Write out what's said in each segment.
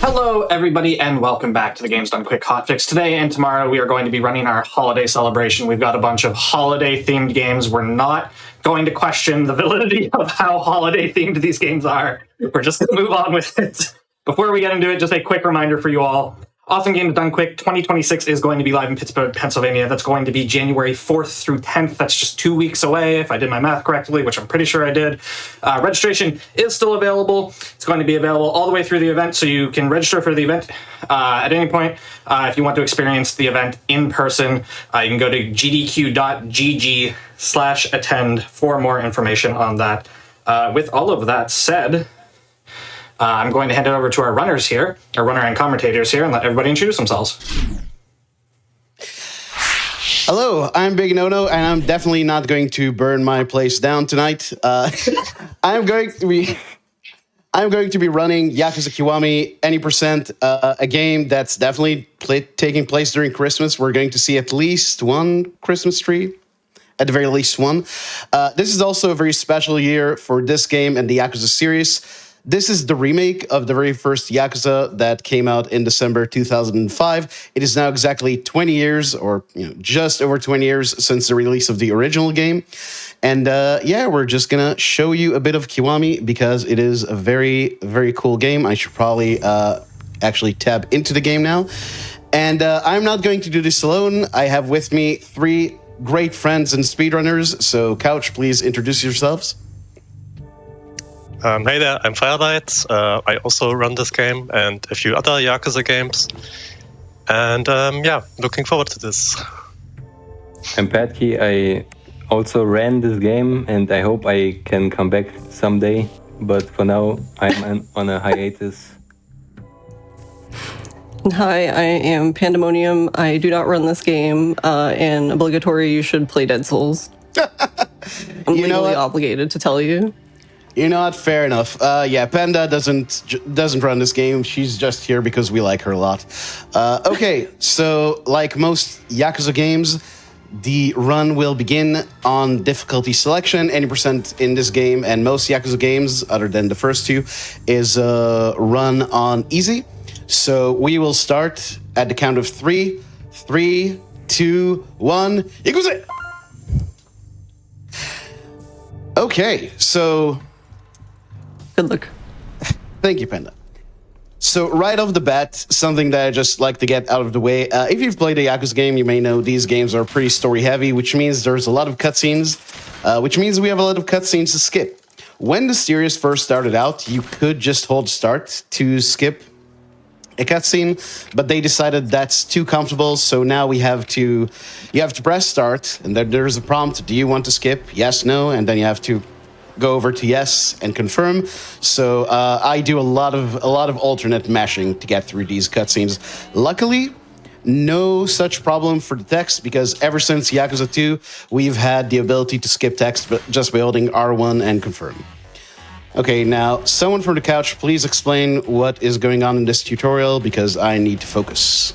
Hello, everybody, and welcome back to the Games Done Quick Hotfix. Today and tomorrow, we are going to be running our holiday celebration. We've got a bunch of holiday-themed games. We're not going to question the validity of how holiday-themed these games are. We're just going to move on with it. Before we get into it, just a quick reminder for you all. Awesome Games Done Quick 2026 is going to be live in Pittsburgh, Pennsylvania. That's going to be January 4th through 10th. That's just 2 weeks away, if I did my math correctly, which I'm pretty sure I did. Registration is still available. It's going to be available all the way through the event, so you can register for the event at any point. If you want to experience the event in person, you can go to gdq.gg/attend for more information on that. With all of that said, I'm going to hand it over to our runners here, our runner and commentators here, and let everybody introduce themselves. Hello, I'm Big Nono, and I'm definitely not going to burn my place down tonight. I'm going to be running Yakuza Kiwami Any Percent, a game that's definitely taking place during Christmas. We're going to see at least one Christmas tree. At the very least one. This is also a very special year for this game and the Yakuza series. This is the remake of the very first Yakuza that came out in December 2005. It is now exactly 20 years, or just over 20 years since the release of the original game. And yeah, we're just gonna show you a bit of Kiwami because it is a very, very cool game. I should probably actually tab into the game now. And I'm not going to do this alone. I have with me three great friends and speedrunners. So, Couch, please introduce yourselves. Hey there, I'm Firelight. I also run this game and a few other Yakuza games. And yeah, looking forward to this. I'm Patki. I also ran this game and I hope I can come back someday. But for now, I'm on a hiatus. Hi, I am Pandemonium. I do not run this game, and obligatory, you should play Dead Souls. I'm legally obligated to tell you. You know what? Fair enough. Yeah, Panda doesn't run this game. She's just here because we like her a lot. Okay, so like most Yakuza games, the run will begin on difficulty selection. Any percent in this game, and most Yakuza games, other than the first two, is run on easy. So we will start at the count of 3. 3, 2, 1. Yakuza! Okay, so... Good luck. Thank you, Panda. So right off the bat, something that I just like to get out of the way. If you've played a Yakuza game, you may know these games are pretty story-heavy, which means there's a lot of cutscenes, which means we have a lot of cutscenes to skip. When the series first started out, you could just hold start to skip a cutscene, but they decided that's too comfortable, so now you have to press start, and then there's a prompt, do you want to skip? Yes, no, and then you have to go over to yes and confirm. So I do a lot of alternate mashing to get through these cutscenes. Luckily, no such problem for the text, because ever since Yakuza 2, we've had the ability to skip text just by holding R1 and confirm. Okay, now, someone from the couch, please explain what is going on in this tutorial, because I need to focus.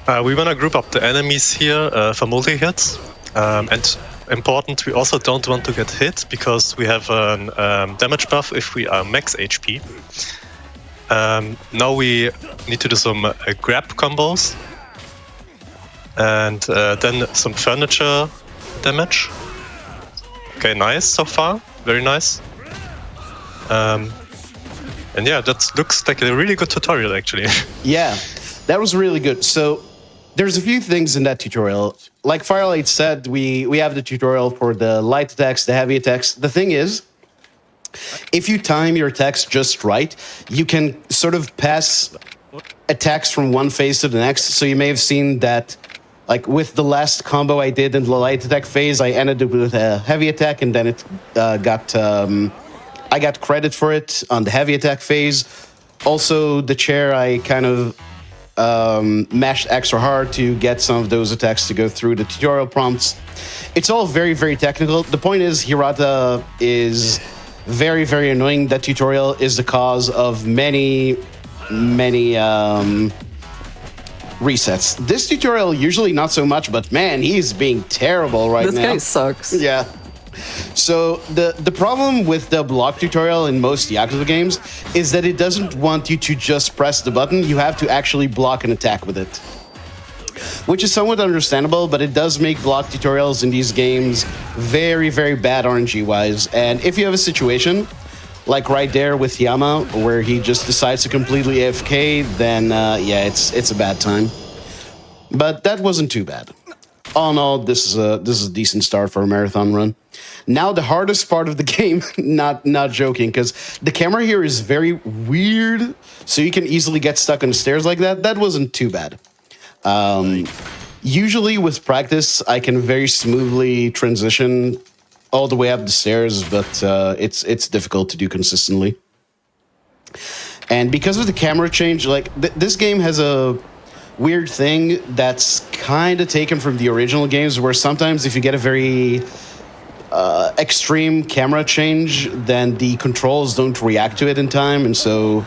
We want to group up the enemies here for multi-hits. And important, we also don't want to get hit, because we have a damage buff if we are max HP. Now we need to do some grab combos. And then some furniture damage. Okay, nice so far. Very nice. And yeah, that looks like a really good tutorial, actually. Yeah, that was really good. So there's a few things in that tutorial. Like Firelight said, we have the tutorial for the light attacks, the heavy attacks. The thing is, if you time your attacks just right, you can sort of pass attacks from one phase to the next. So you may have seen that, like with the last combo I did in the light attack phase, I ended up with a heavy attack, and then I got credit for it on the heavy attack phase. Also, the chair, I kind of mashed extra hard to get some of those attacks to go through the tutorial prompts. It's all very, very technical. The point is, Hirata is very, very annoying. That tutorial is the cause of many resets. This tutorial, usually not so much, but man, he's being terrible right now. This guy sucks. Yeah. So the problem with the block tutorial in most Yakuza games is that it doesn't want you to just press the button. You have to actually block an attack with it, which is somewhat understandable, but it does make block tutorials in these games very, very bad RNG-wise. And if you have a situation like right there with Yama, where he just decides to completely AFK, then yeah, it's a bad time. But that wasn't too bad. All in all, this is a decent start for a marathon run. Now the hardest part of the game, not joking, because the camera here is very weird, so you can easily get stuck on the stairs like that. That wasn't too bad. Usually with practice, I can very smoothly transition all the way up the stairs, but it's difficult to do consistently. And because of the camera change, like this game has a weird thing that's kind of taken from the original games, where sometimes if you get a very extreme camera change, then the controls don't react to it in time, and so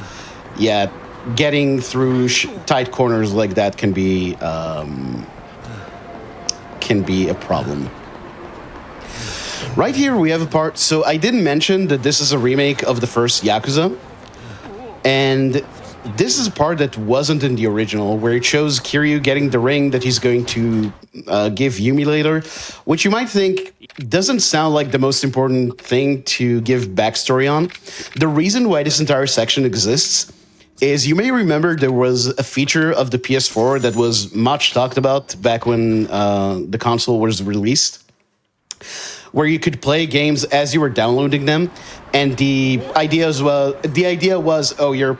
yeah, getting through tight corners like that can be a problem. Right here we have a part. So I didn't mention that this is a remake of the first Yakuza, and this is a part that wasn't in the original, where it shows Kiryu getting the ring that he's going to give Yumi later, which you might think doesn't sound like the most important thing to give backstory on. The reason why this entire section exists is, you may remember there was a feature of the PS4 that was much talked about back when the console was released, where you could play games as you were downloading them, and the idea was, oh, you're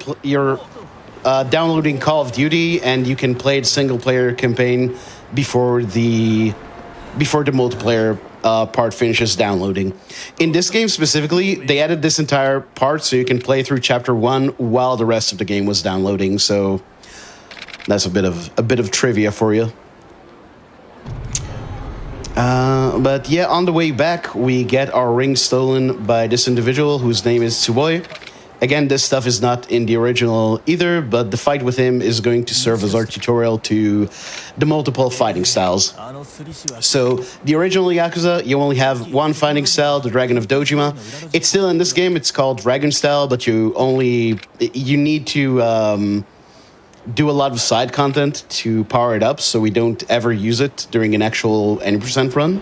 downloading Call of Duty, and you can play the single player campaign before the multiplayer part finishes downloading. In this game specifically, they added this entire part so you can play through chapter 1 while the rest of the game was downloading. So that's a bit of trivia for you. But yeah, on the way back, we get our ring stolen by this individual whose name is Tsuboi. Again, this stuff is not in the original either, but the fight with him is going to serve as our tutorial to the multiple fighting styles. So, the original Yakuza, you only have one fighting style, the Dragon of Dojima. It's still in this game, it's called Dragon style, but you need to do a lot of side content to power it up, so we don't ever use it during an actual any % run.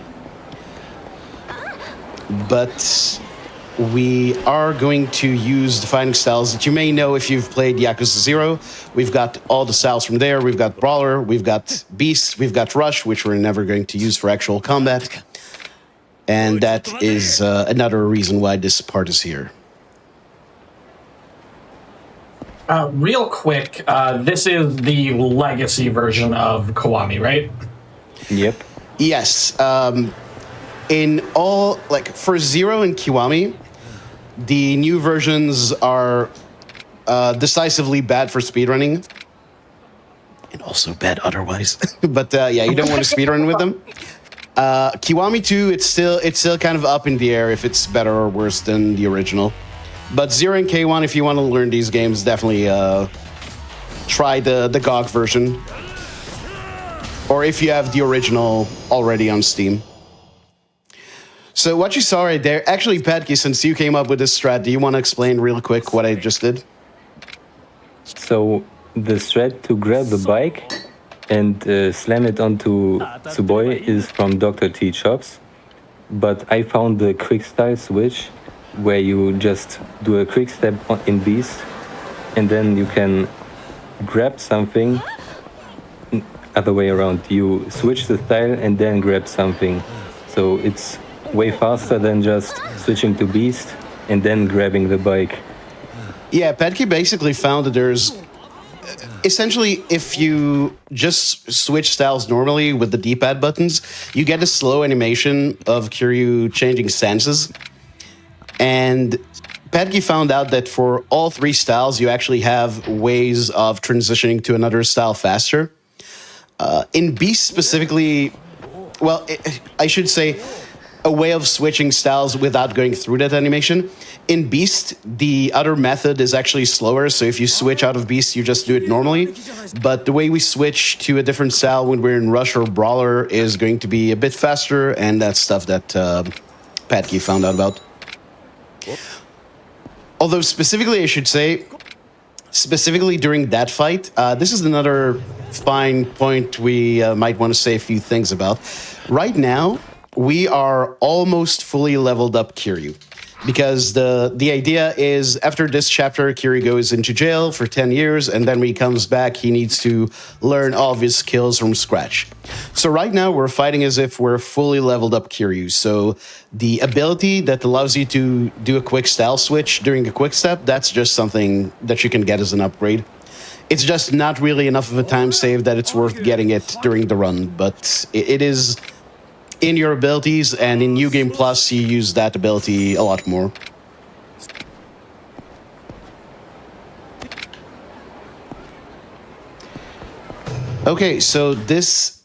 But we are going to use the fighting styles that you may know if you've played Yakuza 0. We've got all the styles from there. We've got Brawler, we've got Beast, we've got Rush, which we're never going to use for actual combat. And that is another reason why this part is here. Real quick, this is the legacy version of Kiwami, right? Yep. Yes. In all, like, for 0 and Kiwami, the new versions are decisively bad for speedrunning, and also bad otherwise. But yeah, you don't want to speedrun with them. Kiwami 2, it's still kind of up in the air if it's better or worse than the original. But 0 and K1, if you want to learn these games, definitely try the GOG version, or if you have the original already on Steam. So what you saw right there, actually, Petke, since you came up with this strat, do you want to explain real quick what I just did? So the strat to grab the bike and slam it onto Tsuboi is from Dr. T Chops, but I found the quick style switch where you just do a quick step in Beast, and then you can grab something other way around. You switch the style and then grab something. So it's way faster than just switching to Beast and then grabbing the bike. Yeah, Petke basically found that there's essentially, if you just switch styles normally with the D-pad buttons, you get a slow animation of Kiryu changing stances. And Petke found out that for all 3 styles, you actually have ways of transitioning to another style faster. In Beast specifically, well, I should say a way of switching styles without going through that animation. In Beast, the other method is actually slower, so if you switch out of Beast, you just do it normally. But the way we switch to a different style when we're in Rush or Brawler is going to be a bit faster, and that's stuff that Patke found out about. Although specifically, I should say, specifically during that fight, this is another fine point we might want to say a few things about. Right now, we are almost fully leveled up Kiryu. Because the idea is after this chapter, Kiryu goes into jail for 10 years, and then when he comes back, he needs to learn all of his skills from scratch. So right now, we're fighting as if we're fully leveled up Kiryu. So the ability that allows you to do a quick style switch during a quick step, that's just something that you can get as an upgrade. It's just not really enough of a time save that it's worth getting it during the run, but it is in your abilities, and in New Game Plus, you use that ability a lot more. Okay, so this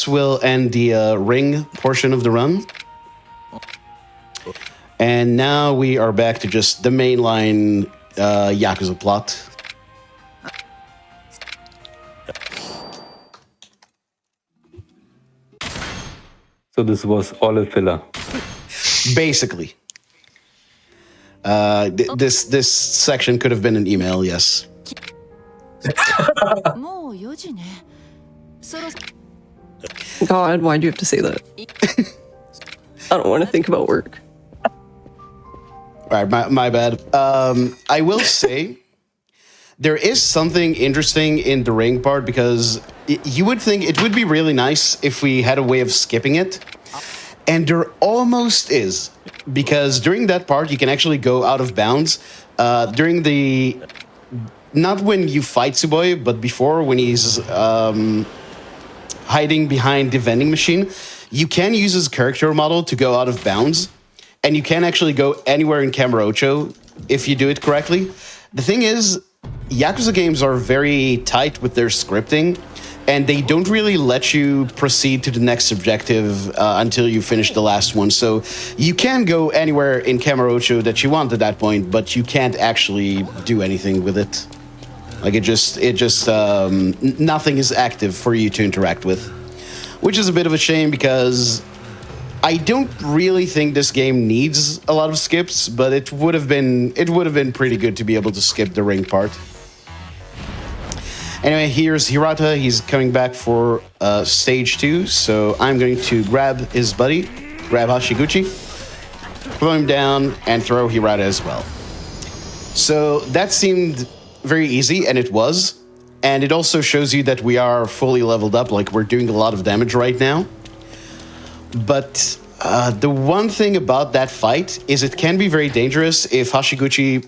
will end the ring portion of the run. And now we are back to just the mainline Yakuza plot. So this was all a filler. Basically. This section could have been an email, yes. God, why do you have to say that? I don't want to think about work. All right, my bad. I will say there is something interesting in the ring part, because you would think it would be really nice if we had a way of skipping it. And there almost is, because during that part, you can actually go out of bounds. During the... Not when you fight Tsuboi, but before, when he's hiding behind the vending machine, you can use his character model to go out of bounds. And you can actually go anywhere in Kamurocho if you do it correctly. The thing is, Yakuza games are very tight with their scripting, and they don't really let you proceed to the next objective until you finish the last one. So you can go anywhere in Kamurocho that you want at that point, but you can't actually do anything with it. Like nothing is active for you to interact with, which is a bit of a shame, because I don't really think this game needs a lot of skips, but it would have been pretty good to be able to skip the ring part. Anyway, here's Hirata. He's coming back for stage 2, so I'm going to grab his buddy, grab Hashiguchi, throw him down, and throw Hirata as well. So that seemed very easy, and it was. And it also shows you that we are fully leveled up, like we're doing a lot of damage right now. But the one thing about that fight is it can be very dangerous if Hashiguchi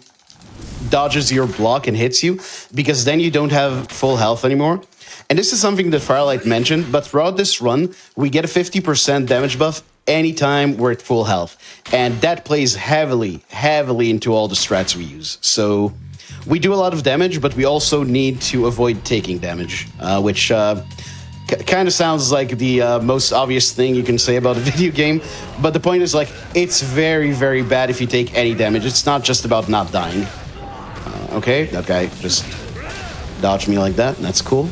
dodges your block and hits you, because then you don't have full health anymore. And this is something that Firelight mentioned, but throughout this run, we get a 50% damage buff anytime we're at full health. And that plays heavily into all the strats we use. So we do a lot of damage, but we also need to avoid taking damage, which kind of sounds like the most obvious thing you can say about a video game. But the point is, like, it's very, very bad if you take any damage. It's not just about not dying. Okay, that guy just dodged me like that. That's cool.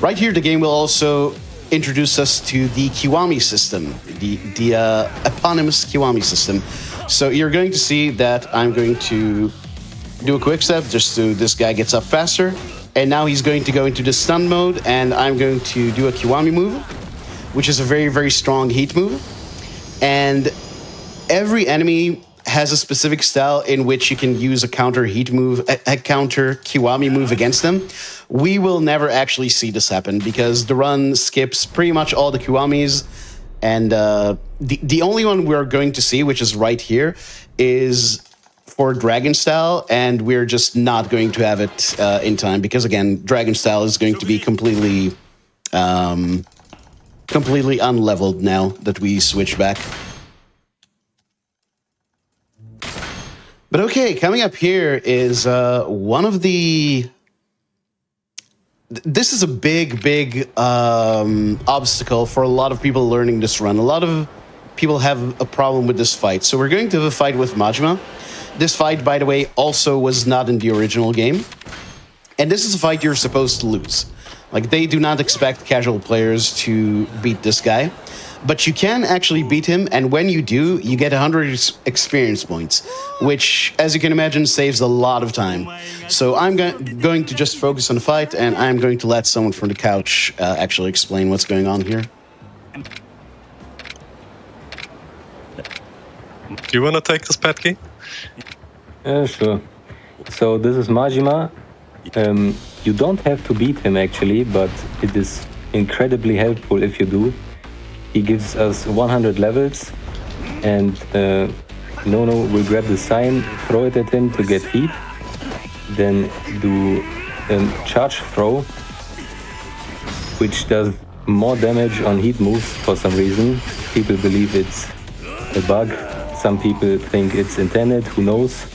Right here, the game will also introduce us to the Kiwami system, the eponymous Kiwami system. So you're going to see that I'm going to do a quick step just so this guy gets up faster. And now he's going to go into the stun mode, and I'm going to do a Kiwami move, which is a very, very strong heat move. And every enemy has a specific style in which you can use a counter heat move, a counter Kiwami move against them. We will never actually see this happen, because the run skips pretty much all the Kiwamis. And the only one we're going to see, which is right here, is for Dragon Style, and we're just not going to have it in time, because again, Dragon Style is going to be completely unleveled now that we switch back. But okay, coming up here is one of the... This is a big obstacle for a lot of people learning this run. A lot of people have a problem with this fight. So we're going to have a fight with Majima. This fight, by the way, also was not in the original game. And this is a fight you're supposed to lose. Like, they do not expect casual players to beat this guy. but you can actually beat him, and when you do, you get 100 experience points, which, as you can imagine, saves a lot of time. So I'm going to just focus on the fight, and I'm going to let someone from the couch actually explain what's going on here. Do you want to take this, Patky? Sure. So this is Majima. You don't have to beat him actually, but it is incredibly helpful if you do. He gives us 100 levels, and Nono will grab the sign, throw it at him to get heat, then do a charge throw, which does more damage on heat moves for some reason. People believe it's a bug. Some people think it's intended, who knows.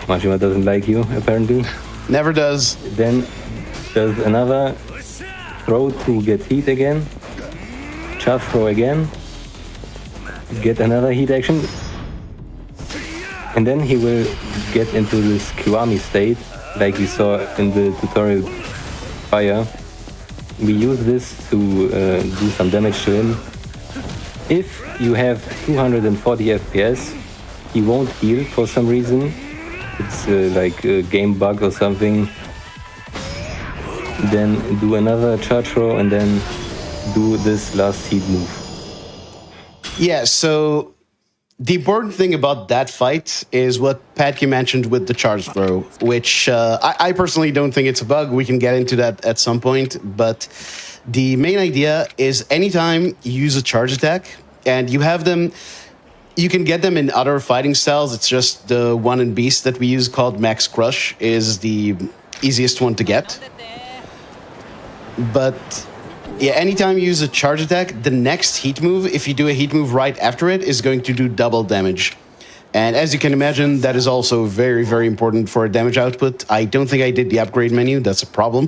Majima doesn't like you, apparently. Never does. Then does another throw to get heat again. Charge throw again. Get another heat action. And then he will get into this Kiwami state, like we saw in the tutorial prior. We use this to do some damage to him. If you have 240 FPS, he won't heal for some reason. It's like a game bug or something. Then do another charge throw and then do this last heat move. Yeah, so the important thing about that fight is what Patky mentioned with the charge throw, which I personally don't think it's a bug. We can get into that at some point, but the main idea is anytime you use a charge attack and you have them, you can get them in other fighting styles. It's just the one in Beast that we use called Max Crush is the easiest one to get. But yeah, anytime you use a charge attack, the next heat move, if you do a heat move right after it, is going to do double damage. And as you can imagine, that is also very, very important for damage output. I don't think I did the upgrade menu. That's a problem.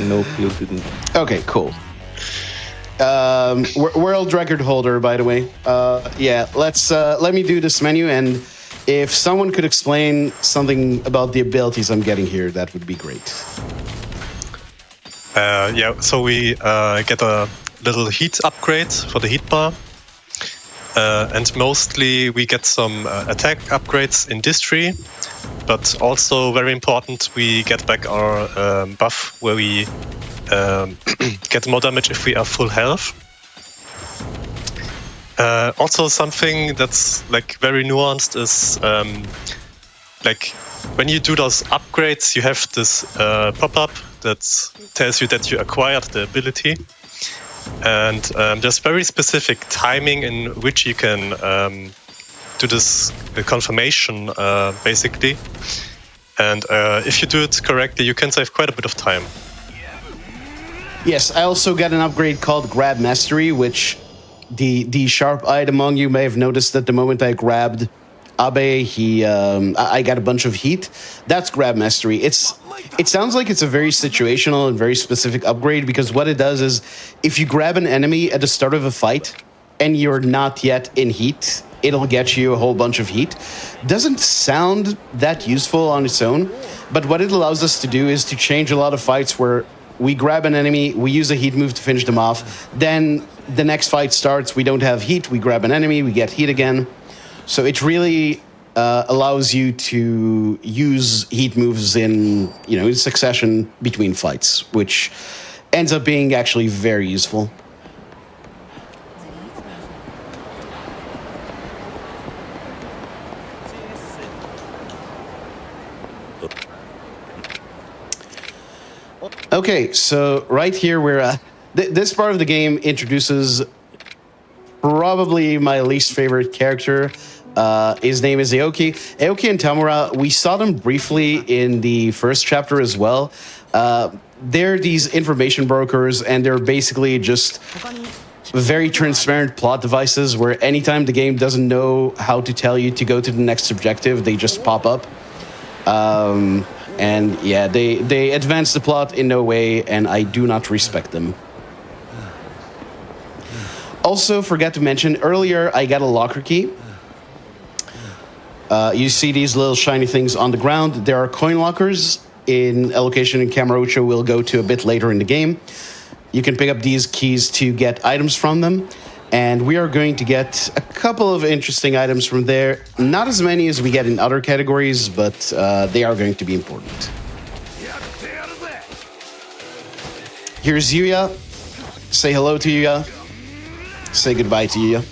Nope, you didn't. Okay, cool. World record holder, by the way. Yeah, let me do this menu, and if someone could explain something about the abilities I'm getting here, that would be great. Yeah, so we get a little heat upgrade for the heat bar. And mostly we get some attack upgrades in this tree. But also, very important, we get back our buff where we get more damage if we are full health. Also, something that's like very nuanced is like when you do those upgrades, you have this pop-up that tells you that you acquired the ability. And there's very specific timing in which you can do this confirmation, basically. And if you do it correctly, you can save quite a bit of time. Yes, I also got an upgrade called Grab Mastery, which the sharp-eyed among you may have noticed that the moment I grabbed Abe, I got a bunch of heat. That's Grab Mastery. It sounds like it's a very situational and very specific upgrade, because what it does is if you grab an enemy at the start of a fight and you're not yet in heat, it'll get you a whole bunch of heat. Doesn't sound that useful on its own, but what it allows us to do is to change a lot of fights where we grab an enemy, we use a heat move to finish them off, then the next fight starts, we don't have heat, we grab an enemy, we get heat again. So it really allows you to use heat moves in succession between fights, which ends up being actually very useful. Okay, so right here we're this part of the game introduces probably my least favorite character. His name is Aoki. Aoki and Tamura, we saw them briefly in the first chapter as well. They're these information brokers, and they're basically just very transparent plot devices where anytime the game doesn't know how to tell you to go to the next objective, they just pop up. And yeah, they advance the plot in no way, and I do not respect them. Also, forgot to mention, earlier I got a locker key. You see these little shiny things on the ground. There are coin lockers in a location in Kamurocho we'll go to a bit later in the game. You can pick up these keys to get items from them. And we are going to get a couple of interesting items from there. Not as many as we get in other categories, but they are going to be important. Here's Yuya. Say hello to Yuya. Say goodbye to Yuya.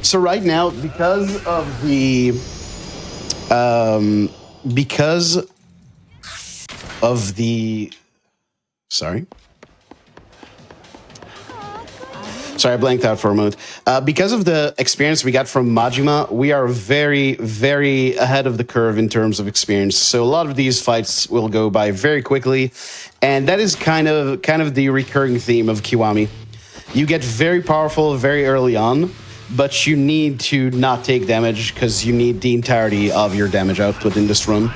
So right now, because of the... Sorry, I blanked out for a moment. Because of the experience we got from Majima, we are very, very ahead of the curve in terms of experience. So a lot of these fights will go by very quickly, and that is kind of the recurring theme of Kiwami. You get very powerful very early on, but you need to not take damage because you need the entirety of your damage output in this run.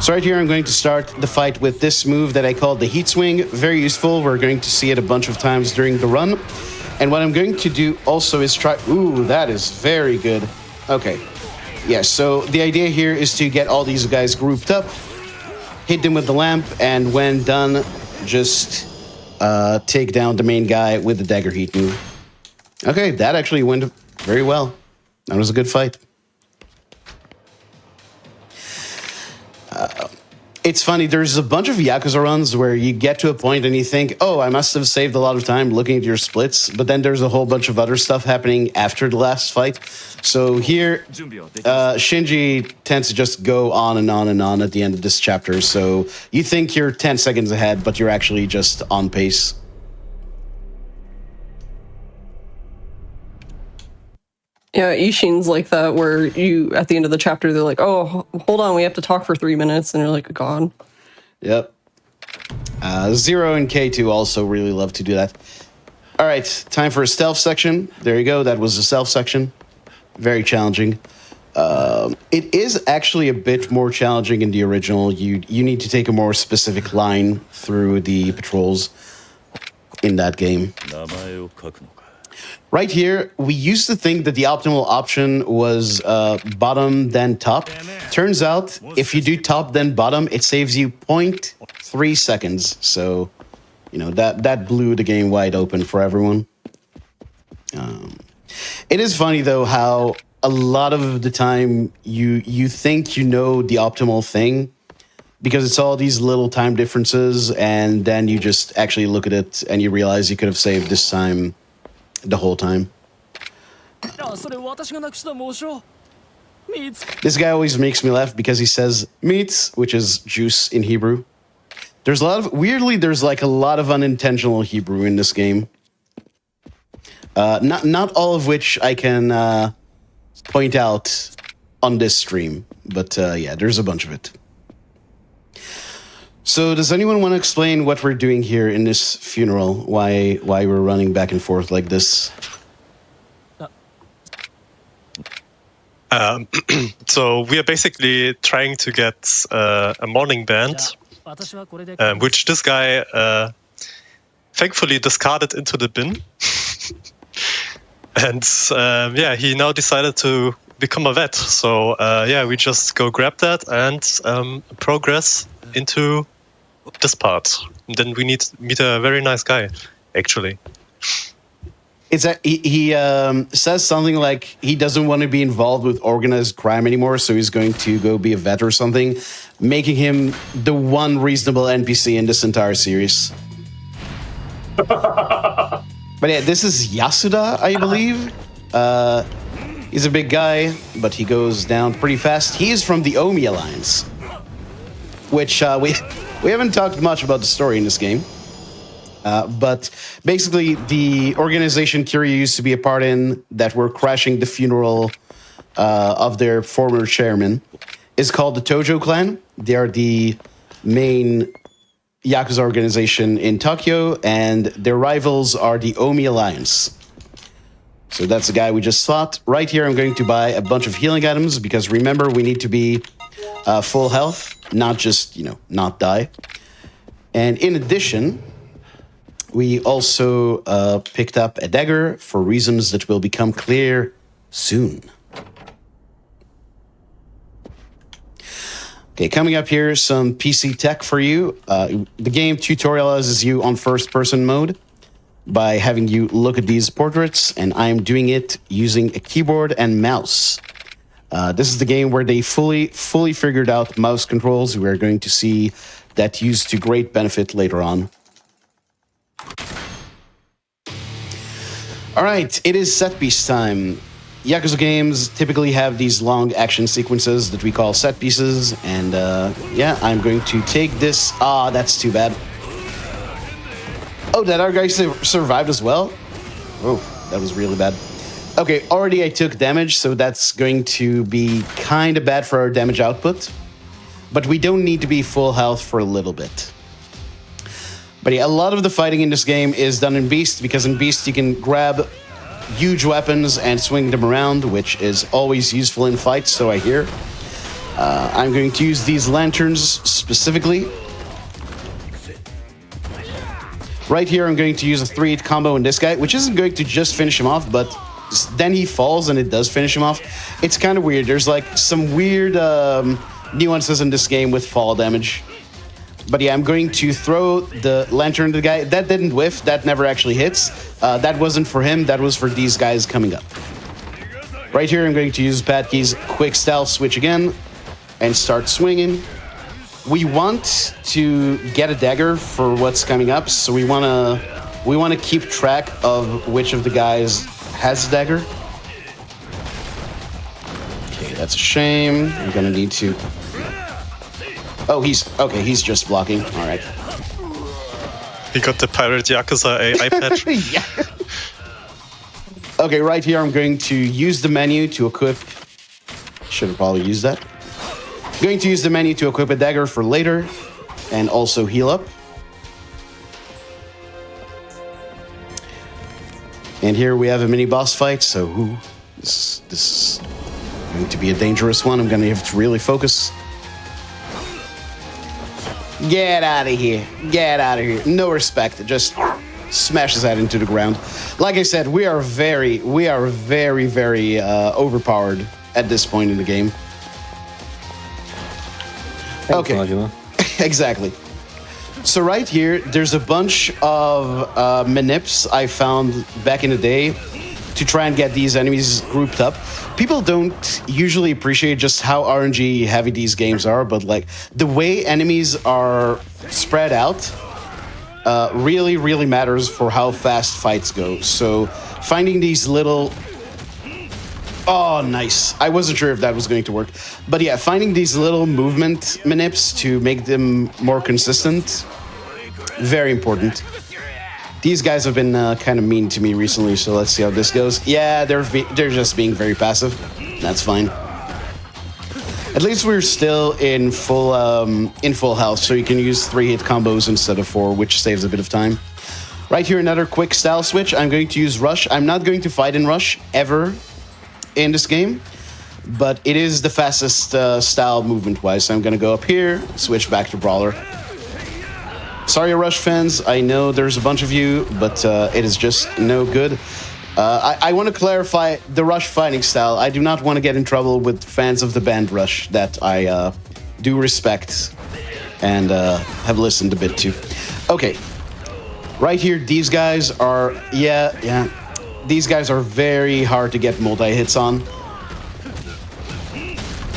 So right here, I'm going to start the fight with this move that I call the Heat Swing. Very useful. We're going to see it a bunch of times during the run. And what I'm going to do also is try... Ooh, that is very good. Okay. Yeah, so the idea here is to get all these guys grouped up, hit them with the lamp, and when done, just take down the main guy with the dagger heat move. Okay, that actually went very well. That was a good fight. It's funny, there's a bunch of Yakuza runs where you get to a point and you think, oh, I must have saved a lot of time looking at your splits, but then there's a whole bunch of other stuff happening after the last fight. So here, Shinji tends to just go on and on and on at the end of this chapter, so you think you're 10 seconds ahead, but you're actually just on pace. Yeah, Ishin's like that, where you, at the end of the chapter, they're like, oh, hold on, we have to talk for 3 minutes, and you're like, God. Yep. Zero and K2 also really love to do that. All right, time for a stealth section. There you go, that was the stealth section. Very challenging. It is actually a bit more challenging in the original. You need to take a more specific line through the patrols in that game. Right here, we used to think that the optimal option was bottom then top. Turns out, if you do top then bottom, it saves you 0.3 seconds. So, you know, that blew the game wide open for everyone. It is funny, though, how a lot of the time you think you know the optimal thing because it's all these little time differences, and then you just actually look at it and you realize you could have saved this time the whole time. This guy always makes me laugh because he says meats, which is juice in Hebrew. There's a lot of, weirdly, there's like a lot of unintentional Hebrew in this game. Not all of which I can point out on this stream, but yeah, there's a bunch of it. So does anyone want to explain what we're doing here in this funeral? Why we're running back and forth like this? So we are basically trying to get a morning band, which this guy thankfully discarded into the bin. And yeah, he now decided to become a vet. So yeah, we just go grab that and progress into this part. And then we need to meet a very nice guy, actually. It's that he says something like he doesn't want to be involved with organized crime anymore, so he's going to go be a vet or something, making him the one reasonable NPC in this entire series. But yeah, this is Yasuda, I believe. He's a big guy, but he goes down pretty fast. He is from the Omi Alliance, which we haven't talked much about the story in this game. But basically, the organization Kiryu used to be a part in that were crashing the funeral of their former chairman is called the Tojo Clan. They are the main Yakuza organization in Tokyo, and their rivals are the Omi Alliance. So that's the guy we just fought. Right here, I'm going to buy a bunch of healing items because remember, we need to be full health, not just, you know, not die. And in addition, we also picked up a dagger for reasons that will become clear soon. Okay, coming up here, some PC tech for you. The game tutorializes you on first-person mode by having you look at these portraits, and I'm doing it using a keyboard and mouse. This is the game where they fully figured out mouse controls. We're going to see that used to great benefit later on. All right, it is set piece time. Yakuza games typically have these long action sequences that we call set pieces, and yeah, I'm going to take this. Ah, that's too bad. Oh, that our guy survived as well? Oh, that was really bad. Okay, already I took damage, so that's going to be kind of bad for our damage output. But we don't need to be full health for a little bit. But yeah, a lot of the fighting in this game is done in Beast, because in Beast you can grab huge weapons and swing them around, which is always useful in fights, so I hear. I'm going to use these lanterns specifically. Right here, I'm going to use a 3-hit combo on this guy, which isn't going to just finish him off, but then he falls and it does finish him off. It's kind of weird. There's like some weird nuances in this game with fall damage. But yeah, I'm going to throw the lantern at the guy. That didn't whiff. That never actually hits. That wasn't for him. That was for these guys coming up. Right here, I'm going to use Padkey's quick style switch again and start swinging. We want to get a dagger for what's coming up, so we want to keep track of which of the guys has a dagger. Okay, that's a shame. I'm gonna need to. Oh, he's just blocking. All right. He got the Pirate Yakuza AI patch. Yeah. Okay, right here, I'm going to use the menu to equip. Should have probably used that. Going to use the menu to equip a dagger for later, and also heal up. And here we have a mini boss fight. So, this is going to be a dangerous one. I'm going to have to really focus. Get out of here! Get out of here! No respect. Just smashes that into the ground. Like I said, we are very, very overpowered at this point in the game. Thanks, Okay, Majima. exactly. So right here, there's a bunch of manips I found back in the day to try and get these enemies grouped up. People don't usually appreciate just how RNG heavy these games are, but like the way enemies are spread out really matters for how fast fights go. So finding these little... Oh, nice. I wasn't sure if that was going to work. But yeah, finding these little movement manips to make them more consistent, very important. These guys have been kind of mean to me recently, so let's see how this goes. Yeah, they're just being very passive. That's fine. At least we're still in full health, so you can use 3-hit combos instead of 4, which saves a bit of time. Right here, another quick style switch. I'm going to use Rush. I'm not going to fight in Rush ever in this game, but it is the fastest style movement-wise. So I'm going to go up here, switch back to Brawler. Sorry, Rush fans. I know there's a bunch of you, but it is just no good. I want to clarify the Rush fighting style. I do not want to get in trouble with fans of the band Rush that I do respect and have listened a bit to. Okay. Right here, these guys are... Yeah. These guys are very hard to get multi-hits on.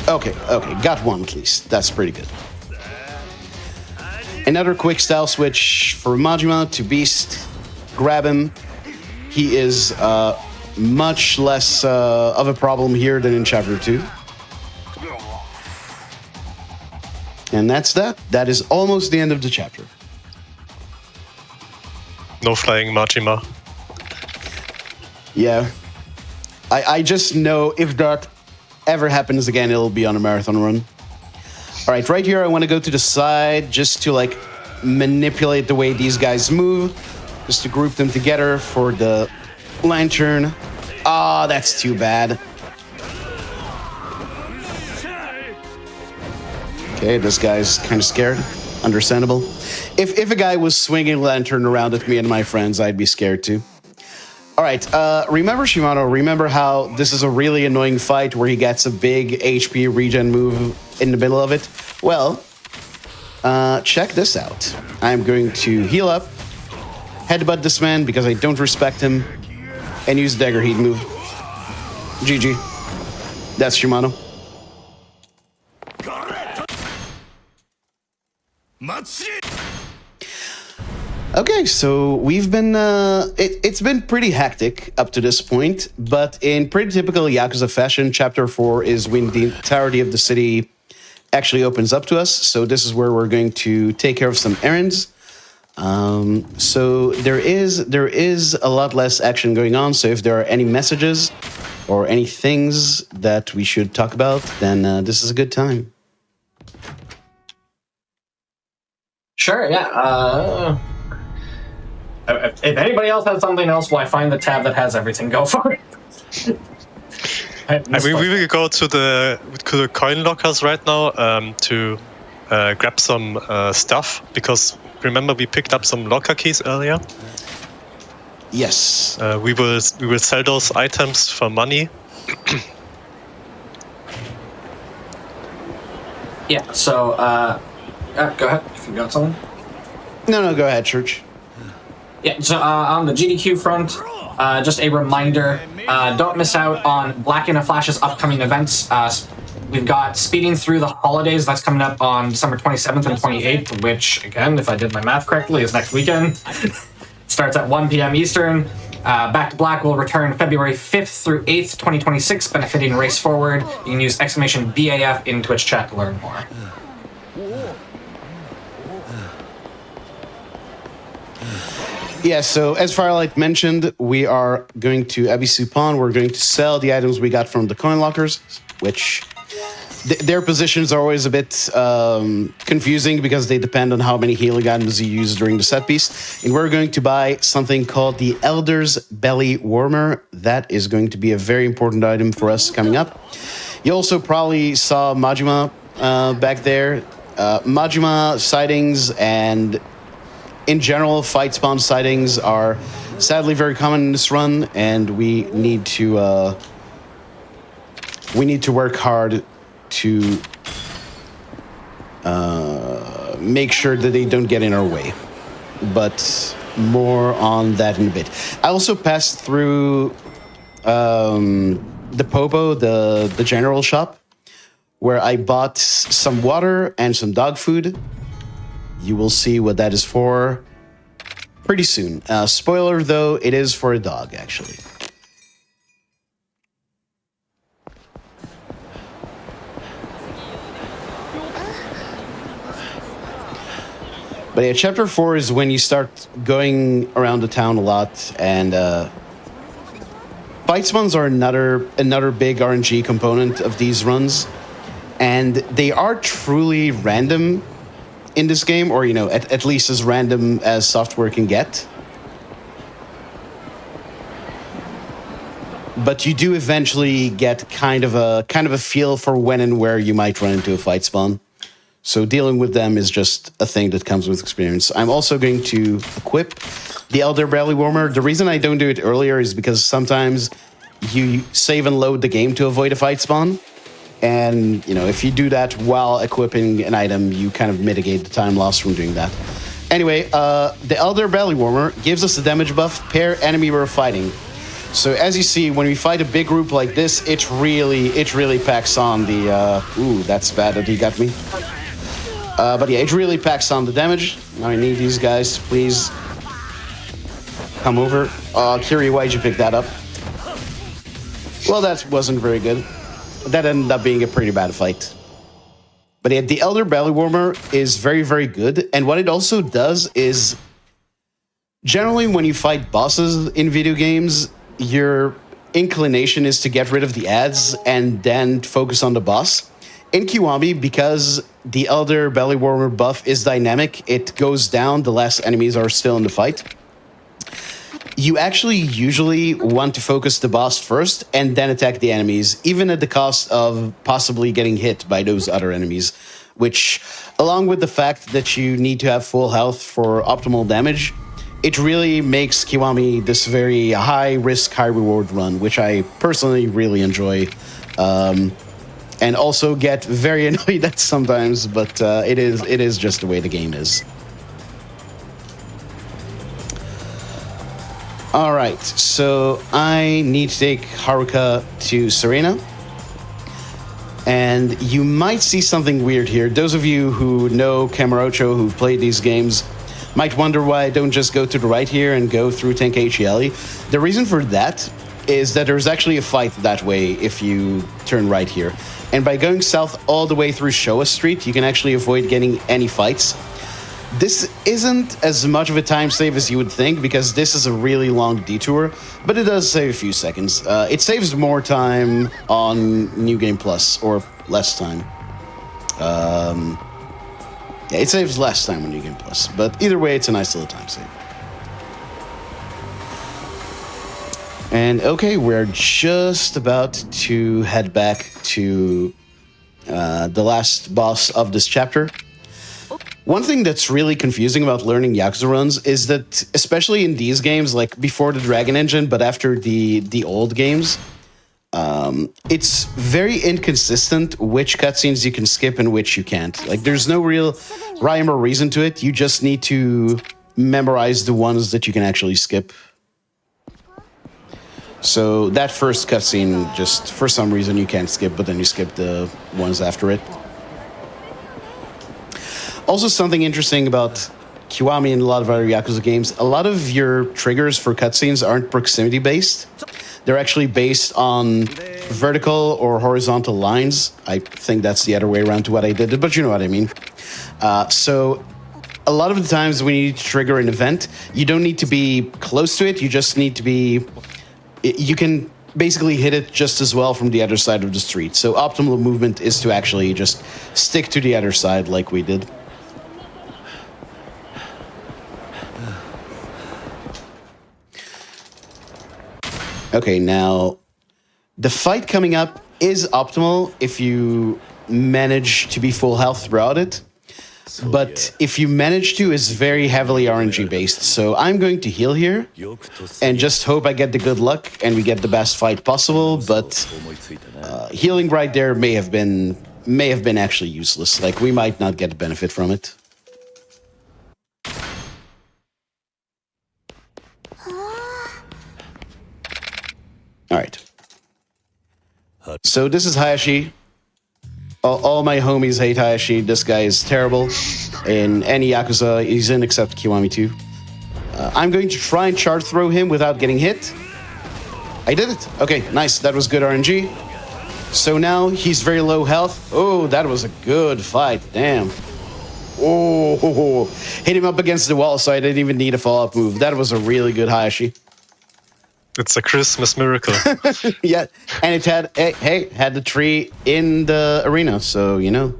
Okay, got one at least. That's pretty good. Another quick style switch for Majima to Beast. Grab him. He is much less of a problem here than in Chapter 2. And that's that. That is almost the end of the chapter. No flying Majima. Yeah. I just know if that ever happens again, it'll be on a marathon run. All right, right here, I want to go to the side just to, like, manipulate the way these guys move. Just to group them together for the lantern. Ah, that's too bad. Okay, this guy's kind of scared. Understandable. If a guy was swinging a lantern around at me and my friends, I'd be scared too. All right, remember Shimano, remember how this is a really annoying fight where he gets a big HP regen move in the middle of it? Well, check this out. I'm going to heal up, headbutt this man because I don't respect him, and use dagger heat move. GG. That's Shimano. Okay, so we've been, it's been pretty hectic up to this point, but in pretty typical Yakuza fashion, Chapter 4 is when the entirety of the city actually opens up to us, so this is where we're going to take care of some errands. So there is a lot less action going on, so if there are any messages or any things that we should talk about, then this is a good time. Sure, yeah. If anybody else has something else, well, I find the tab that has everything. Go for it. I mean, we will go to the coin lockers right now to grab some stuff, because remember we picked up some locker keys earlier. Yes. We will sell those items for money. Yeah. So go ahead if you got something. No, go ahead, Church. Yeah, so on the GDQ front, just a reminder, don't miss out on Black in a Flash's upcoming events. We've got Speeding Through the Holidays, that's coming up on December 27th and 28th, which, again, if I did my math correctly, is next weekend. Starts at 1 p.m. Eastern. Back to Black will return February 5th through 8th, 2026, benefiting Race Forward. You can use !BAF in Twitch chat to learn more. Yeah, so as Firelight mentioned, we are going to Abisu Pawn. We're going to sell the items we got from the coin lockers, which their positions are always a bit confusing because they depend on how many healing items you use during the set piece. And we're going to buy something called the Elder's Belly Warmer. That is going to be a very important item for us coming up. You also probably saw Majima back there. Majima sightings and in general, fight spawn sightings are sadly very common in this run, and we need to work hard to make sure that they don't get in our way. But more on that in a bit. I also passed through the Popo, the general shop, where I bought some water and some dog food. You will see what that is for pretty soon. Spoiler, though, it is for a dog, actually. But yeah, Chapter 4 is when you start going around the town a lot, and fight spawns are another big RNG component of these runs, and they are truly random in this game, or at least as random as software can get. But you do eventually get kind of a feel for when and where you might run into a fight spawn. So dealing with them is just a thing that comes with experience. I'm also going to equip the Elder Belly Warmer. The reason I don't do it earlier is because sometimes you save and load the game to avoid a fight spawn. And, if you do that while equipping an item, you kind of mitigate the time loss from doing that. Anyway, the Elder Belly Warmer gives us the damage buff per enemy we're fighting. So as you see, when we fight a big group like this, it really packs on the... ooh, that's bad that he got me. But yeah, it really packs on the damage. Now I need these guys to please come over. Kiri, why'd you pick that up? Well, that wasn't very good. That ended up being a pretty bad fight. But yeah, the Elder Belly Warmer is very, very good. And what it also does is, generally when you fight bosses in video games, your inclination is to get rid of the ads and then focus on the boss. In Kiwami, because the Elder Belly Warmer buff is dynamic, it goes down the less enemies are still in the fight. You actually usually want to focus the boss first and then attack the enemies, even at the cost of possibly getting hit by those other enemies, which, along with the fact that you need to have full health for optimal damage, it really makes Kiwami this very high-risk, high-reward run, which I personally really enjoy. and also get very annoyed at sometimes, but it is just the way the game is. All right, so I need to take Haruka to Serena. And you might see something weird here. Those of you who know Kamurocho, who've played these games, might wonder why I don't just go to the right here and go through Tenkaichi Alley. The reason for that is that there's actually a fight that way if you turn right here. And by going south all the way through Showa Street, you can actually avoid getting any fights. This isn't as much of a time save as you would think, because this is a really long detour, but it does save a few seconds. It saves more time on New Game Plus, or less time. Yeah, it saves less time on New Game Plus, but either way, it's a nice little time save. And okay, we're just about to head back to the last boss of this chapter. One thing that's really confusing about learning Yakuza runs is that, especially in these games, like before the Dragon Engine, but after the old games, it's very inconsistent which cutscenes you can skip and which you can't. Like, there's no real rhyme or reason to it. You just need to memorize the ones that you can actually skip. So that first cutscene, just for some reason you can't skip, but then you skip the ones after it. Also, something interesting about Kiwami and a lot of other Yakuza games, a lot of your triggers for cutscenes aren't proximity-based. They're actually based on vertical or horizontal lines. I think that's the other way around to what I did, but you know what I mean. So a lot of the times when you need to trigger an event, you don't need to be close to it. You just need to be... You can basically hit it just as well from the other side of the street. So optimal movement is to actually just stick to the other side like we did. Okay, now, the fight coming up is optimal if you manage to be full health throughout it. But if you manage to, it's very heavily RNG based. So I'm going to heal here and just hope I get the good luck and we get the best fight possible. But healing right there may have been actually useless. Like, we might not get a benefit from it. All right. So this is Hayashi. All my homies hate Hayashi. This guy is terrible. In any Yakuza he's in, except Kiwami 2. I'm going to try and charge throw him without getting hit. I did it. Okay, nice. That was good RNG. So now he's very low health. Oh, that was a good fight. Damn. Oh, hit him up against the wall, so I didn't even need a follow-up move. That was a really good Hayashi. It's a Christmas miracle. Yeah, and it had, hey, had the tree in the arena, so, you know.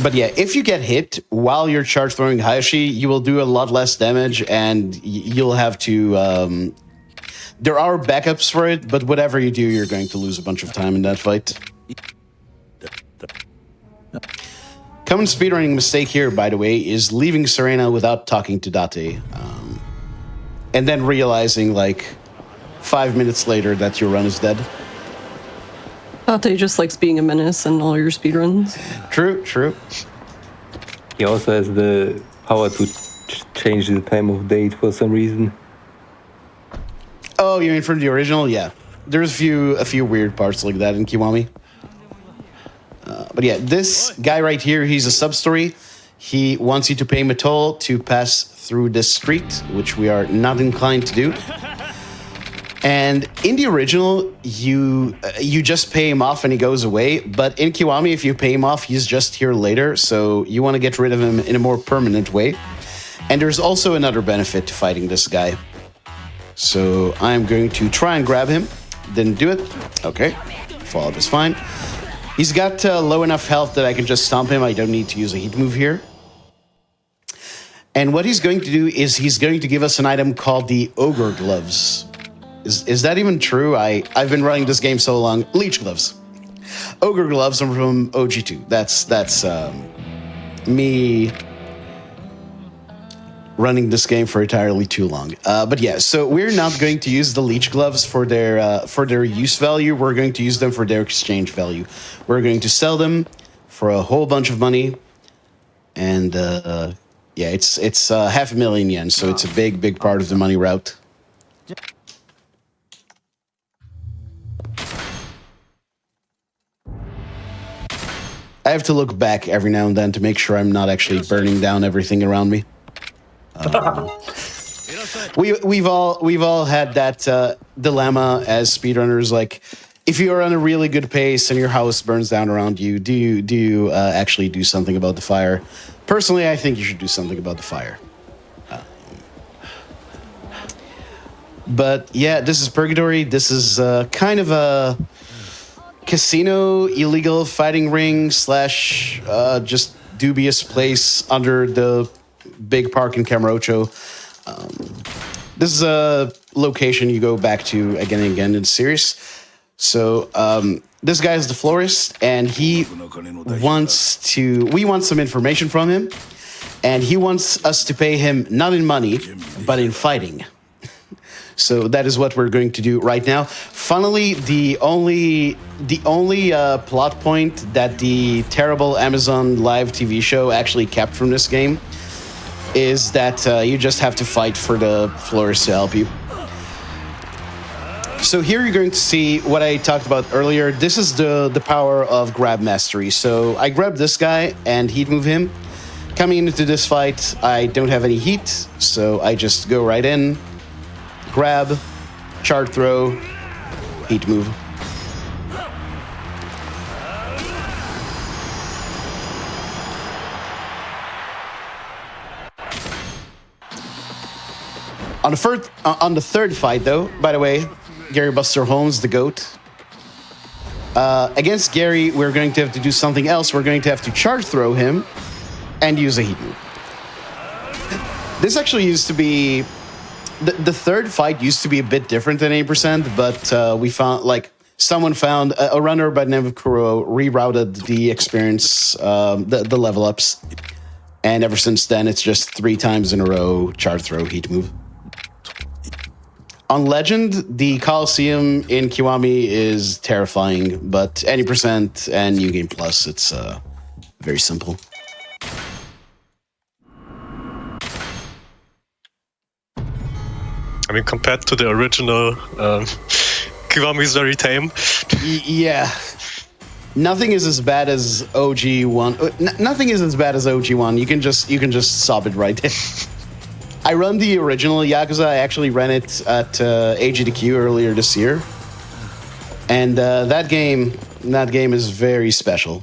But yeah, if you get hit while you're charge throwing Hayashi, you will do a lot less damage, and you'll have to... there are backups for it, but whatever you do, you're going to lose a bunch of time in that fight. Common speedrunning mistake here, by the way, is leaving Serena without talking to Date. And then realizing, like, 5 minutes later that your run is dead. Date just likes being a menace in all your speedruns. True, true. He also has the power to change the time of day for some reason. Oh, you mean from the original? Yeah. There's a few weird parts like that in Kiwami. But yeah, this guy right here, he's a sub-story. He wants you to pay him a toll to pass through this street, which we are not inclined to do. And in the original, you just pay him off and he goes away. But in Kiwami, if you pay him off, he's just here later. So you want to get rid of him in a more permanent way. And there's also another benefit to fighting this guy. So I'm going to try and grab him. Didn't do it. Okay. Follow-up is fine. He's got low enough health that I can just stomp him. I don't need to use a heat move here. And what he's going to do is he's going to give us an item called the Ogre Gloves. Is that even true? I've been running this game so long. Leech Gloves. Ogre Gloves are from OG2. That's me running this game for entirely too long. But yeah, so we're not going to use the leech gloves for their use value. We're going to use them for their exchange value. We're going to sell them for a whole bunch of money, and yeah, it's 500,000 yen, so it's a big part of the money route. I have to look back every now and then to make sure I'm not actually burning down everything around me. We've all had that dilemma as speedrunners. Like, if you are on a really good pace and your house burns down around you, do you actually do something about the fire? Personally, I think you should do something about the fire. But yeah, this is Purgatory. This is kind of a casino, illegal fighting ring / just dubious place under the big park in Kamurocho. This is a location you go back to again and again in the series. So this guy is the florist, and we want some information from him, and he wants us to pay him not in money, but in fighting. So that is what we're going to do right now. Funnily, the only plot point that the terrible Amazon Live TV show actually kept from this game is that you just have to fight for the florist to help you. So here you're going to see what I talked about earlier. This is the power of grab mastery. So I grab this guy and heat move him. Coming into this fight, I don't have any heat, so I just go right in. Grab, chart throw, heat move. On the third fight, though, by the way, Gary Buster Holmes, the GOAT. Against Gary, we're going to have to do something else. We're going to have to chart throw him and use a heat move. This actually used to be... The third fight used to be a bit different than 8%, but we found, like, someone found a runner by the name of Kuro rerouted the experience, the level ups. And ever since then, it's just 3 times in a row, chart throw, heat move. On Legend, the Coliseum in Kiwami is terrifying, but any percent and New Game Plus, it's very simple. I mean, compared to the original, Kiwami is very tame. Yeah. Nothing is as bad as OG1. Nothing is as bad as OG1. You can just sob it right there. I run the original Yakuza. I actually ran it at GDQ earlier this year, and that game is very special.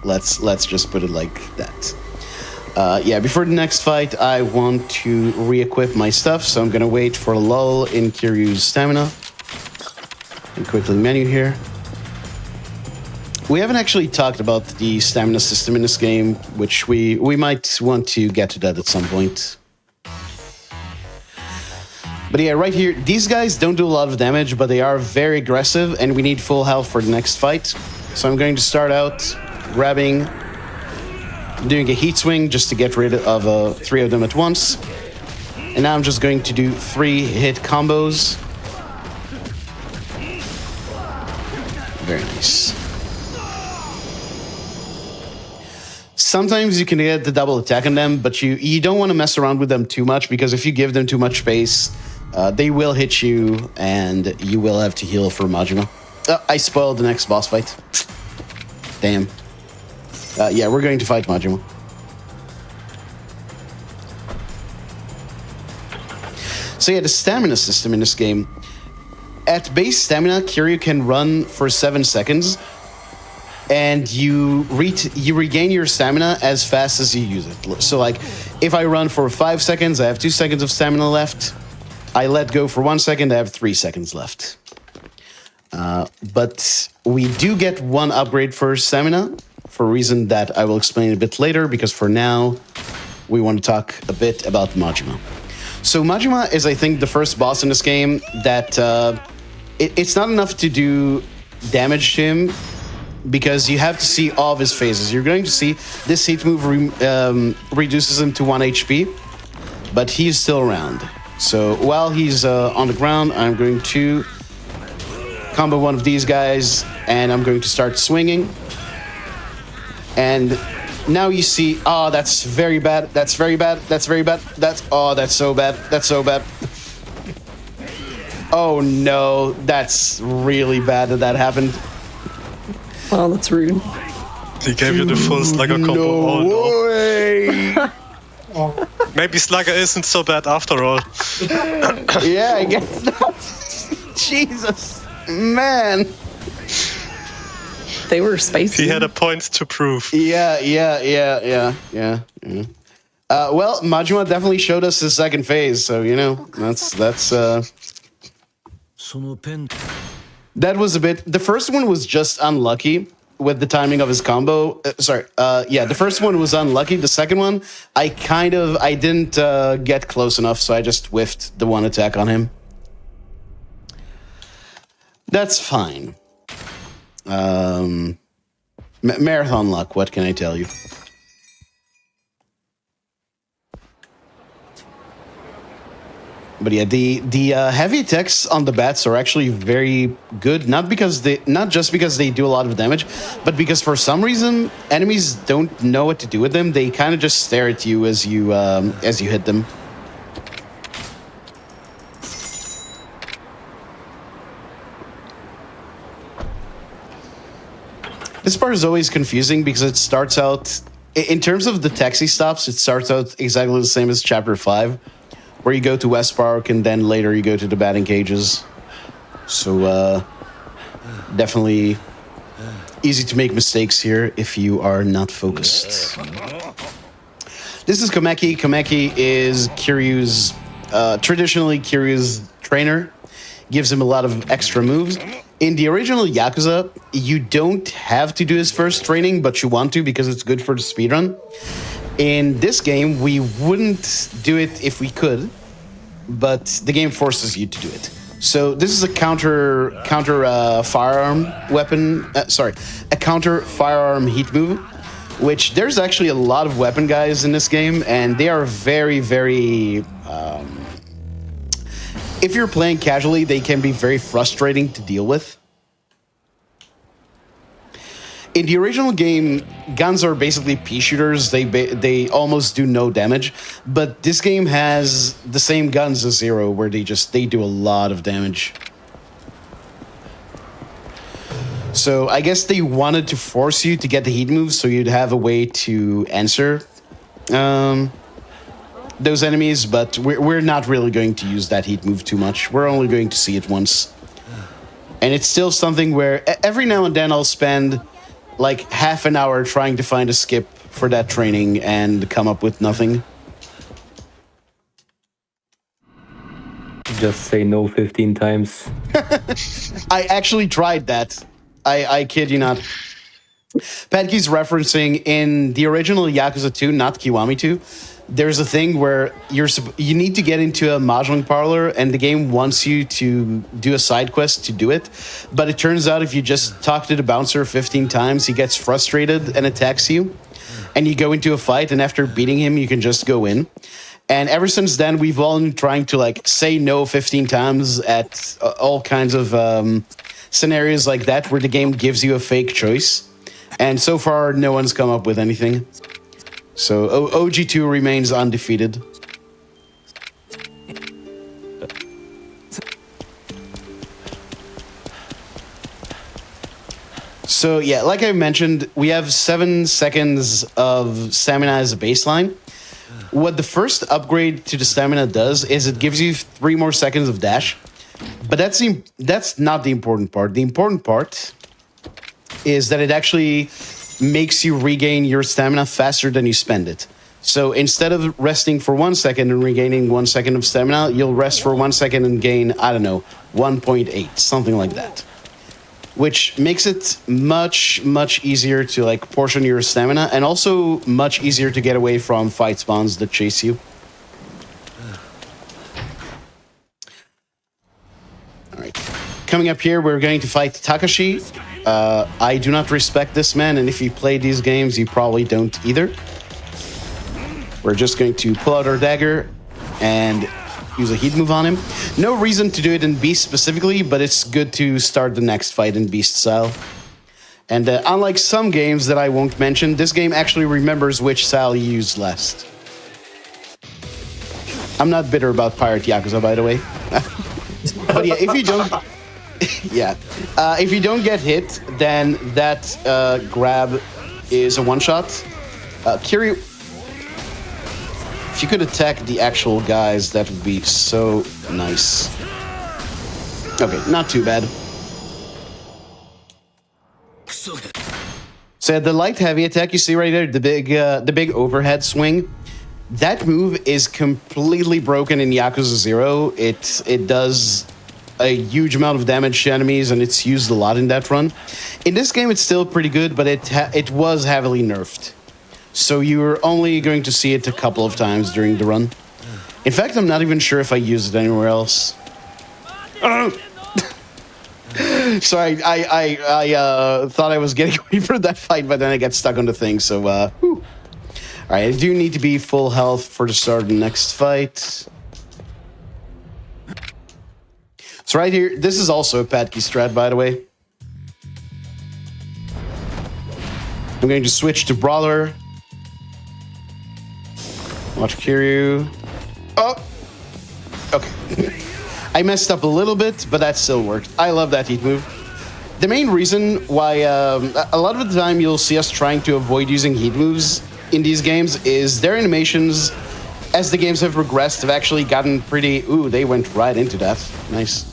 Let's just put it like that. Yeah, before the next fight, I want to re-equip my stuff, so I'm gonna wait for a lull in Kiryu's stamina. And quickly menu here. We haven't actually talked about the stamina system in this game, which we might want to get to that at some point. But yeah, right here, these guys don't do a lot of damage, but they are very aggressive, and we need full health for the next fight. So I'm going to start out grabbing, doing a heat swing just to get rid of 3 of them at once. And now I'm just going to do 3 hit combos. Very nice. Sometimes you can get the double attack on them, but you don't want to mess around with them too much, because if you give them too much space, they will hit you, and you will have to heal for Majima. I spoiled the next boss fight. Damn. Yeah, we're going to fight Majima. So yeah, the stamina system in this game. At base stamina, Kiryu can run for 7 seconds, and you regain your stamina as fast as you use it. So like, if I run for 5 seconds, I have 2 seconds of stamina left. I let go for 1 second, I have 3 seconds left. But we do get 1 upgrade for stamina, for a reason that I will explain a bit later, because for now, we want to talk a bit about Majima. So Majima is, I think, the first boss in this game that it's not enough to do damage to him, because you have to see all of his phases. You're going to see this heat move reduces him to 1 HP. but he's still around. So while he's on the ground, I'm going to combo one of these guys, and I'm going to start swinging. And now you see, oh, that's very bad. That's very bad. That's very bad. That's so bad. That's so bad. Oh no, that's really bad that happened. Well, that's rude. He gave you the full Slugger combo. No way. Maybe Slugger isn't so bad after all. Yeah, I guess not. Jesus, man. They were spicy. He had a point to prove. Yeah. Well, Majima definitely showed us his second phase, so you know that's. That was a bit. The first one was just unlucky with the timing of his combo. The first one was unlucky. The second one, I didn't get close enough, so I just whiffed the one attack on him. That's fine. Marathon luck. What can I tell you? But yeah, the heavy attacks on the bats are actually very good. Not just because they do a lot of damage, but because for some reason enemies don't know what to do with them. They kind of just stare at you as you hit them. This part is always confusing because it starts out, in terms of the taxi stops, it starts out exactly the same as Chapter 5, where you go to West Park and then later you go to the batting cages. So, definitely easy to make mistakes here if you are not focused. This is Kameki. Kameki is Kiryu's, traditionally Kiryu's trainer. Gives him a lot of extra moves. In the original Yakuza, you don't have to do his first training, but you want to because it's good for the speedrun. In this game, we wouldn't do it if we could, but the game forces you to do it. So this is a counter firearm weapon. A counter firearm heat move, which there's actually a lot of weapon guys in this game, and they are very, very. If you're playing casually, they can be very frustrating to deal with. In the original game, guns are basically pea shooters. They almost do no damage. But this game has the same guns as Zero, where they do a lot of damage. So I guess they wanted to force you to get the heat moves so you'd have a way to answer those enemies, but we're not really going to use that heat move too much. We're only going to see it once. And it's still something where every now and then I'll spend like half an hour trying to find a skip for that training and come up with nothing. Just say no 15 times. I actually tried that. I kid you not. Padky's referencing in the original Yakuza 2, not Kiwami 2, there's a thing where you need to get into a mahjong parlor and the game wants you to do a side quest to do it. But it turns out if you just talk to the bouncer 15 times, he gets frustrated and attacks you. And you go into a fight, and after beating him, you can just go in. And ever since then, we've all been trying to like say no 15 times at all kinds of scenarios like that where the game gives you a fake choice. And so far, no one's come up with anything. So OG2 remains undefeated. So yeah, like I mentioned, we have 7 seconds of stamina as a baseline. What the first upgrade to the stamina does is it gives you 3 more seconds of dash. But that's not the important part. The important part is that it actually makes you regain your stamina faster than you spend it. So instead of resting for 1 second and regaining 1 second of stamina, you'll rest for 1 second and gain, I don't know, 1.8, something like that. Which makes it much, much easier to like portion your stamina and also much easier to get away from fight spawns that chase you. All right. Coming up here, we're going to fight Takashi. I do not respect this man, and if you play these games, you probably don't either. We're just going to pull out our dagger, and use a heat move on him. No reason to do it in Beast specifically, but it's good to start the next fight in Beast style. And unlike some games that I won't mention, this game actually remembers which style you used last. I'm not bitter about Pirate Yakuza, by the way. But yeah, if you don't... yeah. If you don't get hit, then that grab is a one-shot. Kiryu... If you could attack the actual guys, that would be so nice. Okay, not too bad. So the light heavy attack you see right there, the big overhead swing, that move is completely broken in Yakuza 0. It does a huge amount of damage to enemies, and it's used a lot in that run. In this game, it's still pretty good, but it was heavily nerfed. So you're only going to see it a couple of times during the run. In fact, I'm not even sure if I use it anywhere else. Sorry, I thought I was getting away from that fight, but then I got stuck on the thing, so, whew. All right, I do need to be full health for the start of the next fight. So right here, this is also a Padkey strat, by the way. I'm going to switch to Brawler. Watch Kiryu. Oh! Okay. I messed up a little bit, but that still worked. I love that heat move. The main reason why a lot of the time you'll see us trying to avoid using heat moves in these games is their animations, as the games have progressed, have actually gotten pretty... Ooh, they went right into that. Nice.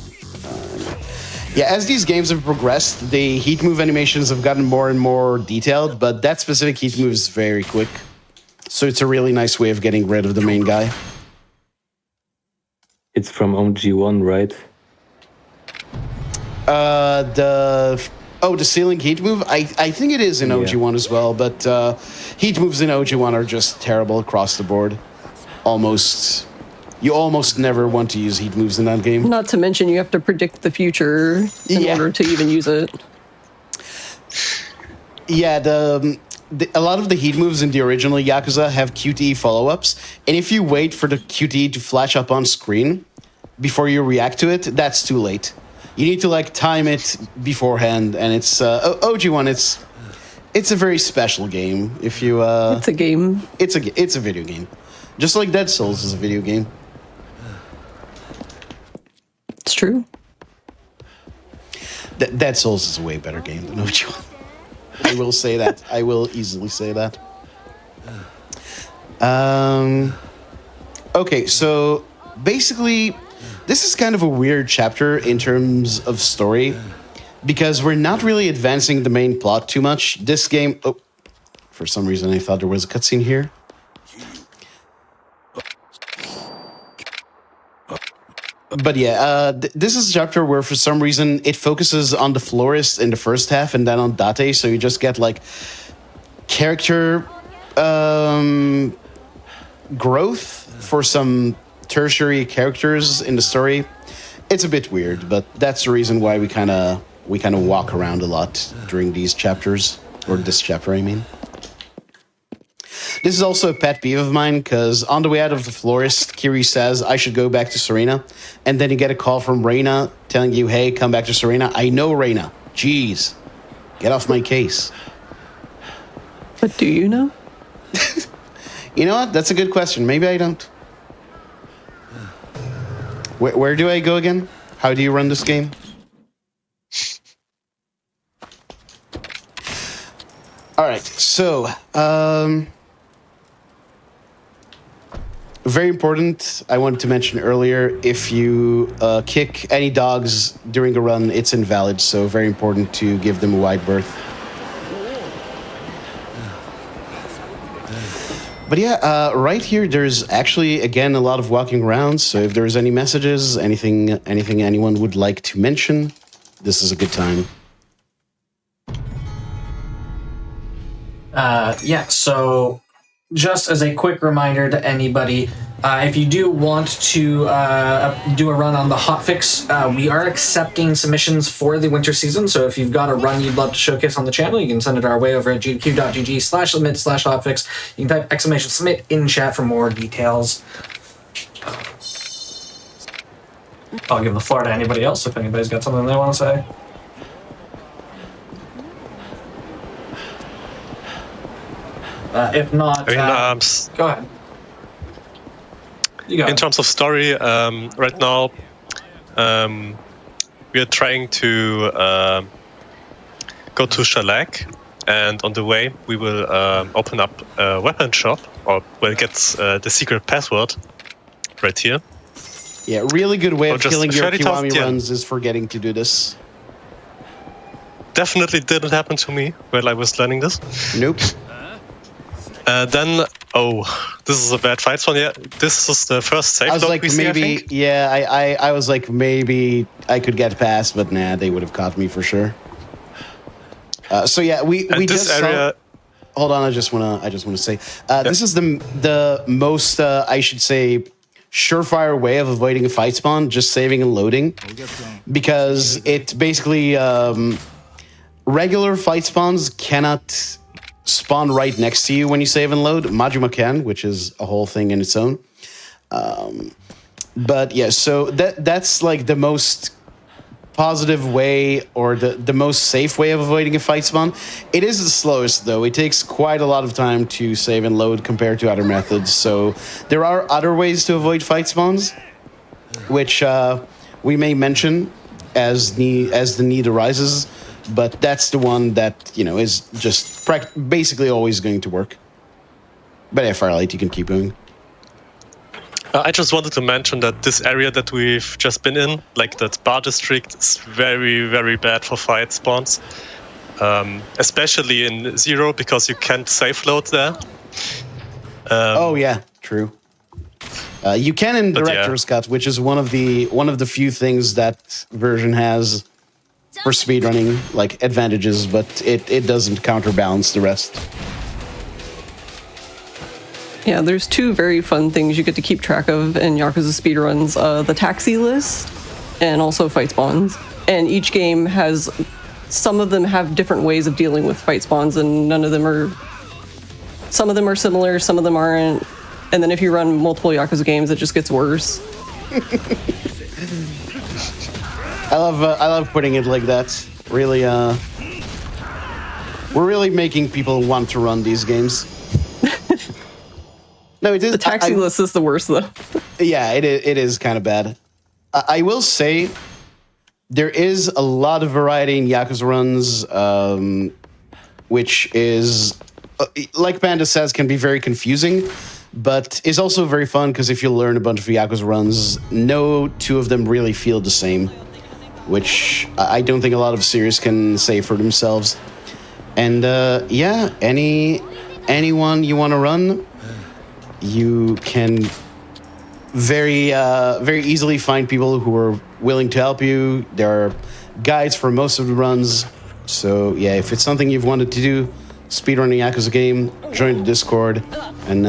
Yeah, as these games have progressed, the heat move animations have gotten more and more detailed, but that specific heat move is very quick. So it's a really nice way of getting rid of the main guy. It's from OG1, right? The ceiling heat move? I think it is in OG1 as well, but heat moves in OG1 are just terrible across the board. You almost never want to use heat moves in that game. Not to mention you have to predict the future in order to even use it. Yeah, a lot of the heat moves in the original Yakuza have QTE follow-ups, and if you wait for the QTE to flash up on screen before you react to it, that's too late. You need to like time it beforehand, and it's OG1. It's a very special game. If you it's a game. It's a video game, just like Dead Souls is a video game. It's true. Dead Souls is a way better game than OG1. I will say that. I will easily say that. Okay, so basically, this is kind of a weird chapter in terms of story because we're not really advancing the main plot too much. This game... Oh, for some reason, I thought there was a cutscene here. But yeah, this is a chapter where for some reason it focuses on the florist in the first half and then on Date, so you just get like character growth for some tertiary characters in the story. It's a bit weird, but that's the reason why we kind of walk around a lot during these chapters, or this chapter, I mean. This is also a pet peeve of mine, because on the way out of the florist, Kiryu says, I should go back to Serena. And then you get a call from Reina telling you, hey, come back to Serena. I know Reina. Jeez. Get off my case. But do you know? You know what? That's a good question. Maybe I don't. Where do I go again? How do you run this game? All right, so... very important, I wanted to mention earlier, if you kick any dogs during a run, it's invalid, so very important to give them a wide berth. But yeah, right here, there's actually, again, a lot of walking around, so if there's any messages, anything anyone would like to mention, this is a good time. Yeah, so... just as a quick reminder to anybody, if you do want to do a run on the hotfix, we are accepting submissions for the winter season. So if you've got a run you'd love to showcase on the channel, you can send it our way over at gdq.gg/submit/hotfix. You can type !submit in chat for more details. I'll give the floor to anybody else if anybody's got something they want to say. If not, I mean, go ahead. You go. in terms of story, right now, we are trying to go to Shalak, and on the way we will open up a weapon shop, or we'll get the secret password right here. Yeah, really good way Or of just killing your 30,000 Kiwami yen. runs is forgetting to do this. Definitely didn't happen to me while I was learning this. Nope. Then, this is a bad fight one. Yeah, this is the first safe I was load like, we see, I maybe, think. yeah, I was like, maybe I could get past, but nah, they would have caught me for sure. So yeah, we And just this area, saw, hold on, I just wanna say, this is the most, I should say, surefire way of avoiding a fight spawn, just saving and loading, because it basically, regular fight spawns cannot spawn right next to you when you save and load. Majima can, which is a whole thing in its own. But yeah, so that's like the most positive way, or the most safe way of avoiding a fight spawn. It is the slowest though. It takes quite a lot of time to save and load compared to other methods. So there are other ways to avoid fight spawns, which we may mention as the need arises. But that's the one that, you know, is just basically always going to work. But yeah, Firelight, you can keep going. I just wanted to mention that this area that we've just been in, like that bar district, is very, very bad for fight spawns. Especially in Zero, because you can't safe load there. Oh yeah, true. You can in Director's Cut, which is one of the few things that version has for speedrunning, like advantages, but it doesn't counterbalance the rest. Yeah, there's two very fun things you get to keep track of in Yakuza speedruns, the taxi list and also fight spawns. And each game has, some of them have different ways of dealing with fight spawns, and some of them are similar, some of them aren't. And then if you run multiple Yakuza games, it just gets worse. I love putting it like that. Really, we're really making people want to run these games. No, it is. The taxi list is the worst, though. Yeah, it is kind of bad. I will say there is a lot of variety in Yakuza runs, which is, like Panda says, can be very confusing, but is also very fun because if you learn a bunch of Yakuza runs, no two of them really feel the same, which I don't think a lot of series can say for themselves. And yeah, anyone you want to run, you can very easily find people who are willing to help you. There are guides for most of the runs. So yeah, if it's something you've wanted to do, speedrunning Yakuza game, join the Discord, and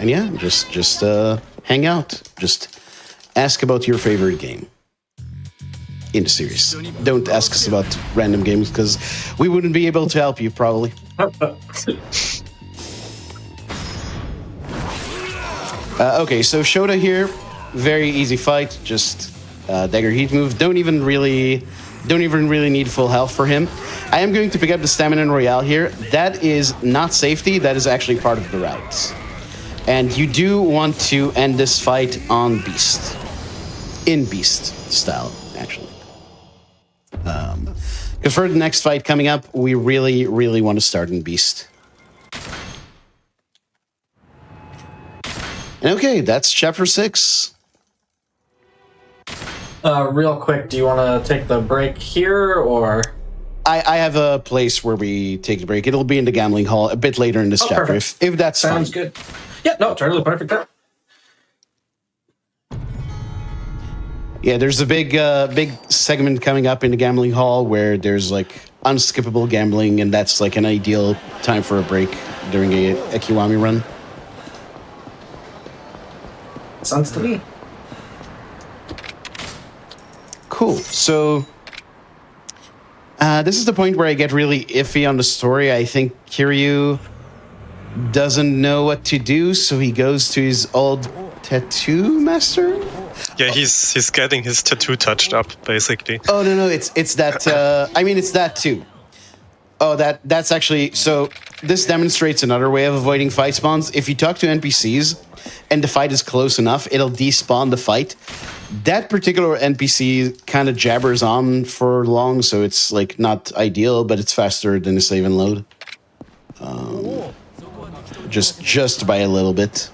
yeah, just hang out. Just ask about your favorite game in the series. Don't ask us about random games because we wouldn't be able to help you probably. Okay, so Shota here, very easy fight, just dagger heat move. Don't even really need full health for him. I am going to pick up the Stamina Royale here. That is not safety, that is actually part of the routes. And you do want to end this fight on Beast. In Beast style, actually. Because for the next fight coming up, we really, really want to start in Beast. Okay, that's chapter 6. Real quick, do you want to take the break here, or? I have a place where we take the break. It'll be in the gambling hall a bit later in this chapter, if that's Sounds fine. good. Yeah, no, totally perfect. Yeah, there's a big segment coming up in the gambling hall where there's like unskippable gambling, and that's like an ideal time for a break during a Kiwami run. Sounds to me. Cool. So this is the point where I get really iffy on the story. I think Kiryu doesn't know what to do, so he goes to his old tattoo master. Yeah, he's getting his tattoo touched up, basically. Oh no, it's that. I mean, it's that too. Oh, that's actually so. This demonstrates another way of avoiding fight spawns. If you talk to NPCs and the fight is close enough, it'll despawn the fight. That particular NPC kind of jabbers on for long, so it's like not ideal, but it's faster than a save and load. Just by a little bit.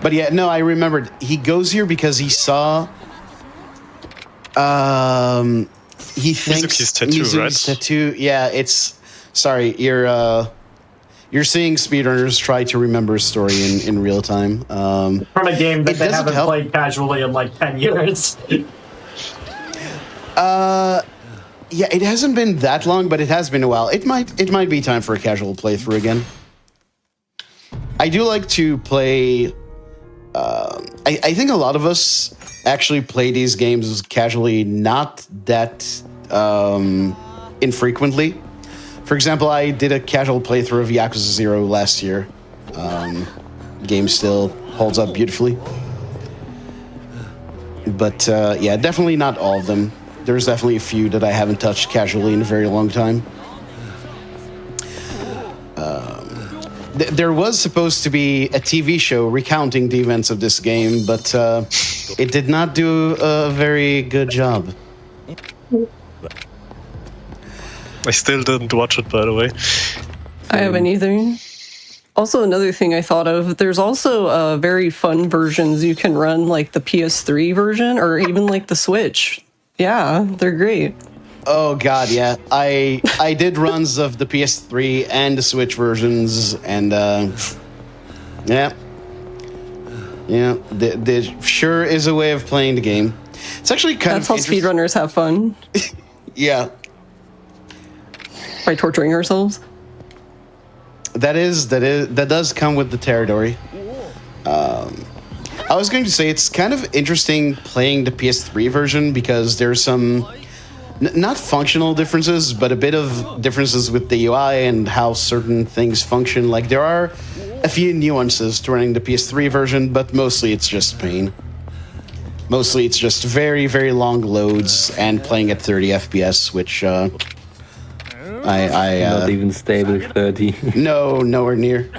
But yeah, no, I remembered. He goes here because he saw. He thinks Mizuki's tattoo, Mizuki's right? tattoo. Yeah, it's. Sorry, you're seeing speedrunners try to remember a story in real time. From a game that It they doesn't haven't help. played casually in like 10 years. Yeah, it hasn't been that long, but it has been a while. It might be time for a casual playthrough again. I do like to play. I think a lot of us actually play these games casually, not that infrequently. For example, I did a casual playthrough of Yakuza 0 last year. Game still holds up beautifully. But yeah, definitely not all of them. There's definitely a few that I haven't touched casually in a very long time. There was supposed to be a TV show recounting the events of this game, but it did not do a very good job. I still didn't watch it, by the way. I haven't either. Also, another thing I thought of, there's also very fun versions you can run, like the PS3 version or even like the Switch. Yeah, they're great. Oh god, yeah. I did runs of the PS3 and the Switch versions, and yeah, there sure is a way of playing the game. It's actually kind That's how of speedrunners have fun, Yeah, by torturing ourselves. that does come with the territory. I was going to say it's kind of interesting playing the PS3 version because there's some not functional differences, but a bit of differences with the UI and how certain things function. Like there are a few nuances to running the PS3 version, but mostly it's just pain. Mostly it's just very, very long loads and playing at 30 FPS, which Not even stable 30. no, nowhere near.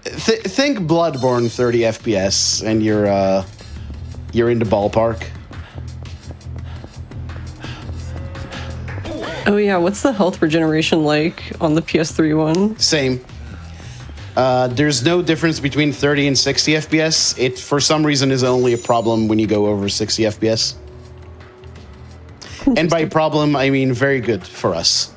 Think Bloodborne 30 FPS, and you're in the ballpark. Oh yeah, what's the health regeneration like on the PS3 one? Same. There's no difference between 30 and 60 FPS. It, for some reason, is only a problem when you go over 60 FPS. And by problem, I mean very good for us.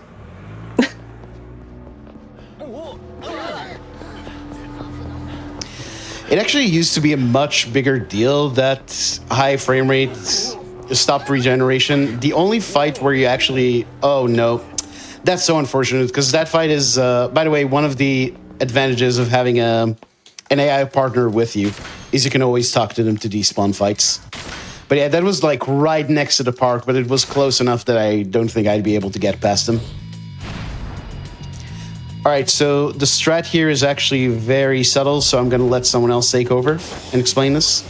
It actually used to be a much bigger deal that high frame rates stopped regeneration. The only fight where you actually... Oh, no. That's so unfortunate, because that fight is, by the way, one of the advantages of having an AI partner with you is you can always talk to them to despawn fights. But yeah, that was like right next to the park, but it was close enough that I don't think I'd be able to get past them. All right, so the strat here is actually very subtle, so I'm going to let someone else take over and explain this.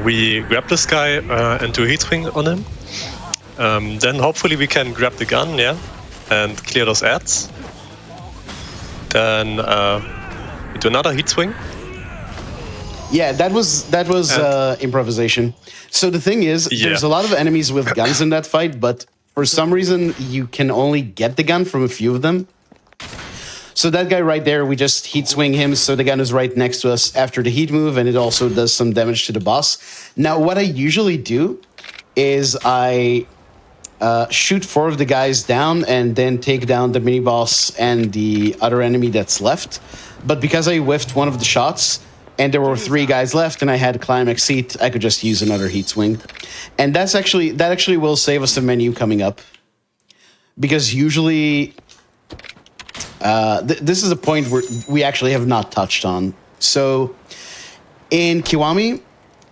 We grab this guy and do a heat swing on him. Then hopefully we can grab the gun, yeah, and clear those ads. Then we do another heat swing. Yeah, that was improvisation. So the thing is, there's a lot of enemies with guns in that fight, but for some reason you can only get the gun from a few of them. So that guy right there, we just heat swing him, so the gun is right next to us after the heat move, and it also does some damage to the boss. Now, what I usually do is I shoot 4 of the guys down and then take down the mini boss and the other enemy that's left. But because I whiffed one of the shots and there were 3 guys left and I had climax heat, I could just use another heat swing. And that actually will save us a menu coming up. Because usually this is a point where we actually have not touched on. So in Kiwami,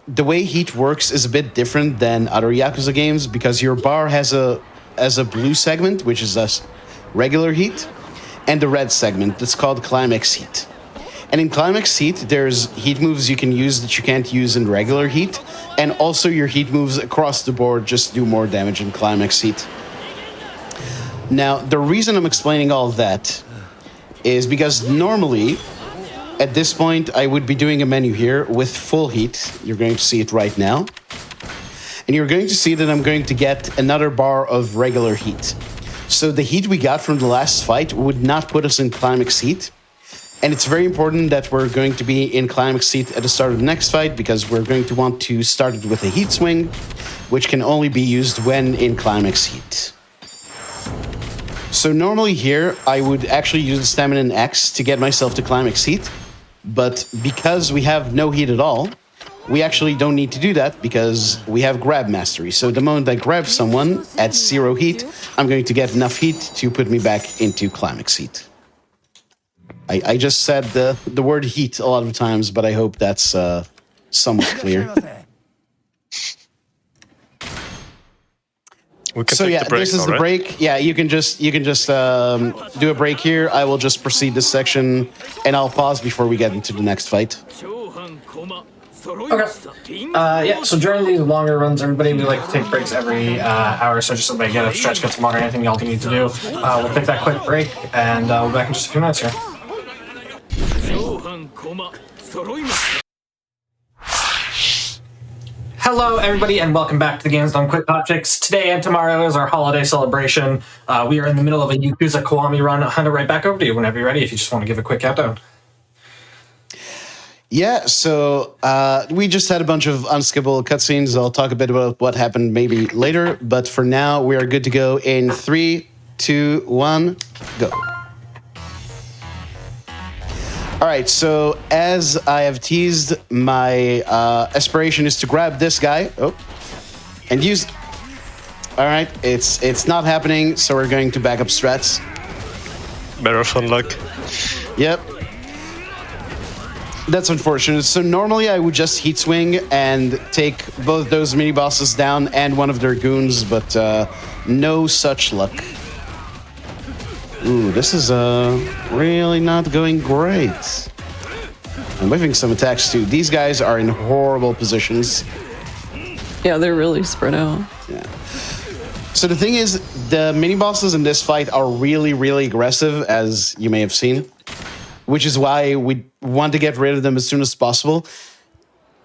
the way heat works is a bit different than other Yakuza games because your bar has a blue segment, which is a regular heat, and the red segment that's called climax heat. And in Climax Heat, there's heat moves you can use that you can't use in regular Heat. And also your heat moves across the board just do more damage in Climax Heat. Now, the reason I'm explaining all of that is because normally, at this point, I would be doing a menu here with full heat. You're going to see it right now. And you're going to see that I'm going to get another bar of regular heat. So the heat we got from the last fight would not put us in Climax Heat. And it's very important that we're going to be in Climax Heat at the start of the next fight, because we're going to want to start it with a heat swing, which can only be used when in Climax Heat. So normally here, I would actually use the Stamina and X to get myself to Climax Heat. But because we have no heat at all, we actually don't need to do that because we have Grab Mastery. So the moment I grab someone at 0 heat, I'm going to get enough heat to put me back into Climax Heat. I just said the word heat a lot of times, but I hope that's somewhat clear. So yeah, this is the break. Yeah, you can just do a break here. I will just proceed this section, and I'll pause before we get into the next fight. Okay. Yeah, so during these longer runs, everybody, we like to take breaks every hour, so just somebody get a stretch, get some water, anything y'all need to do. We'll take that quick break, and we'll be back in just a few minutes here. Hello, everybody, and welcome back to the Games Done Quick Hotfix. Today and tomorrow is our holiday celebration. We are in the middle of a Yakuza Kiwami run. I'll hand it right back over to you whenever you're ready, if you just want to give a quick countdown. Yeah, so we just had a bunch of unskippable cutscenes. I'll talk a bit about what happened maybe later, but for now, we are good to go in 3, 2, 1, go. All right, so as I have teased, my aspiration is to grab this guy. Oh, and use... All right, it's not happening, so we're going to back up strats. Marathon luck. Yep. That's unfortunate. So normally I would just heat swing and take both those mini bosses down and one of their goons, but no such luck. Ooh, this is really not going great. I'm whiffing some attacks too. These guys are in horrible positions. Yeah, they're really spread out. Yeah. So the thing is, the mini bosses in this fight are really, really aggressive, as you may have seen, which is why we want to get rid of them as soon as possible.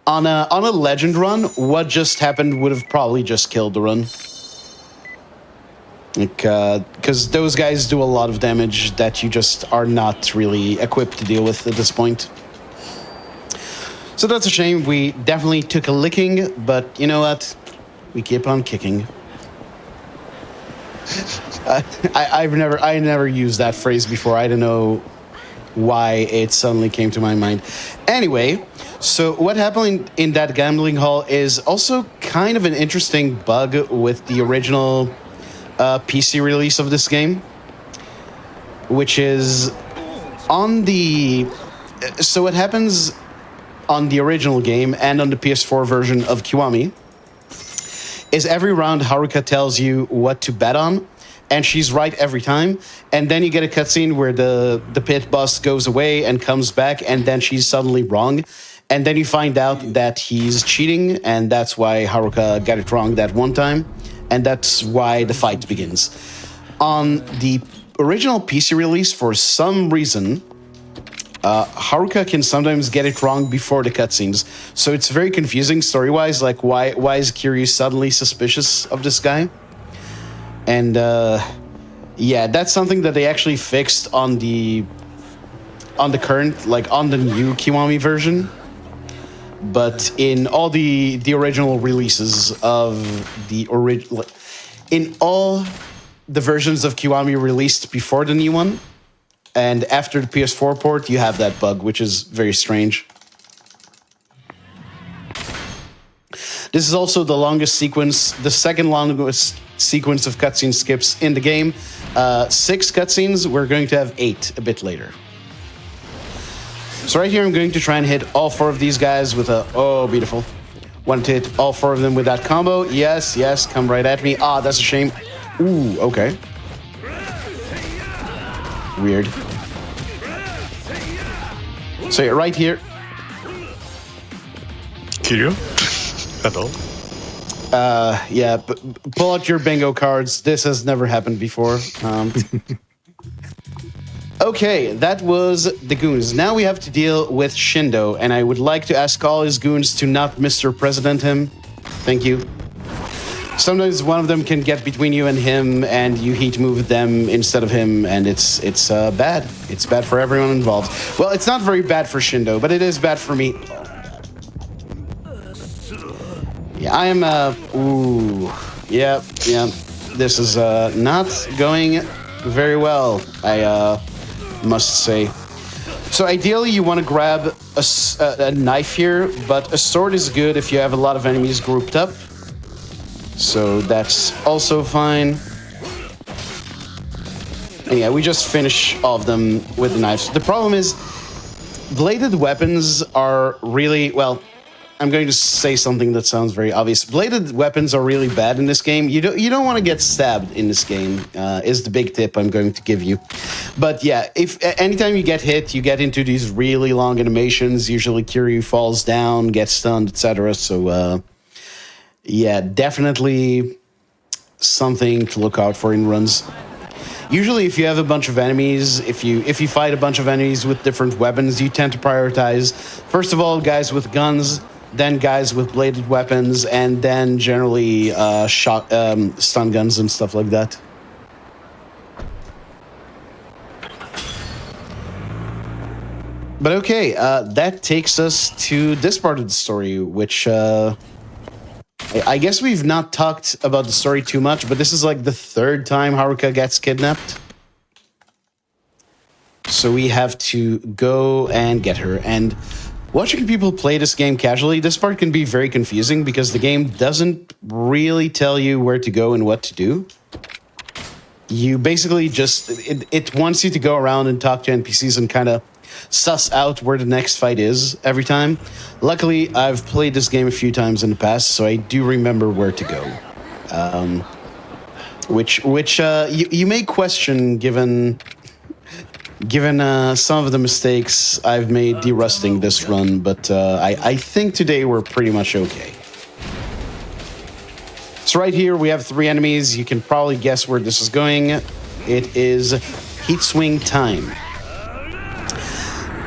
On a legend run, what just happened would have probably just killed the run. Because those guys do a lot of damage that you just are not really equipped to deal with at this point. So that's a shame. We definitely took a licking, but you know what? We keep on kicking. I never used that phrase before. I don't know why it suddenly came to my mind. Anyway, so what happened in that gambling hall is also kind of an interesting bug with the original PC release of this game, which is on the... So what happens on the original game and on the PS4 version of Kiwami is every round Haruka tells you what to bet on, and she's right every time. And then you get a cutscene where the pit boss goes away and comes back, and then she's suddenly wrong. And then you find out that he's cheating, and that's why Haruka got it wrong that one time. And that's why the fight begins. On the original PC release, for some reason, Haruka can sometimes get it wrong before the cutscenes. So it's very confusing story-wise, like why is Kiryu suddenly suspicious of this guy? And yeah, that's something that they actually fixed on the current, like on the new Kiwami version. But in all the original releases of the original, in all the versions of Kiwami released before the new one, and after the PS4 port, you have that bug, which is very strange. This is also the longest sequence, the second longest sequence of cutscene skips in the game. 6 cutscenes, we're going to have 8 a bit later. So right here, I'm going to try and hit all 4 of these guys with a... Oh, beautiful. Want to hit all 4 of them with that combo. Yes, yes, come right at me. Ah, that's a shame. Ooh, okay. Weird. So yeah, right here. Kiryu? Hello. Yeah, pull out your bingo cards. This has never happened before. Okay, that was the goons. Now we have to deal with Shindo, and I would like to ask all his goons to not Mr. President him. Thank you. Sometimes one of them can get between you and him, and you heat move them instead of him, and it's bad. It's bad for everyone involved. Well, it's not very bad for Shindo, but it is bad for me. Yeah, I am. Ooh, yeah. This is not going very well. I must say. So ideally, you want to grab a knife here, but a sword is good if you have a lot of enemies grouped up. So that's also fine. And yeah, we just finish all of them with the knives. The problem is, bladed weapons are really, well, I'm going to say something that sounds very obvious. Bladed weapons are really bad in this game. You don't want to get stabbed in this game, is the big tip I'm going to give you. But yeah, if anytime you get hit, you get into these really long animations. Usually Kiryu falls down, gets stunned, etc. So yeah, definitely something to look out for in runs. Usually if you have a bunch of enemies, if you fight a bunch of enemies with different weapons, you tend to prioritize, first of all, guys with guns, then guys with bladed weapons, and then generally stun guns and stuff like that. But okay, that takes us to this part of the story, which I guess we've not talked about the story too much, but this is like the third time Haruka gets kidnapped. So we have to go and get her. And watching people play this game casually, this part can be very confusing because the game doesn't really tell you where to go and what to do. You basically just, it wants you to go around and talk to NPCs and kind of suss out where the next fight is every time. Luckily, I've played this game a few times in the past, so I do remember where to go. Which you may question given some of the mistakes I've made derusting this run, but I think today we're pretty much okay. So right here we have 3 enemies. You can probably guess where this is going. It is heat swing time.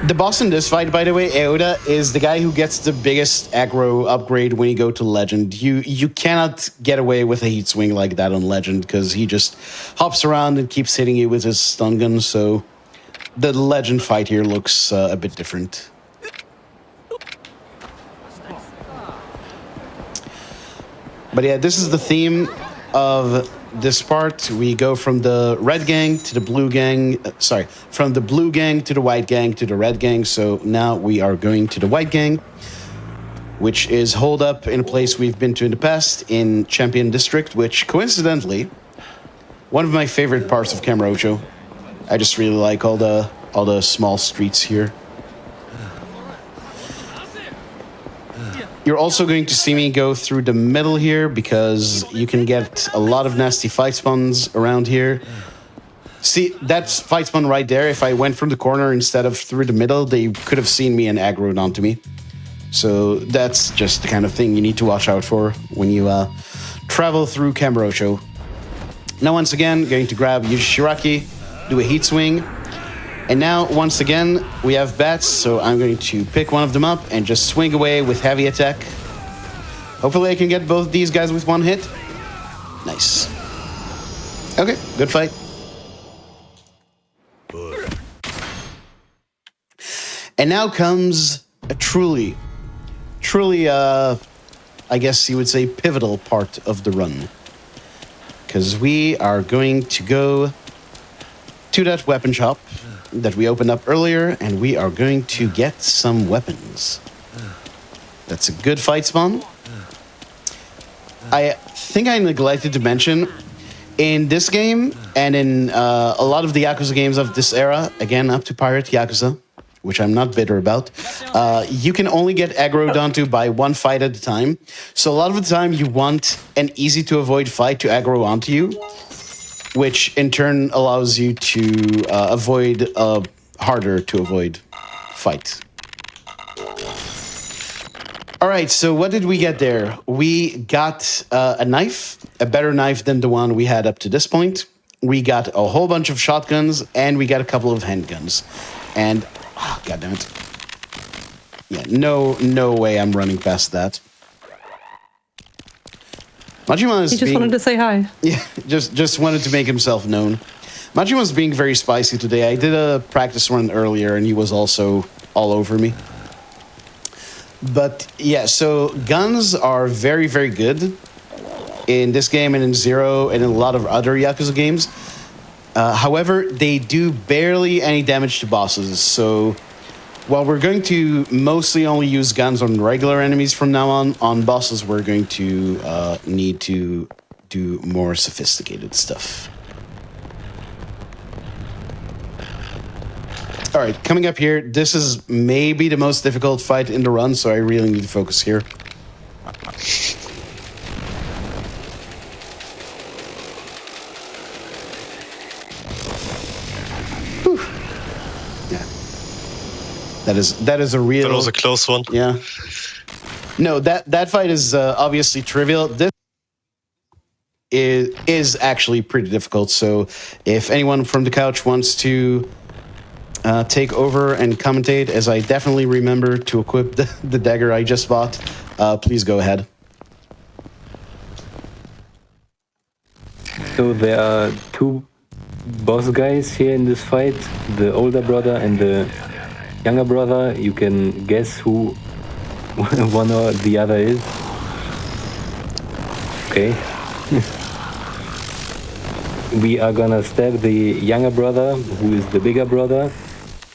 The boss in this fight, by the way, Aoda, is the guy who gets the biggest aggro upgrade when you go to Legend. You cannot get away with a heat swing like that on Legend because he just hops around and keeps hitting you with his stun gun, so the Legend fight here looks a bit different. But yeah, this is the theme of this part. We go from the red gang to the blue gang. From the blue gang to the white gang to the red gang. So now we are going to the white gang, which is holed up in a place we've been to in the past in Champion District, which coincidentally, one of my favorite parts of Kamurocho. I just really like all the small streets here. You're also going to see me go through the middle here because you can get a lot of nasty fight spawns around here. See, that's fight spawn right there. If I went from the corner instead of through the middle, they could have seen me and aggroed onto me. So that's just the kind of thing you need to watch out for when you travel through Kamurocho. Now, once again, going to grab Yushiraki, do a heat swing. And now, once again, we have bats, so I'm going to pick one of them up and just swing away with heavy attack. Hopefully I can get both these guys with one hit. Nice. Okay, good fight. And now comes a truly, I guess you would say, pivotal part of the run. Because we are going to go to that weapon shop that we opened up earlier, and we are going to get some weapons. That's a good fight spawn. I think I neglected to mention, in this game, and in a lot of the Yakuza games of this era, again, up to Pirate Yakuza, which I'm not bitter about, you can only get aggroed onto by one fight at a time. So a lot of the time, you want an easy-to-avoid fight to aggro onto you, which in turn allows you to avoid a harder to avoid fight. All right, so what did we get there? We got a knife, a better knife than the one we had up to this point. We got a whole bunch of shotguns, and we got a couple of handguns. And, God damn it. Yeah, no way I'm running past that. Majima is He just wanted to say hi. Yeah, just wanted to make himself known. Majima's being very spicy today. I did a practice run earlier, and he was also all over me. But yeah, so guns are very, very good in this game and in Zero and in a lot of other Yakuza games. However, they do barely any damage to bosses. So while we're going to mostly only use guns on regular enemies from now on bosses we're going to need to do more sophisticated stuff. All right, coming up here, this is maybe the most difficult fight in the run, so I really need to focus here. Whew. Yeah. That is a real... That was a close one. Yeah. No, that fight is obviously trivial. This is actually pretty difficult, so if anyone from the couch wants to take over and commentate, as I definitely remember to equip the dagger I just bought, please go ahead. So there are two boss guys here in this fight, the older brother and the younger brother. You can guess who one or the other is. Okay. We are gonna stab the younger brother, who is the bigger brother.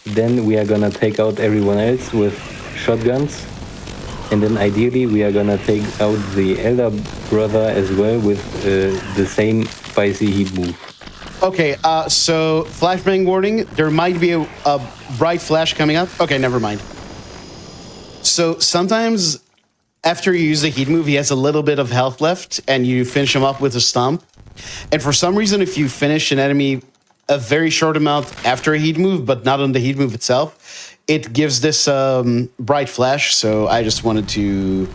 Then we are gonna take out everyone else with shotguns. And then ideally we are gonna take out the elder brother as well with the same spicy heat move. Okay, so flashbang warning. There might be a bright flash coming up. Okay, never mind. So sometimes after you use the heat move, he has a little bit of health left, and you finish him up with a stomp. And for some reason, if you finish an enemy a very short amount after a heat move, but not on the heat move itself, it gives this bright flash. So I just wanted to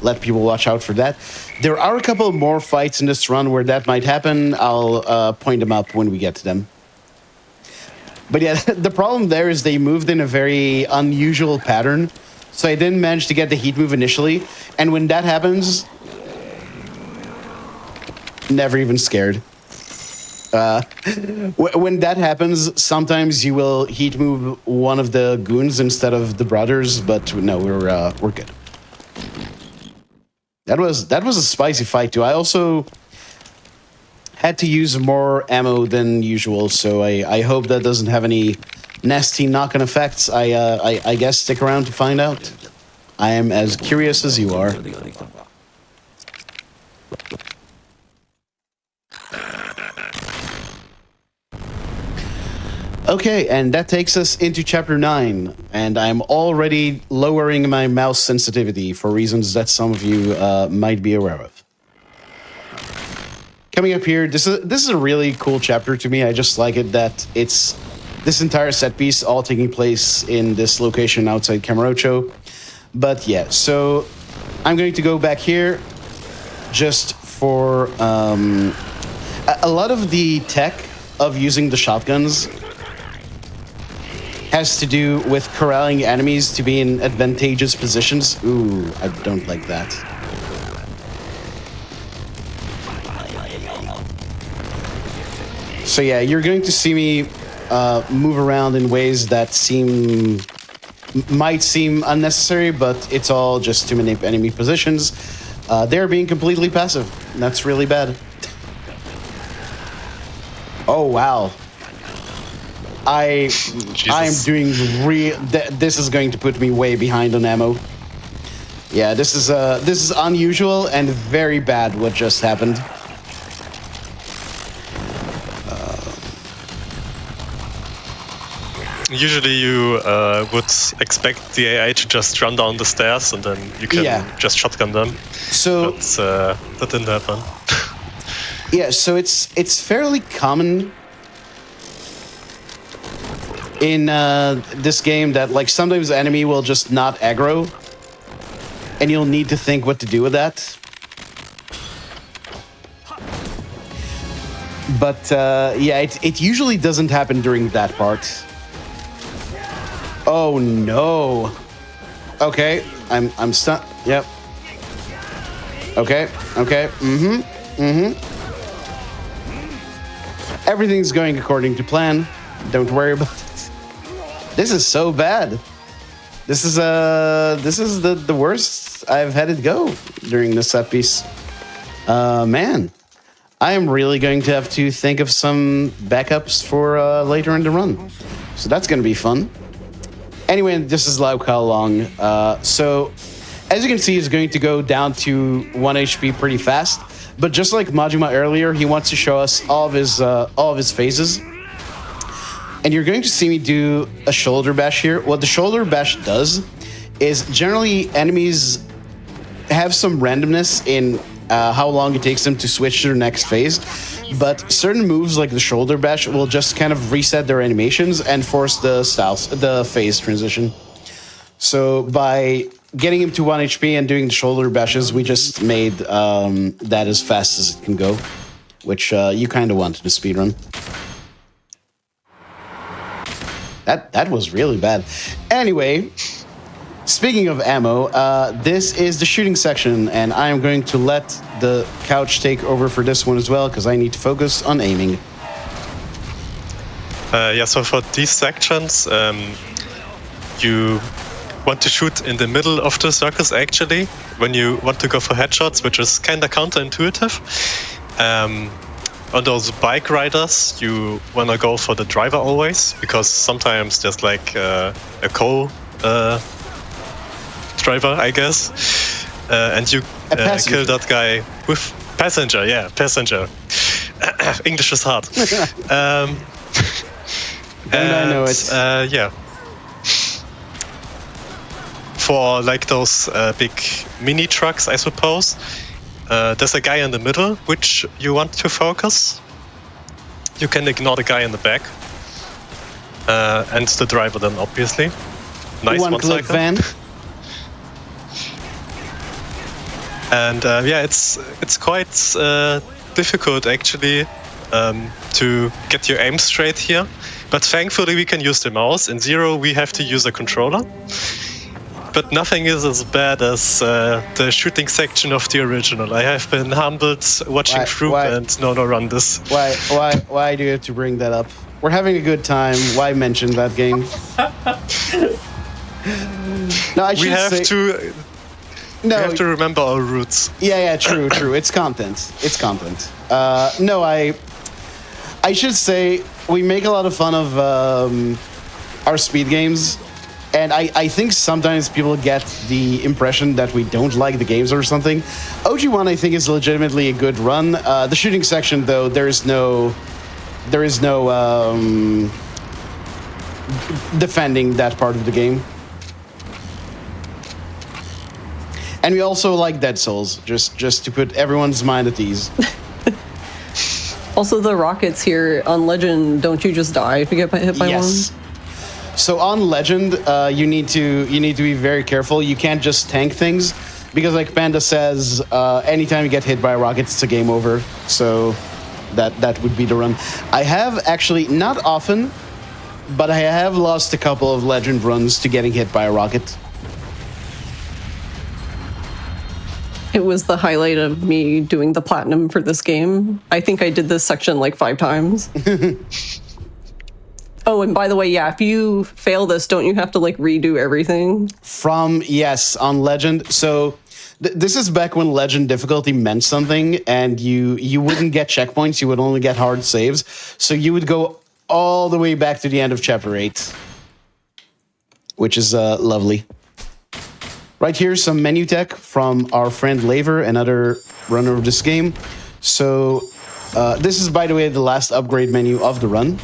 let people watch out for that. There are a couple more fights in this run where that might happen. I'll point them up when we get to them. But yeah, the problem there is they moved in a very unusual pattern. So I didn't manage to get the heat move initially. And when that happens, never even scared. When that happens, sometimes you will heat move one of the goons instead of the brothers, but no, we're good. That was a spicy fight too. I also had to use more ammo than usual, so I hope that doesn't have any nasty knock-on effects. I guess stick around to find out. I am as curious as you are. Okay, and that takes us into Chapter 9, and I'm already lowering my mouse sensitivity for reasons that some of you might be aware of. Coming up here, this is a really cool chapter to me. I just like it that it's this entire set piece all taking place in this location outside Kamurocho. But yeah, so I'm going to go back here just for a lot of the tech of using the shotguns has to do with corralling enemies to be in advantageous positions. Ooh, I don't like that. So yeah, you're going to see me move around in ways that might seem unnecessary, but it's all just to manipulate enemy positions. They're being completely passive. That's really bad. Oh wow. I'm doing this is going to put me way behind on ammo. Yeah, this is unusual and very bad what just happened. Usually you would expect the AI to just run down the stairs and then you can just shotgun them. So but that didn't happen. Yeah, so it's fairly common in this game that like sometimes the enemy will just not aggro. and you'll need to think what to do with that. But yeah, it usually doesn't happen during that part. Oh no. Okay, I'm stuck. Yep. Okay. Everything's going according to plan. Don't worry about it. This is so bad. This is the worst I've had it go during this set piece. Man, I am really going to have to think of some backups for later in the run. So that's going to be fun. Anyway, this is like how long. So as you can see, it's going to go down to 1 HP pretty fast. But just like Majima earlier, he wants to show us all of his phases. And you're going to see me do a shoulder bash here. What the shoulder bash does is generally enemies have some randomness in how long it takes them to switch to their next phase. But certain moves like the shoulder bash will just kind of reset their animations and force the phase transition. So by getting him to 1 HP and doing the shoulder bashes, we just made that as fast as it can go, which you kind of want in a speedrun. That was really bad. Anyway, speaking of ammo, this is the shooting section, and I am going to let the couch take over for this one as well, because I need to focus on aiming. Yeah, so for these sections, you want to shoot in the middle of the circus, actually, when you want to go for headshots, which is kind of counterintuitive. On those bike riders, you want to go for the driver always, because sometimes there's like a driver, I guess, and you kill that guy with passenger. Yeah, passenger. English is hard. And I know it. Yeah. For like those big mini trucks, I suppose, there's a guy in the middle which you want to focus. You can ignore the guy in the back, and the driver then, obviously. Nice one-click van. And yeah, it's quite difficult actually to get your aim straight here. But thankfully we can use the mouse. In Zero we have to use a controller. But nothing is as bad as the shooting section of the original. I have been humbled watching and Nono run this. Why do you have to bring that up? We're having a good time. Why mention that game? No, I should we have to remember our roots. Yeah, true. It's content. No, I should say we make a lot of fun of our speed games, and I think sometimes people get the impression that we don't like the games or something. OG1 I think is legitimately a good run. The shooting section though, there is no defending that part of the game. And we also like Dead Souls, just to put everyone's mind at ease. Also, the rockets here on Legend, don't you just die if you get hit by one? So on Legend, you need to be very careful. You can't just tank things, because like Panda says, anytime you get hit by a rocket, it's a game over. So that would be the run. I have actually, not often, but I have lost a couple of Legend runs to getting hit by a rocket. It was the highlight of me doing the platinum for this game. I think I did this section like 5 times. Oh, and by the way, yeah, if you fail this, don't you have to like redo everything? Yes, on Legend. So this is back when Legend difficulty meant something, and you wouldn't get checkpoints, you would only get hard saves. So you would go all the way back to the end of Chapter 8, which is lovely. Right here, some menu tech from our friend Laver, another runner of this game. So this is, by the way, the last upgrade menu of the run.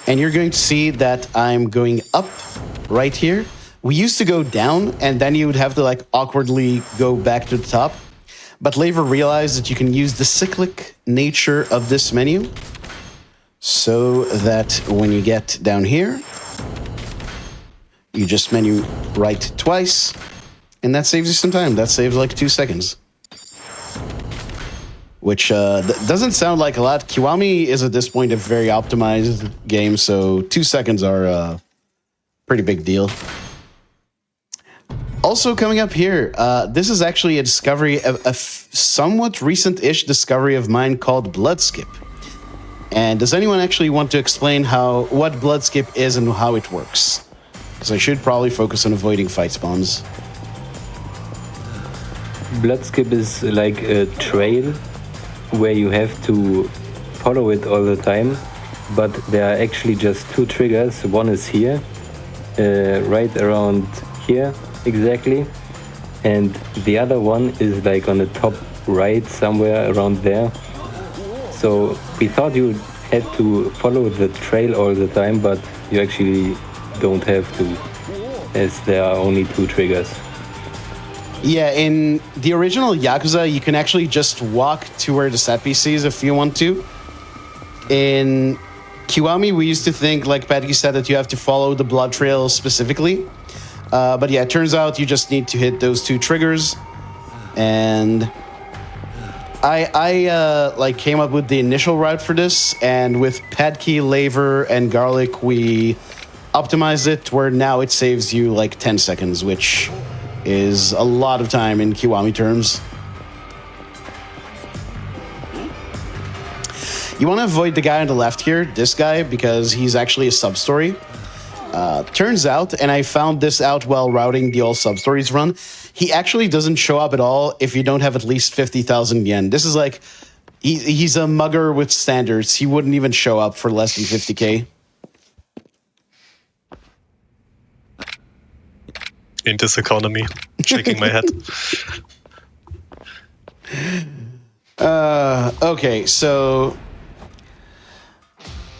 And you're going to see that I'm going up right here. We used to go down, and then you would have to like awkwardly go back to the top. But Laver realized that you can use the cyclic nature of this menu, so that when you get down here, you just menu right twice, And that saves you some time. That saves like 2 seconds. Which doesn't sound like a lot. Kiwami is at this point a very optimized game, so 2 seconds are a pretty big deal. Also coming up here, this is actually a discovery, a somewhat recent-ish discovery of mine called Blood Skip. And does anyone actually want to explain what Blood Skip is and how it works? Because I should probably focus on avoiding fight spawns. Blood skip is like a trail where you have to follow it all the time, but there are actually just 2 triggers. One is here, right around here exactly, and the other one is like on the top right, somewhere around there. So we thought you had to follow the trail all the time, but you actually don't have to, as there are only 2 triggers. Yeah, in the original Yakuza, you can actually just walk to where the set piece is if you want to. In Kiwami, we used to think, like Patty said, that you have to follow the blood trail specifically. But yeah, it turns out you just need to hit those 2 triggers. And I like came up with the initial route for this, and with padkey, laver, and garlic, we optimized it where now it saves you like 10 seconds, which is a lot of time in Kiwami terms. You want to avoid the guy on the left here, this guy, because he's actually a sub-story. Turns out, and I found this out while routing the all sub-stories run, he actually doesn't show up at all if you don't have at least 50,000 yen. This is like, he's a mugger with standards. He wouldn't even show up for less than 50k. In this economy, shaking my head. Okay, so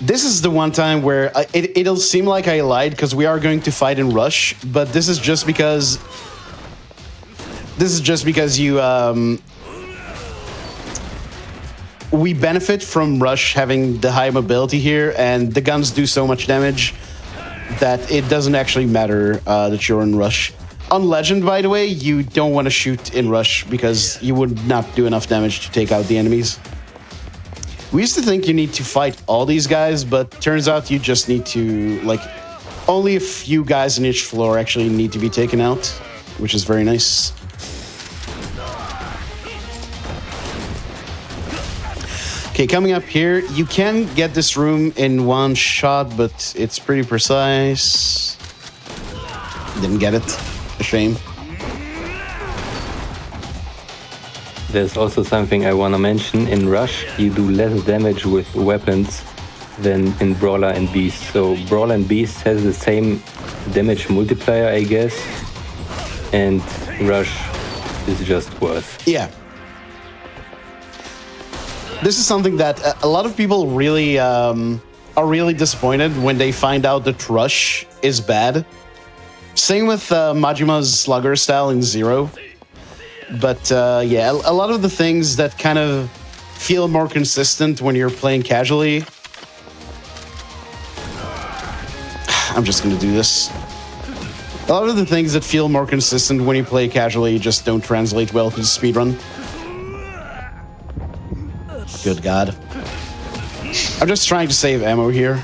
this is the one time where it'll seem like I lied because we are going to fight in Rush, but this is just because you we benefit from Rush having the high mobility here, and the guns do so much damage that it doesn't actually matter that you're in Rush. On Legend, by the way, you don't want to shoot in Rush because you would not do enough damage to take out the enemies. We used to think you need to fight all these guys, but turns out you just need to, like, only a few guys in each floor actually need to be taken out, which is very nice. Okay, coming up here, you can get this room in one shot, but it's pretty precise. Didn't get it. A shame. There's also something I want to mention. In Rush, you do less damage with weapons than in Brawler and Beast. So Brawler and Beast has the same damage multiplier, I guess, and Rush is just worse. Yeah. This is something that a lot of people really are really disappointed when they find out that Rush is bad. Same with Majima's Slugger style in Zero. But yeah, a lot of the things that kind of feel more consistent when you're playing casually. I'm just going to do this. A lot of the things that feel more consistent when you play casually just don't translate well to the speedrun. Good God. I'm just trying to save ammo here.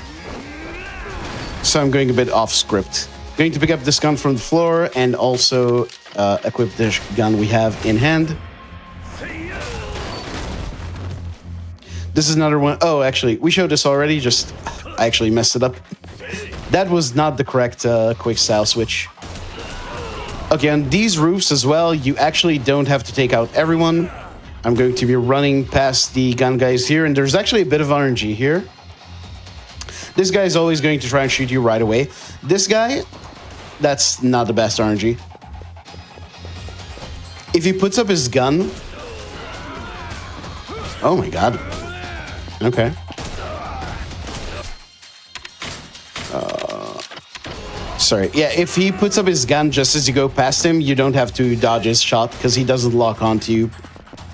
So I'm going a bit off script. Going to pick up this gun from the floor and also equip this gun we have in hand. This is another one. Oh, actually, we showed this already. Just, I actually messed it up. That was not the correct quick style switch. Okay, on these roofs as well, you actually don't have to take out everyone. I'm going to be running past the gun guys here, and there's actually a bit of RNG here. This guy is always going to try and shoot you right away. This guy, that's not the best RNG. If he puts up his gun... Oh my God. Okay. Sorry. Yeah, if he puts up his gun just as you go past him, you don't have to dodge his shot because he doesn't lock onto you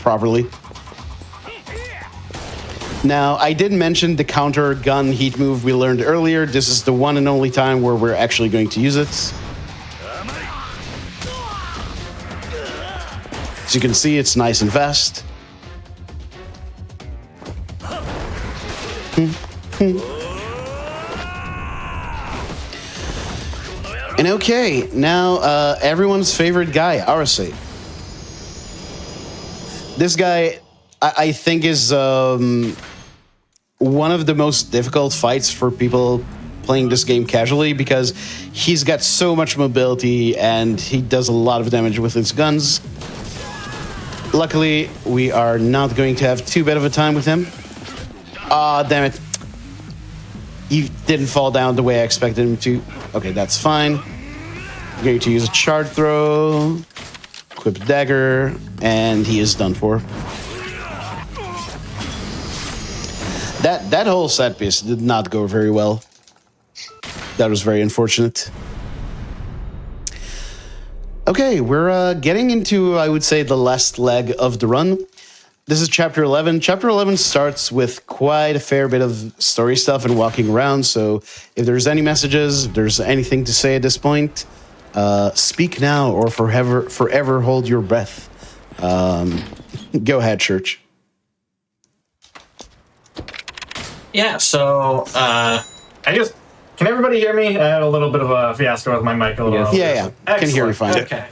properly. Now, I did mention the counter gun heat move we learned earlier. This is the one and only time where we're actually going to use it. As you can see, it's nice and fast. And okay, now everyone's favorite guy, Arase. This guy, I think, is one of the most difficult fights for people playing this game casually because he's got so much mobility and he does a lot of damage with his guns. Luckily, we are not going to have too bad of a time with him. Ah, damn it. He didn't fall down the way I expected him to. Okay, that's fine. I'm going to use a shard throw, equip dagger, and he is done for. That whole set piece did not go very well. That was very unfortunate. Okay, we're getting into, I would say, the last leg of the run. This is Chapter 11. Chapter 11 starts with quite a fair bit of story stuff and walking around, so if there's any messages, if there's anything to say at this point, speak now or forever hold your breath. Go ahead, Church. Yeah, so can everybody hear me? I had a little bit of a fiasco with my mic a little Yes. earlier. Yeah. I can hear you fine. Okay.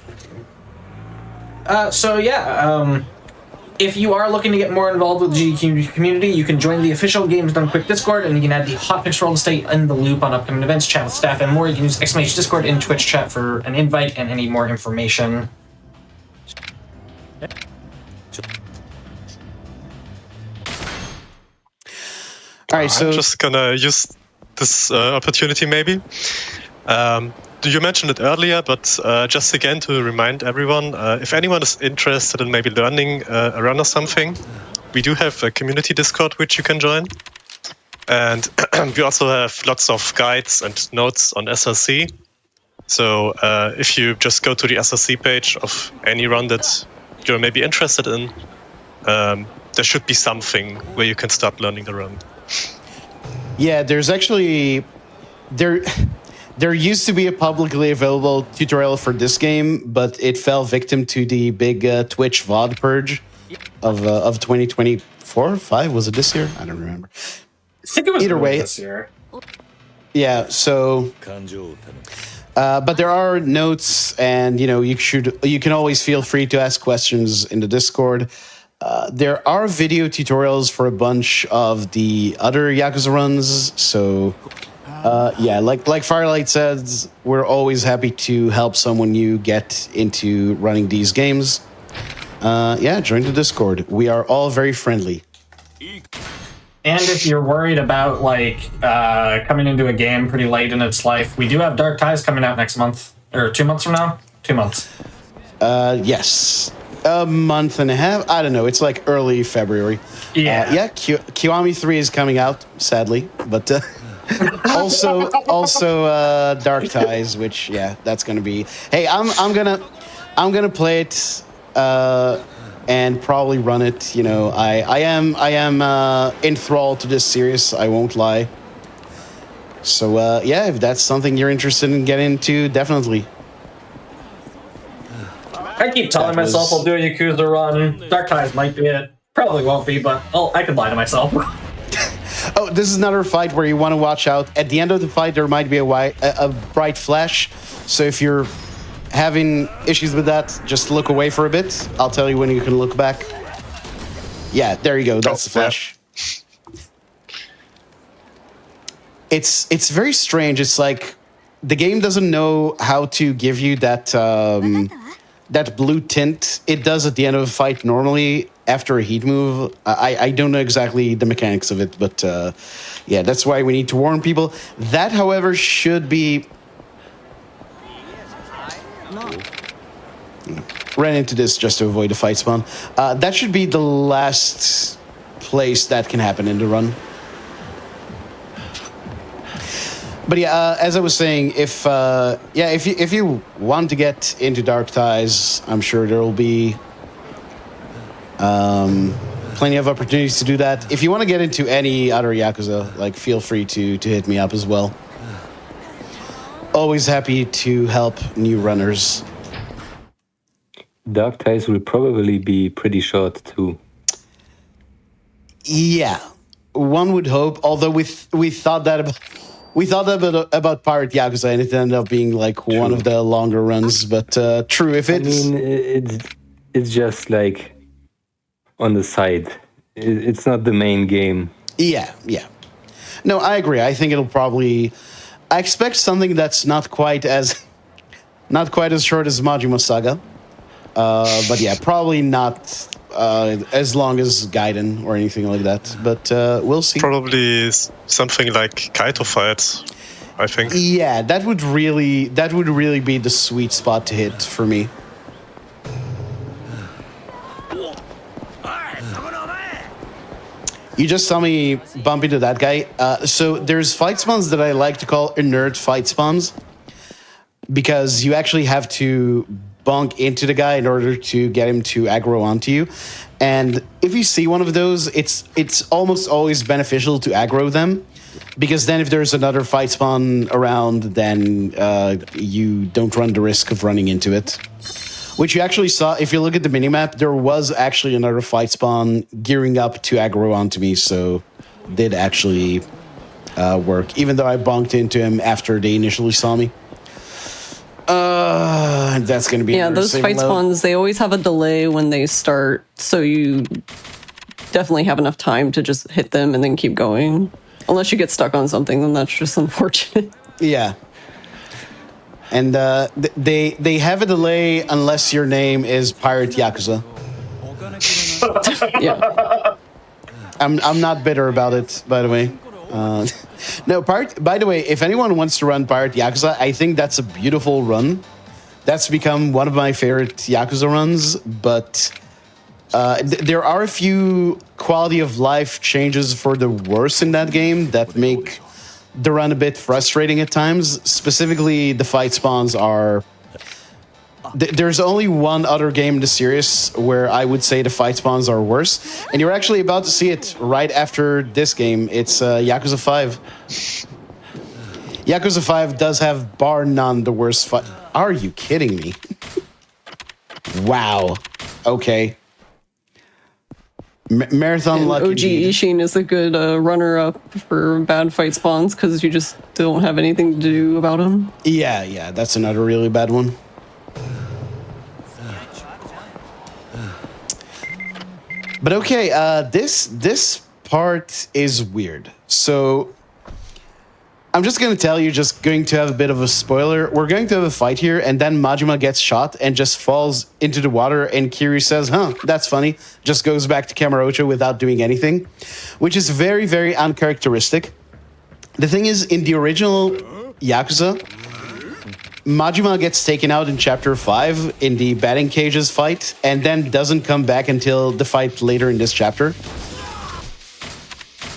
If you are looking to get more involved with the GDQ community, you can join the official Games Done Quick Discord, and you can add the Hotfix role to stay in the loop on upcoming events, chat with staff, and more. You can use !Discord in Twitch chat for an invite and any more information. All right, so I'm just gonna use this opportunity maybe. You mentioned it earlier, but just again to remind everyone, if anyone is interested in maybe learning a run or something, we do have a community Discord which you can join. And we also have lots of guides and notes on SRC. So if you just go to the SRC page of any run that you're maybe interested in, there should be something where you can start learning the run. yeah, there's actually there used to be a publicly available tutorial for this game, but it fell victim to the big Twitch VOD purge of 2024, 5 was it this year? I don't remember. I think it was Either way, this year. Yeah, so but there are notes, and you can always feel free to ask questions in the Discord. There are video tutorials for a bunch of the other Yakuza runs, so like Firelight says, we're always happy to help someone new get into running these games. Join the Discord. We are all very friendly. And if you're worried about coming into a game pretty late in its life, we do have Dark Ties coming out next month, or 2 months from now. 2 months. Yes, a month and a half. I don't know. It's like early February. Yeah. Kiwami 3 is coming out, sadly, but also Dark Ties, which that's gonna be. Hey, I'm gonna play it. And probably run it. I am enthralled to this series. I won't lie. So if that's something you're interested in getting into, definitely. I keep telling myself I'll do a Yakuza run. Dark Ties might be it. Probably won't be, but I could lie to myself. Oh, this is another fight where you want to watch out. At the end of the fight, there might be a bright flash. So if you're having issues with that, just look away for a bit. I'll tell you when you can look back. Yeah, there you go. That's the flash. It's very strange. It's like the game doesn't know how to give you that that blue tint it does at the end of a fight normally after a heat move. I don't know exactly the mechanics of it, but that's why we need to warn people. That, however, should be... Ran into this just to avoid a fight spawn. That should be the last place that can happen in the run. But as I was saying, if you want to get into Dark Ties, I'm sure there will be plenty of opportunities to do that. If you want to get into any other Yakuza, feel free to hit me up as well. Always happy to help new runners. Dark ties will probably be pretty short too. Yeah, one would hope. Although we thought that about Pirate Yakuza, and it ended up being like one of the longer runs. But true, if I it's mean, it's just like on the side. It's not the main game. yeah. No, I agree. I think it'll probably. I expect something that's not quite as short as Majima Saga. But yeah, probably not as long as Gaiden or anything like that. But we'll see. Probably something like Kaito Fight, I think. Yeah, that would really be the sweet spot to hit for me. You just saw me bump into that guy. So there's fight spawns that I like to call inert fight spawns because you actually have to bonk into the guy in order to get him to aggro onto you. And if you see one of those, it's almost always beneficial to aggro them because then if there's another fight spawn around, then you don't run the risk of running into it. Which you actually saw, if you look at the minimap, there was actually another fight spawn gearing up to aggro onto me, so did actually work, even though I bonked into him after they initially saw me. That's going to be... Yeah, those fight spawns, they always have a delay when they start, so you definitely have enough time to just hit them and then keep going. Unless you get stuck on something, then that's just unfortunate. Yeah. And they have a delay unless your name is Pirate Yakuza. Yeah. I'm not bitter about it, by the way. No, by the way, if anyone wants to run Pirate Yakuza, I think that's a beautiful run. That's become one of my favorite Yakuza runs, but there are a few quality of life changes for the worse in that game that make the run a bit frustrating at times. Specifically, the fight spawns are... There's only one other game in the series where I would say the fight spawns are worse, and you're actually about to see it right after this game. It's Yakuza 5. Yakuza 5 does have, bar none, the worst fight... Are you kidding me? Wow. Okay. Marathon luck. OG Ishin is a good runner-up for bad fight spawns because you just don't have anything to do about them. Yeah, that's another really bad one. But okay, this part is weird. So I'm just going to tell you, just going to have a bit of a spoiler. We're going to have a fight here, and then Majima gets shot and just falls into the water, and Kiryu says, huh, that's funny. Just goes back to Kamurocho without doing anything, which is very, very uncharacteristic. The thing is, in the original Yakuza, Majima gets taken out in Chapter 5 in the batting cages fight, and then doesn't come back until the fight later in this chapter.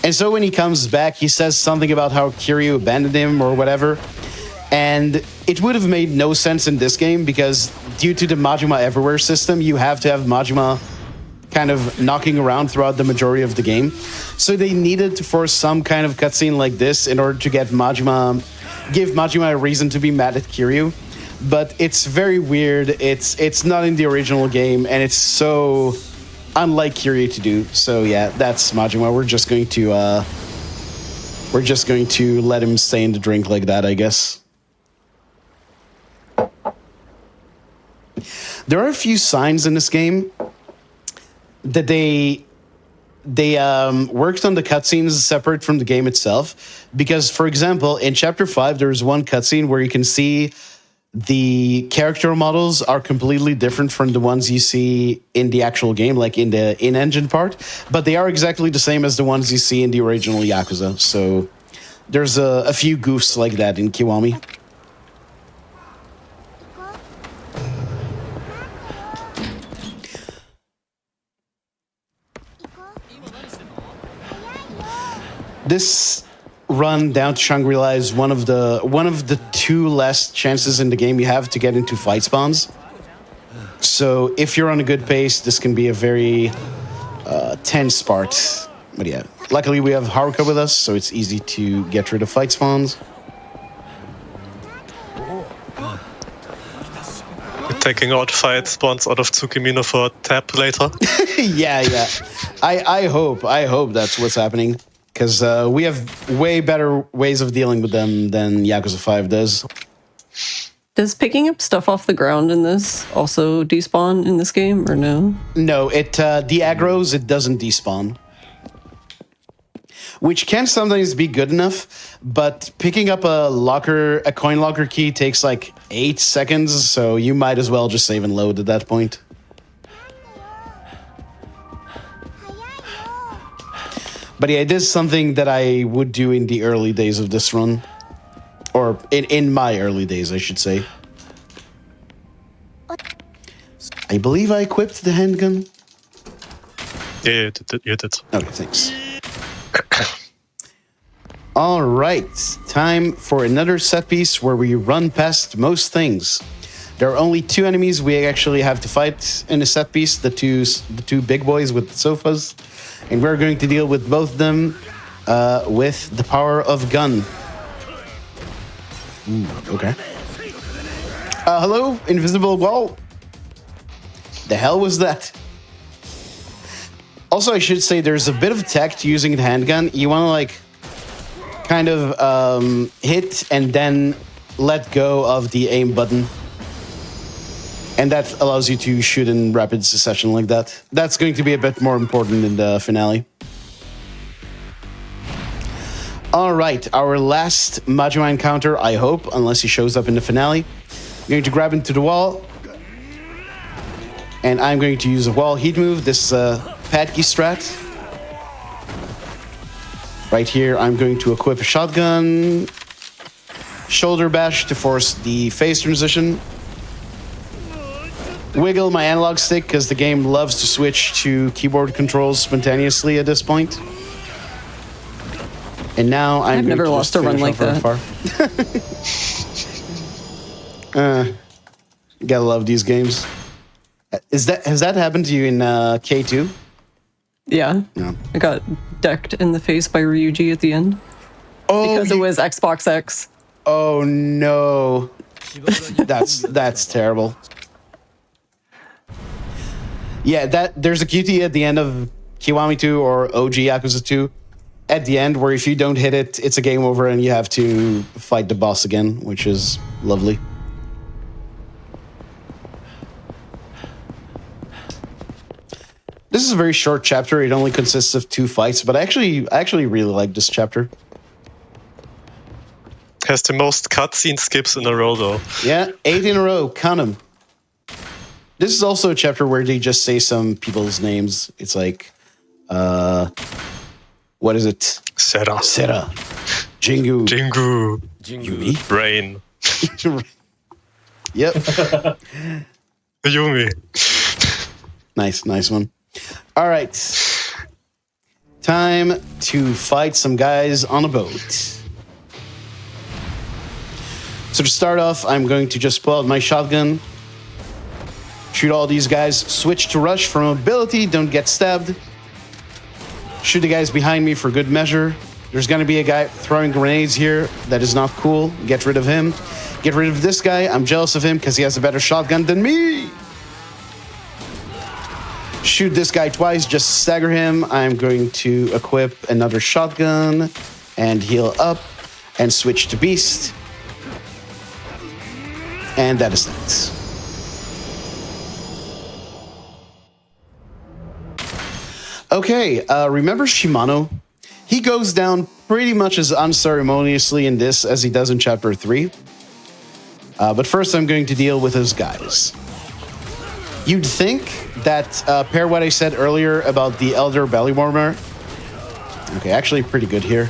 And so when he comes back, he says something about how Kiryu abandoned him or whatever. And it would have made no sense in this game because due to the Majima Everywhere system, you have to have Majima kind of knocking around throughout the majority of the game. So they needed to force some kind of cutscene like this in order to get give Majima a reason to be mad at Kiryu. But it's very weird. It's not in the original game, and it's so unlike Kiryu to do. So yeah, that's Majima. We're just going to let him stay in the drink like that, I guess. There are a few signs in this game that they worked on the cutscenes separate from the game itself. Because, for example, in Chapter 5, there's one cutscene where you can see the character models are completely different from the ones you see in the actual game, like in the in-engine part, but they are exactly the same as the ones you see in the original Yakuza. So there's a few goofs like that in Kiwami. This run down to Shangri-La is one of the two last chances in the game you have to get into fight spawns. So if you're on a good pace, this can be a very tense part. But yeah, luckily we have Haruka with us, so it's easy to get rid of fight spawns. Taking out fight spawns out of Tsukimino for tap later. Yeah. I hope that's what's happening. Because we have way better ways of dealing with them than Yakuza 5 does. Does picking up stuff off the ground in this also despawn in this game, or no? No, it de-aggros, it doesn't despawn. Which can sometimes be good enough, but picking up a coin locker key takes like 8 seconds, so you might as well just save and load at that point. But yeah, it is something that I would do in the early days of this run. Or in my early days, I should say. I believe I equipped the handgun. Yeah, you did. Okay, thanks. All right, time for another set piece where we run past most things. There are only 2 enemies we actually have to fight in a set piece, the two big boys with the sofas, and we're going to deal with both of them with the power of gun. Okay. Hello, invisible wall. The hell was that? Also, I should say there's a bit of tech to using the handgun. You want to like kind of hit and then let go of the aim button. And that allows you to shoot in rapid succession like that. That's going to be a bit more important in the finale. All right, our last Majima encounter, I hope, unless he shows up in the finale. I'm going to grab into the wall. And I'm going to use a wall heat move. This is a Padkey strat. Right here, I'm going to equip a shotgun. Shoulder bash to force the phase transition. Wiggle my analog stick because the game loves to switch to keyboard controls spontaneously at this point. And now I've never lost a run like that. Gotta love these games. Has that happened to you in K2? Yeah. No. I got decked in the face by Ryuji at the end. Oh, Because it was Xbox X. Oh no. That's terrible. Yeah, there's a QT at the end of Kiwami 2 or OG Yakuza 2 at the end where if you don't hit it, it's a game over and you have to fight the boss again, which is lovely. This is a very short chapter. It only consists of 2 fights, but I actually really like this chapter. Has the most cutscene skips in a row, though. Yeah, 8 in a row. Count 'em. This is also a chapter where they just say some people's names. It's like, what is it? Sera. Jingu. Yumi. Rain. Yep. Yumi. Nice one. All right. Time to fight some guys on a boat. So to start off, I'm going to just pull out my shotgun. Shoot all these guys. Switch to rush for mobility. Don't get stabbed. Shoot the guys behind me for good measure. There's going to be a guy throwing grenades here. That is not cool. Get rid of him. Get rid of this guy. I'm jealous of him because he has a better shotgun than me. Shoot this guy twice. Just stagger him. I'm going to equip another shotgun and heal up and switch to beast. And that is that. Okay, remember Shimano? He goes down pretty much as unceremoniously in this as he does in Chapter 3. But first I'm going to deal with his guys. You'd think that, pair what I said earlier about the Elder Belly Warmer. Okay, actually pretty good here.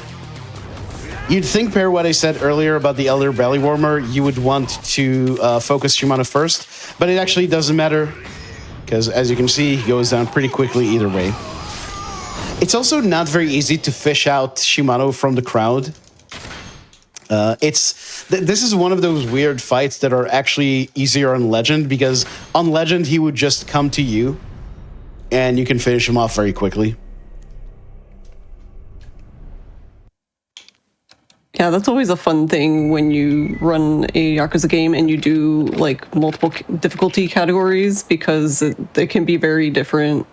You'd think, pair what I said earlier about the Elder Belly Warmer, you would want to focus Shimano first, but it actually doesn't matter, because as you can see, he goes down pretty quickly either way. It's also not very easy to fish out Shimano from the crowd. This is one of those weird fights that are actually easier on Legend, because on Legend, he would just come to you, and you can finish him off very quickly. Yeah, that's always a fun thing when you run a Yakuza game and you do like multiple difficulty categories because they can be very different.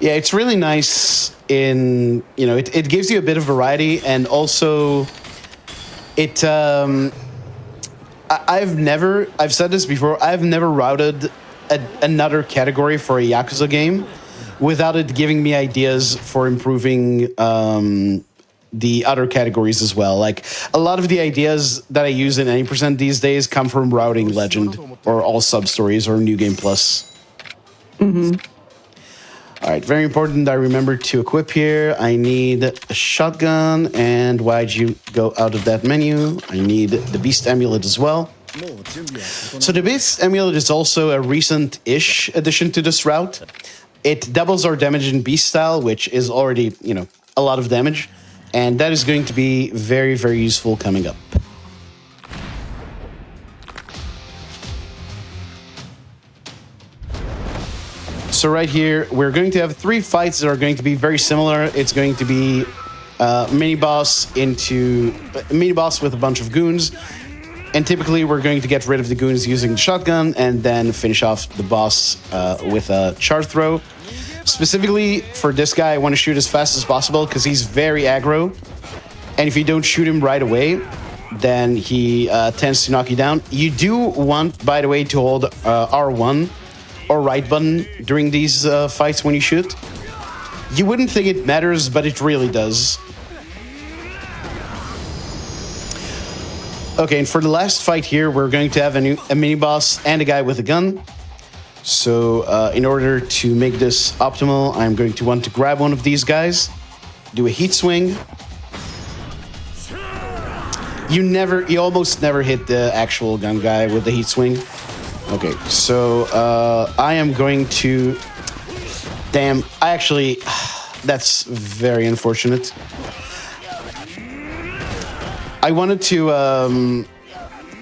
Yeah, it's really nice in, you know, it gives you a bit of variety, and also it, I've said this before, I've never routed another category for a Yakuza game without it giving me ideas for improving the other categories as well. Like, a lot of the ideas that I use in any percent these days come from routing Legend or All Sub-Stories or New Game Plus. Mm-hmm. All right, very important. I remember to equip here. I need a shotgun, and why'd you go out of that menu? I need the Beast Amulet as well. So the Beast Amulet is also a recent-ish addition to this route. It doubles our damage in Beast style, which is already, you know, a lot of damage, and that is going to be very, very useful coming up. So right here, we're going to have 3 fights that are going to be very similar. It's going to be mini boss with a bunch of goons, and typically we're going to get rid of the goons using the shotgun and then finish off the boss with a charge throw. Specifically for this guy, I want to shoot as fast as possible because he's very aggro, and if you don't shoot him right away, then he tends to knock you down. You do want, by the way, to hold R1 or right button during these fights when you shoot. You wouldn't think it matters, but it really does. Okay, and for the last fight here, we're going to have a mini-boss and a guy with a gun. So in order to make this optimal, I'm going to want to grab one of these guys, do a heat swing. You almost never hit the actual gun guy with the heat swing. Okay, so I am going to... Damn, that's very unfortunate. I wanted to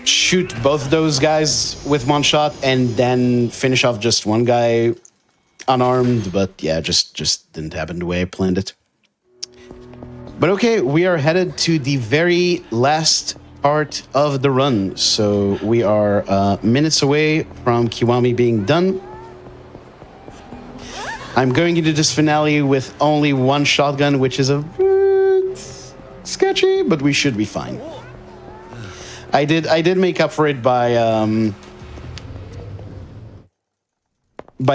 shoot both those guys with one shot and then finish off just one guy unarmed, but yeah, just didn't happen the way I planned it. But okay, we are headed to the very last part of the run. So we are minutes away from Kiwami being done. I'm going into this finale with only one shotgun, which is a bit sketchy, but we should be fine. I did make up for it by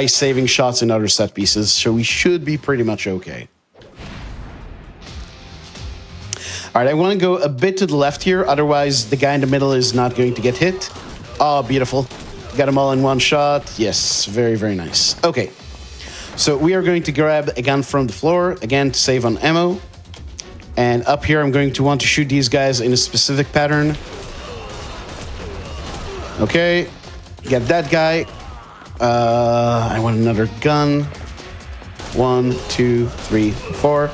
saving shots in other set pieces, so we should be pretty much okay. All right, I want to go a bit to the left here, otherwise the guy in the middle is not going to get hit. Oh, beautiful. Got them all in one shot. Yes, very, very nice. Okay, so we are going to grab a gun from the floor, again, to save on ammo. And up here, I'm going to want to shoot these guys in a specific pattern. Okay, get that guy. I want another gun. 1, 2, 3, 4.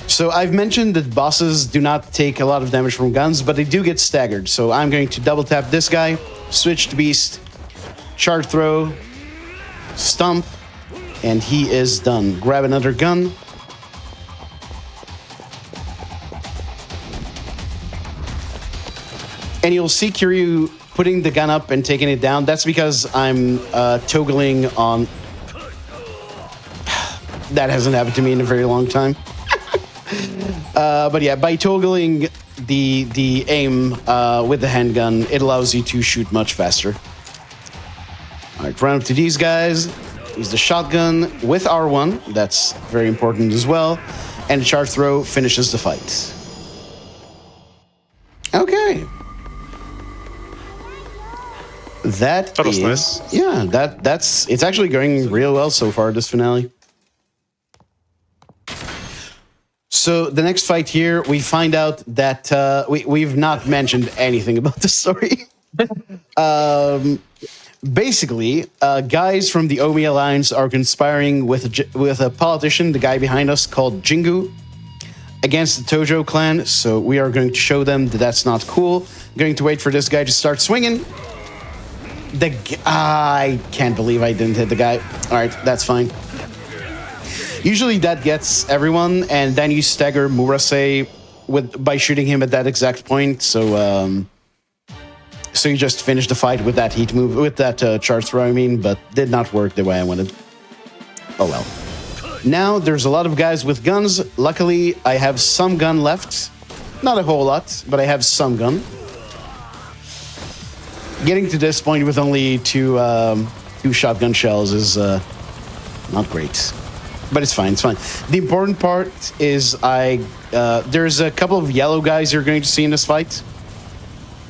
So I've mentioned that bosses do not take a lot of damage from guns, but they do get staggered. So I'm going to double tap this guy, switch to beast, charge throw, stomp, and he is done. Grab another gun. And you'll see Kiryu putting the gun up and taking it down. That's because I'm toggling on... That hasn't happened to me in a very long time. But yeah, by toggling the aim with the handgun, it allows you to shoot much faster. All right, run up to these guys. Use the shotgun with R1. That's very important as well. And charge throw finishes the fight. Okay. That was nice. Yeah, it's actually going real well so far, this finale. So the next fight here, we find out that we've not mentioned anything about the story. Basically, guys from the Omi Alliance are conspiring with a politician, the guy behind us, called Jingu, against the Tojo clan. So we are going to show them that that's not cool. Going to wait for this guy to start swinging. I can't believe I didn't hit the guy. All right, that's fine. Usually that gets everyone, and then you stagger Murase by shooting him at that exact point. So so you just finished the fight with that heat move, with that charge throw, I mean, but did not work the way I wanted. Oh well. Now there's a lot of guys with guns. Luckily, I have some gun left. Not a whole lot, but I have some gun. Getting to this point with only two shotgun shells is not great. But it's fine, it's fine. The important part is there's a couple of yellow guys you're going to see in this fight.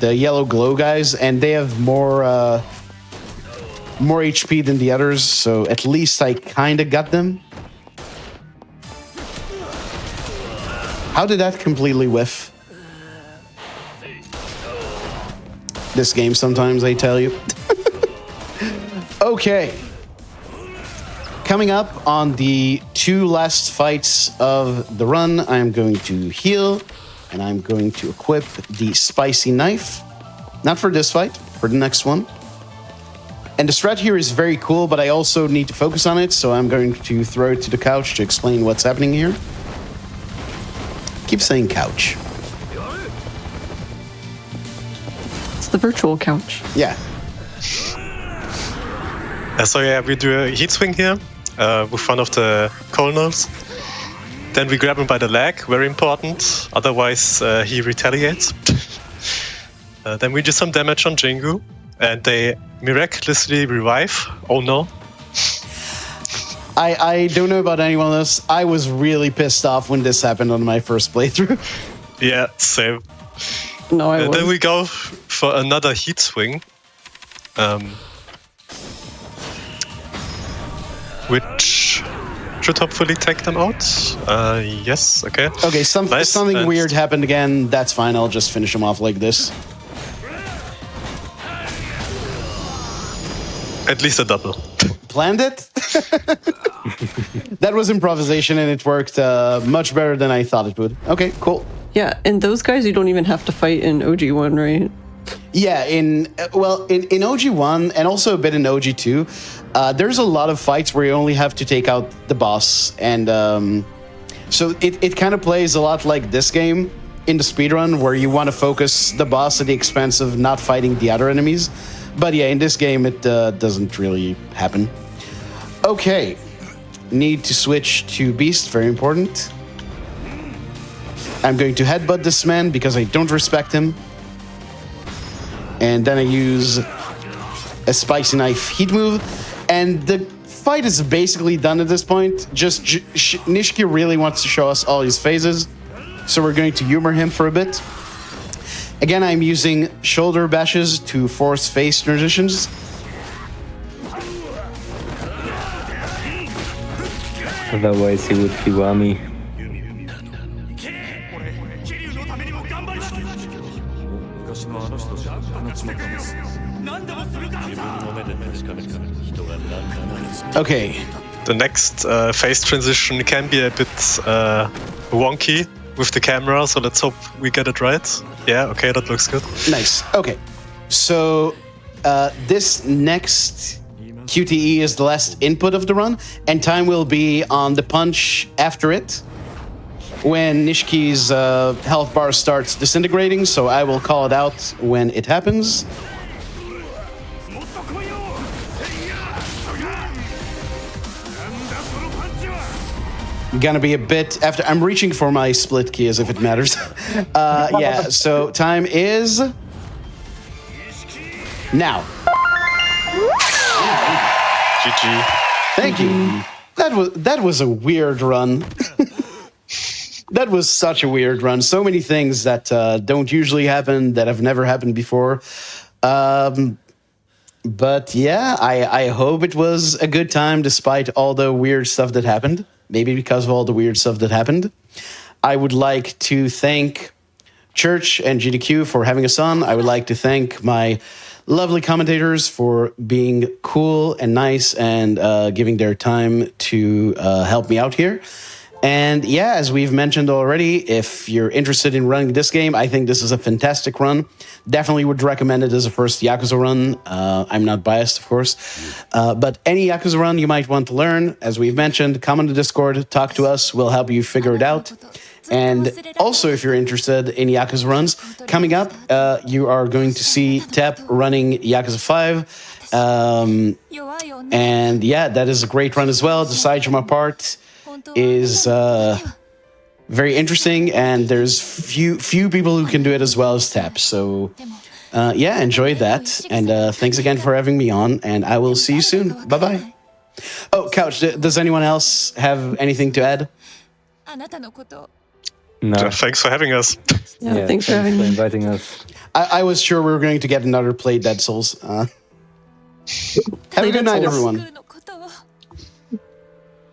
The yellow glow guys, and they have more HP than the others, so at least I kind of got them. How did that completely whiff? This game sometimes, I tell you. Okay. Coming up on the two last fights of the run, I'm going to heal, and I'm going to equip the spicy knife. Not for this fight, for the next one. And the strat here is very cool, but I also need to focus on it, so I'm going to throw it to the couch to explain what's happening here. Keep saying couch. It's the virtual couch. Yeah. So yeah, we do a heat swing here with one of the colonels. Then we grab him by the leg, very important. Otherwise, he retaliates. Then we do some damage on Jingu, and they miraculously revive. Oh no. I don't know about anyone else. I was really pissed off when this happened on my first playthrough. Yeah, same. No, I Then was. we go for another heat swing. Which should hopefully take them out. Yes, okay. Okay, Nice, something and- weird happened again. That's fine. I'll just finish him off like this. At least a double. Planned it? That was improvisation and it worked much better than I thought it would. Okay, cool. Yeah, and those guys you don't even have to fight in OG1, right? Yeah, in OG1 and also a bit in OG2, there's a lot of fights where you only have to take out the boss. And so it kind of plays a lot like this game in the speedrun, where you want to focus the boss at the expense of not fighting the other enemies. But yeah, in this game, it doesn't really happen. Okay, need to switch to Beast, very important. I'm going to headbutt this man because I don't respect him. And then I use a spicy knife heat move. And the fight is basically done at this point. Just Nishiki really wants to show us all his phases. So we're going to humor him for a bit. Again, I'm using shoulder bashes to force face transitions. Otherwise, he would Kiwami. Okay. The next phase transition can be a bit wonky with the camera, so let's hope we get it right. Yeah, okay, that looks good. Nice. Okay. So this next QTE is the last input of the run, and time will be on the punch after it, when Nishiki's health bar starts disintegrating, so I will call it out when it happens. Gonna be a bit after. I'm reaching for my split key as if it matters. Yeah, so time is now. GG. Thank you. That was a weird run. That was such a weird run. So many things that don't usually happen, that have never happened before. But yeah, I hope it was a good time despite all the weird stuff that happened. Maybe because of all the weird stuff that happened. I would like to thank Church and GDQ for having us on. I would like to thank my lovely commentators for being cool and nice and giving their time to help me out here. And yeah, as we've mentioned already, if you're interested in running this game, I think this is a fantastic run. Definitely would recommend it as a first Yakuza run. I'm not biased, of course. But any Yakuza run you might want to learn, as we've mentioned, come on the Discord, talk to us. We'll help you figure it out. And also, if you're interested in Yakuza runs, coming up, you are going to see Tep running Yakuza 5. And yeah, that is a great run as well. The Saijima part is very interesting, and there's few people who can do it as well as Tep. So yeah, enjoy that. And thanks again for having me on, and I will see you soon. Bye-bye. Oh, Couch, does anyone else have anything to add? No. Thanks for having us. Yeah, thanks for having me. inviting us. I was sure we were going to get another play Dead Souls. Have a good night, everyone.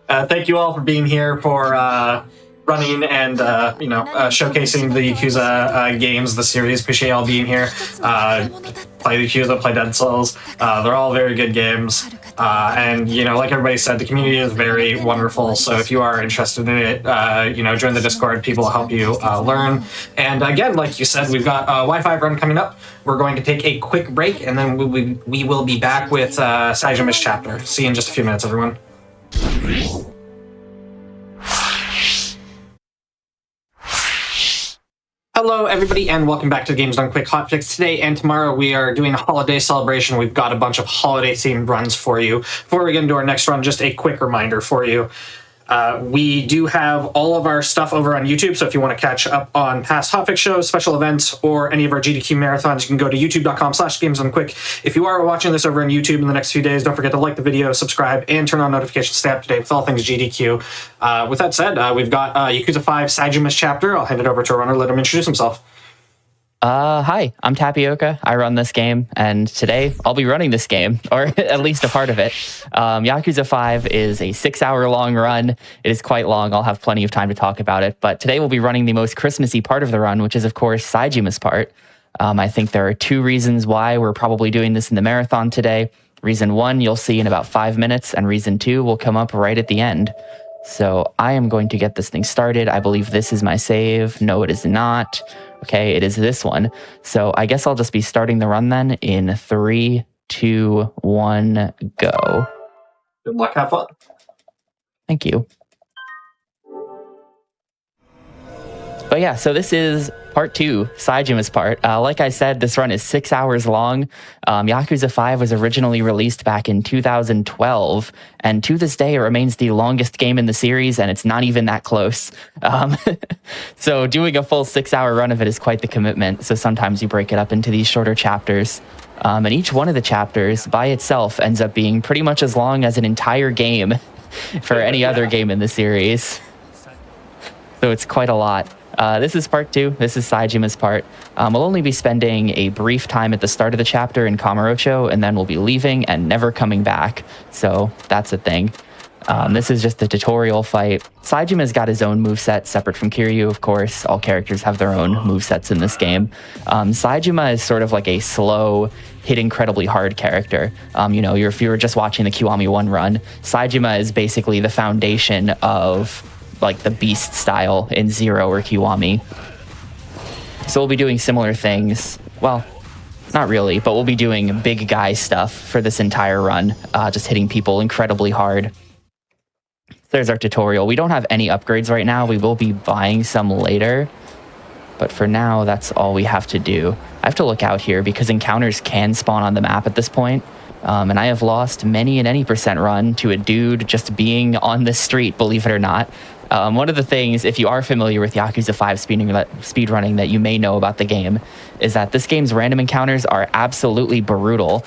Thank you all for being here, for running and showcasing the Yakuza games, the series. Appreciate y'all being here. Play Yakuza, play Dead Souls. They're all very good games. And like everybody said, the community is very wonderful. So if you are interested in it, join the Discord. People will help you learn. And again, like you said, we've got a Wi-Fi run coming up. We're going to take a quick break, and then we will be back with Saijima's chapter. See you in just a few minutes, everyone. Hello, everybody, and welcome back to the Games Done Quick Hotfix. Today and tomorrow, we are doing a holiday celebration. We've got a bunch of holiday-themed runs for you. Before we get into our next run, just a quick reminder for you. We do have all of our stuff over on YouTube, so if you want to catch up on past Hotfix shows, special events, or any of our GDQ marathons, you can go to youtube.com/gamesdonequick. If you are watching this over on YouTube in the next few days, don't forget to like the video, subscribe, and turn on notifications to stay up to date with all things GDQ. With that said, we've got Yakuza 5 Saijima's chapter. I'll hand it over to a runner, let him introduce himself. Hi, I'm Tapioca. I run this game, and today I'll be running this game, or at least a part of it. Yakuza 5 is a 6-hour-long run. It is quite long. I'll have plenty of time to talk about it, but today we'll be running the most Christmassy part of the run, which is, of course, Saijima's part. I think there are 2 reasons why we're probably doing this in the marathon today. Reason 1, you'll see in about 5 minutes, and reason 2 will come up right at the end. So I am going to get this thing started. I believe this is my save. No, it is not. Okay, it is this one. So I guess I'll just be starting the run then in 3, 2, 1, go. Good luck, have fun. Thank you. But yeah, so this is part 2, Saijima's part. Like I said, this run is 6 hours long. Yakuza 5 was originally released back in 2012, and to this day, it remains the longest game in the series, and it's not even that close. So doing a full 6-hour run of it is quite the commitment, so sometimes you break it up into these shorter chapters. And each one of the chapters, by itself, ends up being pretty much as long as an entire game for any other game in the series. So it's quite a lot. This is part 2. This is Saijima's part. We'll only be spending a brief time at the start of the chapter in Kamurocho, and then we'll be leaving and never coming back. So that's a thing. This is just a tutorial fight. Saijima's got his own moveset, separate from Kiryu, of course. All characters have their own movesets in this game. Saijima is sort of like a slow, hit incredibly hard character. If you were just watching the Kiwami 1 run, Saijima is basically the foundation of like the beast style in Zero or Kiwami. So we'll be doing similar things. Well, not really, but we'll be doing big guy stuff for this entire run, just hitting people incredibly hard. There's our tutorial. We don't have any upgrades right now. We will be buying some later, but for now, that's all we have to do. I have to look out here because encounters can spawn on the map at this point. And I have lost many an any percent run to a dude just being on the street, believe it or not. One of the things, if you are familiar with Yakuza 5 speedrunning that you may know about the game, is that this game's random encounters are absolutely brutal.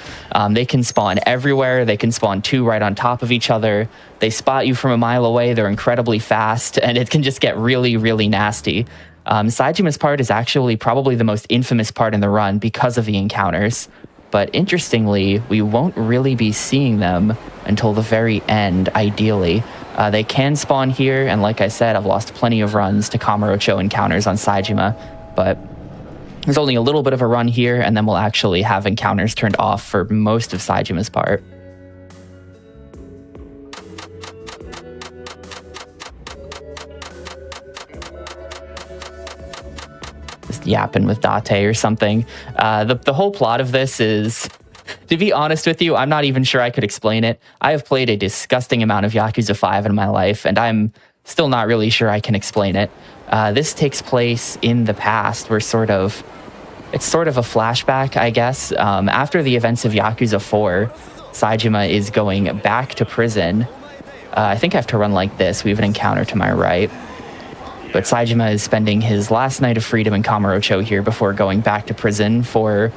They can spawn everywhere. They can spawn 2 right on top of each other. They spot you from a mile away. They're incredibly fast, and it can just get really, really nasty. Saijima's part is actually probably the most infamous part in the run because of the encounters. But interestingly, we won't really be seeing them until the very end, ideally. They can spawn here, and like I said, I've lost plenty of runs to Kamurocho encounters on Saijima, but there's only a little bit of a run here, and then we'll actually have encounters turned off for most of Saijima's part. yapping with Date or something. The whole plot of this is, to be honest with you, I'm not even sure I could explain it. I have played a disgusting amount of Yakuza 5 in my life, and I'm still not really sure I can explain it. This takes place in the past. It's sort of a flashback, I guess. After the events of Yakuza 4, Saejima is going back to prison. I think I have to run like this. We have an encounter to my right. But Saejima is spending his last night of freedom in Kamurocho here before going back to prison for,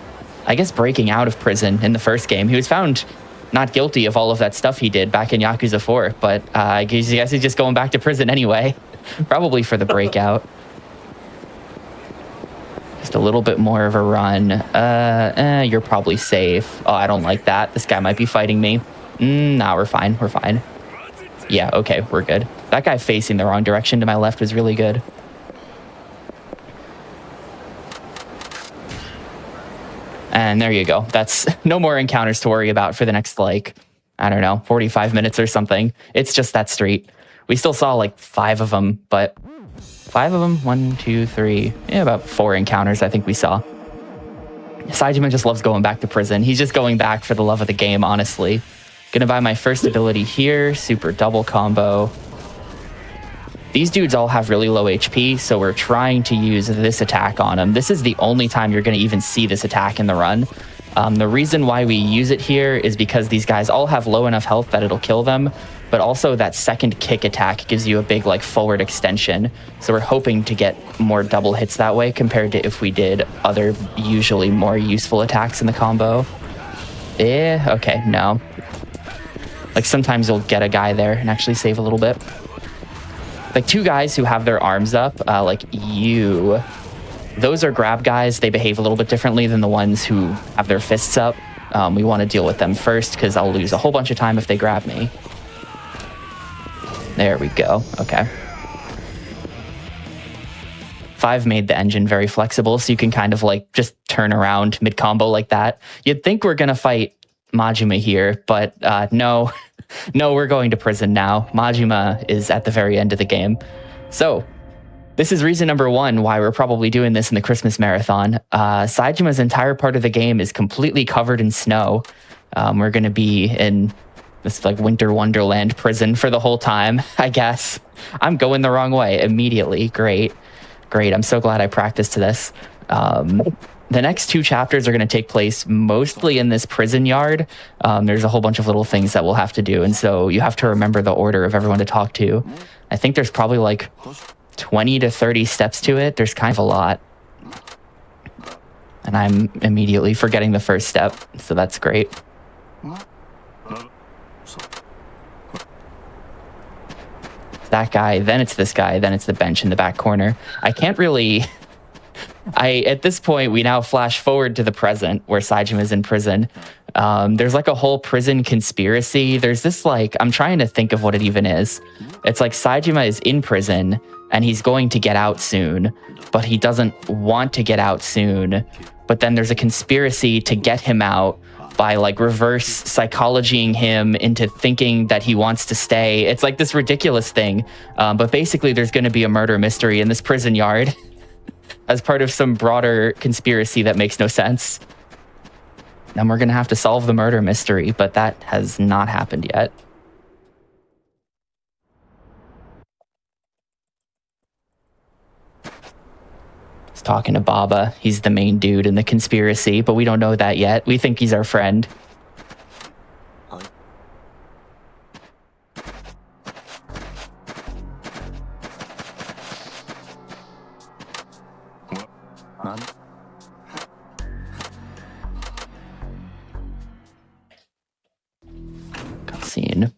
I guess, breaking out of prison in the first game. He was found not guilty of all of that stuff he did back in Yakuza 4, but I guess he's just going back to prison anyway, probably for the breakout. Just a little bit more of a run. You're probably safe. Oh, I don't like that. This guy might be fighting me. Nah, we're fine. We're fine. Yeah, okay, we're good. That guy facing the wrong direction to my left was really good. And there you go. That's no more encounters to worry about for the next, like, I don't know, 45 minutes or something. It's just that street. We still saw like 5 of them, but 5 of them? 1, 2, 3. Yeah, about 4 encounters I think we saw. Saejima just loves going back to prison. He's just going back for the love of the game, honestly. Gonna buy my first ability here. Super double combo. These dudes all have really low HP, so we're trying to use this attack on them. This is the only time you're going to even see this attack in the run. The reason why we use it here is because these guys all have low enough health that it'll kill them, but also that second kick attack gives you a big like forward extension. So we're hoping to get more double hits that way compared to if we did other usually more useful attacks in the combo. Okay, no. Like sometimes you'll get a guy there and actually save a little bit. Like 2 guys who have their arms up, like you, those are grab guys. They behave a little bit differently than the ones who have their fists up. We want to deal with them first because I'll lose a whole bunch of time if they grab me. There we go. Okay. 5 made the engine very flexible, so you can kind of like just turn around mid-combo like that. You'd think we're going to fight Majima here, but no. No, we're going to prison now. Majima is at the very end of the game. So, this is reason number 1 why we're probably doing this in the Christmas marathon. Saejima's entire part of the game is completely covered in snow. We're going to be in this like winter wonderland prison for the whole time, I guess. I'm going the wrong way immediately. Great. I'm so glad I practiced this. The next 2 chapters are going to take place mostly in this prison yard. There's a whole bunch of little things that we'll have to do, and so you have to remember the order of everyone to talk to. I think there's probably like 20 to 30 steps to it. There's kind of a lot. And I'm immediately forgetting the first step, so that's great. That guy, then it's this guy, then it's the bench in the back corner. I can't really... at this point, we now flash forward to the present where Saejima is in prison. There's like a whole prison conspiracy. There's this like, I'm trying to think of what it even is. It's like Saejima is in prison and he's going to get out soon, but he doesn't want to get out soon. But then there's a conspiracy to get him out by like reverse psychologying him into thinking that he wants to stay. It's like this ridiculous thing. But basically there's going to be a murder mystery in this prison yard. As part of some broader conspiracy that makes no sense. And we're going to have to solve the murder mystery, but that has not happened yet. He's talking to Baba. He's the main dude in the conspiracy, but we don't know that yet. We think he's our friend. Cutscene.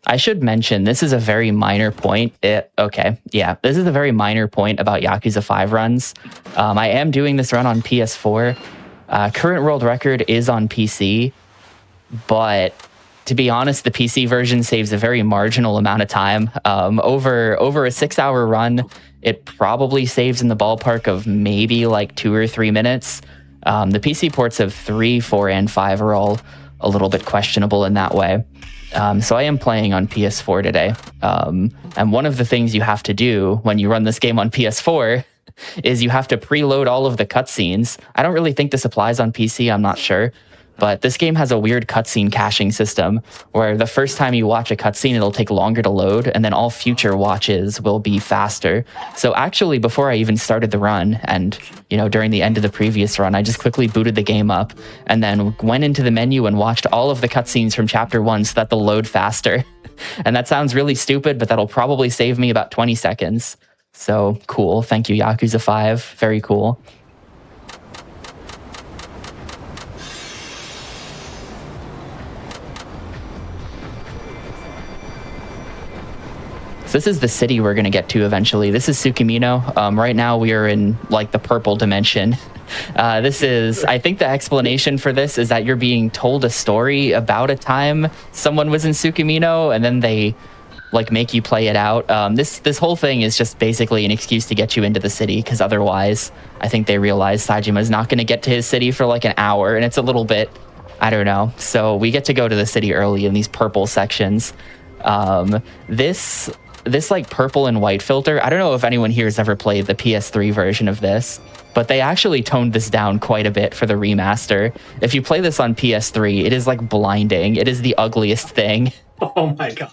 I should mention, this is a very minor point. This is a very minor point about Yakuza 5 runs. I am doing this run on PS4. Current world record is on PC, but to be honest, the PC version saves a very marginal amount of time. Over a 6-hour run, it probably saves in the ballpark of maybe like 2 or 3 minutes. The PC ports of 3, 4, and 5 are all a little bit questionable in that way. So I am playing on PS4 today. And one of the things you have to do when you run this game on PS4 is you have to preload all of the cutscenes. I don't really think this applies on PC, I'm not sure. But this game has a weird cutscene caching system where the first time you watch a cutscene, it'll take longer to load, and then all future watches will be faster. So actually, before I even started the run, and during the end of the previous run, I just quickly booted the game up and then went into the menu and watched all of the cutscenes from Chapter 1 so that they'll load faster. And that sounds really stupid, but that'll probably save me about 20 seconds. So cool. Thank you, Yakuza 5. Very cool. This is the city we're going to get to eventually. This is Tsukimino. Right now we are in like the purple dimension. I think the explanation for this is that you're being told a story about a time someone was in Tsukimino, and then they like make you play it out. This whole thing is just basically an excuse to get you into the city, because otherwise I think they realize Sajima's not going to get to his city for like an hour, and it's a little bit, I don't know. So we get to go to the city early in these purple sections. This like purple and white filter, I don't know if anyone here has ever played the PS3 version of this, but they actually toned this down quite a bit for the remaster. If you play this on PS3, it is like blinding. It is the ugliest thing. Oh my god.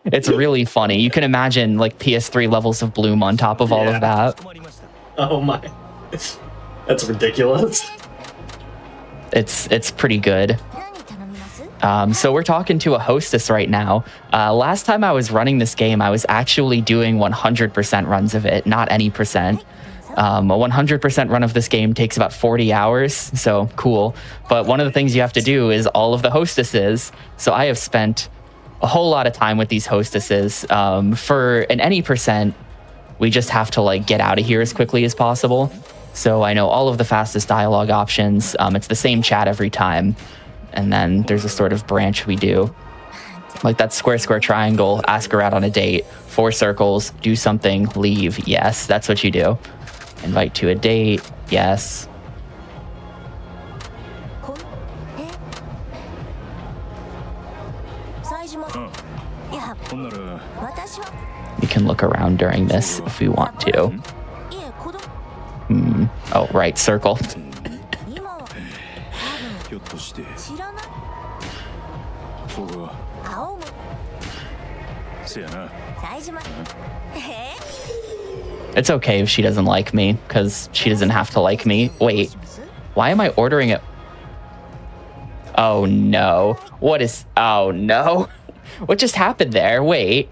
It's really funny. You can imagine like PS3 levels of bloom on top of all of that. Oh my. That's ridiculous. It's pretty good. So we're talking to a hostess right now. Last time I was running this game, I was actually doing 100% runs of it, not any percent. A 100% run of this game takes about 40 hours, so cool. But one of the things you have to do is all of the hostesses. So I have spent a whole lot of time with these hostesses. For an any percent, we just have to like get out of here as quickly as possible. So I know all of the fastest dialogue options. It's the same chat every time. And then there's a sort of branch we do. Like that square, square, triangle, ask her out on a date, 4 circles, do something, leave, yes, that's what you do. Invite to a date, yes. We can look around during this if we want to. Oh, right, circle. It's okay if she doesn't like me, because she doesn't have to like me. Wait, why am I ordering it? Oh no. Oh no. What just happened there? Wait.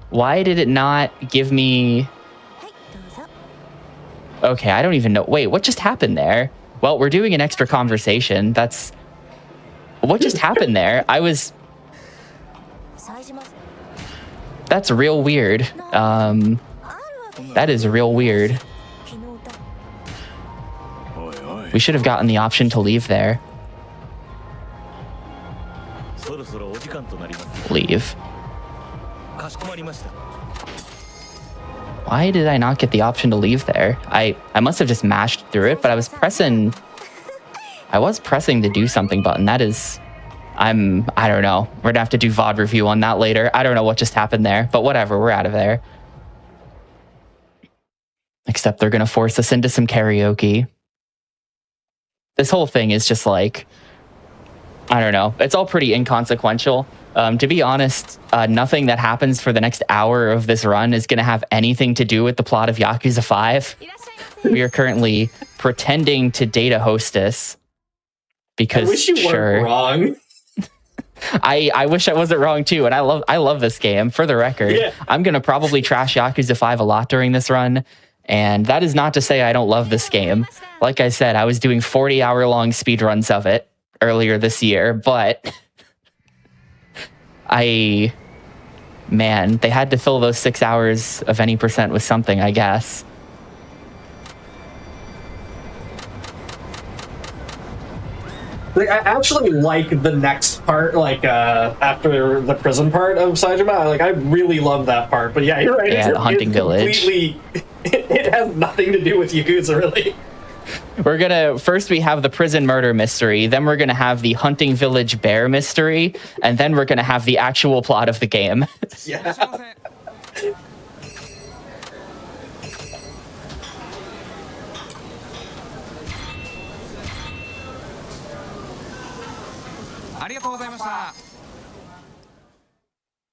Why did it not give me... Okay, I don't even know. Wait, what just happened there? Well, we're doing an extra conversation. That's... What just happened there? That's real weird. That is real weird. We should have gotten the option to leave there. Leave. Why did I not get the option to leave there? I must have just mashed through it, but I was pressing the do something button. That is... I don't know. We're gonna have to do VOD review on that later. I don't know what just happened there, but whatever, we're out of there. Except they're gonna force us into some karaoke. This whole thing is just like, I don't know. It's all pretty inconsequential. To be honest, nothing that happens for the next hour of this run is gonna have anything to do with the plot of Yakuza 5. We are currently pretending to date a hostess. Because I wish you weren't wrong. I wish I wasn't wrong too, and I love this game. For the record, yeah. I'm gonna probably trash Yakuza 5 a lot during this run, and that is not to say I don't love this game. Like I said, I was doing 40-hour-long speedruns of it earlier this year, but they had to fill those 6 hours of any percent with something, I guess. Like, I actually like the next part, like, after the prison part of Saejima. I really love that part. But yeah, you're right. Yeah, the hunting village. It has nothing to do with Yakuza, really. First we have the prison murder mystery, then we're gonna have the hunting village bear mystery, and then we're gonna have the actual plot of the game. Yeah.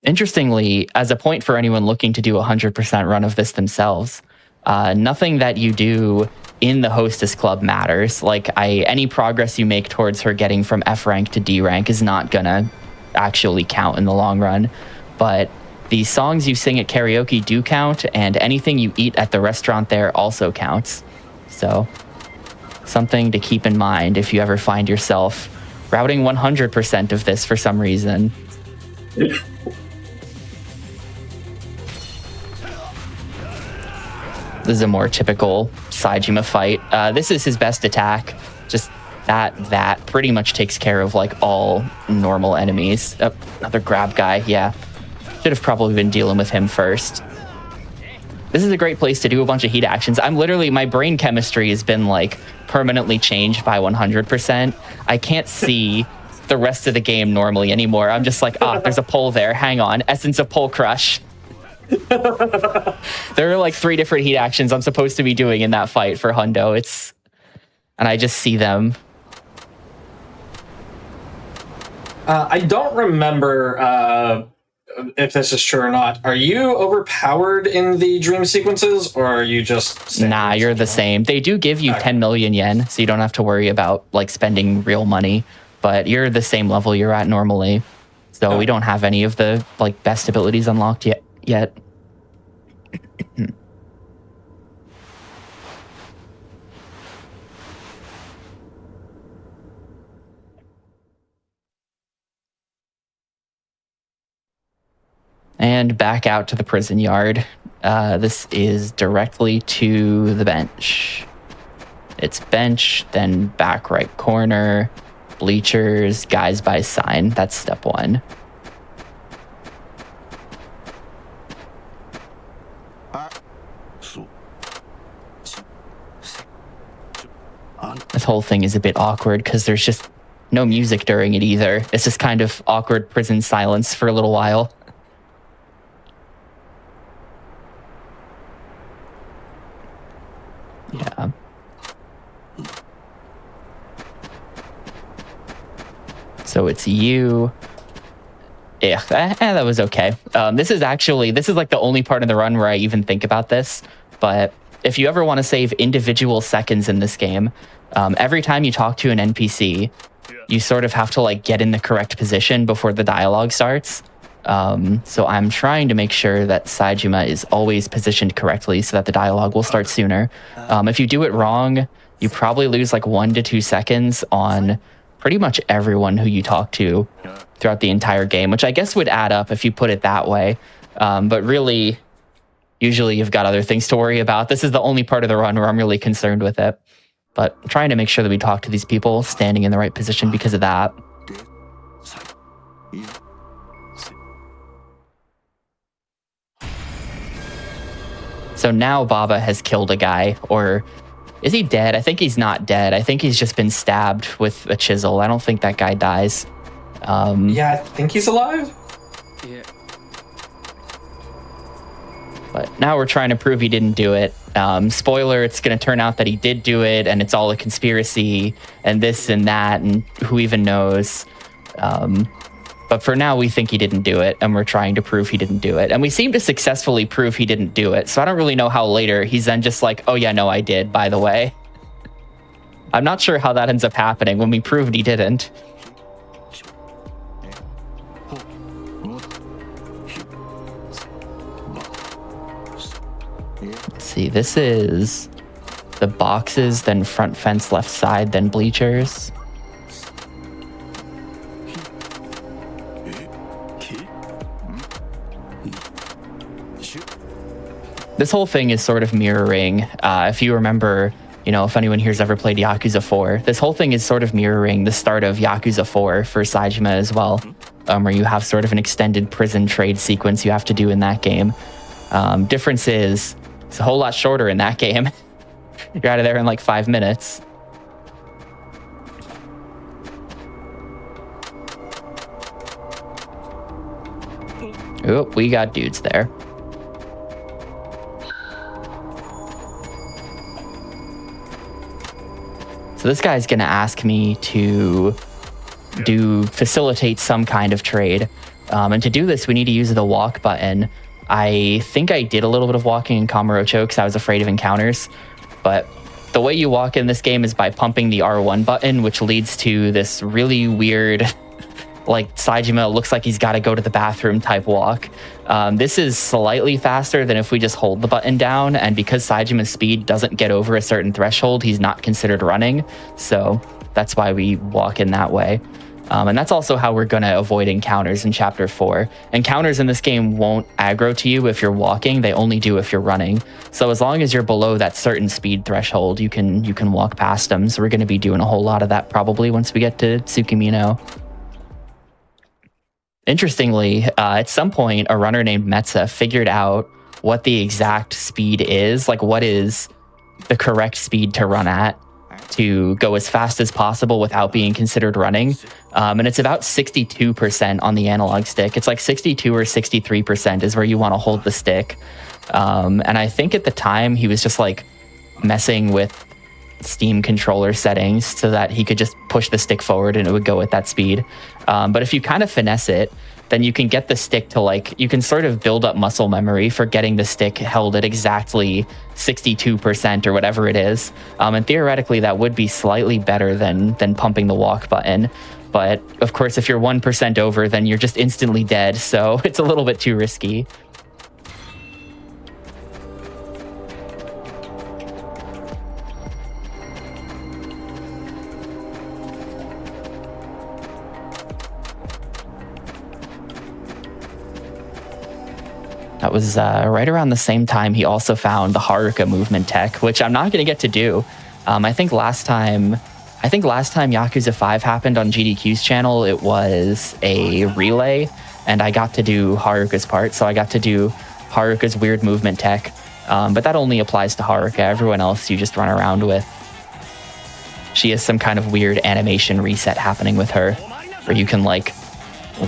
Interestingly, as a point for anyone looking to do a 100% run of this themselves, nothing that you do in the Hostess Club matters. Like, any progress you make towards her getting from F rank to D rank is not gonna actually count in the long run. But the songs you sing at karaoke do count, and anything you eat at the restaurant there also counts. So, something to keep in mind if you ever find yourself routing 100% of this for some reason. This is a more typical Saejima fight. This is his best attack. Just that pretty much takes care of like all normal enemies. Oh, another grab guy, yeah. Should have probably been dealing with him first. This is a great place to do a bunch of heat actions. My brain chemistry has been like permanently changed by 100%. I can't see the rest of the game normally anymore. I'm just like, there's a pole there. Hang on. Essence of Pole Crush. There are like 3 different heat actions I'm supposed to be doing in that fight for Hundo. And I just see them. I don't remember if this is true or not. Are you overpowered in the dream sequences, or are you just... Nah, you're the same. They do give you 10 million yen, so you don't have to worry about like spending real money, but you're the same level you're at normally. So we don't have any of the like best abilities unlocked yet. And back out to the prison yard. This is directly to the bench. It's bench, then back right corner, bleachers, guys by sign. That's step 1. This whole thing is a bit awkward because there's just no music during it either. It's just kind of awkward prison silence for a little while. Yeah. So it's you. Yeah, that was okay. This is like the only part of the run where I even think about this. But if you ever want to save individual seconds in this game, every time you talk to an NPC, you sort of have to like get in the correct position before the dialogue starts. So I'm trying to make sure that Saejima is always positioned correctly so that the dialogue will start sooner. If you do it wrong, you probably lose like 1 to 2 seconds on pretty much everyone who you talk to throughout the entire game, which I guess would add up if you put it that way. But really, usually you've got other things to worry about. This is the only part of the run where I'm really concerned with it. But I'm trying to make sure that we talk to these people standing in the right position because of that. So now Baba has killed a guy, or is he dead? I think he's not dead. I think he's just been stabbed with a chisel. I don't think that guy dies. Yeah, I think he's alive. Yeah. But now we're trying to prove he didn't do it. Spoiler, it's going to turn out that he did do it, and it's all a conspiracy, and this and that, and who even knows. But for now, we think he didn't do it, and we're trying to prove he didn't do it. And we seem to successfully prove he didn't do it, so I don't really know how later he's then just like, oh yeah, no, I did, by the way. I'm not sure how that ends up happening when we proved he didn't. Let's see, this is the boxes, then front fence left side, then bleachers. This whole thing is sort of mirroring, if you remember, you know, if anyone here's ever played Yakuza 4, this whole thing is sort of mirroring the start of Yakuza 4 for Saejima as well, where you have sort of an extended prison trade sequence you have to do in that game. Difference is, it's a whole lot shorter in that game. You're out of there in like 5 minutes. Oop, we got dudes there. So this guy's gonna ask me to do facilitate some kind of trade. And to do this, we need to use the walk button. I think I did a little bit of walking in Kamurocho because I was afraid of encounters, but the way you walk in this game is by pumping the R1 button, which leads to this really weird, like Saejima looks like he's got to go to the bathroom type walk. This is slightly faster than if we just hold the button down, and because Saejima's speed doesn't get over a certain threshold, he's not considered running, so that's why we walk in that way. And that's also how we're going to avoid encounters in Chapter 4. Encounters in this game won't aggro to you if you're walking, they only do if you're running. So as long as you're below that certain speed threshold, you can walk past them. So we're going to be doing a whole lot of that probably once we get to Tsukimino. Interestingly, at some point, a runner named Metza figured out what the exact speed is, like what is the correct speed to run at to go as fast as possible without being considered running. And it's about 62% on the analog stick. It's like 62 or 63% is where you want to hold the stick. And I think at the time he was just like messing with Steam controller settings so that he could just push the stick forward and it would go at that speed. But if you kind of finesse it, then you can get the stick to like, you can sort of build up muscle memory for getting the stick held at exactly 62% or whatever it is. And theoretically that would be slightly better than pumping the walk button. But of course, if you're 1% over, then you're just instantly dead. So it's a little bit too risky. That was right around the same time he also found the Haruka movement tech, which I'm not going to get to do. I think last time Yakuza 5 happened on GDQ's channel, it was a relay, and I got to do Haruka's part. So I got to do Haruka's weird movement tech, but that only applies to Haruka. Everyone else you just run around with. She has some kind of weird animation reset happening with her, where you can like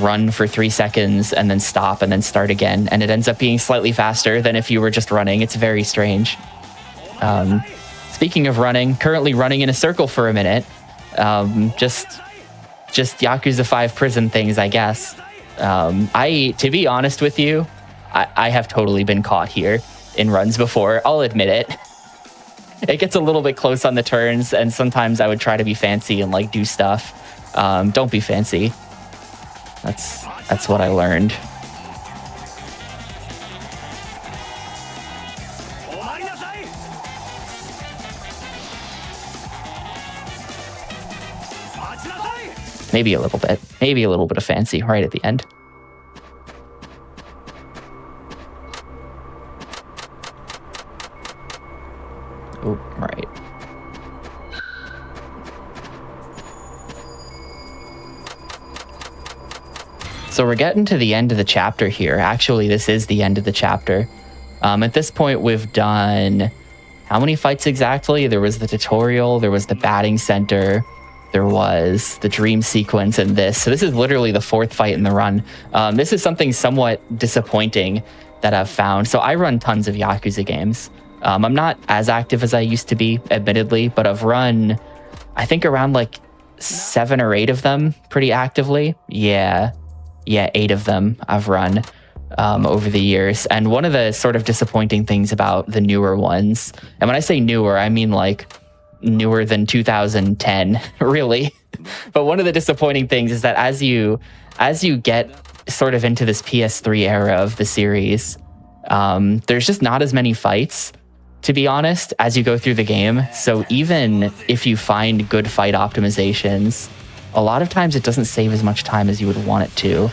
run for 3 seconds and then stop and then start again, and it ends up being slightly faster than if you were just running. It's very strange. Speaking of running, currently running in a circle for a minute. Just Yakuza 5 prison things, I guess. To be honest with you, I have totally been caught here in runs before. I'll admit it. It gets a little bit close on the turns, and sometimes I would try to be fancy and like do stuff. Don't be fancy. That's what I learned. Maybe a little bit. Maybe a little bit of fancy right at the end. Oh, right. So we're getting to the end of the chapter here. Actually, this is the end of the chapter. At this point, we've done how many fights exactly? There was the tutorial, there was the batting center, there was the dream sequence, and this. So this is literally the 4th fight in the run. This is something somewhat disappointing that I've found. So I run tons of Yakuza games. I'm not as active as I used to be, admittedly, but I've run, I think, around like 7 or 8 of them pretty actively. Yeah, 8 of them I've run over the years. And one of the sort of disappointing things about the newer ones, and when I say newer, I mean like newer than 2010, really. But one of the disappointing things is that as you get sort of into this PS3 era of the series, there's just not as many fights, to be honest, as you go through the game. So even if you find good fight optimizations, a lot of times it doesn't save as much time as you would want it to.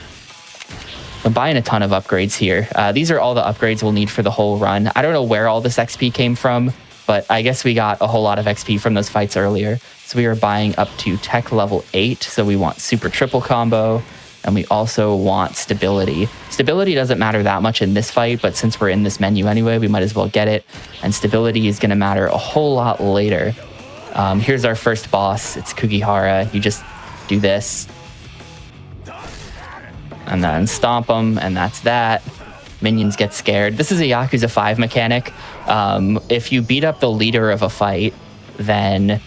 I'm buying a ton of upgrades here. These are all the upgrades we'll need for the whole run. I don't know where all this XP came from, but I guess we got a whole lot of XP from those fights earlier. So we are buying up to tech level 8. So we want super triple combo, and we also want stability. Stability doesn't matter that much in this fight, but since we're in this menu anyway, we might as well get it. And stability is going to matter a whole lot later. Here's our first boss. It's Kugihara. You just do this, and then stomp them, and that's that. Minions get scared. This is a Yakuza 5 mechanic. If you beat up the leader of a fight, then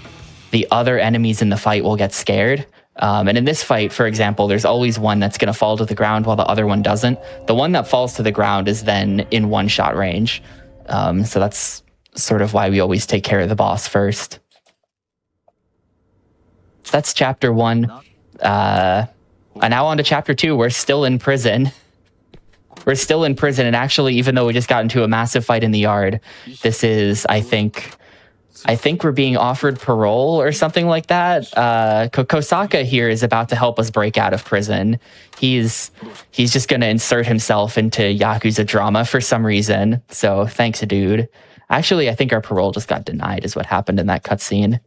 the other enemies in the fight will get scared. And in this fight, for example, there's always one that's going to fall to the ground while the other one doesn't. The one that falls to the ground is then in one-shot range. So that's sort of why we always take care of the boss first. So that's chapter 1. And now on to chapter 2. We're still in prison. We're still in prison, and actually, even though we just got into a massive fight in the yard, this is, I think we're being offered parole or something like that. Kosaka here is about to help us break out of prison. He's just going to insert himself into Yakuza drama for some reason. So thanks, dude. Actually, I think our parole just got denied is what happened in that cutscene.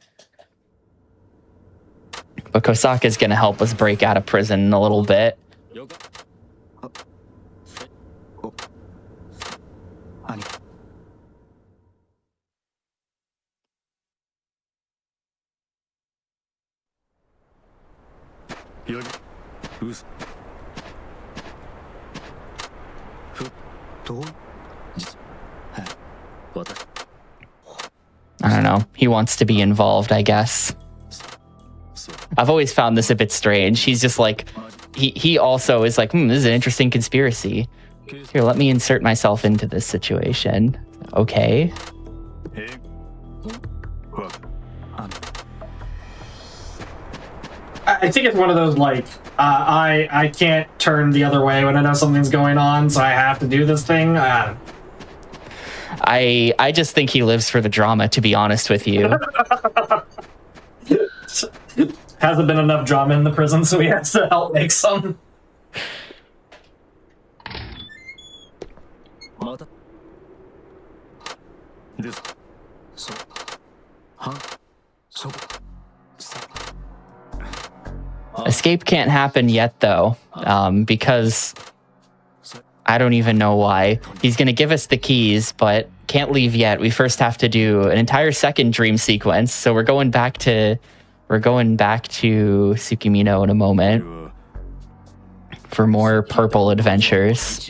But Kosaka is going to help us break out of prison in a little bit. I don't know. He wants to be involved, I guess. I've always found this a bit strange. He's just like, he also is like, this is an interesting conspiracy. Here, let me insert myself into this situation. Okay. I think it's one of those, like, I can't turn the other way when I know something's going on, so I have to do this thing. I just think he lives for the drama, to be honest with you. Hasn't been enough drama in the prison, so he has to help make some. Escape can't happen yet, though, because I don't even know why. He's going to give us the keys, but can't leave yet. We first have to do an entire second dream sequence. So we're going back to Tsukimino in a moment for more purple adventures.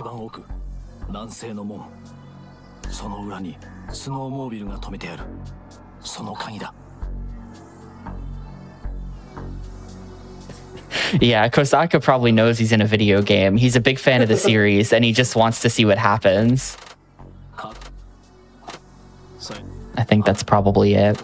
Yeah, Kosaka probably knows he's in a video game. He's a big fan of the series, and he just wants to see what happens. I think that's probably it.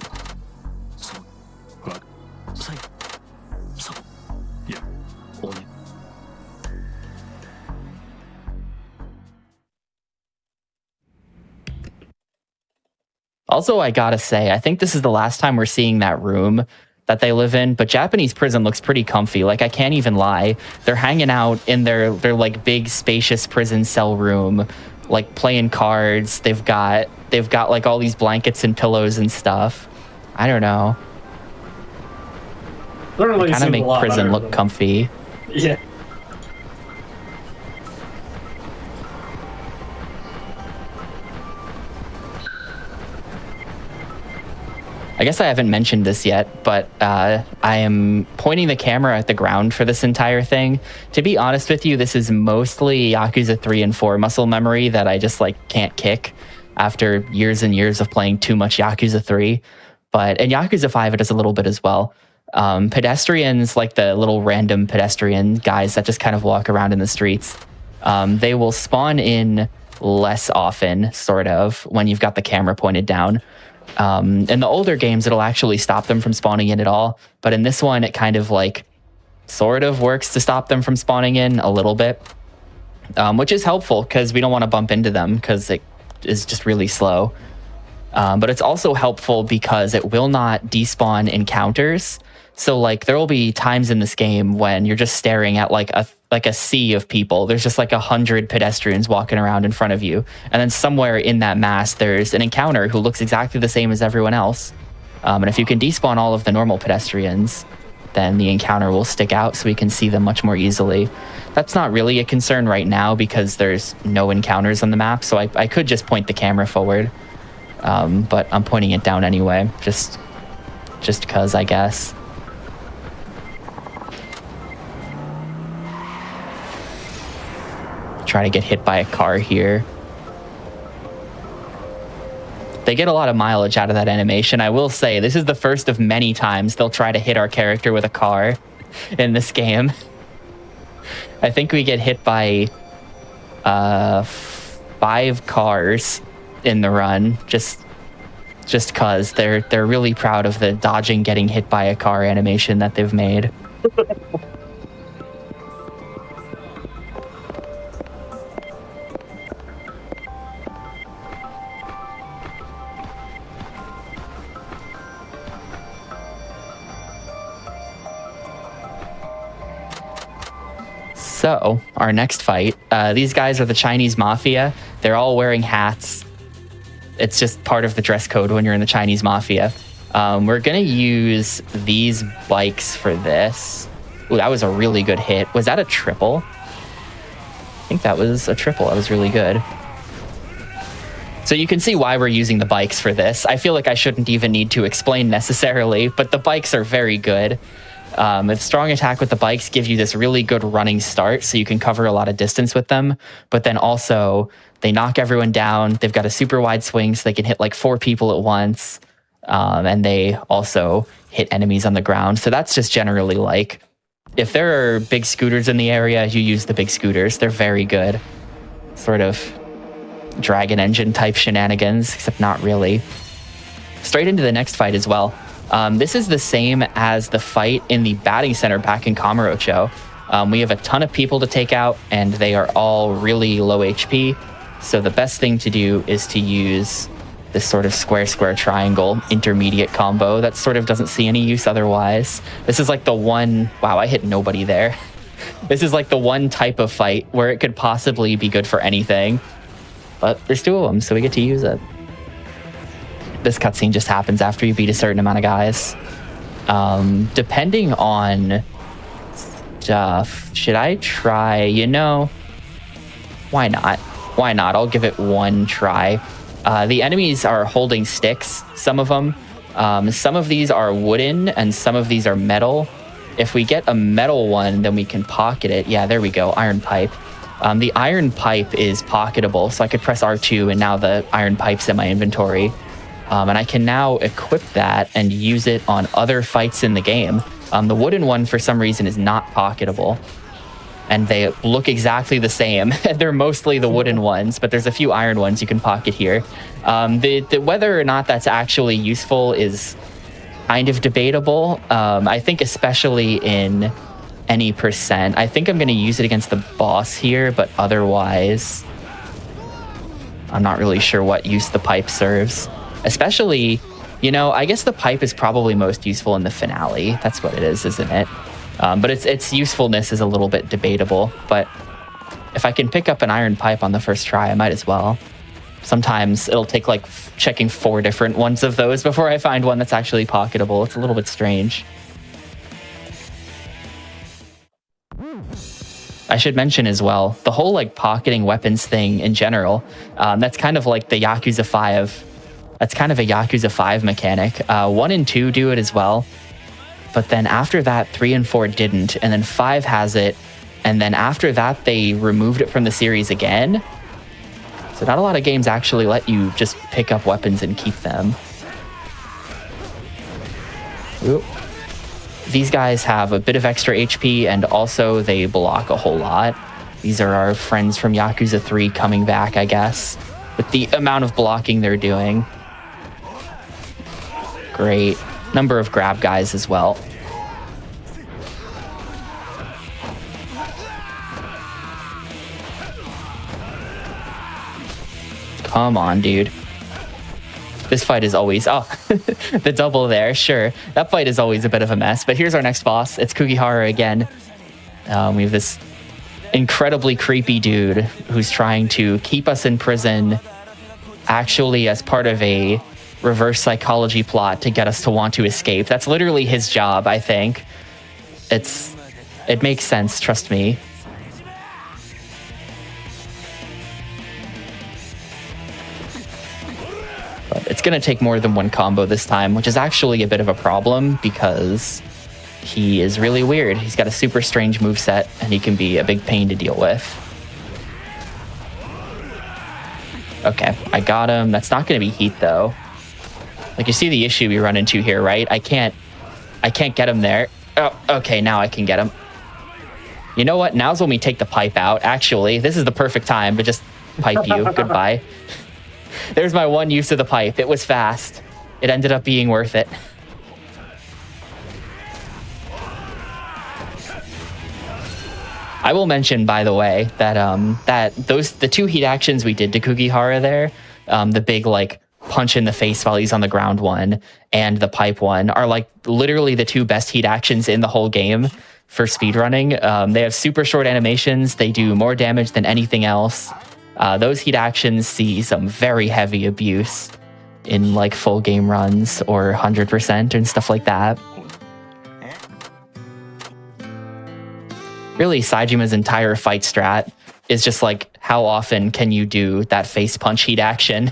Also, I gotta say, I think this is the last time we're seeing that room that they live in, but Japanese prison looks pretty comfy. Like, I can't even lie. They're hanging out in their like big spacious prison cell room, like playing cards. They've got like all these blankets and pillows and stuff. I don't know. Literally kind of make prison look comfy. Yeah. I guess I haven't mentioned this yet, but I am pointing the camera at the ground for this entire thing. To be honest with you, this is mostly Yakuza 3 and 4 muscle memory that I just like can't kick after years and years of playing too much Yakuza 3. But in Yakuza 5, it does a little bit as well. Pedestrians, like the little random pedestrian guys that just kind of walk around in the streets, they will spawn in less often, sort of, when you've got the camera pointed down. In the older games, it'll actually stop them from spawning in at all. But in this one, it kind of like sort of works to stop them from spawning in a little bit, which is helpful because we don't want to bump into them because it is just really slow. But it's also helpful because it will not despawn encounters. So like there will be times in this game when you're just staring at like a sea of people. There's just like 100 pedestrians walking around in front of you. And then somewhere in that mass, there's an encounter who looks exactly the same as everyone else. And if you can despawn all of the normal pedestrians, then the encounter will stick out so we can see them much more easily. That's not really a concern right now because there's no encounters on the map. So I could just point the camera forward. But I'm pointing it down anyway, just because, I guess. Try to get hit by a car here. They get a lot of mileage out of that animation. I will say, this is the first of many times they'll try to hit our character with a car. in this game. I think we get hit by 5 cars in the run, just cause they're really proud of the dodging getting hit by a car animation that they've made. So, our next fight, these guys are the Chinese Mafia. They're all wearing hats. It's just part of the dress code when you're in the Chinese Mafia. We're going to use these bikes for this. Ooh, that was a really good hit. Was that a triple? I think that was a triple. That was really good. So you can see why we're using the bikes for this. I feel like I shouldn't even need to explain necessarily, but the bikes are very good. A strong attack with the bikes give you this really good running start, so you can cover a lot of distance with them. But then also, they knock everyone down. They've got a super wide swing, so they can hit like 4 people at once. And they also hit enemies on the ground. So that's just generally like, if there are big scooters in the area, you use the big scooters. They're very good. Sort of Dragon Engine type shenanigans, except not really. Straight into the next fight as well. This is the same as the fight in the batting center back in Kamurocho. We have a ton of people to take out, and they are all really low HP. So the best thing to do is to use this sort of square triangle intermediate combo that sort of doesn't see any use otherwise. This is like the one... Wow, I hit nobody there. This is like the one type of fight where it could possibly be good for anything. But there's 2 of them, so we get to use it. This cutscene just happens after you beat a certain amount of guys. Depending on stuff, should I try? You know, why not? Why not? I'll give it 1 try. The enemies are holding sticks, some of them. Some of these are wooden and some of these are metal. If we get a metal one, then we can pocket it. Yeah, there we go, iron pipe. The iron pipe is pocketable, so I could press R2 and now the iron pipe's in my inventory. And I can now equip that and use it on other fights in the game. The wooden one, for some reason, is not pocketable. And they look exactly the same. They're mostly the wooden ones, but there's a few iron ones you can pocket here. Whether or not that's actually useful is kind of debatable. I think especially in any percent. I think I'm going to use it against the boss here, but otherwise, I'm not really sure what use the pipe serves. Especially, you know, I guess the pipe is probably most useful in the finale. That's what it is, isn't it? But its usefulness is a little bit debatable. But if I can pick up an iron pipe on the first try, I might as well. Sometimes it'll take like checking 4 different ones of those before I find one that's actually pocketable. It's a little bit strange. I should mention as well, the whole like pocketing weapons thing in general, that's kind of like the Yakuza 5. That's kind of a Yakuza 5 mechanic. 1 and 2 do it as well. But then after that, 3 and 4 didn't. And then 5 has it. And then after that, they removed it from the series again. So not a lot of games actually let you just pick up weapons and keep them. Ooh. These guys have a bit of extra HP, and also they block a whole lot. These are our friends from Yakuza 3 coming back, I guess, with the amount of blocking they're doing. Great. Number of grab guys as well. Come on, dude. This fight is always... Oh, the double there, sure. That fight is always a bit of a mess, but here's our next boss. It's Kugihara again. We have this incredibly creepy dude who's trying to keep us in prison, actually as part of a reverse psychology plot to get us to want to escape. That's literally his job, I think. It makes sense, trust me. But it's going to take more than 1 combo this time, which is actually a bit of a problem because he is really weird. He's got a super strange moveset, and he can be a big pain to deal with. Okay, I got him. That's not going to be heat, though. Like, you see the issue we run into here, right? I can't get him there. Oh, okay, now I can get him. You know what? Now's when we take the pipe out. Actually, this is the perfect time to just pipe you. Goodbye. There's my one use of the pipe. It was fast. It ended up being worth it. I will mention, by the way, that the 2 heat actions we did to Kugihara there, the big like punch in the face while he's on the ground one and the pipe one, are like literally the 2 best heat actions in the whole game for speedrunning. They have super short animations. They do more damage than anything else. Those heat actions see some very heavy abuse in like full game runs or 100% and stuff like that. Really, Saijima's entire fight strat is just like, how often can you do that face punch heat action?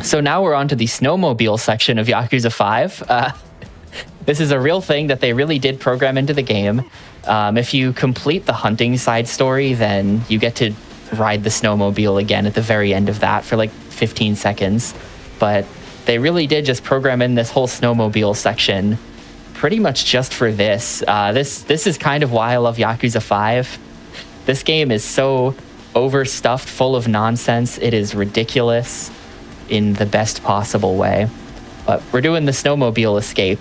So now we're on to the snowmobile section of Yakuza 5. This is a real thing that they really did program into the game. If you complete the hunting side story, then you get to ride the snowmobile again at the very end of that for like 15 seconds. But they really did just program in this whole snowmobile section pretty much just for this. This is kind of why I love Yakuza 5. This game is so overstuffed, full of nonsense. It is ridiculous in the best possible way. But we're doing the snowmobile escape.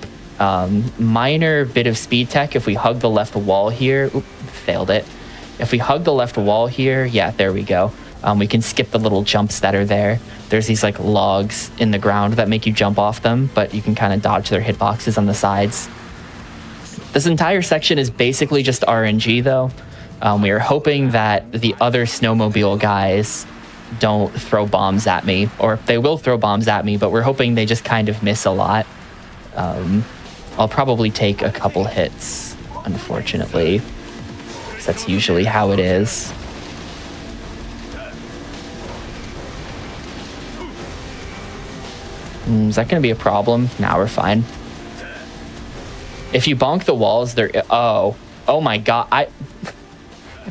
Minor bit of speed tech. If we hug the left wall here, failed it. If we hug the left wall here, yeah, there we go. We can skip the little jumps that are there. There's these like logs in the ground that make you jump off them, but you can kind of dodge their hitboxes on the sides. This entire section is basically just RNG though. We are hoping that the other snowmobile guys don't throw bombs at me, or they will throw bombs at me, but we're hoping they just kind of miss a lot. I'll probably take a couple hits, unfortunately. That's usually how it is. Is that going to be a problem? Nah, we're fine. If you bonk the walls, they're... Oh my god.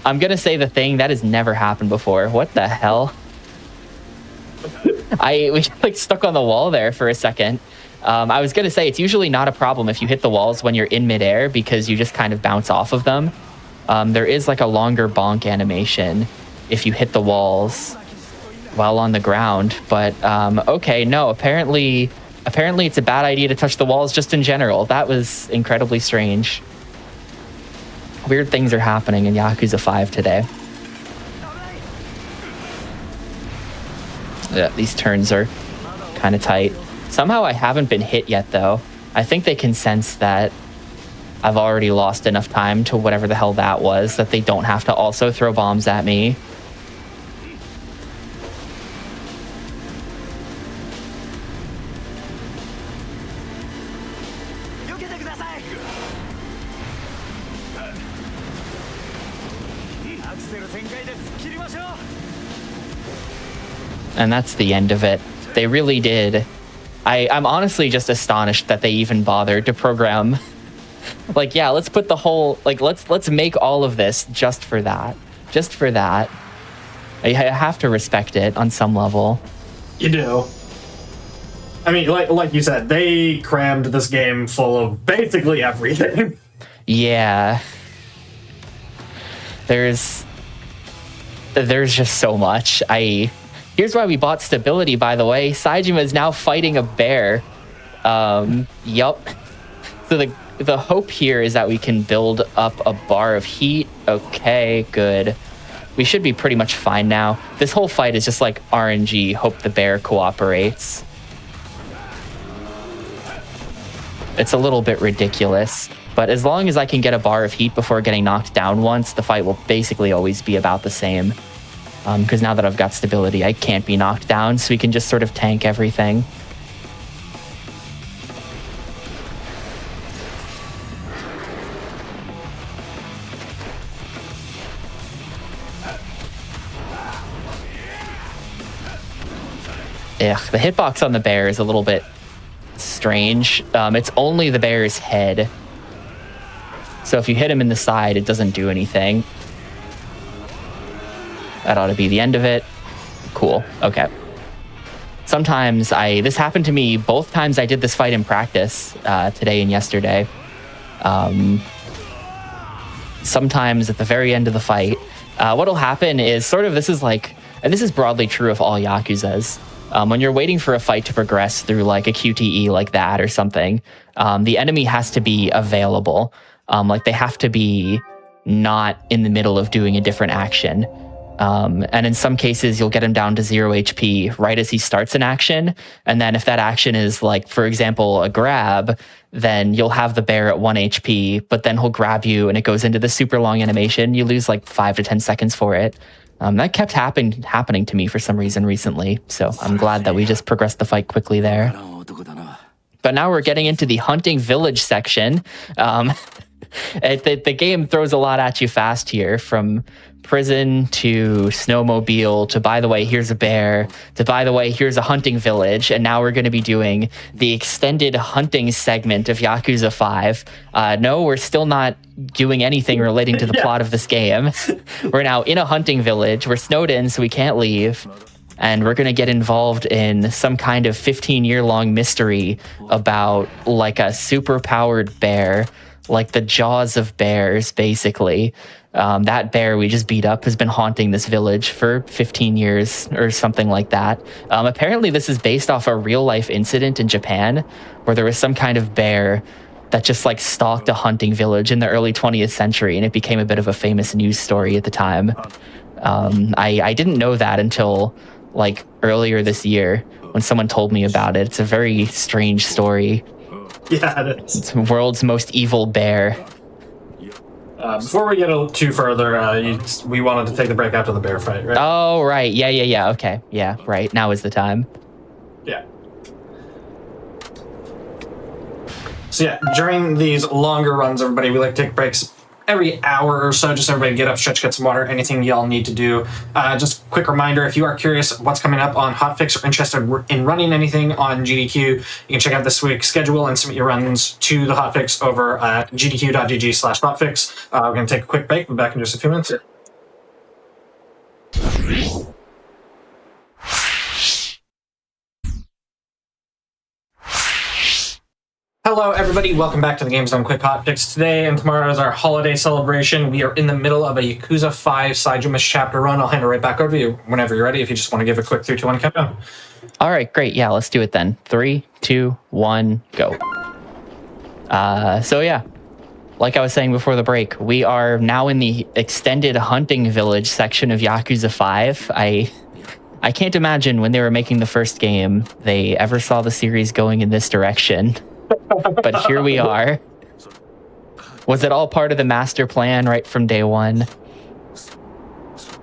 I'm going to say the thing that has never happened before. What the hell? We like stuck on the wall there for a second. I was going to say it's usually not a problem if you hit the walls when you're in midair because you just kind of bounce off of them. There is like a longer bonk animation if you hit the walls while on the ground, but okay, no, apparently it's a bad idea to touch the walls just in general. That was incredibly strange. Weird things are happening in Yakuza 5 today. Yeah, these turns are kind of tight. Somehow I haven't been hit yet though. I think they can sense that I've already lost enough time to whatever the hell that was, that they don't have to also throw bombs at me. And that's the end of it. They really did. I'm honestly just astonished that they even bothered to program. Like, yeah, let's put the whole, like, let's make all of this just for that. Just for that. I have to respect it on some level. You do. I mean, like you said, they crammed this game full of basically everything. Yeah. There's just so much. Here's why we bought stability, by the way. Saejima is now fighting a bear. Yup. So the hope here is that we can build up a bar of heat. Okay, good. We should be pretty much fine now. This whole fight is just like RNG, hope the bear cooperates. It's a little bit ridiculous, but as long as I can get a bar of heat before getting knocked down once, the fight will basically always be about the same. Because now that I've got stability, I can't be knocked down, so we can just sort of tank everything. Ugh, the hitbox on the bear is a little bit strange. It's only the bear's head. So if you hit him in the side, it doesn't do anything. That ought to be the end of it. Cool. Okay. sometimes this happened to me both times I did this fight in practice, today and yesterday. Sometimes at the very end of the fight, what'll happen is this is like, and this is broadly true of all Yakuzas. When you're waiting for a fight to progress through like a QTE like that or something, the enemy has to be available. Like they have to be not in the middle of doing a different action. And in some cases, you'll get him down to 0 HP right as he starts an action. And then if that action is like, for example, a grab, then you'll have the bear at 1 HP, but then he'll grab you and it goes into the super long animation. You lose like 5 to 10 seconds for it. That kept happening to me for some reason recently. So I'm glad that we just progressed the fight quickly there. But now we're getting into the hunting village section. The game throws a lot at you fast here, from prison to snowmobile to, by the way, here's a bear, to, by the way, here's a hunting village. And now we're going to be doing the extended hunting segment of Yakuza 5. No, we're still not doing anything relating to the plot of this game. We're now in a hunting village. We're snowed in, so we can't leave. And we're going to get involved in some kind of 15-year-long mystery about like a super-powered bear, like the jaws of bears, basically. That bear we just beat up has been haunting this village for 15 years or something like that. Apparently this is based off a real-life incident in Japan where there was some kind of bear that just like stalked a hunting village in the early 20th century, and it became a bit of a famous news story at the time. I didn't know that until like earlier this year when someone told me about it. It's a very strange story. Yeah, it is. It's the world's most evil bear. Before we get too further, we wanted to take the break after the bear fight, right? Oh, right. Yeah. Okay. Yeah, right. Now is the time. Yeah. So yeah, during these longer runs, everybody, we like to take breaks every hour or so, just everybody get up, stretch, get some water, anything y'all need to do. Just a quick reminder, if you are curious what's coming up on Hotfix or interested in running anything on GDQ, you can check out this week's schedule and submit your runs to the Hotfix over at gdq.gg/hotfix. We're going to take a quick break. We'll be back in just a few minutes here. Hello, everybody. Welcome back to the Games Done Quick Hotfix. Today and tomorrow is our holiday celebration. We are in the middle of a Yakuza 5 Saijuma's chapter run. I'll hand it right back over to you whenever you're ready, if you just want to give a quick 3, 2, 1 countdown. All right, great. Yeah, let's do it then. 3, 2, 1, go. So yeah, like I was saying before the break, we are now in the extended hunting village section of Yakuza 5. I can't imagine when they were making the first game, they ever saw the series going in this direction. But here we are. Was it all part of the master plan right from day one?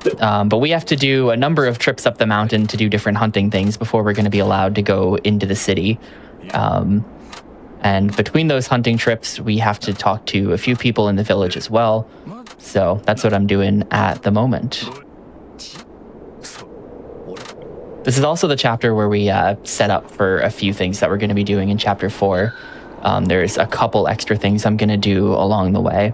But we have to do a number of trips up the mountain to do different hunting things before we're going to be allowed to go into the city. And between those hunting trips, we have to talk to a few people in the village as well. So that's what I'm doing at the moment. This is also the chapter where we set up for a few things that we're going to be doing in Chapter 4. There's a couple extra things I'm going to do along the way,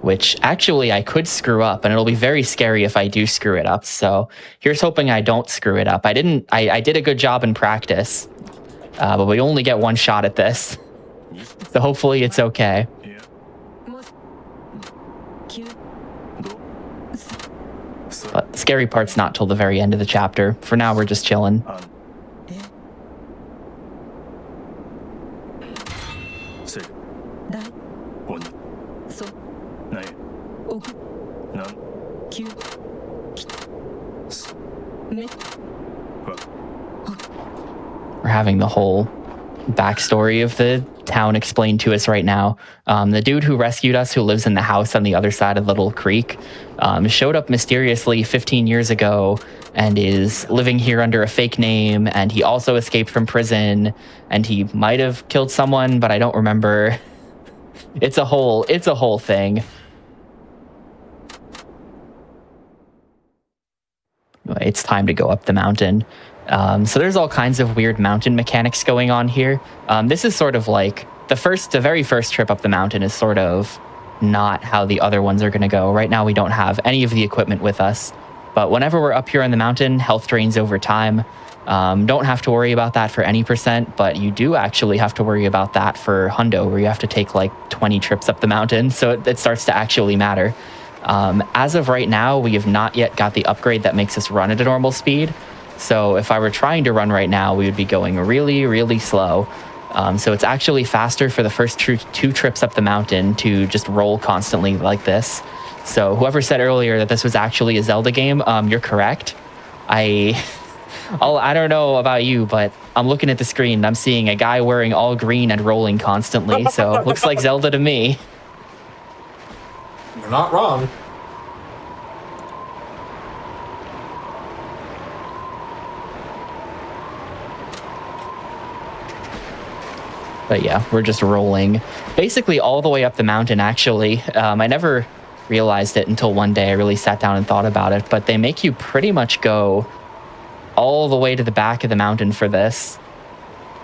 which actually I could screw up, and it'll be very scary if I do screw it up. So here's hoping I don't screw it up. I did a good job in practice, but we only get one shot at this. So hopefully it's okay. But the scary part's not till the very end of the chapter. For now, we're just chilling. We're having the whole backstory of the town explained to us right now. The dude who rescued us, who lives in the house on the other side of the little creek, showed up mysteriously 15 years ago and is living here under a fake name, and he also escaped from prison, and he might have killed someone, but I don't remember. It's a whole thing. It's time to go up the mountain. So there's all kinds of weird mountain mechanics going on here. This is sort of like the very first trip up the mountain is sort of not how the other ones are going to go. Right now, we don't have any of the equipment with us, but whenever we're up here on the mountain, health drains over time. Don't have to worry about that for any percent, but you do actually have to worry about that for Hundo, where you have to take like 20 trips up the mountain. So it starts to actually matter. As of right now, we have not yet got the upgrade that makes us run at a normal speed. So if I were trying to run right now, we would be going really, really slow. So it's actually faster for the first two trips up the mountain to just roll constantly like this. So whoever said earlier that this was actually a Zelda game, you're correct. I don't know about you, but I'm looking at the screen and I'm seeing a guy wearing all green and rolling constantly. So looks like Zelda to me. You're not wrong. But yeah, we're just rolling basically all the way up the mountain, actually. I never realized it until one day I really sat down and thought about it, but they make you pretty much go all the way to the back of the mountain for this.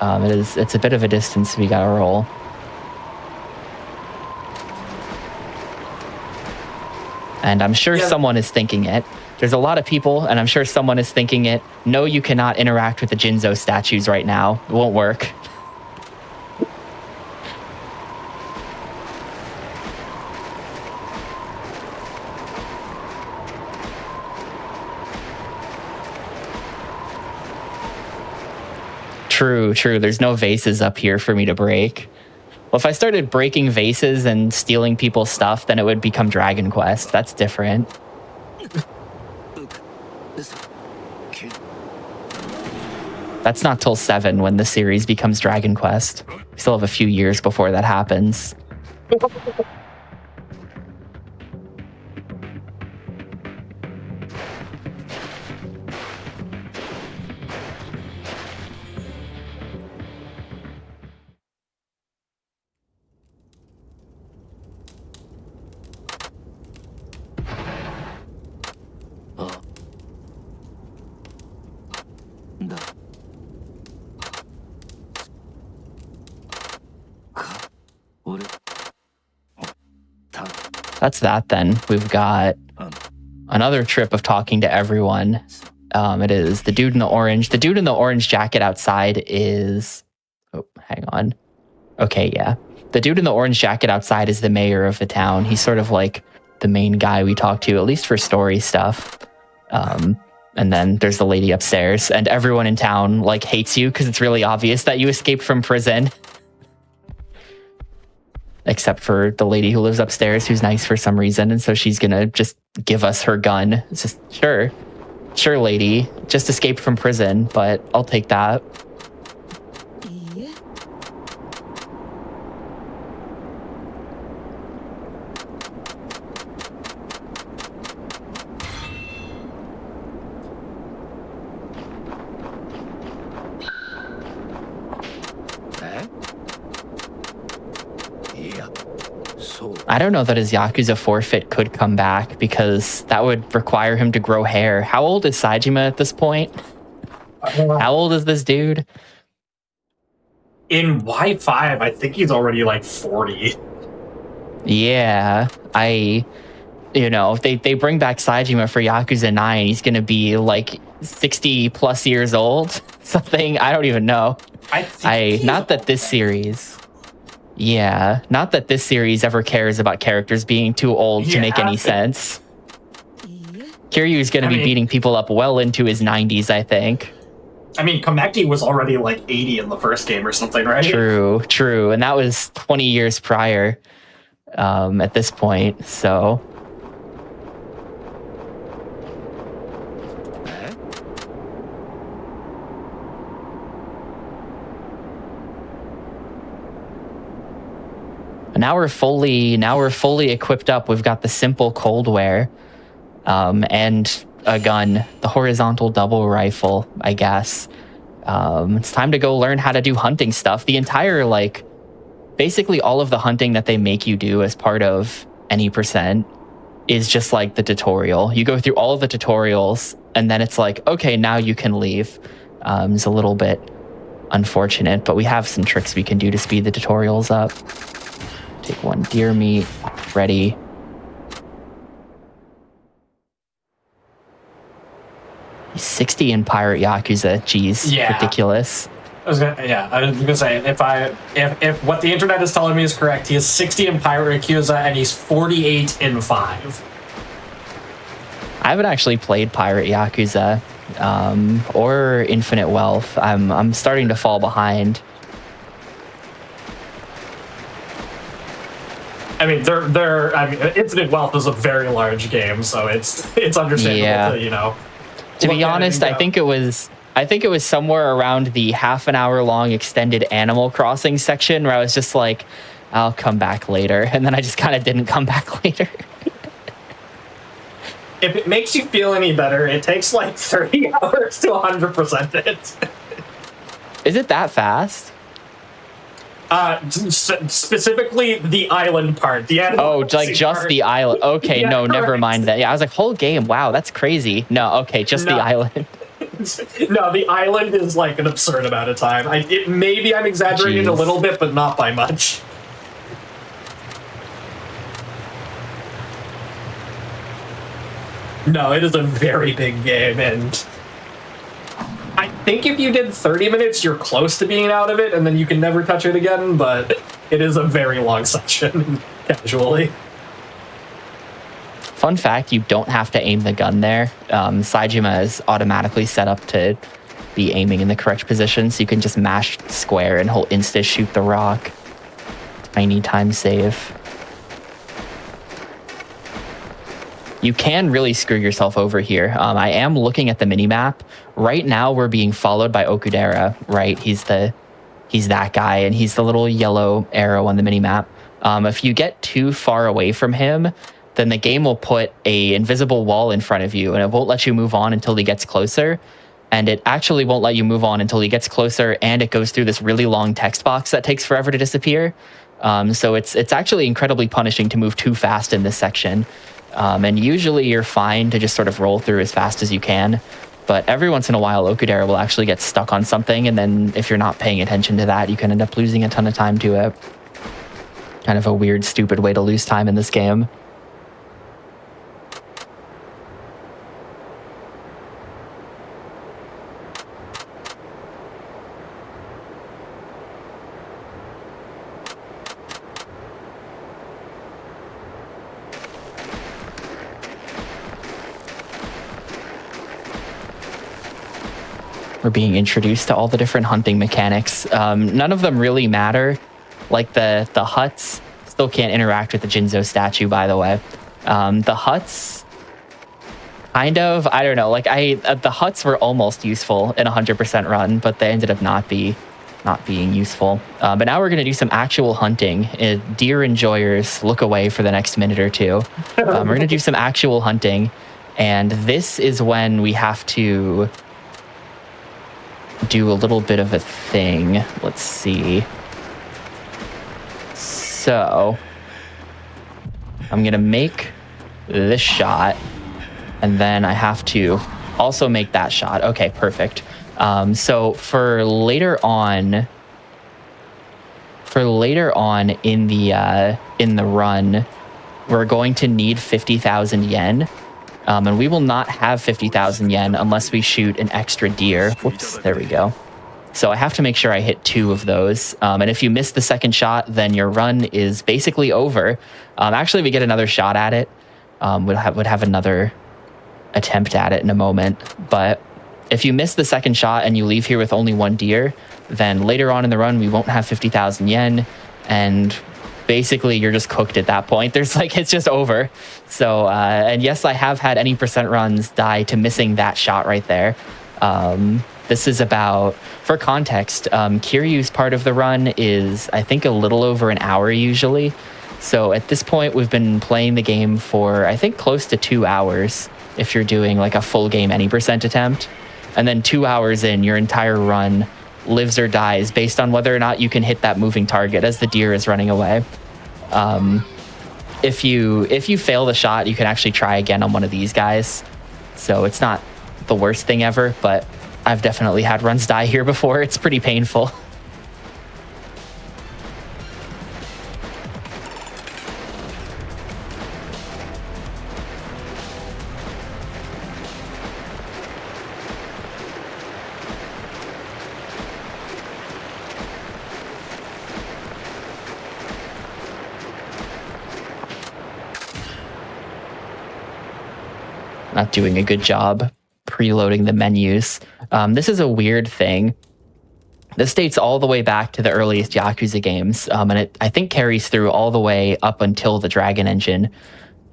It's a bit of a distance we gotta roll. And I'm sure someone is thinking it. There's a lot of people, and I'm sure someone is thinking it. No, you cannot interact with the Jinzo statues right now. It won't work. True. There's no vases up here for me to break. Well, if I started breaking vases and stealing people's stuff, then it would become Dragon Quest. That's different. That's not till 7 when the series becomes Dragon Quest. We still have a few years before that happens. That's that then. We've got another trip of talking to everyone. It is the dude in the orange. The dude in the orange jacket outside is... Oh, hang on. Okay, yeah. The dude in the orange jacket outside is the mayor of the town. He's sort of like the main guy we talk to, at least for story stuff. And then there's the lady upstairs, and everyone in town like hates you because it's really obvious that you escaped from prison. Except for the lady who lives upstairs, who's nice for some reason, and so she's gonna just give us her gun. It's just, sure, lady, just escaped from prison, but I'll take that. I don't know that his Yakuza forfeit could come back because that would require him to grow hair. How old is Saejima at this point? How old is this dude? In Y5, I think he's already like 40. Yeah, if they bring back Saejima for Yakuza 9, he's going to be like 60 plus years old. Something, I don't even know. Not that this series ever cares about characters being too old to make any sense. Kiryu's going to be beating people up well into his 90s, I think. I mean, Kameki was already like 80 in the first game or something, right? True. And that was 20 years prior at this point, so... Now we're fully equipped up. We've got the simple coldware and a gun, the horizontal double rifle, I guess. It's time to go learn how to do hunting stuff. The entire, basically all of the hunting that they make you do as part of any percent is just like the tutorial. You go through all of the tutorials and then it's like, okay, now you can leave. It's a little bit unfortunate, but we have some tricks we can do to speed the tutorials up. Take one deer meat, ready. 60 in Pirate Yakuza. Jeez, Yeah. ridiculous. I was gonna say if what the internet is telling me is correct, he is 60 in Pirate Yakuza and he's 48 in 5. I haven't actually played Pirate Yakuza or Infinite Wealth. I'm starting to fall behind. I mean, Infinite Wealth is a very large game, so it's understandable to To be honest, I think it was somewhere around the half an hour long extended Animal Crossing section where I was just like, I'll come back later, and then I just kind of didn't come back later. If it makes you feel any better, it takes like 30 hours to 100% it. Is it that fast? Specifically the island part. The Animal Crossing just part. the island. Okay, Yeah, no, never correct. mind that. Yeah, I was like, whole game. Wow, that's crazy. No, okay, just the No. island. No, the island is like an absurd amount of time. Maybe I'm exaggerating a Jeez. little bit, but not by much. No, it is a very big game, and I think if you did 30 minutes, you're close to being out of it, and then you can never touch it again, but it is a very long session, casually. Fun fact, you don't have to aim the gun there. Saejima is automatically set up to be aiming in the correct position, so you can just mash square and hold insta shoot the rock. Tiny time save. You can really screw yourself over here. I am looking at the minimap. Right now, we're being followed by Okudera, right? He's that guy, and he's the little yellow arrow on the minimap. If you get too far away from him, then the game will put a invisible wall in front of you, and it won't let you move on until he gets closer. And it actually won't let you move on until he gets closer, and it goes through this really long text box that takes forever to disappear. So it's actually incredibly punishing to move too fast in this section. And usually you're fine to just sort of roll through as fast as you can. But every once in a while, Okudera will actually get stuck on something, and then if you're not paying attention to that, you can end up losing a ton of time to it. Kind of a weird, stupid way to lose time in this game. We're being introduced to all the different hunting mechanics. None of them really matter. Like the huts still can't interact with the Jinzo statue, by the way. The huts, kind of, I don't know. Like the huts were almost useful in 100% run, but they ended up not being useful. But now we're going to do some actual hunting. Deer enjoyers, look away for the next minute or two. We're going to do some actual hunting, and this is when we have to do a little bit of a thing. Let's see. So I'm gonna make this shot, and then I have to also make that shot. Okay, perfect. So for later on in the run, we're going to need 50,000 yen. And we will not have 50,000 yen unless we shoot an extra deer. Whoops, there we go. So I have to make sure I hit 2 of those. And if you miss the second shot, then your run is basically over. Actually, we get another shot at it. Would have another attempt at it in a moment. But if you miss the second shot and you leave here with only 1 deer, then later on in the run, we won't have 50,000 yen. And basically you're just cooked at that point. It's just over. So, and yes, I have had any percent runs die to missing that shot right there. This is about, for context, Kiryu's part of the run is, I think, a little over an hour usually. So at this point, we've been playing the game for, I think, close to 2 hours if you're doing like a full game any percent attempt. And then 2 hours in, your entire run lives or dies based on whether or not you can hit that moving target as the deer is running away. If you fail the shot, you can actually try again on one of these guys. So it's not the worst thing ever, but I've definitely had runs die here before. It's pretty painful. not doing a good job preloading the menus. This is a weird thing. This dates all the way back to the earliest Yakuza games, and it, I think, carries through all the way up until the Dragon Engine.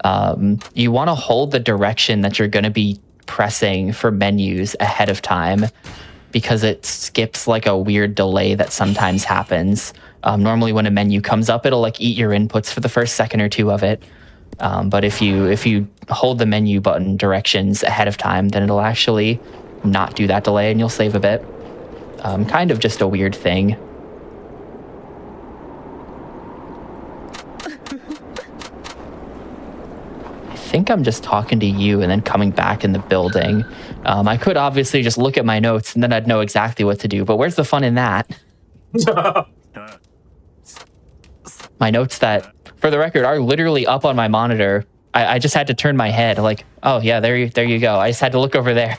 You want to hold the direction that you're going to be pressing for menus ahead of time, because it skips like a weird delay that sometimes happens. Normally when a menu comes up, it'll like eat your inputs for the first second or two of it. But if you hold the menu button directions ahead of time, then it'll actually not do that delay and you'll save a bit. Kind of just a weird thing. I think I'm just talking to you and then coming back in the building. I could obviously just look at my notes and then I'd know exactly what to do, but where's the fun in that? My notes that, for the record, are literally up on my monitor. I just had to turn my head like, oh yeah, there you go. I just had to look over there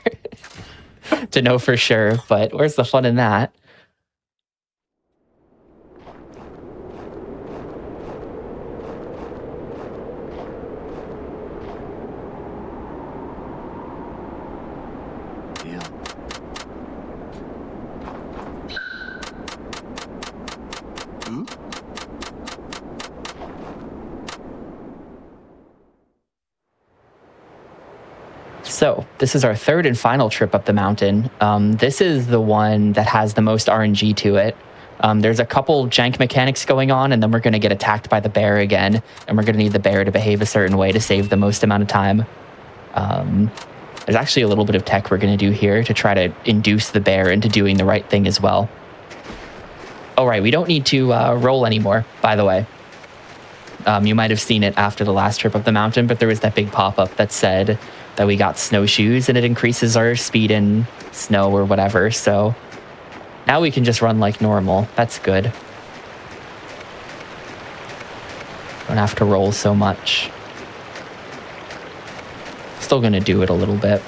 to know for sure, but where's the fun in that? So this is our third and final trip up the mountain. This is the one that has the most RNG to it. There's a couple jank mechanics going on, and then we're going to get attacked by the bear again, and we're going to need the bear to behave a certain way to save the most amount of time. There's actually a little bit of tech we're going to do here to try to induce the bear into doing the right thing as well. Oh, right, we don't need to roll anymore, by the way. You might have seen it after the last trip up the mountain, but there was that big pop-up that said that we got snowshoes and it increases our speed in snow or whatever. So now we can just run like normal. That's good. Don't have to roll so much. Still gonna do it a little bit.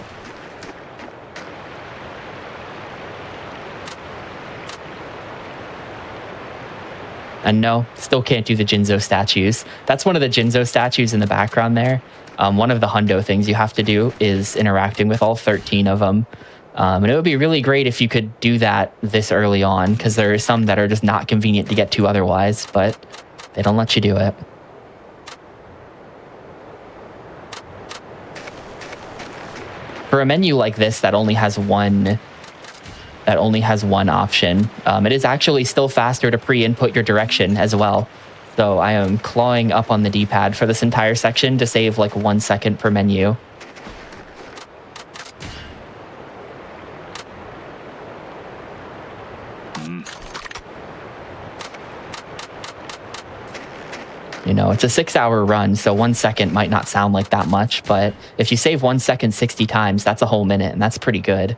And no, still can't do the Jinzo statues. That's one of the Jinzo statues in the background there. One of the hundo things you have to do is interacting with all 13 of them. And it would be really great if you could do that this early on, because there are some that are just not convenient to get to otherwise, but they don't let you do it. For a menu like this that only has one option, it is actually still faster to pre-input your direction as well. So I am clawing up on the D-pad for this entire section to save like 1 second per menu. You know, it's a 6-hour run, so 1 second might not sound like that much, but if you save 1 second 60 times, that's a whole minute, and that's pretty good.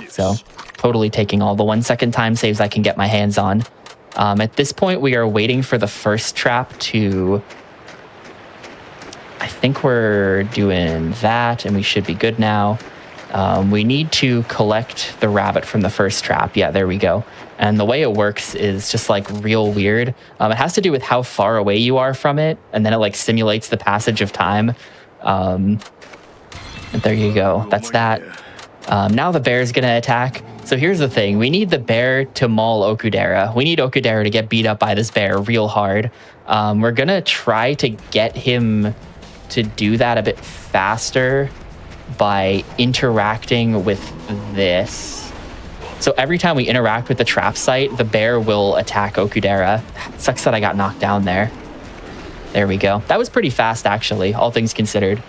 So totally taking all the 1 second time saves I can get my hands on. At this point, we are waiting for the first trap to... I think we're doing that, and we should be good now. We need to collect the rabbit from the first trap. Yeah, there we go. And the way it works is just like real weird. It has to do with how far away you are from it, and then it like simulates the passage of time. And there you go. That's that. Now the bear's gonna attack. So here's the thing. We need the bear to maul Okudera. We need Okudera to get beat up by this bear real hard. We're gonna try to get him to do that a bit faster by interacting with this. So every time we interact with the trap site, the bear will attack Okudera. Sucks that I got knocked down there. There we go. That was pretty fast, actually, all things considered.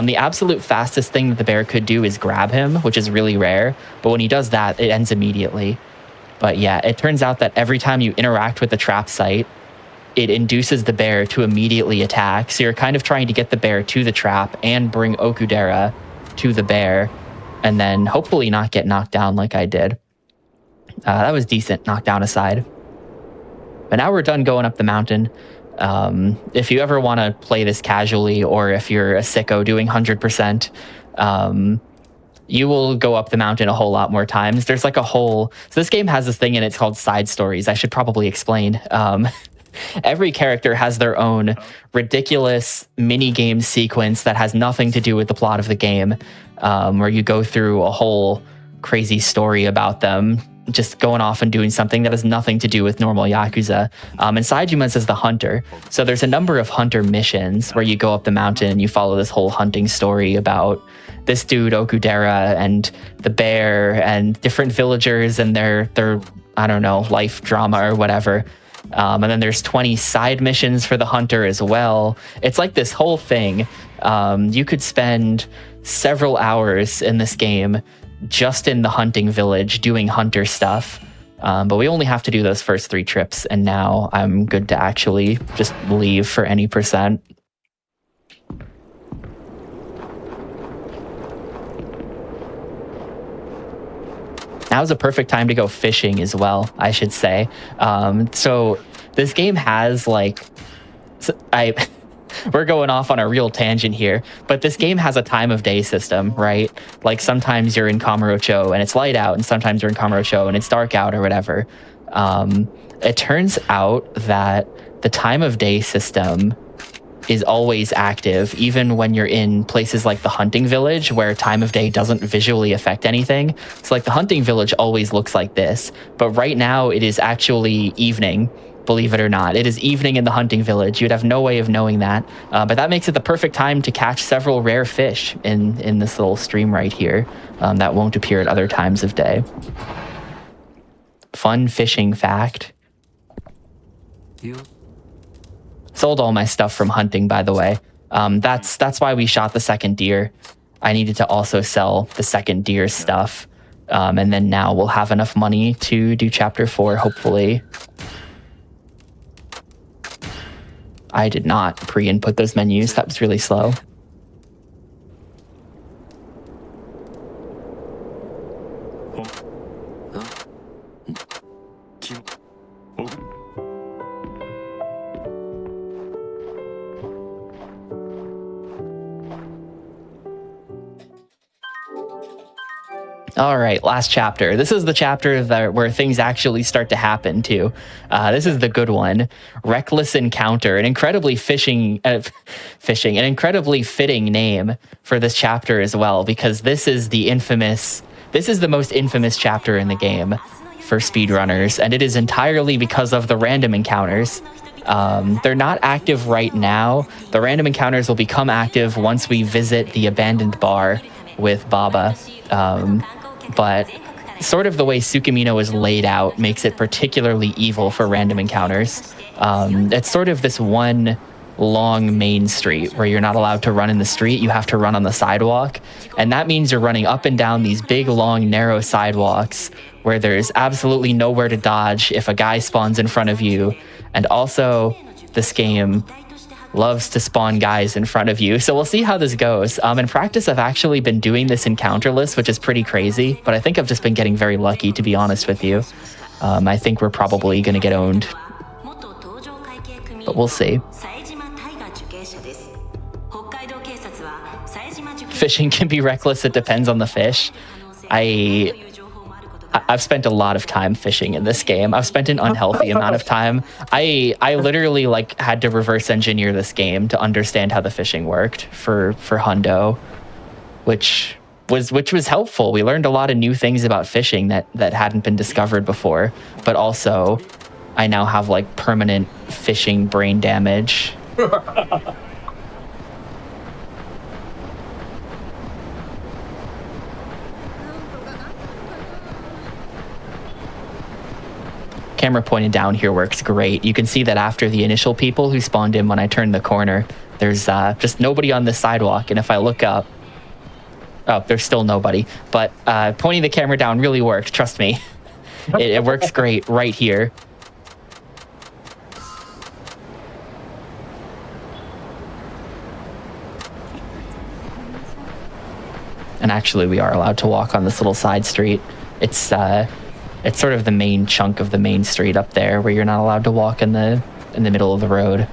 The absolute fastest thing that the bear could do is grab him, which is really rare. But when he does that, it ends immediately. But yeah, it turns out that every time you interact with the trap site, it induces the bear to immediately attack. So you're kind of trying to get the bear to the trap and bring Okudera to the bear, and then hopefully not get knocked down like I did. That was decent, knockdown aside. But now we're done going up the mountain. If you ever want to play this casually, or if you're a sicko doing 100%, you will go up the mountain a whole lot more times. There's like a whole... So this game has this thing in it called side stories. I should probably explain. every character has their own ridiculous mini game sequence that has nothing to do with the plot of the game, where you go through a whole crazy story about them just going off and doing something that has nothing to do with normal Yakuza. And Saijima's is the hunter. So there's a number of hunter missions where you go up the mountain and you follow this whole hunting story about this dude, Okudera, and the bear, and different villagers and their I don't know, life drama or whatever. And then there's 20 side missions for the hunter as well. It's like this whole thing. You could spend several hours in this game just in the hunting village doing hunter stuff. But we only have to do those first 3 trips, and now I'm good to actually just leave for any percent. Now's a perfect time to go fishing as well, I should say. So this game has we're going off on a real tangent here, but this game has a time of day system, right? Like sometimes you're in Kamurocho and it's light out, and sometimes you're in Kamurocho and it's dark out or whatever. It turns out that the time of day system is always active, even when you're in places like the hunting village where time of day doesn't visually affect anything. So like the hunting village always looks like this, but right now it is actually evening. Believe it or not, it is evening in the hunting village. You'd have no way of knowing that, but that makes it the perfect time to catch several rare fish in this little stream right here that won't appear at other times of day. Fun fishing fact. Sold all my stuff from hunting, by the way. That's why we shot the second deer. I needed to also sell the second deer stuff, and then now we'll have enough money to do chapter 4, hopefully. I did not pre-input those menus. That was really slow. All right, last chapter. This is the chapter where things actually start to happen too. This is the good one. Reckless Encounter, an incredibly an incredibly fitting name for this chapter as well, because this is the most infamous chapter in the game for speedrunners, and it is entirely because of the random encounters. They're not active right now. The random encounters will become active once we visit the abandoned bar with Baba. But sort of the way Tsukimino is laid out makes it particularly evil for random encounters. It's sort of this one long main street where you're not allowed to run in the street. You have to run on the sidewalk. And that means you're running up and down these big, long, narrow sidewalks where there's absolutely nowhere to dodge if a guy spawns in front of you. And also, this game loves to spawn guys in front of you. So we'll see how this goes. In practice, I've actually been doing this encounter list, which is pretty crazy, but I think I've just been getting very lucky, to be honest with you. I think we're probably going to get owned, but we'll see. Fishing can be reckless. It depends on the fish. I've spent a lot of time fishing in this game. I've spent an unhealthy amount of time. I literally had to reverse engineer this game to understand how the fishing worked for Hundo, which was helpful. We learned a lot of new things about fishing that hadn't been discovered before, but also I now have permanent fishing brain damage. Camera pointed down here works great. You can see that after the initial people who spawned in when I turned the corner, there's just nobody on the sidewalk. And if I look up, oh, there's still nobody. But pointing the camera down really works, trust me. It works great right here. And actually, we are allowed to walk on this little side street. It's sort of the main chunk of the main street up there where you're not allowed to walk in the middle of the road.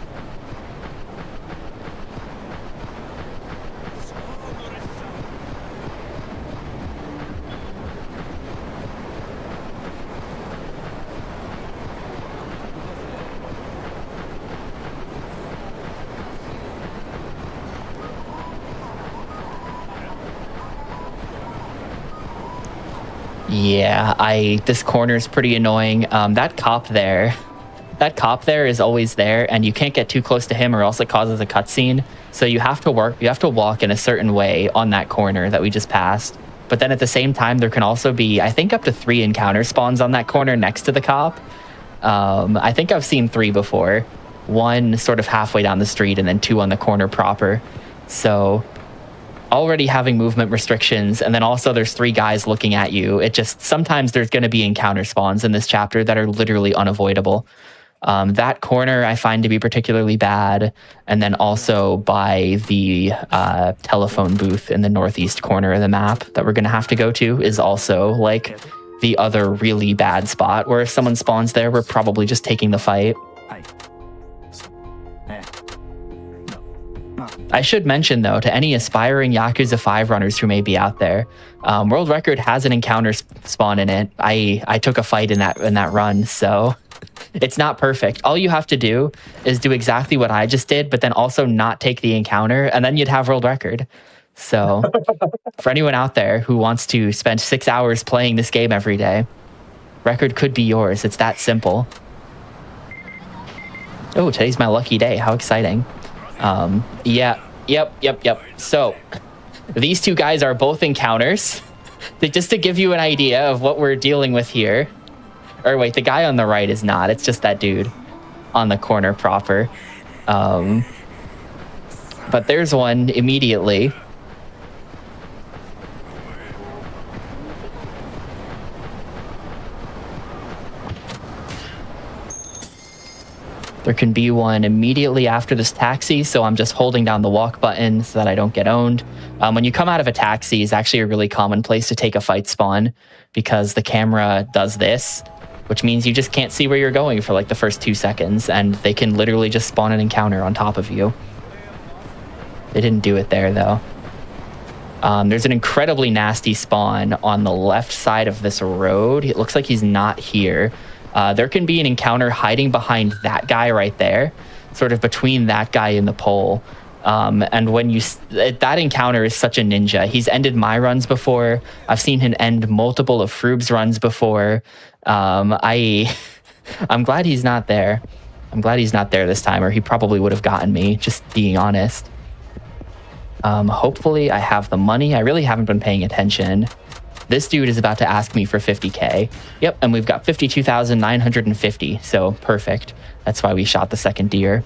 Yeah, this corner is pretty annoying. That cop there is always there, and you can't get too close to him or else it causes a cutscene. So you have to walk in a certain way on that corner that we just passed. But then at the same time, there can also be, I think, up to 3 encounter spawns on that corner next to the cop. I think I've seen 3 before. 1 sort of halfway down the street and then 2 on the corner proper. So already having movement restrictions, and then also there's 3 guys looking at you. It just, sometimes there's going to be encounter spawns in this chapter that are literally unavoidable. That corner I find to be particularly bad, and then also by the telephone booth in the northeast corner of the map that we're going to have to go to is also like the other really bad spot where if someone spawns there, we're probably just taking the fight. I should mention, though, to any aspiring Yakuza 5 runners who may be out there, World Record has an encounter spawn in it. I took a fight in that run, so it's not perfect. All you have to do is do exactly what I just did, but then also not take the encounter, and then you'd have World Record. So for anyone out there who wants to spend 6 hours playing this game every day, Record could be yours. It's that simple. Oh, today's my lucky day. How exciting. Yep. So these 2 guys are both encounters. Just to give you an idea of what we're dealing with here. Or wait, the guy on the right is not. It's just that dude on the corner proper. But there's one immediately. There can be one immediately after this taxi, so I'm just holding down the walk button so that I don't get owned. When you come out of a taxi, it's actually a really common place to take a fight spawn because the camera does this, which means you just can't see where you're going for like the first 2 seconds, and they can literally just spawn an encounter on top of you. They didn't do it there, though. There's an incredibly nasty spawn on the left side of this road. It looks like he's not here. There can be an encounter hiding behind that guy right there, sort of between that guy and the pole. And when that encounter is such a ninja. He's ended my runs before. I've seen him end multiple of Froob's runs before. I'm glad he's not there. I'm glad he's not there this time, or he probably would have gotten me, just being honest. Hopefully I have the money. I really haven't been paying attention. This dude is about to ask me for 50K. Yep, and we've got 52,950, so perfect. That's why we shot the second deer.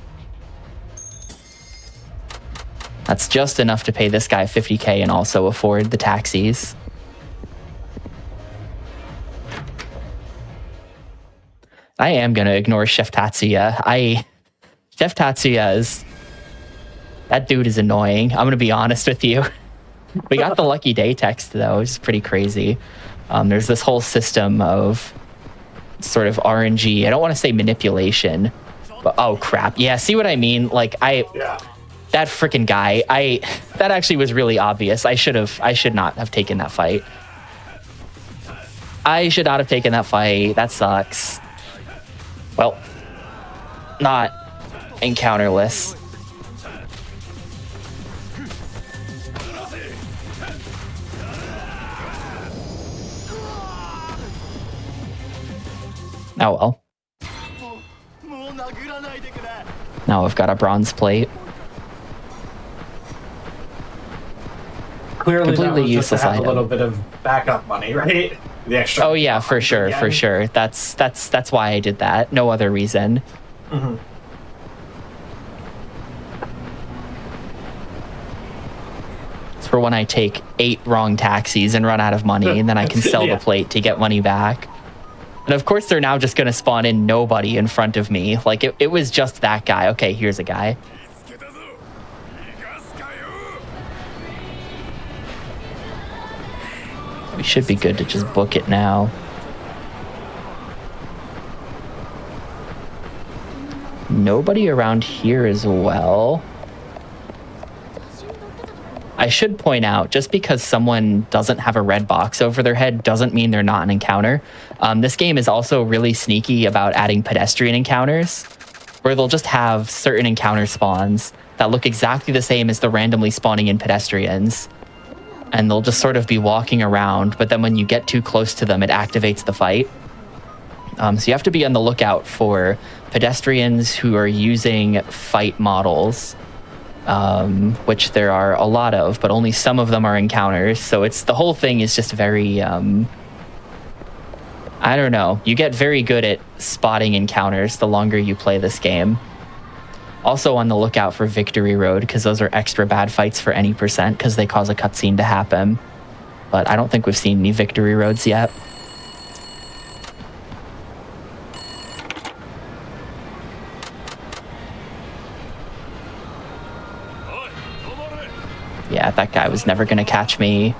That's just enough to pay this guy 50K and also afford the taxis. I am going to ignore Chef Tatsuya. Chef Tatsuya is... That dude is annoying. I'm going to be honest with you. We got the lucky day text, though, which is pretty crazy. There's this whole system of sort of RNG. I don't want to say manipulation, but oh crap. Yeah, see what I mean? Like that freaking guy, that actually was really obvious. I should not have taken that fight. I should not have taken that fight. That sucks. Well, not encounterless. Oh well. Now I've got a bronze plate. Clearly, completely that was useless just to have item. a little bit of backup money, right? The extra. Oh yeah, for sure, for sure. That's why I did that. No other reason. Mm-hmm. It's for when I take 8 wrong taxis and run out of money, and then I can sell the plate to get money back. And of course, they're now just going to spawn in nobody in front of me. Like, it was just that guy. Okay, here's a guy. We should be good to just book it now. Nobody around here as well. I should point out, just because someone doesn't have a red box over their head doesn't mean they're not an encounter. This game is also really sneaky about adding pedestrian encounters, where they'll just have certain encounter spawns that look exactly the same as the randomly spawning in pedestrians. and they'll just sort of be walking around, but then when you get too close to them, it activates the fight. So you have to be on the lookout for pedestrians who are using fight models, which there are a lot of, but only some of them are encounters. So the whole thing is just very, I don't know. You get very good at spotting encounters the longer you play this game. Also on the lookout for Victory Road, because those are extra bad fights for any percent, because they cause a cutscene to happen. But I don't think we've seen any Victory Roads yet. Yeah, that guy was never going to catch me.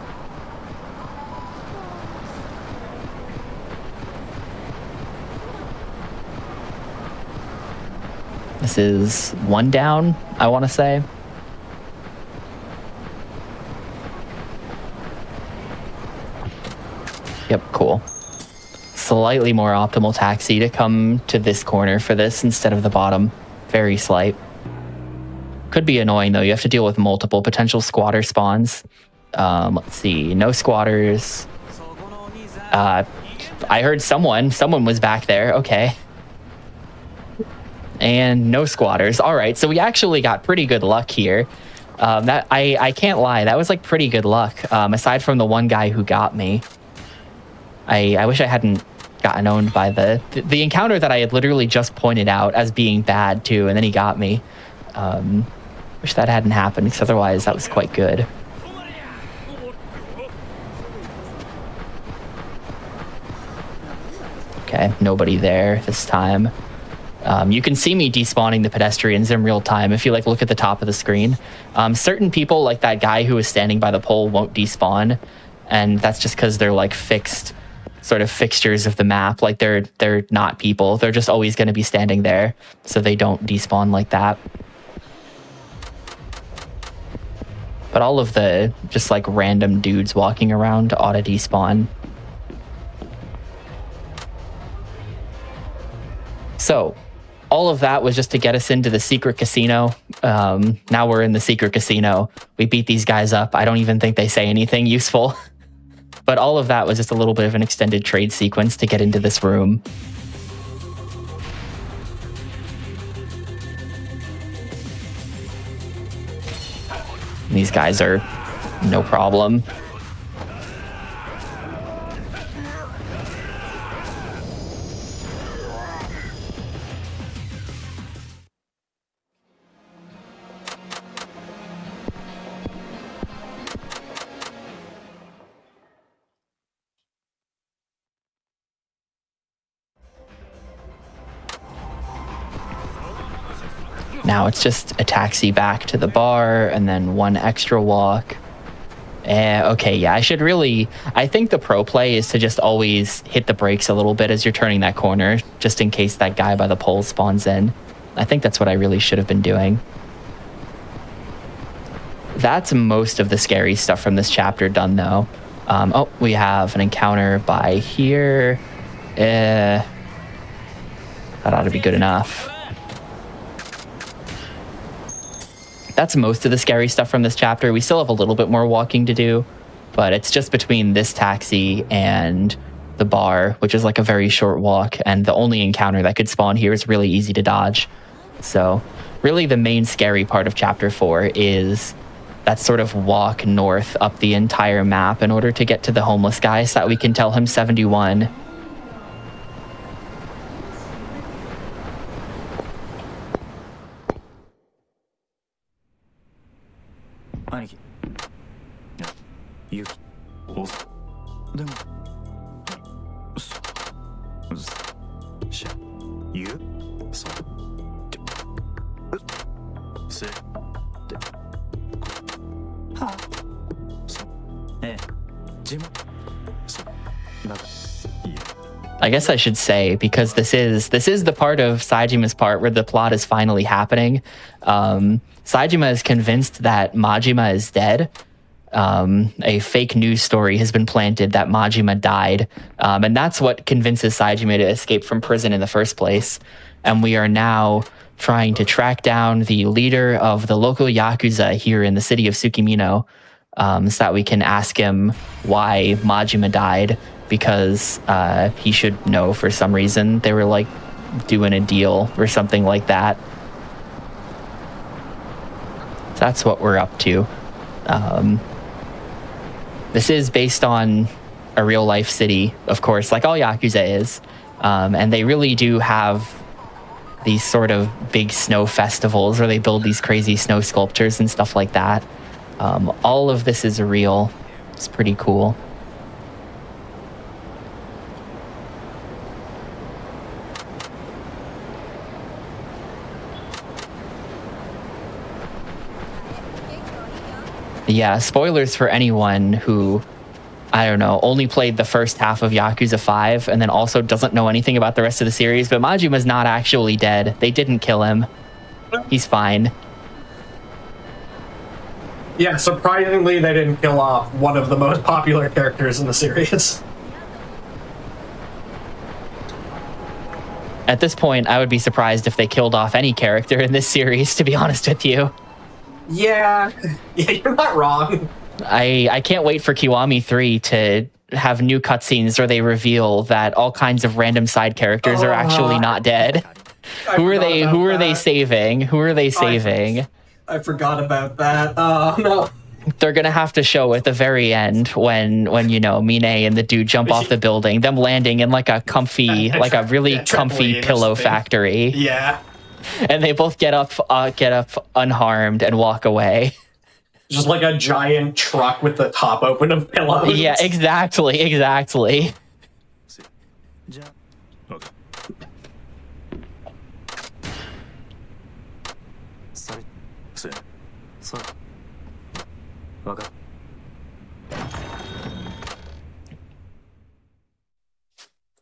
This is one down, I want to say. Yep, cool. Slightly more optimal taxi to come to this corner for this instead of the bottom. Very slight. Could be annoying, though. You have to deal with multiple potential squatter spawns. Let's see. No squatters. I heard someone. Someone was back there. Okay. And no squatters. All right, so we actually got pretty good luck here. That I can't lie, that was like pretty good luck. Aside from the one guy who got me, I wish I hadn't gotten owned by the encounter that I had literally just pointed out as being bad too, and then he got me. Wish that hadn't happened, because otherwise that was quite good. Okay, nobody there this time. You can see me despawning the pedestrians in real time if you look at the top of the screen. Certain people, like that guy who was standing by the pole, won't despawn, and that's just because they're like fixed sort of fixtures of the map. Like they're not people. They're just always going to be standing there, so they don't despawn like that. But all of the just like random dudes walking around ought to despawn. So all of that was just to get us into the secret casino. Now we're in the secret casino. We beat these guys up. I don't even think they say anything useful. But all of that was just a little bit of an extended trade sequence to get into this room. These guys are no problem. Now it's just a taxi back to the bar and then one extra walk. Okay, yeah, I think the pro play is to just always hit the brakes a little bit as you're turning that corner, just in case that guy by the pole spawns in. I think that's what I really should have been doing. That's most of the scary stuff from this chapter done, though. Oh, we have an encounter by here. That ought to be good enough. That's most of the scary stuff from this chapter. We still have a little bit more walking to do, but it's just between this taxi and the bar, which is like a very short walk, and the only encounter that could spawn here is really easy to dodge. So really the main scary part of chapter 4 is that sort of walk north up the entire map in order to get to the homeless guy so that we can tell him 71. I guess I should say, because this is the part of Saijima's part where the plot is finally happening. Saijima is convinced that Majima is dead. A fake news story has been planted that Majima died, and that's what convinces Saijima to escape from prison in the first place. And we are now trying to track down the leader of the local Yakuza here in the city of Tsukimino. so that we can ask him why Majima died, because he should know for some reason. They were like doing a deal or something like that. So that's what we're up to. This is based on a real life city, of course, like all Yakuza is. And they really do have these sort of big snow festivals where they build these crazy snow sculptures and stuff like that. All of this is real. It's pretty cool. Yeah, spoilers for anyone who, I don't know, only played the first half of Yakuza 5 and then also doesn't know anything about the rest of the series, but Majima's not actually dead. They didn't kill him. He's fine. Yeah, surprisingly, they didn't kill off one of the most popular characters in the series. At this point, I would be surprised if they killed off any character in this series, to be honest with you. Yeah, you're not wrong. I can't wait for Kiwami 3 to have new cutscenes where they reveal that all kinds of random side characters are actually not dead. Who are they saving? Who are they saving? I forgot about that. Oh, no. They're gonna have to show at the very end when you know, Mine and the dude jump off the building, them landing in like a comfy, like a really comfy pillow factory. Yeah. And they both get up unharmed and walk away. Just like a giant truck with the top open of pillows. Yeah, exactly.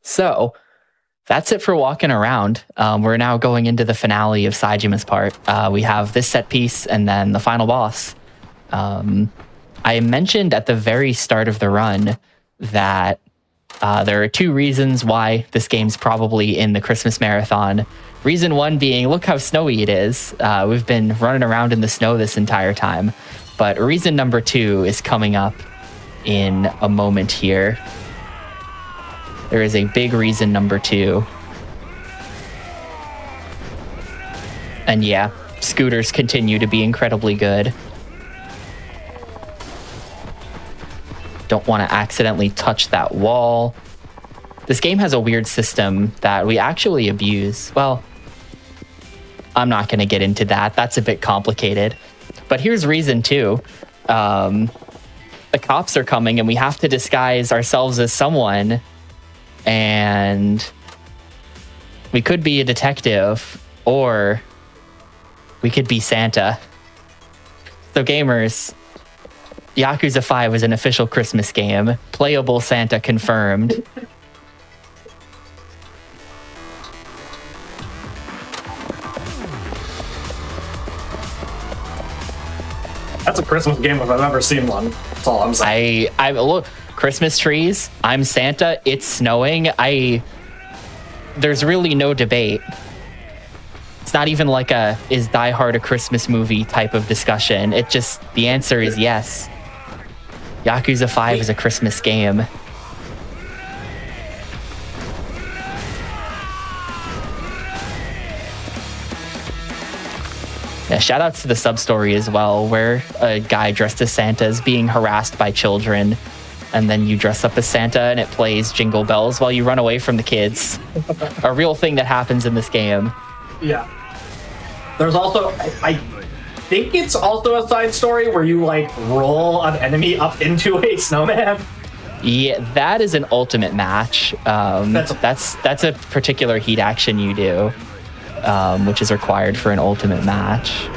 So, that's it for walking around. We're now going into the finale of Saijima's part. We have this set piece and then the final boss. I mentioned at the very start of the run that there are two reasons why this game's probably in the Christmas marathon. Reason one being, look how snowy it is. We've been running around in the snow this entire time. But reason number two is coming up in a moment here. There is a big reason number two. And yeah, scooters continue to be incredibly good. Don't want to accidentally touch that wall. This game has a weird system that we actually abuse. Well, I'm not going to get into that. That's a bit complicated. But here's reason two. The cops are coming and we have to disguise ourselves as someone. And we could be a detective, or we could be Santa. So gamers, Yakuza 5 is an official Christmas game. Playable Santa confirmed. That's a Christmas game if I've ever seen one. That's all I'm saying. I look, Christmas trees, I'm Santa, it's snowing. There's really no debate. It's not even like is Die Hard a Christmas movie type of discussion. It just, the answer is yes. Yakuza 5 is a Christmas game. Yeah, shout out to the sub-story as well, where a guy dressed as Santa is being harassed by children, and then you dress up as Santa and it plays Jingle Bells while you run away from the kids. A real thing that happens in this game. Yeah. There's also, I think it's also a side story where you like roll an enemy up into a snowman. Yeah, that is an ultimate match. That's a particular heat action you do, which is required for an ultimate match.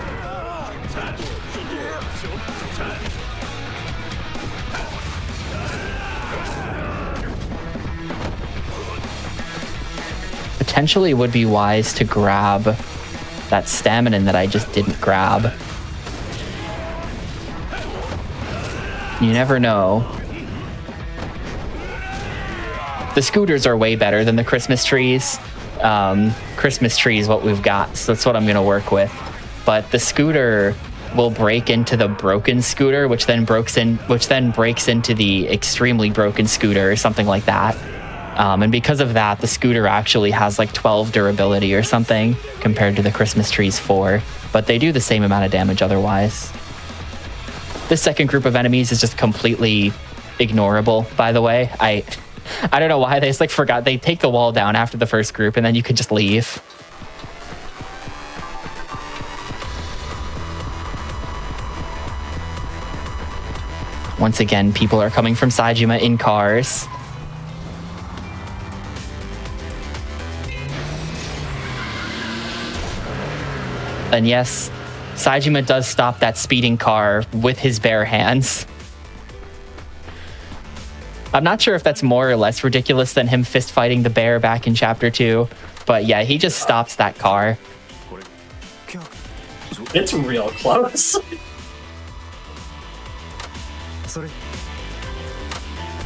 Potentially would be wise to grab that stamina that I just didn't grab. You never know. The scooters are way better than the Christmas trees. Christmas tree is what we've got, so that's what I'm going to work with. But the scooter will break into the broken scooter, which then breaks into the extremely broken scooter or something like that. And because of that, the scooter actually has like 12 durability or something compared to the Christmas tree's 4, but they do the same amount of damage otherwise. This second group of enemies is just completely ignorable, by the way. I don't know why they just like forgot. They take the wall down after the first group and then you can just leave. Once again, people are coming from Saejima in cars. And yes, Saejima does stop that speeding car with his bare hands. I'm not sure if that's more or less ridiculous than him fist fighting the bear back in chapter 2, but yeah, he just stops that car. It's real close.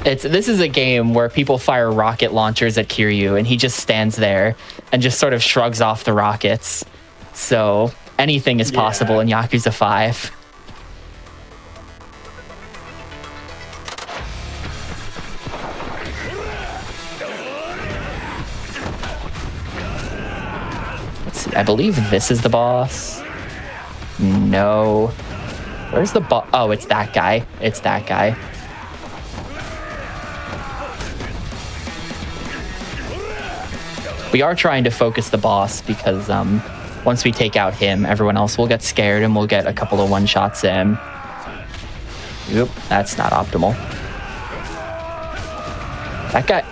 This is a game where people fire rocket launchers at Kiryu, and he just stands there and just sort of shrugs off the rockets. So anything is possible in Yakuza 5. Let's see, I believe this is the boss. No. Where's the boss? Oh, it's that guy. It's that guy. We are trying to focus the boss because once we take out him, everyone else will get scared and we'll get a couple of one-shots in. Yep, that's not optimal. That guy,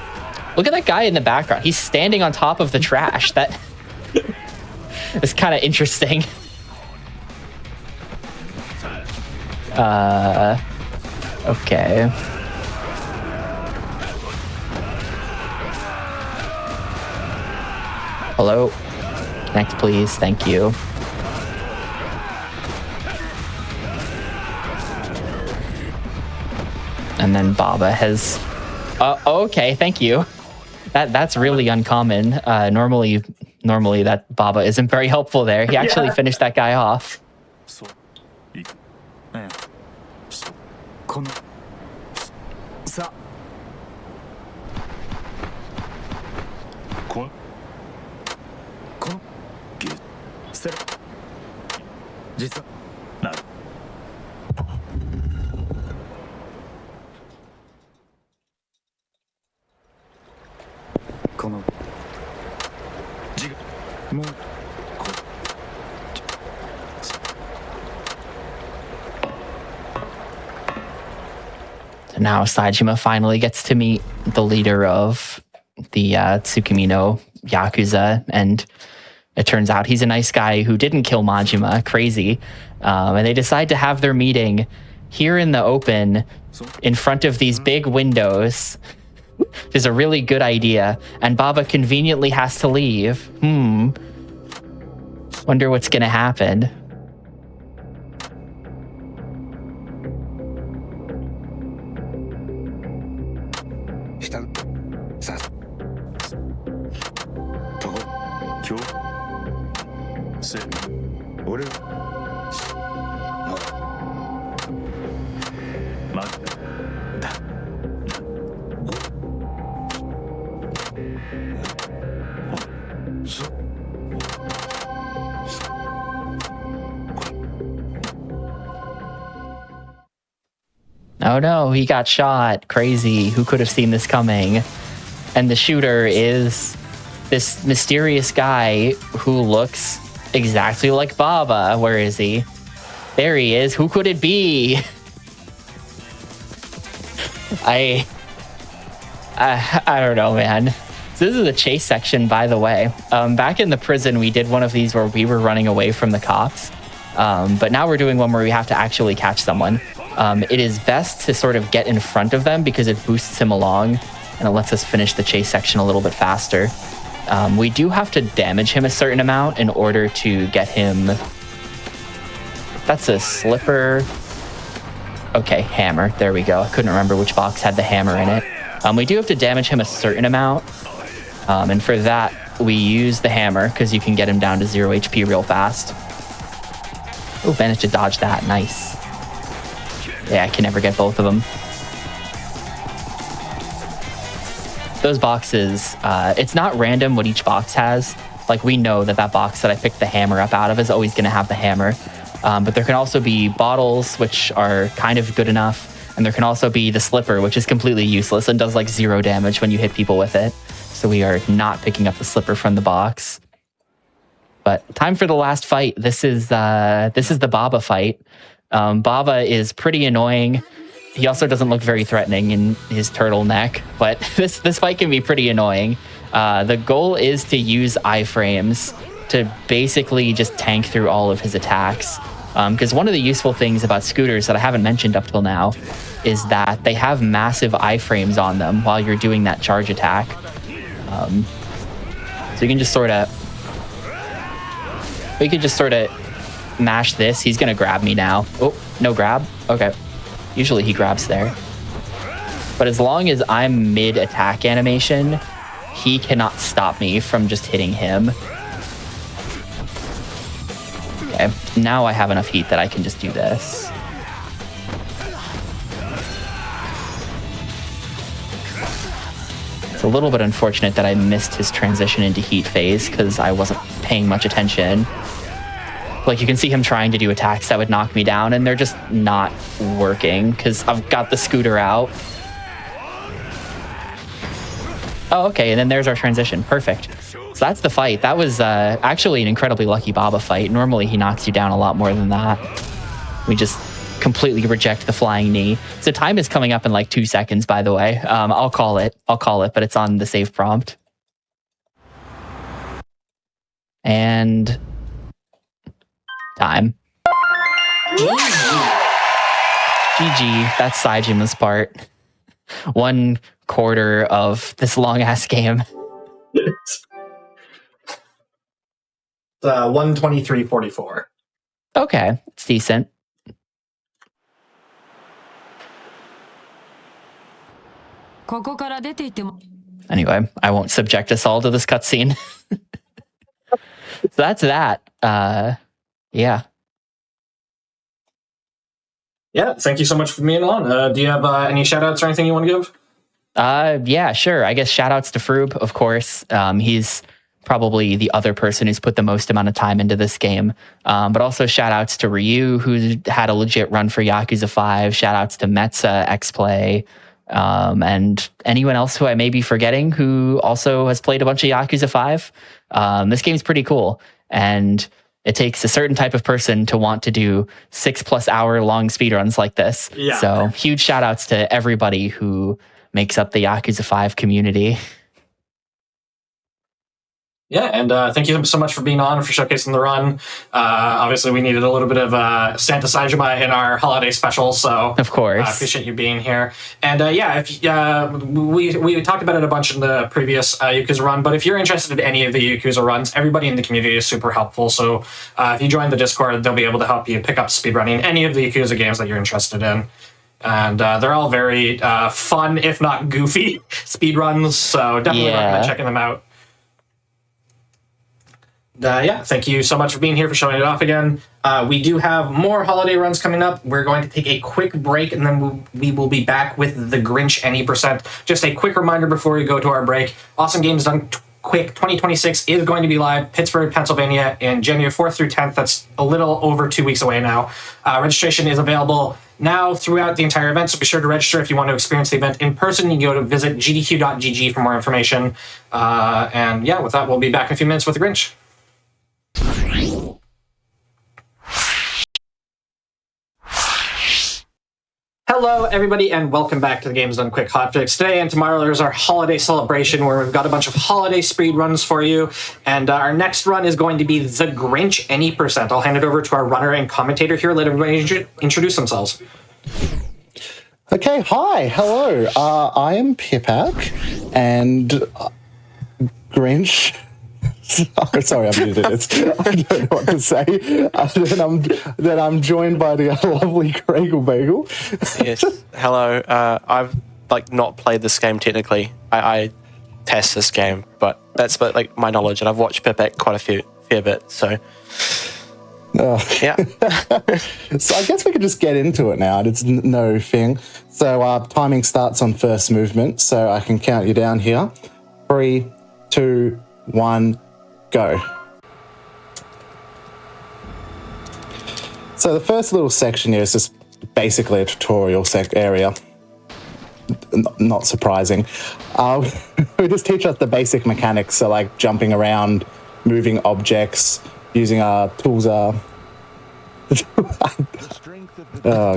look at that guy in the background. He's standing on top of the trash. That is kind of interesting. Okay. Hello? Next, please. Thank you. And then Baba has... okay, thank you. That's really uncommon. Normally that Baba isn't very helpful there. He actually finished that guy off. So now Saejima finally gets to meet the leader of the Tsukimino Yakuza, and it turns out he's a nice guy who didn't kill Majima. Crazy. And they decide to have their meeting here in the open in front of these big windows. Which is a really good idea. And Baba conveniently has to leave. Wonder what's going to happen. Oh no, he got shot. Crazy. Who could have seen this coming? And the shooter is this mysterious guy who looks exactly like Baba. Where is he? There he is. Who could it be? I don't know, man. So this is a chase section, by the way. Back in the prison, we did one of these where we were running away from the cops. But now we're doing one where we have to actually catch someone. It is best to sort of get in front of them because it boosts him along and it lets us finish the chase section a little bit faster. We do have to damage him a certain amount in order to get him... That's a slipper. Okay, hammer. There we go. I couldn't remember which box had the hammer in it. We do have to damage him a certain amount. And for that, we use the hammer because you can get him down to 0 HP real fast. Oh, managed to dodge that. Nice. Yeah, I can never get both of them. Those boxes, it's not random what each box has. Like, we know that box that I picked the hammer up out of is always going to have the hammer. But there can also be bottles, which are kind of good enough. And there can also be the slipper, which is completely useless and does like 0 damage when you hit people with it. So we are not picking up the slipper from the box. But time for the last fight. This is the Baba fight. Baba is pretty annoying. He also doesn't look very threatening in his turtleneck, but this fight can be pretty annoying. The goal is to use iframes to basically just tank through all of his attacks. Because one of the useful things about scooters that I haven't mentioned up till now is that they have massive iframes on them while you're doing that charge attack. So you can just sort of... We could just sort of mash this. He's going to grab me now. Oh, no grab? Okay. Usually he grabs there. But as long as I'm mid-attack animation, he cannot stop me from just hitting him. Okay, now I have enough heat that I can just do this. It's a little bit unfortunate that I missed his transition into heat phase because I wasn't paying much attention. Like, you can see him trying to do attacks that would knock me down, and they're just not working because I've got the scooter out. Oh, okay, and then there's our transition. Perfect. So that's the fight. That was actually an incredibly lucky Baba fight. Normally, he knocks you down a lot more than that. We just completely reject the flying knee. So time is coming up in like 2 seconds, by the way. I'll call it, but it's on the save prompt. And... time. GG. That's Saijima's part. 1/4 of this long-ass game. 123.44. Okay, it's decent. Anyway, I won't subject us all to this cutscene. So that's that. Yeah. Yeah, thank you so much for being on. Do you have any shout-outs or anything you want to give? Yeah, sure. I guess shout-outs to Froob, of course. He's probably the other person who's put the most amount of time into this game. But also shout-outs to Ryu, who had a legit run for Yakuza 5. Shout-outs to Metza, X-Play, and anyone else who I may be forgetting who also has played a bunch of Yakuza 5. This game's pretty cool, and it takes a certain type of person to want to do 6+ hour long speedruns like this. Yeah. So huge shout outs to everybody who makes up the Yakuza 5 community. Yeah, and thank you so much for being on, for showcasing the run. Obviously, we needed a little bit of Santa Saijima in our holiday special, so of course, I appreciate you being here. And yeah, if we talked about it a bunch in the previous Yakuza run, but if you're interested in any of the Yakuza runs, everybody in the community is super helpful. So if you join the Discord, they'll be able to help you pick up speedrunning any of the Yakuza games that you're interested in. And they're all very fun, if not goofy, speedruns, so definitely recommend checking them out. Yeah, thank you so much for being here, for showing it off again. We do have more holiday runs coming up. We're going to take a quick break, and then we will be back with the Grinch any %. Just a quick reminder before we go to our break. Awesome Games Done Quick 2026 is going to be live, Pittsburgh, Pennsylvania, in January 4th through 10th. That's a little over 2 weeks away now. Registration is available now throughout the entire event, so be sure to register if you want to experience the event in person. You can go to visit gdq.gg for more information. And yeah, with that, we'll be back in a few minutes with the Grinch. Hello, everybody, and welcome back to the Games Done Quick Hotfix. Today and tomorrow, there's our holiday celebration where we've got a bunch of holiday speed runs for you. And our next run is going to be The Grinch any %. I'll hand it over to our runner and commentator here. Let everybody introduce themselves. Okay, hi, hello. I am Pipak, and Grinch. Sorry, I'm muted. I don't know what to say. Then I'm joined by the lovely Gregel Bagel. Yes. Hello. I've not played this game technically. I test this game, but that's my knowledge, and I've watched Pipak quite a fair bit. So Yeah. So I guess we could just get into it now. It's no thing. So timing starts on first movement. So I can count you down here. 3, 2, 1, go. So the first little section here is just basically a tutorial area. Not surprising. We just teach us the basic mechanics, so like jumping around, moving objects, using our tools. Oh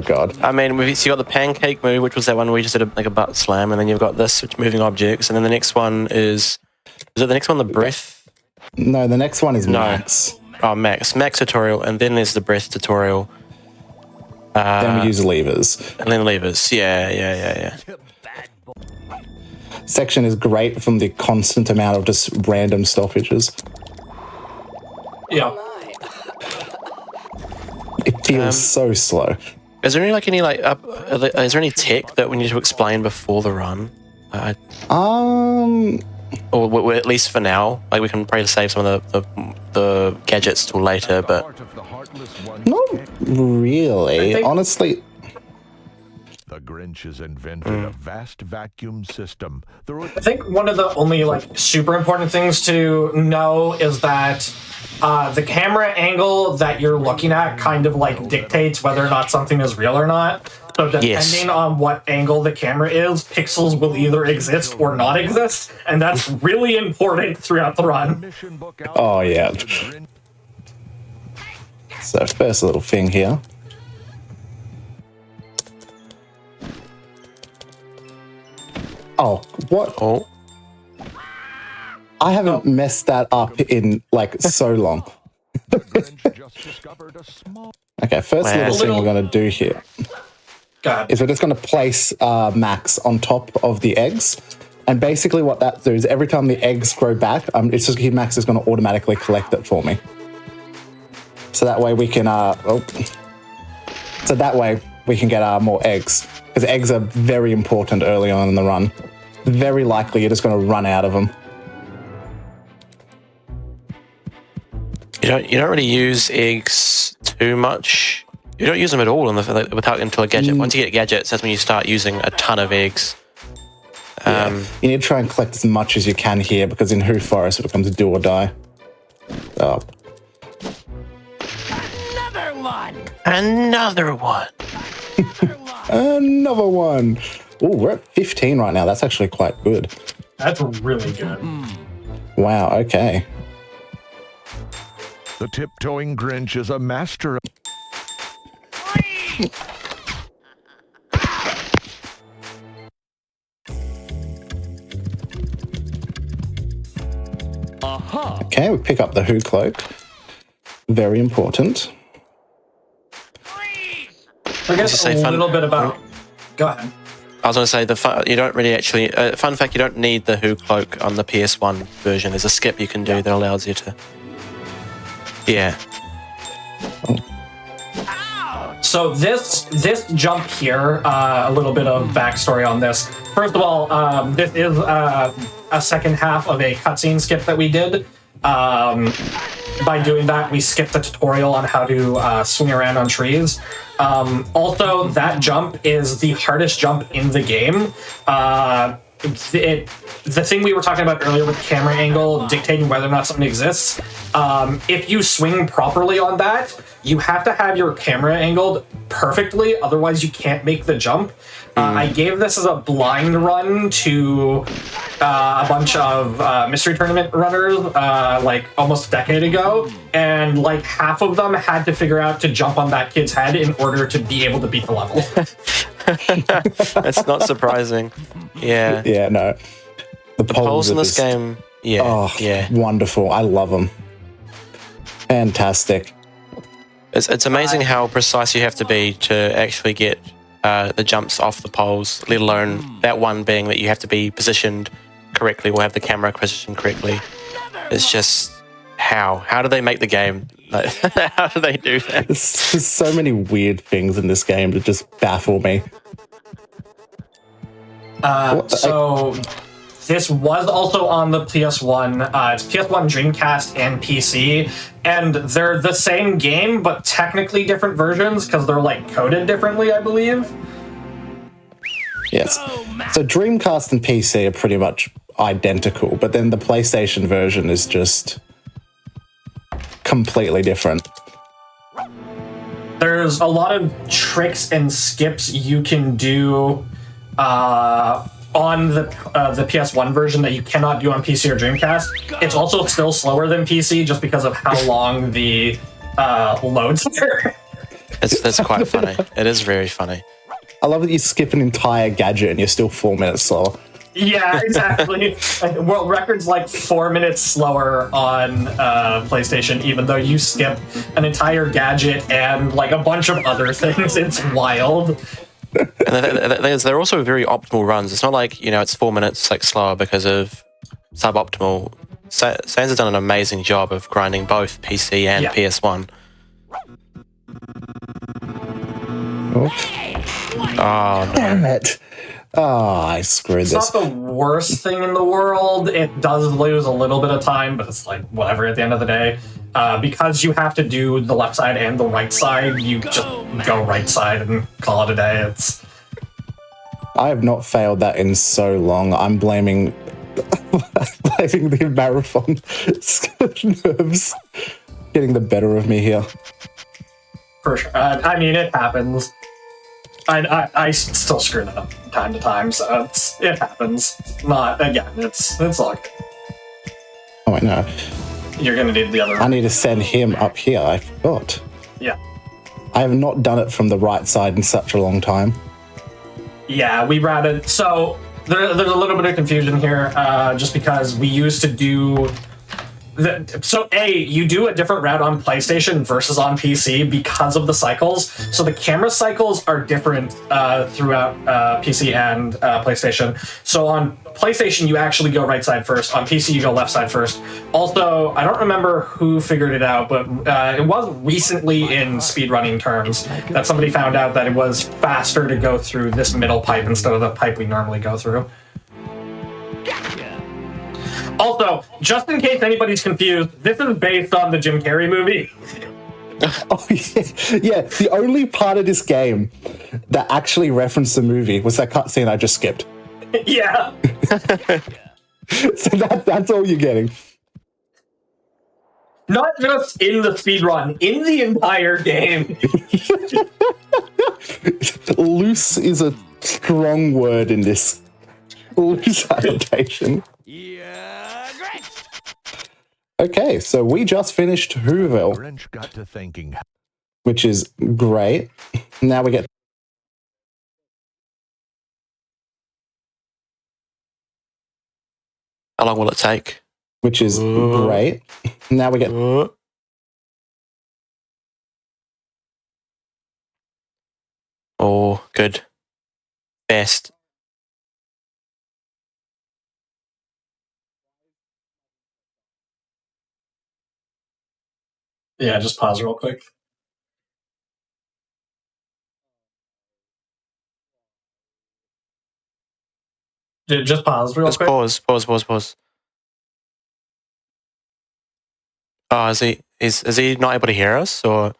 god. I mean, so you got the pancake move, which was that one where you just did a butt slam, and then you've got this, which moving objects, and then the next one is it the next one the breath? No, the next one is Max. Oh, Max tutorial, and then there's the breath tutorial. Then we use levers. And then levers, yeah. Section is great from the constant amount of just random stoppages. Yeah. It feels so slow. Is there is there any tech that we need to explain before the run? Or at least for now, like we can probably save some of the gadgets till later, but not really. Honestly, the Grinch has invented a vast vacuum system. I think one of the only super important things to know is that the camera angle that you're looking at kind of dictates whether or not something is real or not. So depending on what angle the camera is, pixels will either exist or not exist, and that's really important throughout the run. Oh yeah. So first little thing here. Oh, what? Oh. I haven't messed that up in so long. Okay, first little thing we're going to do here is we're just going to place Max on top of the eggs. And basically what that does is every time the eggs grow back, it's just Max is going to automatically collect it for me. So that way we can, get more eggs. Because eggs are very important early on in the run. Very likely you're just going to run out of them. You don't really use eggs too much. You don't use them at all until a gadget. Once you get gadgets, that's when you start using a ton of eggs. You need to try and collect as much as you can here, because in Who Forest it becomes do or die. Oh. Another one. Another one. Oh, we're at 15 right now. That's actually quite good. That's really good. Wow, okay. The tiptoeing Grinch is a master. Okay, we pick up the Who cloak. Very important. I guess a little bit about... Go ahead. I was going to say, you don't really actually... fun fact, you don't need the Who cloak on the PS1 version. There's a skip you can do that allows you to... Yeah. So this jump here, a little bit of backstory on this. First of all, this is a second half of a cutscene skip that we did. By doing that, we skipped the tutorial on how to swing around on trees. Also, that jump is the hardest jump in the game. The thing we were talking about earlier with the camera angle dictating whether or not something exists, if you swing properly on that, you have to have your camera angled perfectly, otherwise you can't make the jump. I gave this as a blind run to a bunch of mystery tournament runners almost a decade ago, and half of them had to figure out to jump on that kid's head in order to be able to beat the level. That's not surprising. Yeah. Yeah, no. The polls in this game, wonderful. I love them. Fantastic. It's amazing how precise you have to be to actually get the jumps off the poles, let alone that one being that you have to be positioned correctly or have the camera positioned correctly. It's just how do they make the game? How do they do that? There's so many weird things in this game that just baffle me. This was also on the PS1. It's PS1, Dreamcast, and PC, and they're the same game, but technically different versions because they're like coded differently, I believe. Yes. So Dreamcast and PC are pretty much identical, but then the PlayStation version is just completely different. There's a lot of tricks and skips you can do on the PS1 version that you cannot do on PC or Dreamcast. It's also still slower than PC just because of how long the loads are. That's quite funny. It is very funny. I love that you skip an entire gadget and you're still 4 minutes slower. Yeah, exactly. World record's like 4 minutes slower on PlayStation, even though you skip an entire gadget and like a bunch of other things. It's wild. And the thing is, they're also very optimal runs. It's not like, it's 4 minutes like slower because of suboptimal. Sans has done an amazing job of grinding both PC and PS1. Oh, no. Damn it. Oh, I screwed It's this. not the worst thing in the world. It does lose a little bit of time, but it's like whatever at the end of the day. Because you have to do the left side and the right side, you just go right side and call it a day. I have not failed that in so long. I'm blaming the marathon nerves getting the better of me here. For sure. I mean, it happens. I still screw that up from time to time, so it happens. Not again. It's all good. Oh, I know. You're gonna need the other. I need to send him up here. I forgot. Yeah. I have not done it from the right side in such a long time. Yeah, we routed. So there's a little bit of confusion here, just because we used to do. You do a different route on PlayStation versus on PC because of the cycles. So the camera cycles are different throughout PC and PlayStation. So on PlayStation, you actually go right side first. On PC, you go left side first. Also, I don't remember who figured it out, but it was recently in speedrunning terms that somebody found out that it was faster to go through this middle pipe instead of the pipe we normally go through. Also, just in case anybody's confused, this is based on the Jim Carrey movie. Oh, yeah. The only part of this game that actually referenced the movie was that cutscene I just skipped. Yeah. So that's all you're getting. Not just in the speedrun, in the entire game. Loose is a strong word in this loose adaptation. Okay, so we just finished Whoville, Grinch got to thinking. which is great. Now we get How long will it take? which is great. Now we get Oh, good. Best. Yeah, just pause real quick. Just pause real Just quick. pause. Oh, is he not able to hear us, or?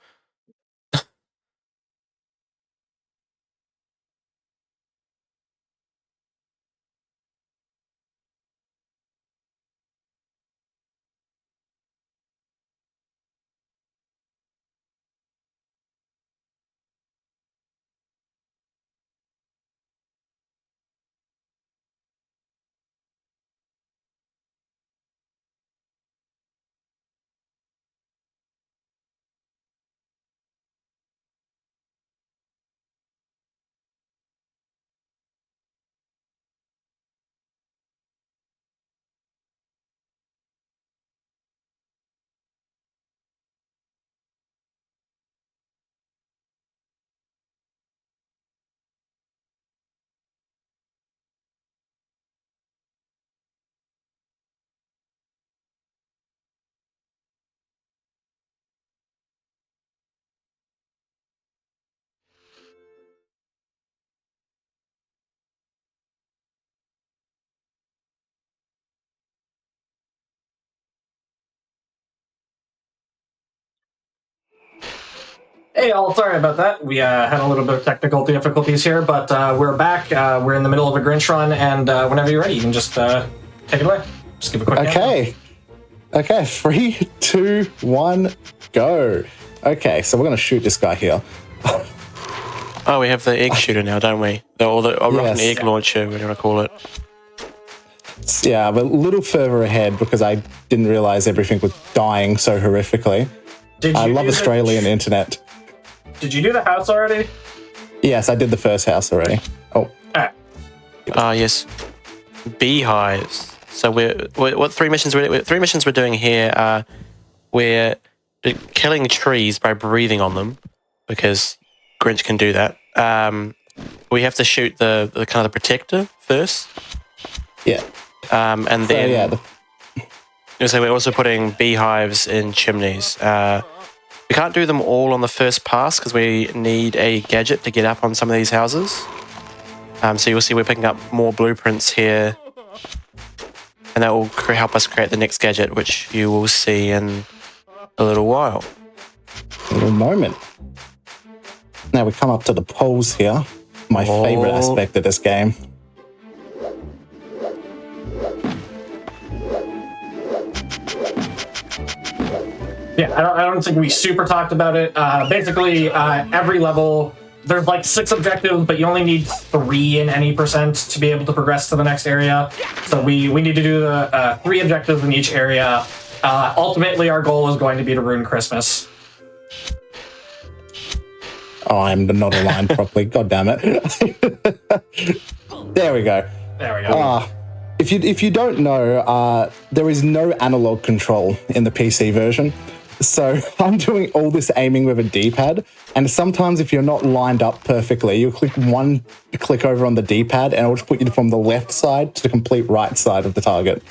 Hey, all, sorry about that. We had a little bit of technical difficulties here, but we're back. We're in the middle of a Grinch run, and whenever you're ready, you can just take it away. Just give a quick Okay. Okay, 3, 2, 1, go. Okay, so we're going to shoot this guy here. Oh, we have the egg shooter now, don't we? Or the rotten Yes. egg launcher, whatever you want to call it. Yeah, but a little further ahead because I didn't realize everything was dying so horrifically. I love Australian internet. Did you do the house already? Yes, I did the first house already. Oh, Yes. Beehives. So what 3 missions we're doing here? We're killing trees by breathing on them because Grinch can do that. We have to shoot the kind of the protector first. yeah. And So, then yeah, so we're also putting beehives in chimneys. We can't do them all on the first pass because we need a gadget to get up on some of these houses. So you'll see we're picking up more blueprints here. And that will help us create the next gadget, which you will see in a little while. a little moment. Now we come up to the poles here. My favorite aspect of this game. Yeah, I don't think we super talked about it. Basically, every level, there's like 6 objectives, but you only need 3 in any percent to be able to progress to the next area. So we need to do the 3 objectives in each area. Ultimately, our goal is going to be to ruin Christmas. Oh, I'm not aligned properly. God damn it. There we go. There we go. If you don't know, there is no analog control in the PC version. So I'm doing all this aiming with a D-pad, and sometimes if you're not lined up perfectly, you click over on the D-pad and it'll just put you from the left side to the complete right side of the target.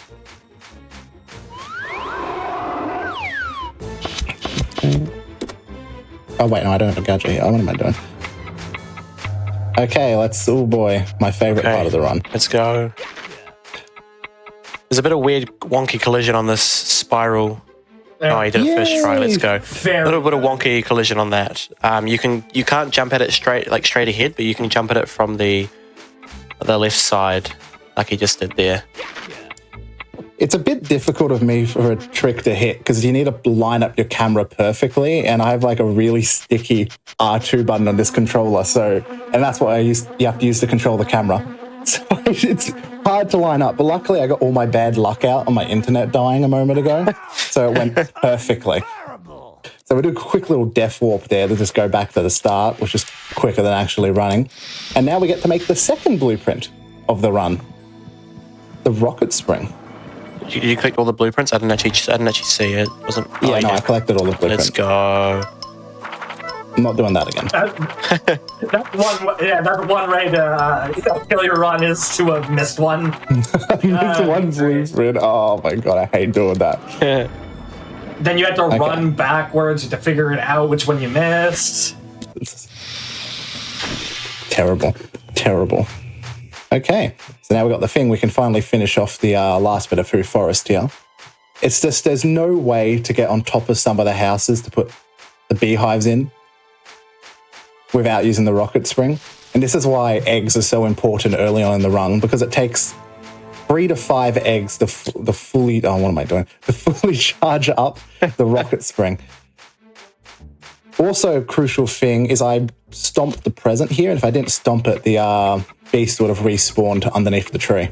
Oh wait, no, I don't have a gadget here. What am I doing? Okay, oh boy, my favorite part of the run. Let's go. There's a bit of weird wonky collision on this spiral. Oh, he did it first try. Let's go. A little bit of wonky collision on that. You can't jump at it straight ahead, but you can jump at it from the left side, like he just did there. It's a bit difficult of me for a trick to hit because you need to line up your camera perfectly, and I have like a really sticky R2 button on this controller. And that's what you have to use to control the camera. So it's hard to line up, but luckily I got all my bad luck out on my internet dying a moment ago, so it went perfectly. So we do a quick little death warp there to just go back to the start, which is quicker than actually running. And now we get to make the second blueprint of the run, the rocket spring. Did you collect all the blueprints? I didn't actually see it. Wasn't. Yeah, no, I collected all the blueprints. Let's go. I'm not doing that again. That's one way to kill your run is to have missed one. Missed one blueprint. Oh my god, I hate doing that. Then you have to run backwards to figure it out which one you missed. Terrible. Okay, so now we've got the thing. We can finally finish off the last bit of Food Forest here. It's just there's no way to get on top of some of the houses to put the beehives in without using the rocket spring. And this is why eggs are so important early on in the run, because it takes 3 to 5 eggs to fully charge up the rocket spring. Also, a crucial thing is I stomped the present here, and if I didn't stomp it, the beast would have respawned underneath the tree.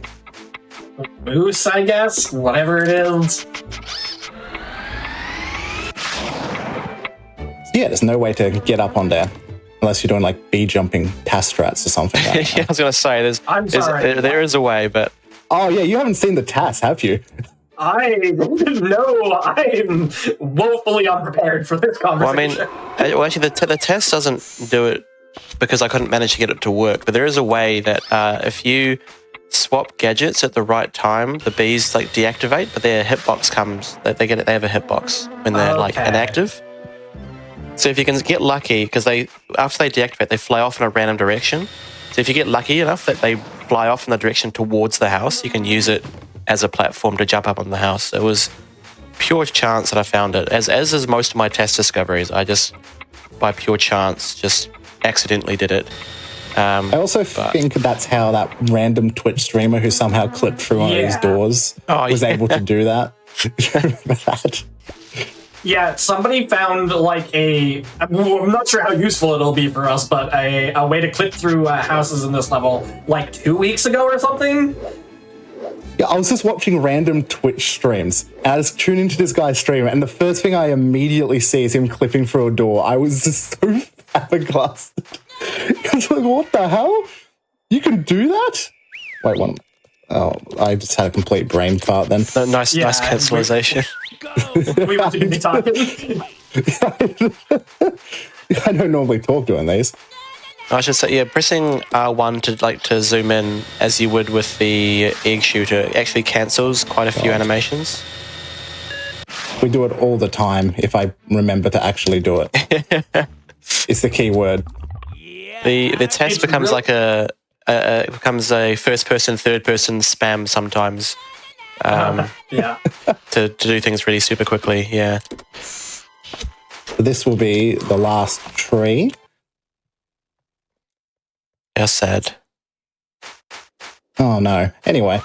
Moose, I guess? Whatever it is. Yeah, there's no way to get up on there unless you're doing like bee jumping task strats or something. Yeah, I was going to say, there is a way, but... Oh yeah, you haven't seen the task, have you? I'm woefully unprepared for this conversation. Well, actually, the test doesn't do it because I couldn't manage to get it to work. But there is a way that if you swap gadgets at the right time, the bees like deactivate, but their hitbox comes. They have a hitbox when they're like inactive. So if you can get lucky, because after they deactivate, they fly off in a random direction. So if you get lucky enough that they fly off in the direction towards the house, you can use it as a platform to jump up on the house. It was pure chance that I found it, as is most of my test discoveries. I just by pure chance, just accidentally did it. I also think that's how that random Twitch streamer who somehow clipped through one of these doors was able to do that. Remember that? Yeah, somebody found like I'm not sure how useful it'll be for us, but a way to clip through houses in this level like 2 weeks ago or something. Yeah, I was just watching random Twitch streams. And I just tuned into this guy's stream, and the first thing I immediately see is him clipping through a door. I was just so flabbergasted. I was like, what the hell? You can do that? Wait, one. Oh, I just had a complete brain fart then. Nice cancelization. We were too busy talking. I don't normally talk during these. I should say, pressing R1 to zoom in as you would with the egg shooter actually cancels quite a few animations. We do it all the time if I remember to actually do it. It's the key word. The test becomes like a first person, third person spam sometimes. To do things really super quickly. Yeah. This will be the last tree. How sad. Oh no. Anyway,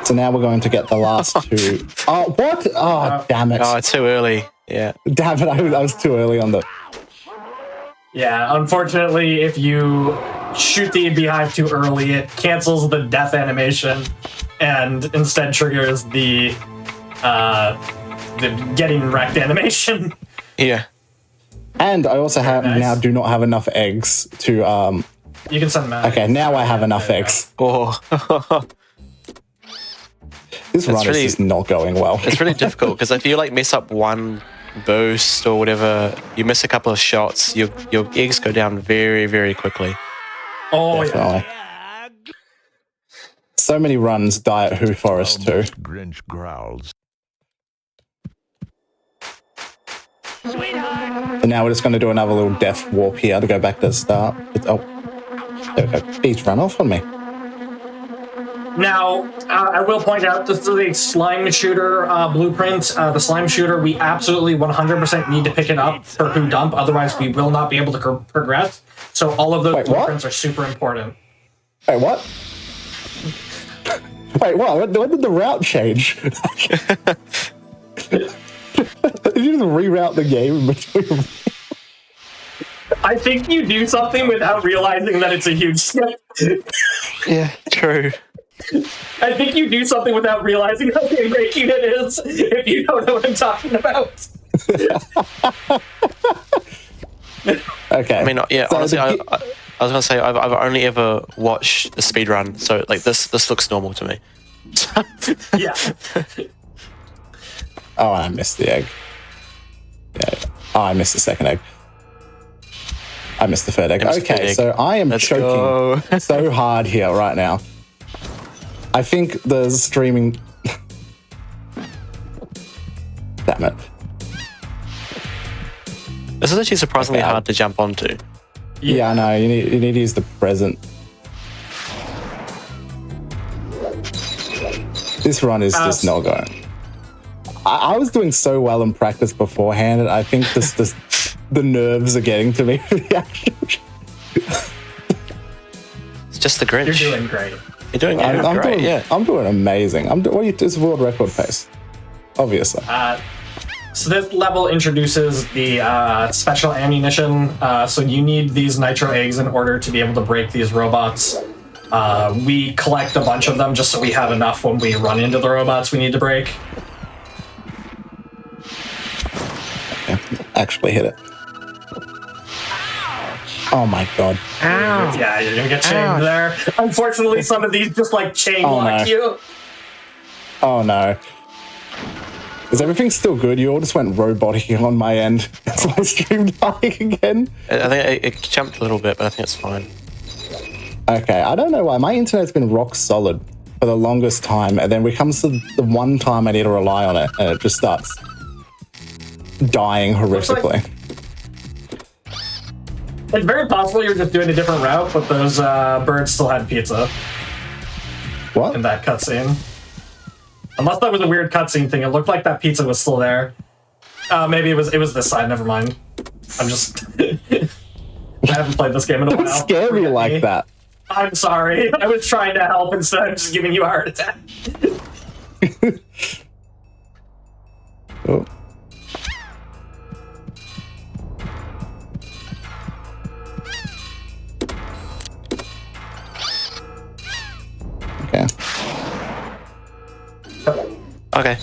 so now we're going to get the last two. Oh, what? Oh, damn it. Oh, it's too early. Yeah. Damn it, I was too early on the... Yeah, unfortunately, if you shoot the beehive too early, it cancels the death animation and instead triggers the getting wrecked animation. Yeah. And I also now do not have enough eggs to... You can send them out. Okay, now I have enough eggs. Oh. This run is just not going well. It's really difficult because if you mess up one boost or whatever, you miss a couple of shots, your eggs go down very, very quickly. Oh, definitely. Yeah. So many runs die at Who Forest too. Grinch growls. And now we're just going to do another little death warp here to go back to the start. There we go. He's run off on me. Now, I will point out, this is a slime shooter blueprint. The slime shooter, we absolutely 100% need to pick it up for Who Dump, otherwise we will not be able to progress. So all of those blueprints are super important. Wait, what? Wait, what? When did the route change? Did you just reroute the game in between? I think you do something without realizing that it's a huge skip. Yeah, true. I think you do something without realizing how game-breaking it is, if you don't know what I'm talking about. Okay. I mean, yeah, So honestly, I was going to say, I've only ever watched the speedrun, so this looks normal to me. Yeah. Oh, I missed the egg. Yeah. Oh, I missed the second egg. I missed the third egg. Okay, so I am choking so hard here right now. I think the streaming... Damn it. This is actually surprisingly hard to jump onto. Yeah, I know. You need to use the present. This run is just not going. I was doing so well in practice beforehand, and I think the nerves are getting to me. It's just the Grinch. You're doing great. You're doing great, yeah. I'm doing amazing. It's world record pace, obviously. So this level introduces the special ammunition. So you need these nitro eggs in order to be able to break these robots. We collect a bunch of them just so we have enough when we run into the robots we need to break. Actually hit it. Oh my god. Ow. Yeah, you're gonna get chained there. Unfortunately, some of these just chain lock you. Oh no. Is everything still good? You all just went robotic on my end. Is my stream dying again? I think it jumped a little bit, but I think it's fine. Okay, I don't know why. My internet's been rock solid for the longest time, and then it comes to the one time I need to rely on it, and it just starts dying horrifically. It's very possible you're just doing a different route, but those birds still had pizza. What? In that cutscene. Unless that was a weird cutscene thing, it looked like that pizza was still there. Maybe it was this side, never mind. I'm just... I haven't played this game in a while. Don't scare me like that. I'm sorry. I was trying to help instead of just giving you a heart attack. Oh. Okay. Okay.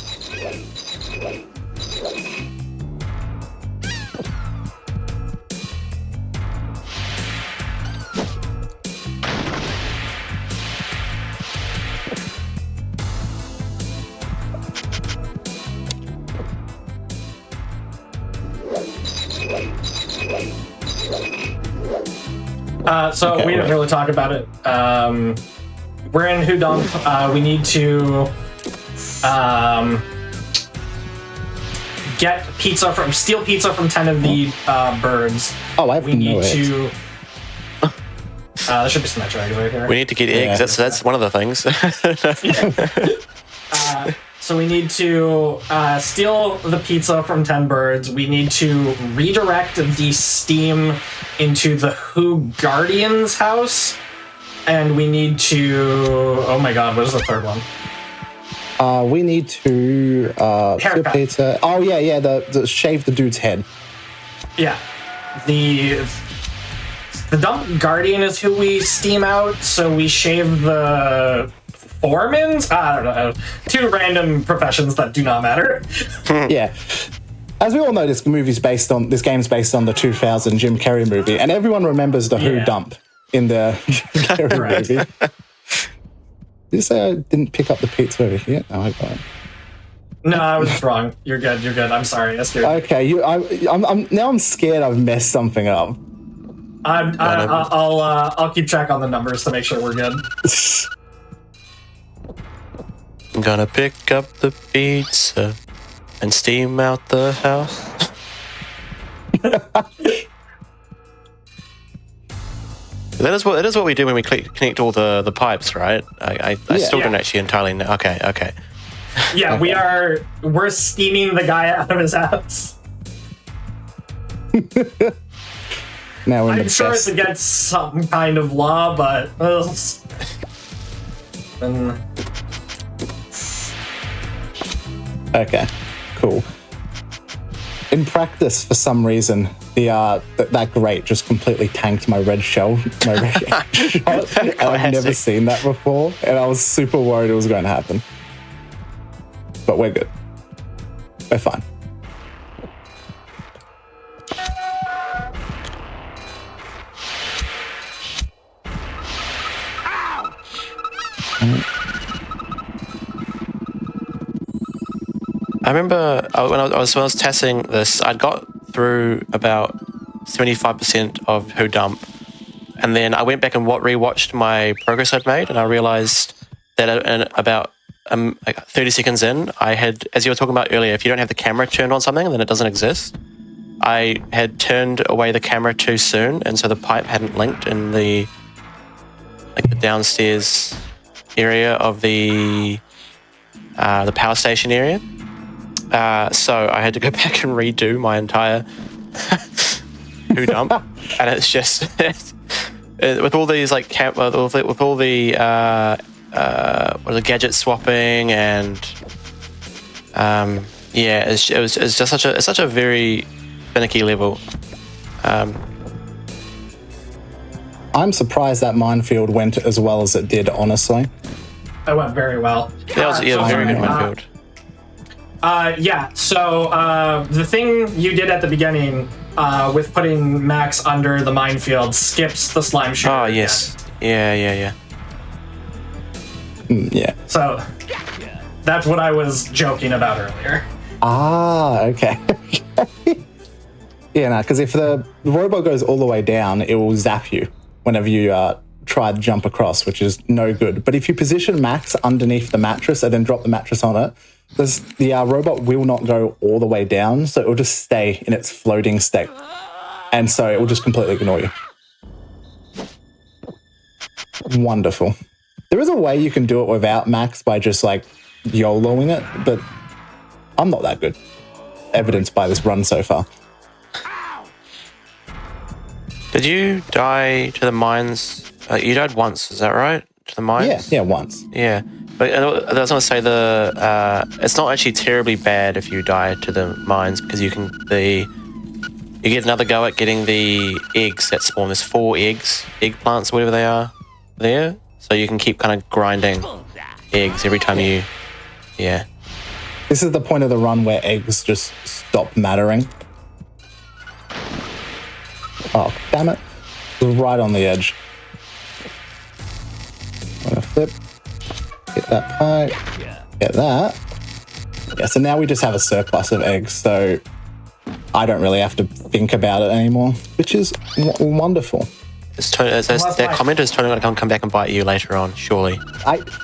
So Okay, we didn't right. really talk about it. We're in Who Dump. We need to steal pizza from 10 of the birds. Oh, I have We no need eggs. to. There should be some extra eggs right here. We need to get eggs. Yeah. That's one of the things. So we need to steal the pizza from 10 birds. We need to redirect the steam into the Who Guardian's house. And we need to... Oh my god, what is the third one? We need to Haircut. pizza. Oh yeah, the shave the dude's head. Yeah. The Dump Guardian is who we steam out, so we shave the foremans? I don't know. Two random professions that do not matter. Yeah. As we all know, this game's based on the 2000 Jim Carrey movie, and everyone remembers the Who Yeah. Dump in the Jim Carrey Right. movie. Did you say I didn't pick up the pizza over here? No, I got it. No, I was just wrong. You're good. I'm sorry. I scared you. Okay, I'm scared I've messed something up. I'll keep track on the numbers to make sure we're good. I'm gonna pick up the pizza and steam out the house. That is what we do when we connect all the pipes, right? I still don't actually entirely know. Okay. Yeah, we're steaming the guy out of his house. Now we're in I'm the sure best. it's against some kind of law, but Okay, cool. In practice, for some reason, that grate just completely tanked my red shell. My red shot. And I've never seen that before, and I was super worried it was going to happen. But we're good. We're fine. I remember when I was testing this, I'd got through about 75% of Who Dump, and then I went back and rewatched my progress I'd made, and I realized that in about like 30 seconds in, I had, as you were talking about earlier, if you don't have the camera turned on something, then it doesn't exist. I had turned away the camera too soon, and so the pipe hadn't linked in the downstairs area of the power station area. So I had to go back and redo my entire Who Dump, and it's just with all these like with all the gadget swapping and it's just such a very finicky level. I'm surprised that minefield went as well as it did, honestly. that went very well. That was very good minefield. So the thing you did at the beginning with putting Max under the minefield skips the slime shooter. Oh yes, yeah. Yeah. So that's what I was joking about earlier. Ah, okay. Yeah, no, because if the robot goes all the way down, it will zap you whenever you try to jump across, which is no good. But if you position Max underneath the mattress and then drop the mattress on it, the robot will not go all the way down, so it will just stay in its floating state. And so it will just completely ignore you. Wonderful. There is a way you can do it without Max by just like YOLOing it, but I'm not that good. Evidenced by this run so far. Did you die to the mines? You died once, is that right? To the mines? Yeah, once. Yeah. But I was going to say it's not actually terribly bad if you die to the mines because you get another go at getting the eggs that spawn. There's 4 eggplants, whatever they are, there. So you can keep kind of grinding eggs every time you, yeah. This is the point of the run where eggs just stop mattering. Oh, damn it. It was right on the edge. I'm gonna flip. Get that pipe. Get that. Yeah, so now we just have a surplus of eggs, so I don't really have to think about it anymore, which is wonderful. That comment is totally going to come back and bite you later on, surely.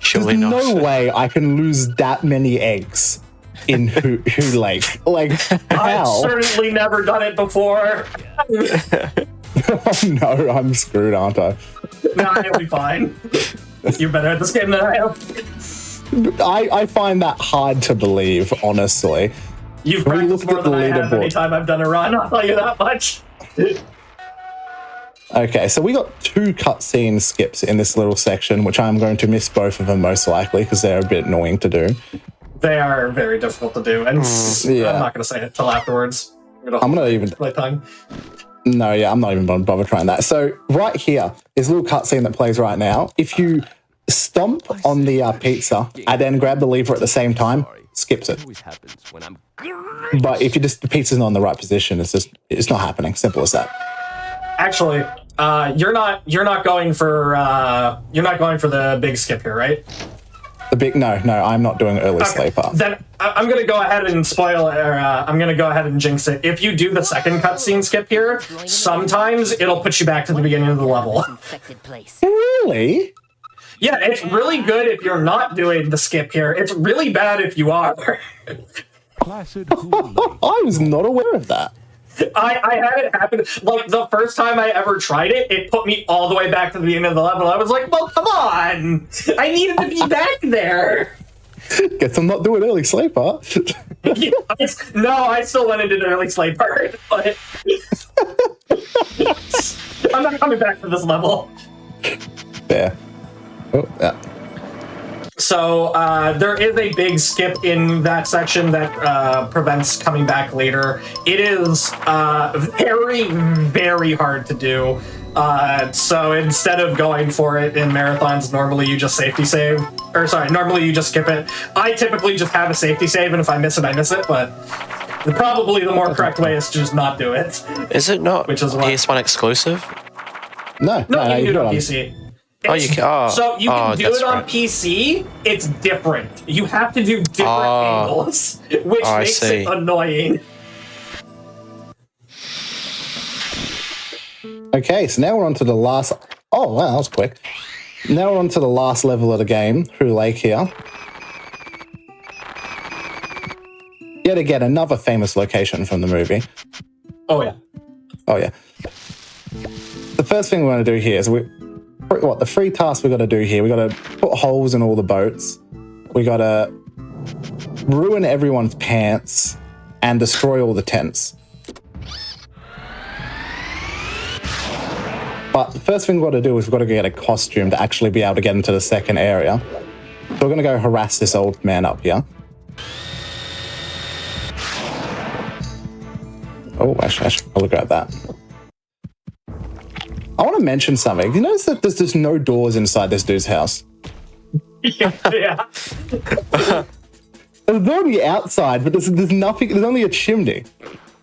Surely there's not. no way I can lose that many eggs in Who Lake. Like, I've how? certainly never done it before. Oh no, I'm screwed, aren't I? Nah, it'll be fine. You're better at this game than I am. I find that hard to believe, honestly. You've When we practiced look more at the than I have any leaderboard. time I've done a run, I'll tell you that much. Okay, so we got 2 cutscene skips in this little section, which I'm going to miss both of them most likely because they're a bit annoying to do. They are very difficult to do, and yeah. I'm not going to say it till afterwards. I'm not even... my tongue. No, yeah, I'm not even going to bother trying that. So right here is a little cutscene that plays right now. If you stomp on the pizza and then grab the lever at the same time, skips it. But if the pizza's not in the right position, it's not happening. Simple as that. Actually, you're not going for the big skip here, right? No, I'm not doing early sleeper. Then I'm gonna go ahead and spoil it, or I'm gonna go ahead and jinx it. If you do the second cutscene skip here, sometimes it'll put you back to the beginning of the level. Really? Yeah, it's really good if you're not doing the skip here. It's really bad if you are. I was not aware of that. I had it happen. Like, the first time I ever tried it, it put me all the way back to the end of the level. I was like, well, come on! I needed to be back there! Guess I'm not doing early sleeper. No, I still went into the early sleeper, but I'm not coming back to this level. There. Oh, yeah. So there is a big skip in that section that prevents coming back later. It is very, very hard to do. So instead of going for it in marathons, normally you just normally you just skip it. I typically just have a safety save, and if I miss it, I miss it, but probably the more correct way is to just not do it. Is it not Which is what? PS1 exclusive? No, you can do it on PC. You can. So you can do it on right. PC. It's different. You have to do different angles, which makes it annoying. Okay, so now we're on to the last... Oh, wow, that was quick. Now we're on to the last level of the game, Who Lake here. Yet again, another famous location from the movie. Oh, yeah. Oh, yeah. The first thing we're going to do here is... the 3 tasks we got to do here. We got to put holes in all the boats. We got to ruin everyone's pants and destroy all the tents. But the first thing we've got to do is we've got to get a costume to actually be able to get into the second area. So we're going to go harass this old man up here. Oh, actually, I should probably grab that. I want to mention something. You notice that there's just no doors inside this dude's house? Yeah. There's a door on the outside, but there's nothing. There's only a chimney.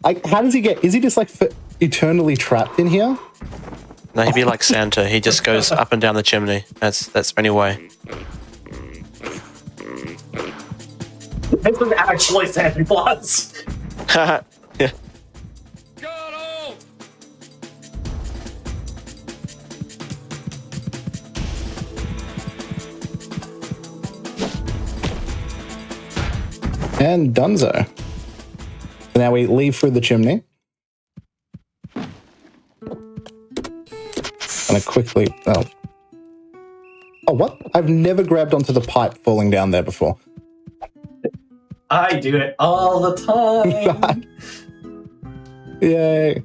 Like, how does he get... Is he just, like, eternally trapped in here? No, he'd be like Santa. He just goes up and down the chimney. That's the only way. This is actually Santa Claus. Yeah. And donezo. So now we leave through the chimney. And quickly... Oh, what? I've never grabbed onto the pipe falling down there before. I do it all the time. Yay.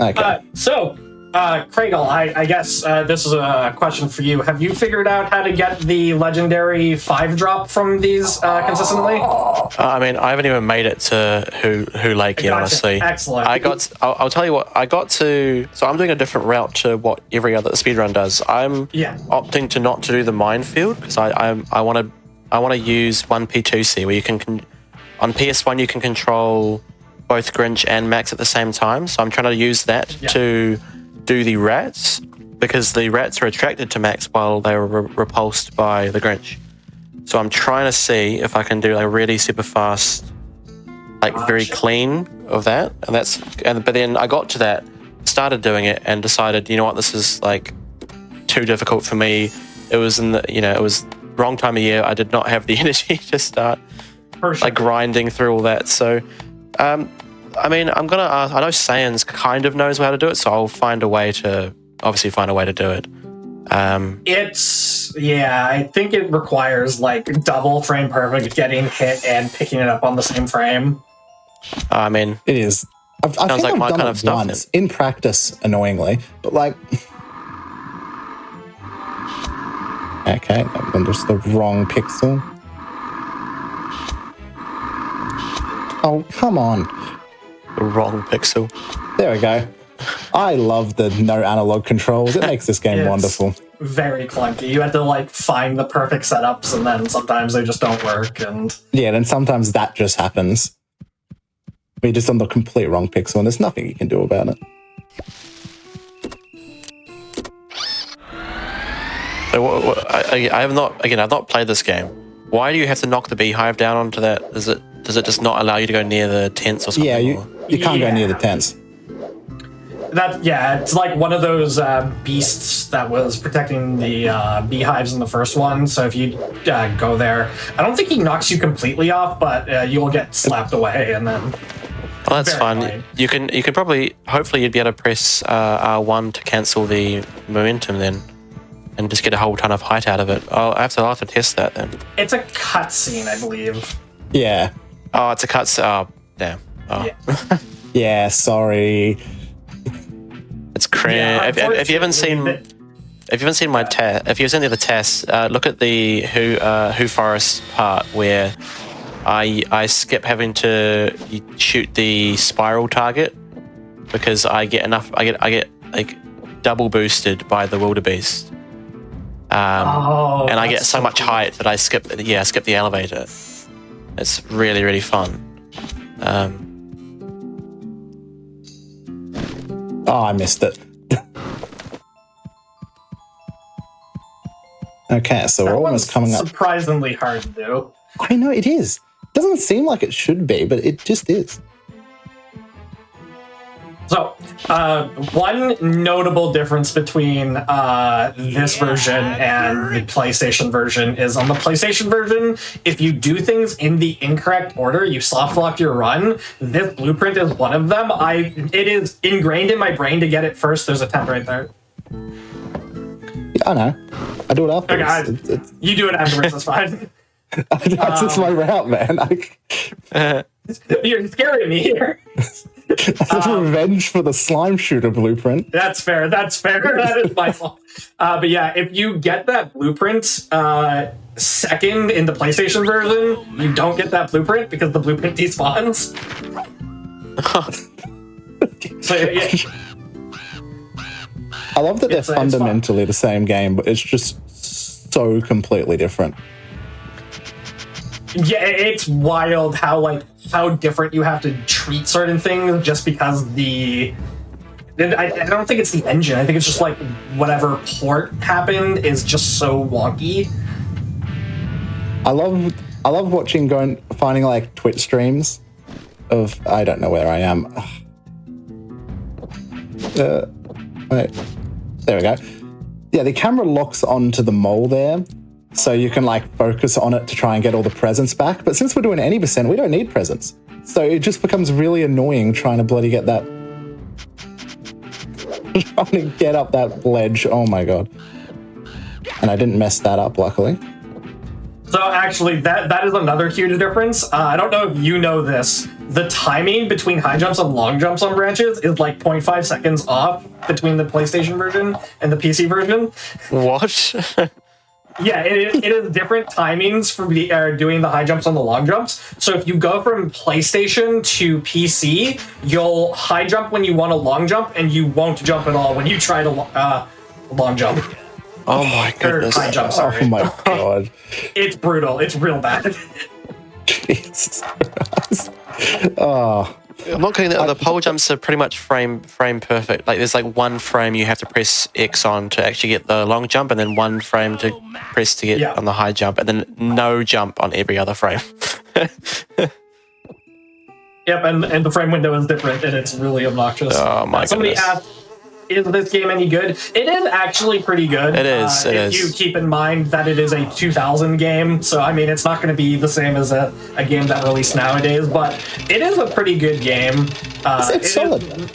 Okay. So, Craigle, I guess this is a question for you. Have you figured out how to get the legendary 5-drop from these consistently? I mean, I haven't even made it to Who Lake yet, Gotcha. honestly. Excellent. I'll tell you what, I got to... So I'm doing a different route to what every other speedrun does. I'm opting to not to do the minefield, because I want to use 1P2C, where you can... On PS1, you can control both Grinch and Max at the same time, so I'm trying to use that to do the rats, because the rats are attracted to Max while they were repulsed by the Grinch. So I'm trying to see if I can do a really super fast, like very clean of that, but then I got to that, started doing it, and decided, you know what, this is like too difficult for me. It was it was wrong time of year. I did not have the energy to start like grinding through all that. So, I mean, I'm gonna ask. I know Saiyans kind of knows how to do it, so I'll find a way to do it. I think it requires like double frame perfect, getting hit and picking it up on the same frame. I mean, it is. I think like I've my done kind it of stuff. once in practice, annoyingly, but like. Okay, that was the wrong pixel. Oh, come on. The wrong pixel. There we go. I love the no analog controls. It makes this game wonderful. Very clunky. You had to like find the perfect setups, and then sometimes they just don't work. And then sometimes that just happens. You're just on the complete wrong pixel, and there's nothing you can do about it. So I've not played this game. Why do you have to knock the beehive down onto that? Does it just not allow you to go near the tents or something? Yeah, you can't go near the tents. It's like one of those beasts that was protecting the beehives in the first one. So if you go there, I don't think he knocks you completely off, but you'll get slapped away, and then. Well, that's fine. Annoying. You can probably, hopefully, you'd be able to press R1 to cancel the momentum then, and just get a whole ton of height out of it. I'll have to test that then. It's a cutscene, I believe. Yeah. Oh, it's a cutscene. Oh, damn. Oh. Yeah. Yeah, sorry. It's crazy. Yeah, if you haven't seen my test, if you've seen the other tests, look at the Who Forest part where I skip having to shoot the spiral target because I get like double boosted by the wildebeest. And I get so much height that I skip the elevator. It's really, really fun. Oh, I missed it. Okay, so we're almost coming up. Surprisingly hard to do. I know it is. Doesn't seem like it should be, but it just is. So, one notable difference between this version and the PlayStation version is on the PlayStation version, if you do things in the incorrect order, you soft lock your run. This blueprint is one of them. It is ingrained in my brain to get it first. There's a tent right there. Yeah, I know. I do it afterwards. Okay, you do it afterwards, that's fine. That's just my route, man. You're scaring me here. That's revenge for the slime shooter blueprint. That's fair. That is my fault. But yeah, if you get that blueprint second in the PlayStation version, you don't get that blueprint because the blueprint despawns. So yeah. I love that they're fundamentally the same game, but it's just so completely different. Yeah, it's wild how different you have to treat certain things just because I don't think it's the engine. I think it's just like whatever port happened is just so wonky. I love finding like Twitch streams of, I don't know where I am. Wait, there we go. Yeah, the camera locks onto the mole there, so you can like focus on it to try and get all the presents back. But since we're doing any percent, we don't need presents. So it just becomes really annoying trying to bloody get that, trying to get up that ledge. Oh my God. And I didn't mess that up, luckily. So actually, that is another huge difference. I don't know if you know this, the timing between high jumps and long jumps on branches is like 0.5 seconds off between the PlayStation version and the PC version. What? Yeah, it is different timings for doing the high jumps and the long jumps. So if you go from PlayStation to PC, you'll high jump when you want a long jump, and you won't jump at all when you try to long jump. Oh my goodness. Or high jump, sorry. Oh my god. It's brutal. It's real bad. Jesus Christ. Oh. I'm not kidding. The pole jumps are pretty much frame perfect. Like there's like one frame you have to press X on to actually get the long jump, and then one frame to press to get on the high jump, and then no jump on every other frame. Yep, and the frame window is different, and it's really obnoxious. Oh my Somebody goodness. asked, is this game any good? It is actually pretty good. It is. If you keep in mind that it is a 2000 game, so I mean, it's not going to be the same as a game that released nowadays, but it is a pretty good game. It's solid.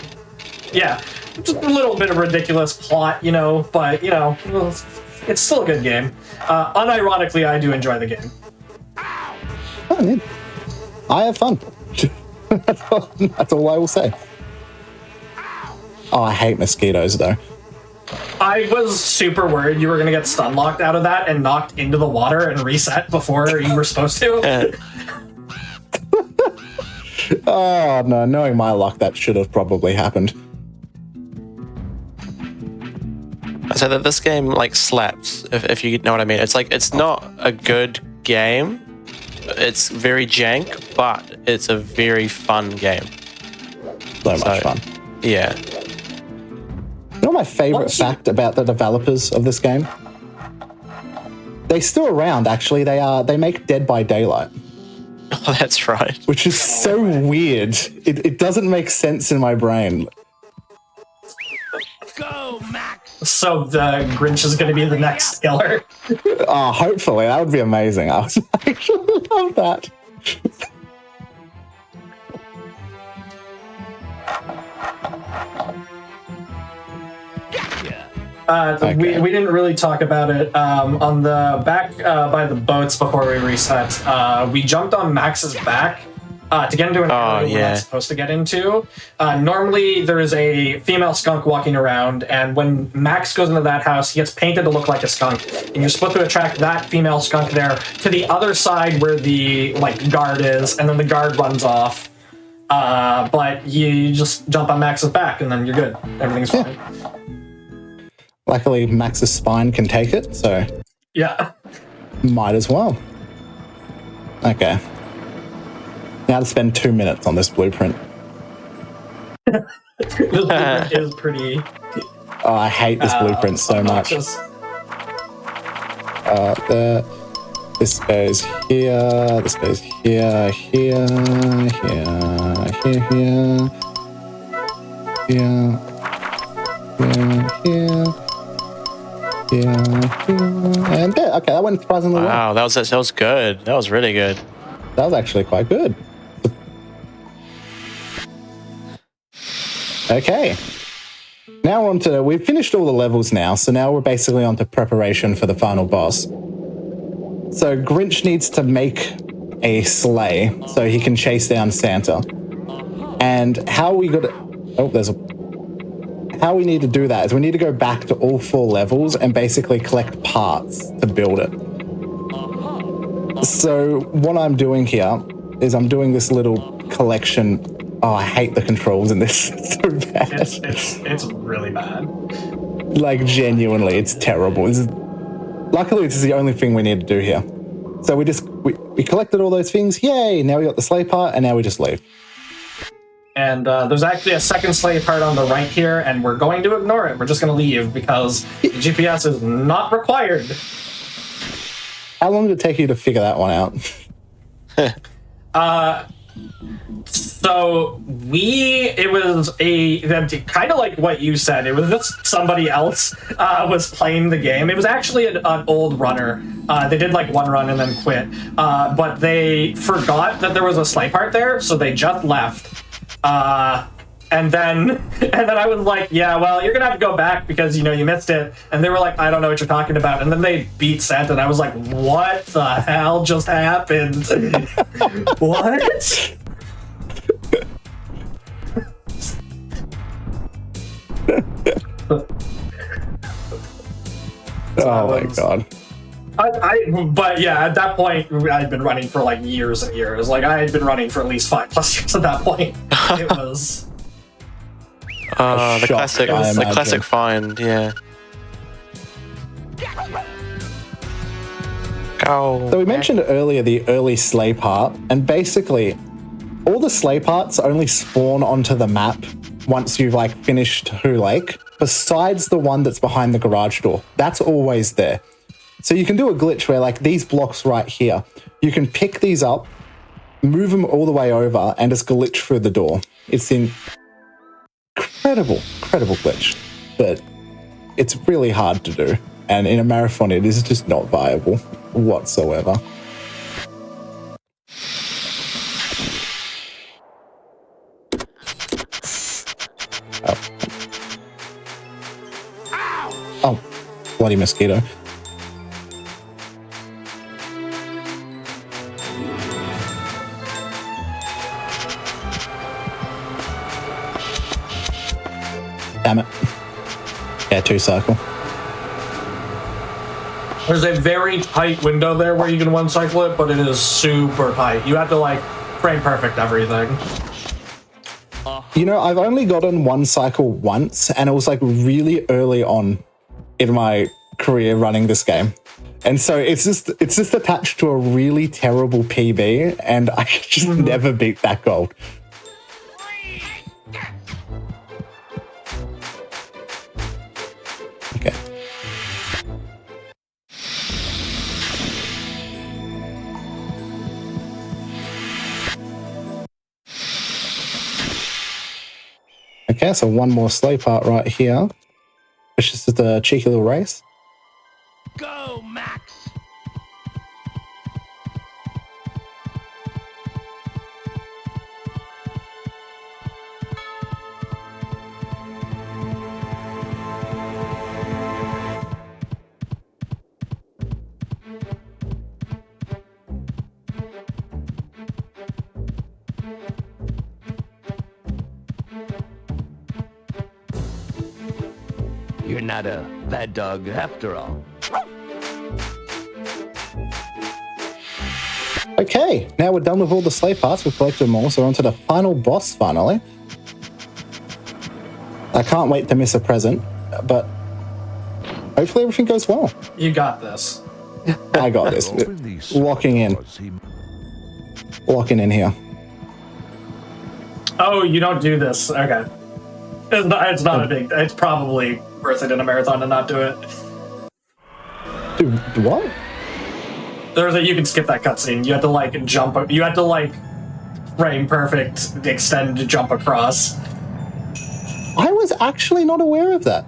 Yeah, just a little bit of ridiculous plot, but it's still a good game. Unironically, I do enjoy the game. Oh, yeah. I have fun. That's all I will say. Oh, I hate mosquitoes, though. I was super worried you were going to get stun locked out of that and knocked into the water and reset before you were supposed to. Oh, no. Knowing my luck, that should have probably happened. I say that this game like slaps, if you know what I mean. It's like, it's not a good game. It's very jank, but it's a very fun game. So much fun. Yeah. You know my favorite fact about the developers of this game? They're still around, actually. They make Dead by Daylight. Oh, that's right. Which is so weird. It doesn't make sense in my brain. Go, Max! So the Grinch is going to be the next killer. Oh, hopefully. That would be amazing. I would actually love that. We didn't really talk about it. On the back by the boats before we reset, we jumped on Max's back to get into an area we're not supposed to get into. Normally, there is a female skunk walking around, and when Max goes into that house, he gets painted to look like a skunk, and you're supposed to attract that female skunk there to the other side where the guard is, and then the guard runs off. But you just jump on Max's back, and then you're good. Everything's fine. Luckily, Max's spine can take it, so Yeah. might as well. Okay. Now to spend 2 minutes on this blueprint. This blueprint is pretty. Oh, I hate this blueprint so much. This goes here, this goes here, here, here, here, here, here, here, and there. Okay, that went surprisingly well. Wow, that was good. That was really good. That was actually quite good. Okay. Now we've finished all the levels now, so now we're basically on to preparation for the final boss. So Grinch needs to make a sleigh so he can chase down Santa. And how we need to do that is we need to go back to all 4 levels and basically collect parts to build it. So what I'm doing here is I'm doing this little collection. Oh, I hate the controls in this. It's so bad. It's really bad. Like, genuinely, it's terrible. Luckily, this is the only thing we need to do here. So we collected all those things. Yay! Now we got the sleigh part, and now we just leave. And there's actually a second sleigh part on the right here, and we're going to ignore it. We're just going to leave because the GPS is not required. How long did it take you to figure that one out? So it was kind of like what you said. It was just somebody else was playing the game. It was actually an old runner. They did like one run and then quit. But they forgot that there was a sleigh part there, so they just left. And then I was like, yeah, well, you're gonna have to go back because you missed it. And they were like, I don't know what you're talking about. And then they beat Santa, and I was like, what the hell just happened? What? Oh my god. But yeah, at that point, I'd been running for like years and years. Like I had been running for at least 5+ years at that point. It was the shock, classic, I the imagine. classic find. Yeah. Go. So we mentioned earlier the early sleigh part, and basically all the sleigh parts only spawn onto the map once you've like finished Who Lake, besides the one that's behind the garage door. That's always there. So you can do a glitch where like these blocks right here, you can pick these up, move them all the way over, and just glitch through the door. It's an incredible glitch, but it's really hard to do. And in a marathon, it is just not viable whatsoever. Oh, bloody mosquito. Damn it. Yeah, 2 cycle. There's a very tight window there where you can one cycle it, but it is super tight. You have to like frame perfect everything. You know, I've only gotten 1 cycle once, and it was like really early on in my career running this game. And so it's just attached to a really terrible PB, and I could just never beat that gold. Okay. Okay, so one more sleigh part right here. It's just a cheeky little race. Go, Max! You're not a bad dog after all. Okay, now we're done with all the sleigh parts. We've collected them all, so we're on to the final boss finally. I can't wait to miss a present, but hopefully everything goes well. You got this. I got this. Locking in. Locking in here. Oh, you don't do this. Okay. It's not a big... It's probably worth it in a marathon to not do it. Dude, what? You can skip that cutscene. You had to like jump... You had to like frame perfect, extend to jump across. I was actually not aware of that.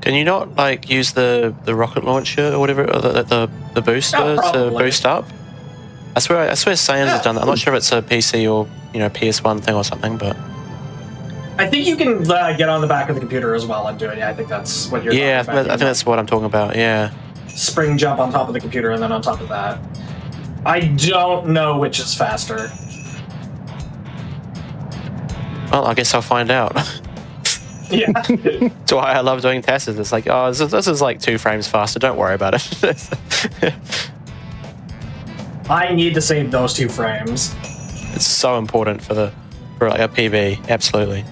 Can you not like use the rocket launcher or whatever, or the booster to boost up? I swear Saiyans has done that. I'm not sure if it's a PC or PS1 thing or something, but I think you can get on the back of the computer as well and do it. Yeah, I think that's what you're talking about. I think that's what I'm talking about. Yeah. Spring jump on top of the computer and then on top of that. I don't know which is faster. Well, I guess I'll find out. Yeah. That's why I love doing tests. It's like, oh, this is like 2 frames faster. Don't worry about it. I need to save those 2 frames. It's so important for like a PB. Absolutely.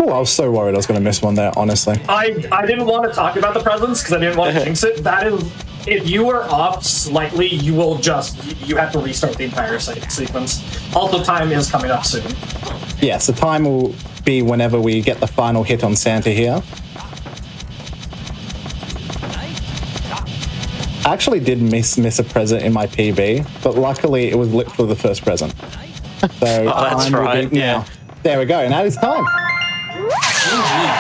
Oh, I was so worried I was going to miss one there, honestly. I didn't want to talk about the presents because I didn't want to jinx it. That is, if you are off slightly, you have to restart the entire sequence. Also, time is coming up soon. Yeah, so time will be whenever we get the final hit on Santa here. I actually did miss a present in my PB, but luckily it was lit for the first present. So that's time will right. be now. There we go. Now it's time.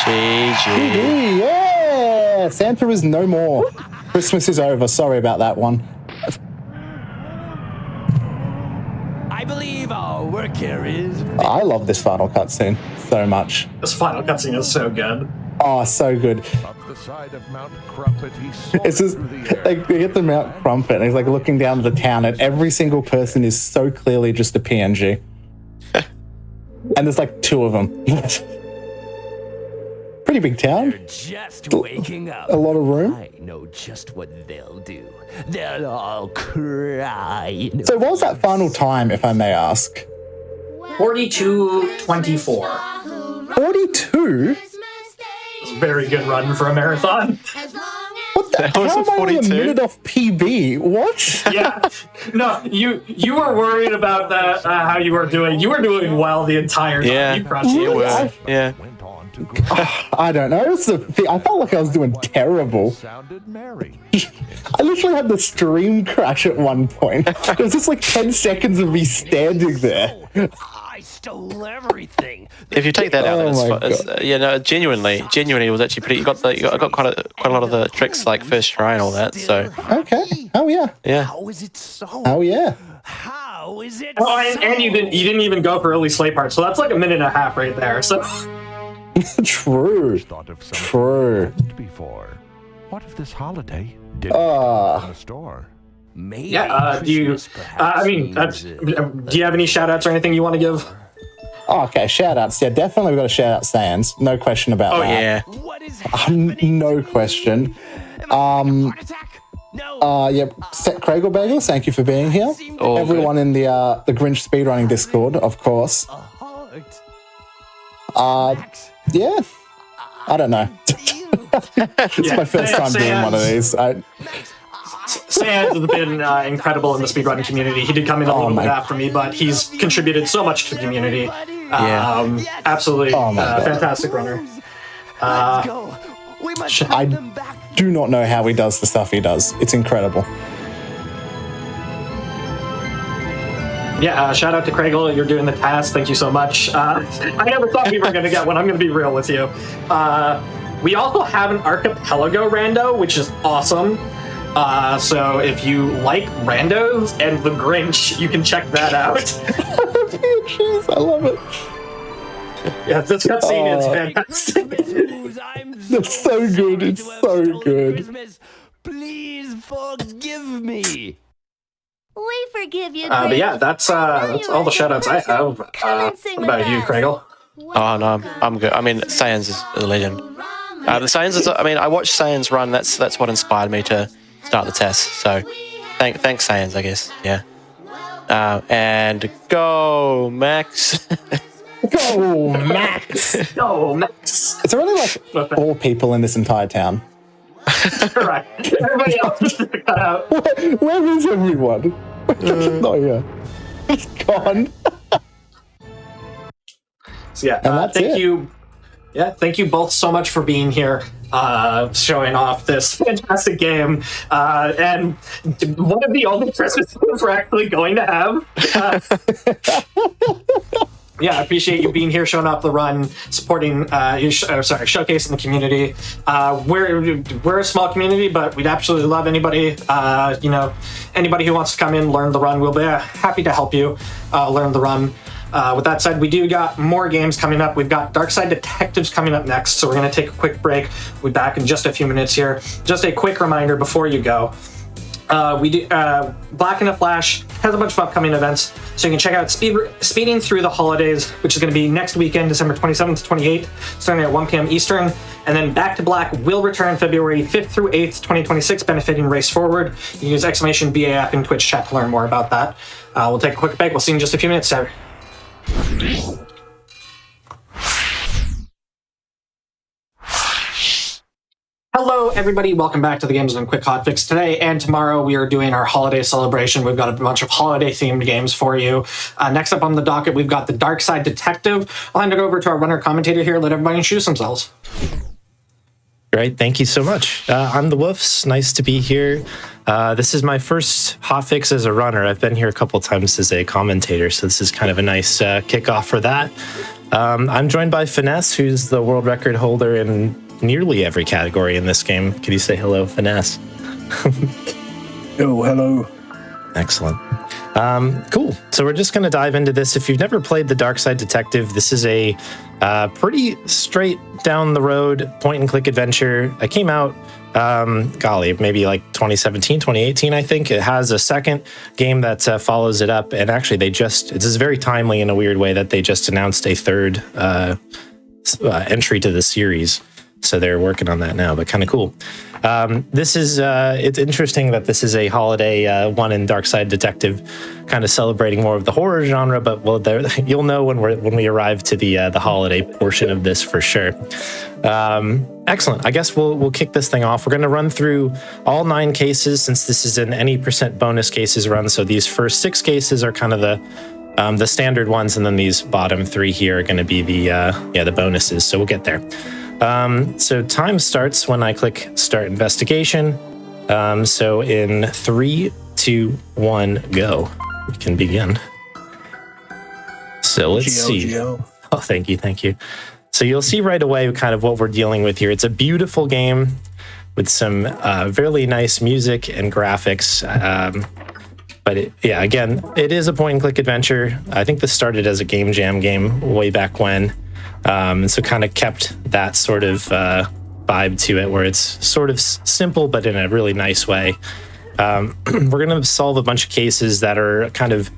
GG. Yeah! Santa is no more. Christmas is over. Sorry about that one. I believe our work here is... I love this final cutscene so much. This final cutscene is so good. Oh, so good. Up the side of Mount Crumpet, he soared It's just, through the air. like, they get to Mount Crumpet, and he's like looking down at the town, and every single person is so clearly just a PNG. And there's like 2 of them. Pretty big town. Just waking up. A lot of room. I know just what they'll do. They'll all cry. So what was that final time, if I may ask? 42:24. 42? Very good run for a marathon. What the? How am I only a minute off PB? What? Yeah. No, you were worried about that, how you were doing. You were doing well the entire time. Yeah, You crushed it. you were. Yeah. Went on to I don't know. It's the thing. I felt like I was doing terrible. sounded merry. I literally had the stream crash at one point. It was just like 10 seconds of me standing there. I stole everything. If you take that out, Oh then my it's yeah, no, genuinely, it was actually pretty. You got quite a lot of the tricks like first try and all that. So Okay. Oh yeah. yeah, How is it so? Oh yeah. How is it Oh, and you didn't even go for early sleigh part, so that's like a minute and a half right there. So True. Thought of something True. you hadn't before. What if this holiday didn't in the store? Maybe yeah, do you? Do you have any shout outs or anything you want to give? Oh, okay, shout outs. Yeah, definitely we've got to shout out Sans. No question about oh that. yeah. What is happening? No question. Heart attack? No. Yep. Craig Bagel, thank you for being here. Oh, Everyone in the Grinch speedrunning Discord, of course. Yeah. I don't know. It's my first time doing one of these. Sans has been incredible in the speedrunning community. He did come in a little bit after me, but he's contributed so much to the community. Absolutely fantastic runner. Go. We must have them back. Do not know how he does the stuff he does. It's incredible. Yeah, shout out to Craigle. You're doing the task. Thank you so much. I never thought we were going to get one. I'm going to be real with you. We also have an Archipelago rando, which is awesome. So if you like randos and the Grinch, you can check that out. Jeez, I love it. Yeah, this cutscene is fantastic. It's so good. It's so good. Please forgive me. We forgive you. But yeah, that's all the shoutouts I have. What about you, Craigle? Oh no, I'm good. I mean, Sans is a legend. The Sans is. I mean, I watched Sans run. That's what inspired me to start the test. So, thanks Sans, I guess. Yeah. And go Max. Go, Max! Go, Max! Is there only like 4 people in this entire town? Right. Everybody else is cut out. Where is everyone? Not here. It's gone. So yeah, And that's thank it. you. Yeah, thank you both so much for being here, showing off this fantastic game, and one of the only Christmas games we're actually going to have. Yeah, I appreciate you being here, showing off the run, supporting, showcasing the community. We're a small community, but we'd absolutely love anybody, anybody who wants to come in, learn the run. We'll be happy to help you learn the run. With that said, we do got more games coming up. We've got Darkside Detectives coming up next, so we're going to take a quick break. We'll be back in just a few minutes here. Just a quick reminder before you go. We do Black in a Flash has a bunch of upcoming events, so you can check out Speeding Through the Holidays, which is going to be next weekend, December 27th to 28th, starting at 1 p.m. Eastern. And then Back to Black will return February 5th through 8th, 2026, benefiting Race Forward. You can use !BAF in Twitch chat to learn more about that. We'll take a quick break. We'll see you in just a few minutes, Sarah. Hello, everybody. Welcome back to the Games Done Quick Hotfix. Today and tomorrow, we are doing our holiday celebration. We've got a bunch of holiday-themed games for you. Next up on the docket, we've got the Darkside Detective. I'll hand it over to our runner commentator here. Let everybody introduce themselves. Great. Thank you so much. I'm the Woofs. Nice to be here. This is my first hotfix as a runner. I've been here a couple times as a commentator, so this is kind of a nice kickoff for that. I'm joined by Finesse, who's the world record holder in nearly every category in this game. Could you say hello, Finesse? Oh, hello. Excellent. Cool. So we're just going to dive into this. If you've never played the Darkside Detective, this is a pretty straight down the road point and click adventure. It came out, maybe like 2017, 2018, I think. It has a second game that follows it up. And actually, this is very timely in a weird way that they just announced a third entry to the series. So they're working on that now, but kind of cool. This is, it's interesting that this is a holiday one in Darkside Detective, kind of celebrating more of the horror genre, but you'll know when we arrive to the holiday portion of this for sure. Excellent. I guess we'll kick this thing off. We're going to run through all 9 cases since this is an any % bonus cases run. So these first 6 cases are kind of the standard ones, and then these bottom 3 here are going to be the bonuses. So we'll get there. So time starts when I click Start Investigation. So in 3, 2, 1, go. We can begin. So let's see. Oh, thank you. So you'll see right away kind of what we're dealing with here. It's a beautiful game with some really nice music and graphics. But again, it is a point-and-click adventure. I think this started as a Game Jam game way back when. And so kind of kept that sort of vibe to it, where it's sort of simple, but in a really nice way. We're going to solve a bunch of cases that are kind of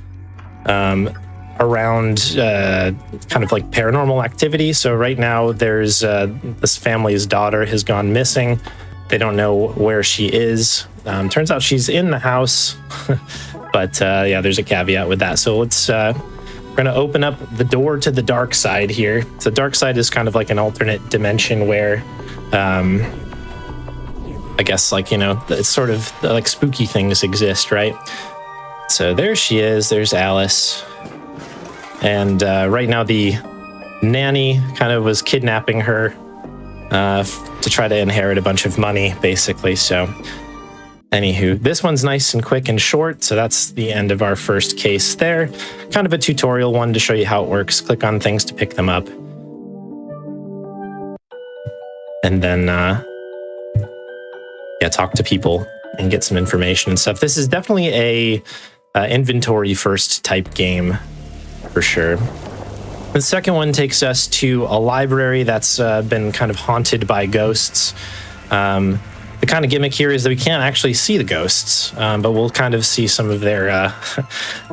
around kind of like paranormal activity. So right now there's this family's daughter has gone missing. They don't know where she is. Turns out she's in the house, but there's a caveat with that. So we're going to open up the door to the dark side here. So dark side is kind of like an alternate dimension where, I guess, like, it's sort of like spooky things exist, right? So there she is. There's Alice. And right now the nanny kind of was kidnapping her to try to inherit a bunch of money, basically. So anywho, this one's nice and quick and short, so that's the end of our first case there. Kind of a tutorial one to show you how it works. Click on things to pick them up. And then, talk to people and get some information and stuff. This is definitely a inventory first type game, for sure. The second one takes us to a library that's been kind of haunted by ghosts. The kind of gimmick here is that we can't actually see the ghosts, but we'll kind of see some of their,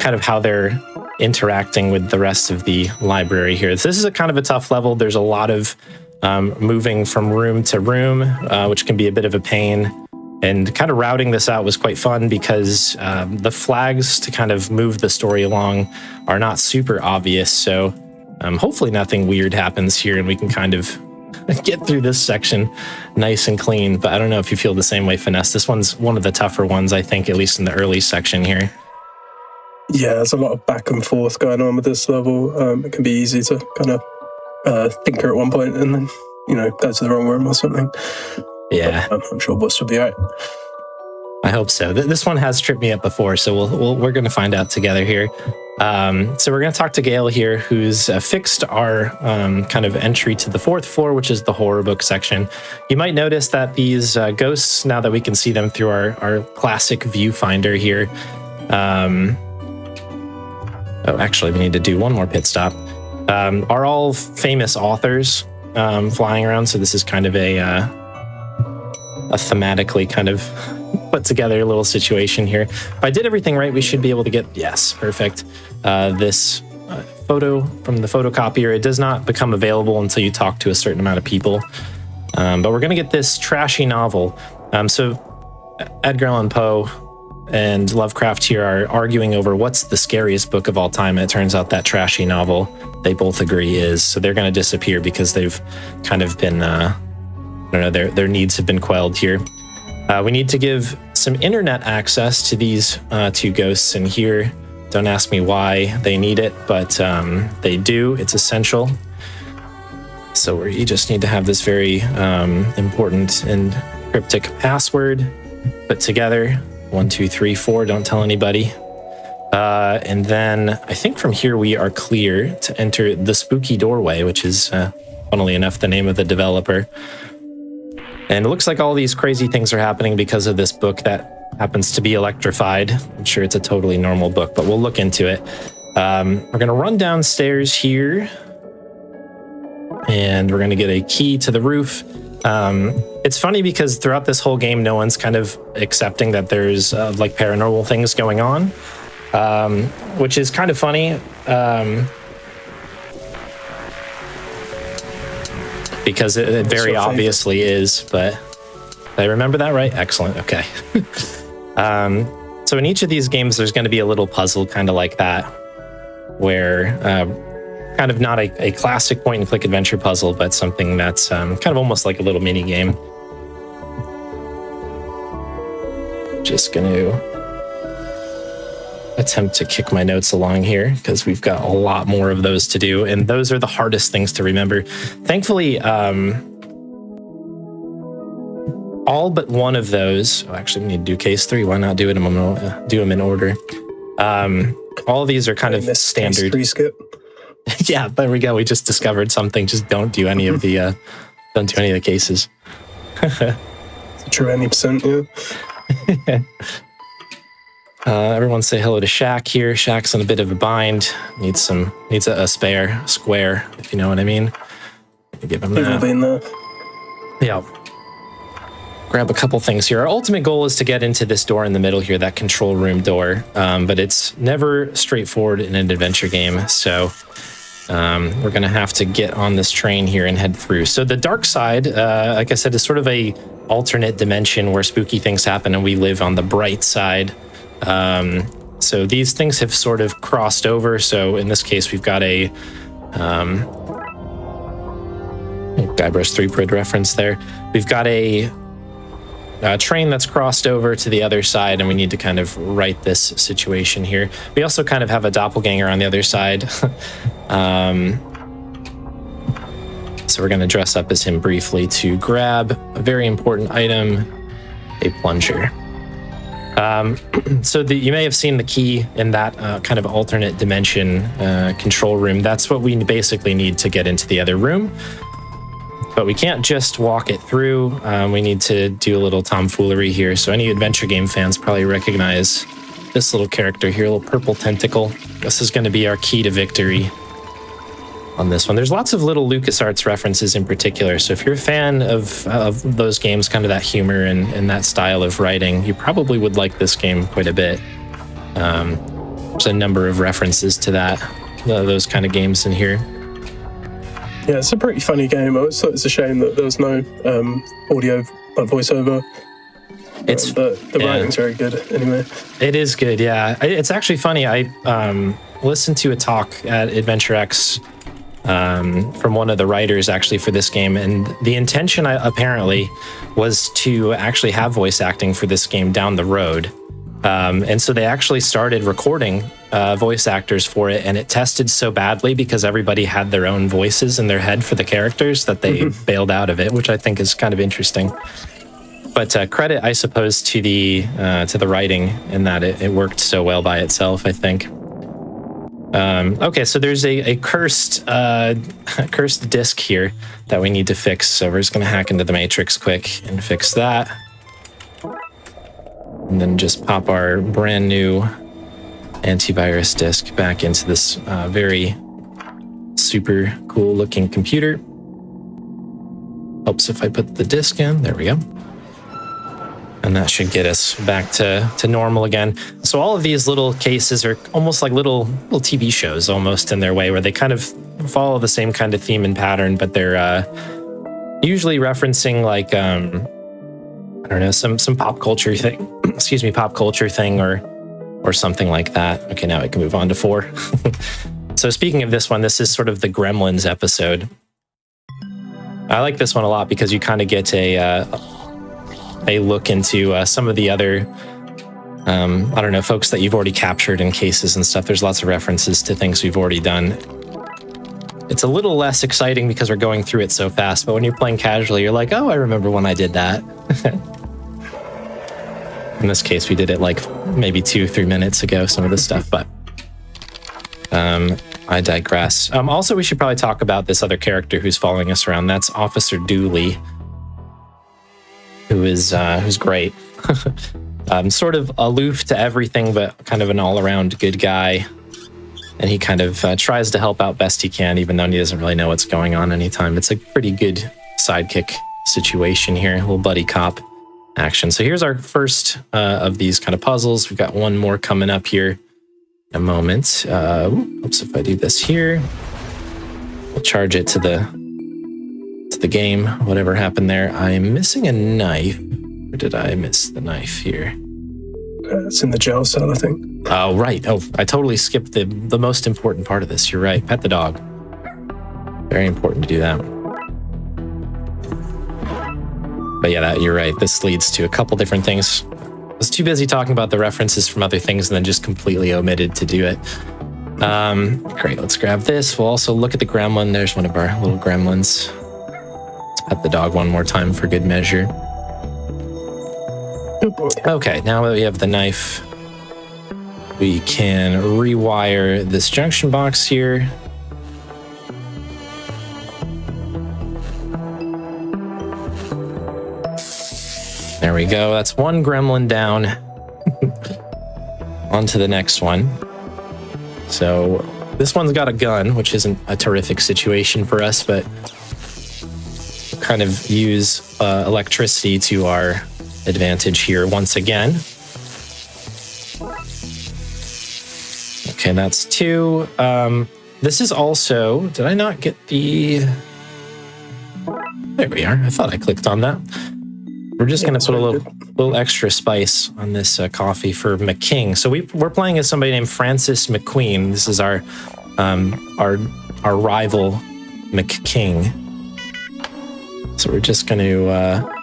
kind of how they're interacting with the rest of the library here. This is a kind of a tough level. There's a lot of moving from room to room, which can be a bit of a pain. And kind of routing this out was quite fun because the flags to kind of move the story along are not super obvious. So hopefully nothing weird happens here and we can kind of get through this section nice and clean. But I don't know if you feel the same way, Finesse. This one's one of the tougher ones, I think, at least in the early section here. Yeah, there's a lot of back and forth going on with this level. It can be easy to kind of tinker at one point and then, go to the wrong room or something. Yeah. But I'm sure Butch will be all right. I hope so. This one has tripped me up before, so we're going to find out together here. So we're going to talk to Gail here, who's fixed our kind of entry to the 4th floor, which is the horror book section. You might notice that these ghosts, now that we can see them through our classic viewfinder here. Actually, we need to do one more pit stop. Are all famous authors flying around. So this is kind of a thematically kind of put together little situation here. If I did everything right, we should be able to get, yes, perfect, this photo from the photocopier. It does not become available until you talk to a certain amount of people. But we're going to get this trashy novel. So Edgar Allan Poe and Lovecraft here are arguing over what's the scariest book of all time. And it turns out that trashy novel they both agree is. So they're going to disappear because they've kind of been, their needs have been quelled here. We need to give some internet access to these 2 ghosts in here. Don't ask me why they need it, but they do. It's essential. So you just need to have this very important and cryptic password put together. 1, 2, 3, 4. Don't tell anybody. And then I think from here we are clear to enter the spooky doorway, which is, funnily enough, the name of the developer. And it looks like all these crazy things are happening because of this book that happens to be electrified. I'm sure it's a totally normal book, but we'll look into it. We're going to run downstairs here. And we're going to get a key to the roof. It's funny because throughout this whole game, no one's kind of accepting that there's like paranormal things going on, which is kind of funny. because it very obviously is, but did I remember that right? Excellent. Okay. So in each of these games, there's going to be a little puzzle kind of like that, where kind of not a classic point and click adventure puzzle, but something that's kind of almost like a little mini game. Just going to attempt to kick my notes along here because we've got a lot more of those to do, and those are the hardest things to remember. Thankfully, all but one of those. Oh, actually, we need to do case 3. Why not do it? I'm gonna do them in order. All of these are kind of standard. Case 3 skip. Yeah, there we go. We just discovered something. Just don't do any of the cases. It's a true 90%. Yeah. Everyone say hello to Shaq here. Shaq's in a bit of a bind. Needs a spare square, if you know what I mean. Give him that. Been there. Yeah. Grab a couple things here. Our ultimate goal is to get into this door in the middle here, that control room door. But it's never straightforward in an adventure game. So we're going to have to get on this train here and head through. So the dark side, like I said, is sort of a alternate dimension where spooky things happen and we live on the bright side. So these things have sort of crossed over. So in this case, we've got a Guybrush Threepwood reference there. We've got a train that's crossed over to the other side, and we need to kind of right this situation here. We also kind of have a doppelganger on the other side. So we're going to dress up as him briefly to grab a very important item, a plunger. So you may have seen the key in that kind of alternate dimension control room. That's what we basically need to get into the other room. But we can't just walk it through. We need to do a little tomfoolery here. So any adventure game fans probably recognize this little character here, a little purple tentacle. This is going to be our key to victory on this one. There's lots of little LucasArts references in particular. So if you're a fan of those games, kind of that humor and that style of writing, you probably would like this game quite a bit. There's a number of references to those kind of games in here. Yeah, it's a pretty funny game. I always thought it's a shame that there was no audio voiceover. The writing's very good anyway. It is good, yeah. It's actually funny. I listened to a talk at AdventureX from one of the writers actually for this game, and the intention apparently was to actually have voice acting for this game down the road. And so they actually started recording voice actors for it, and it tested so badly because everybody had their own voices in their head for the characters that they bailed out of it, which I think is kind of interesting. But credit, I suppose, to the writing in that it worked so well by itself, I think. Okay, so there's a cursed disc here that we need to fix. So we're just going to hack into the Matrix quick and fix that. And then just pop our brand new antivirus disk back into this very super cool looking computer. Helps if I put the disk in. There we go. And that should get us back to normal again. So all of these little cases are almost like little TV shows almost in their way, where they kind of follow the same kind of theme and pattern, but they're usually referencing like I don't know, some pop culture thing. Excuse me, pop culture thing or something like that. Okay, now we can move on to 4. So speaking of this one, this is sort of the Gremlins episode. I like this one a lot because you kind of get a look into some of the other, I don't know, folks that you've already captured in cases and stuff. There's lots of references to things we've already done. It's a little less exciting because we're going through it so fast, but when you're playing casually, you're like, oh, I remember when I did that. In this case, we did it like maybe 2-3 minutes ago, some of this stuff, but I digress. Also, we should probably talk about this other character who's following us around. That's Officer Dooley, who's great. Sort of aloof to everything, but kind of an all-around good guy. And he kind of tries to help out best he can, even though he doesn't really know what's going on anytime. It's a pretty good sidekick situation here, a little buddy cop action. So here's our first of these kind of puzzles. We've got one more coming up here in a moment. Oops, if I do this here, we'll charge it to to the game. Whatever happened there. I'm missing a knife. Where did I miss the knife here? It's in the jail cell, I think. Oh, right. Oh, I totally skipped the most important part of this. You're right. Pet the dog. Very important to do that. But yeah, you're right. This leads to a couple different things. I was too busy talking about the references from other things and then just completely omitted to do it. Great, let's grab this. We'll also look at the gremlin. There's one of our little gremlins. Let's pet the dog one more time for good measure. Okay, now that we have the knife, we can rewire this junction box here. There we go. That's one gremlin down. On to the next one. So this one's got a gun, which isn't a terrific situation for us, but kind of use electricity to our advantage here once again. Okay, that's two. This is also, did I not get the, there we are. I thought I clicked on that. We're just going to put a little extra spice on this coffee for McKing. So we're playing as somebody named Francis McQueen. This is our rival McKing. So we're just going to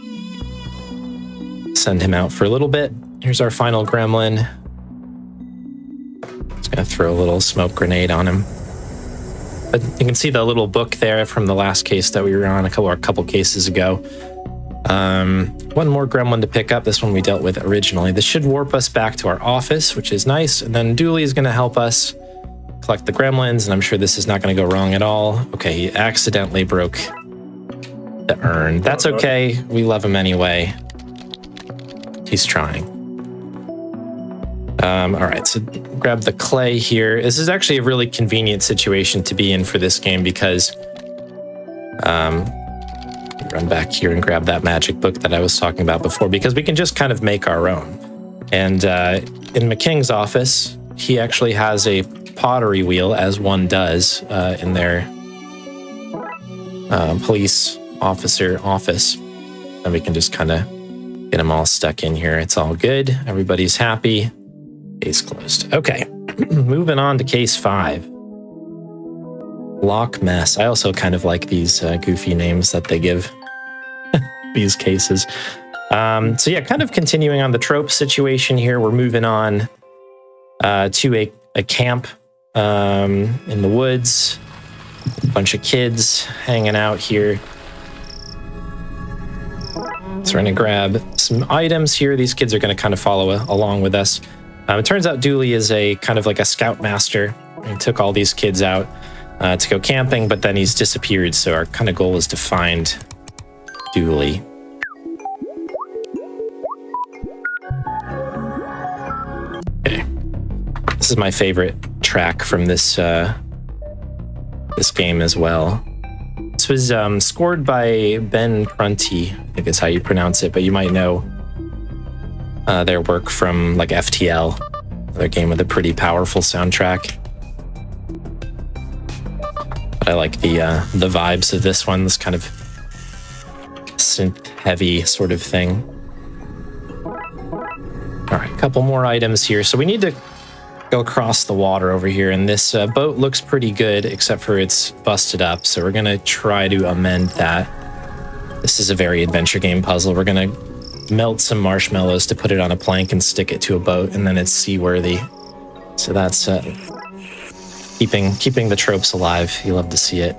send him out for a little bit. Here's our final gremlin. Just going to throw a little smoke grenade on him. But you can see the little book there from the last case that we were on a couple cases ago. One more gremlin to pick up. This one we dealt with originally. This should warp us back to our office, which is nice. And then Dooley is going to help us collect the gremlins, and I'm sure this is not going to go wrong at all. Okay, he accidentally broke the urn. That's okay. We love him anyway. He's trying. All right, so grab the clay here. This is actually a really convenient situation to be in for this game because run back here and grab that magic book that I was talking about before, because we can just kind of make our own. And in McKing's office, he actually has a pottery wheel, as one does in their police officer office. And we can just kind of get them all stuck in here. It's all good. Everybody's happy. Case closed. Okay, moving on to case 5. Lock Mess. I also kind of like these goofy names that they give these cases. So yeah, kind of continuing on the trope situation here. We're moving on to a camp in the woods. A bunch of kids hanging out here. So we're going to grab some items here. These kids are going to kind of follow along with us. It turns out Dooley is a kind of like a scoutmaster. He took all these kids out to go camping, but then he's disappeared. So our kind of goal is to find Dooley. Okay. This is my favorite track from this this game as well. This was scored by Ben Prunty, I think is how you pronounce it, but you might know their work from like FTL, another game with a pretty powerful soundtrack. But I like the vibes of this one, this kind of synth-heavy sort of thing. All right, a couple more items here. So we need to go across the water over here, and this boat looks pretty good, except for it's busted up. So we're gonna try to amend that. This is a very adventure game puzzle. We're gonna melt some marshmallows to put it on a plank and stick it to a boat, and then it's seaworthy. So that's keeping the tropes alive. You love to see it.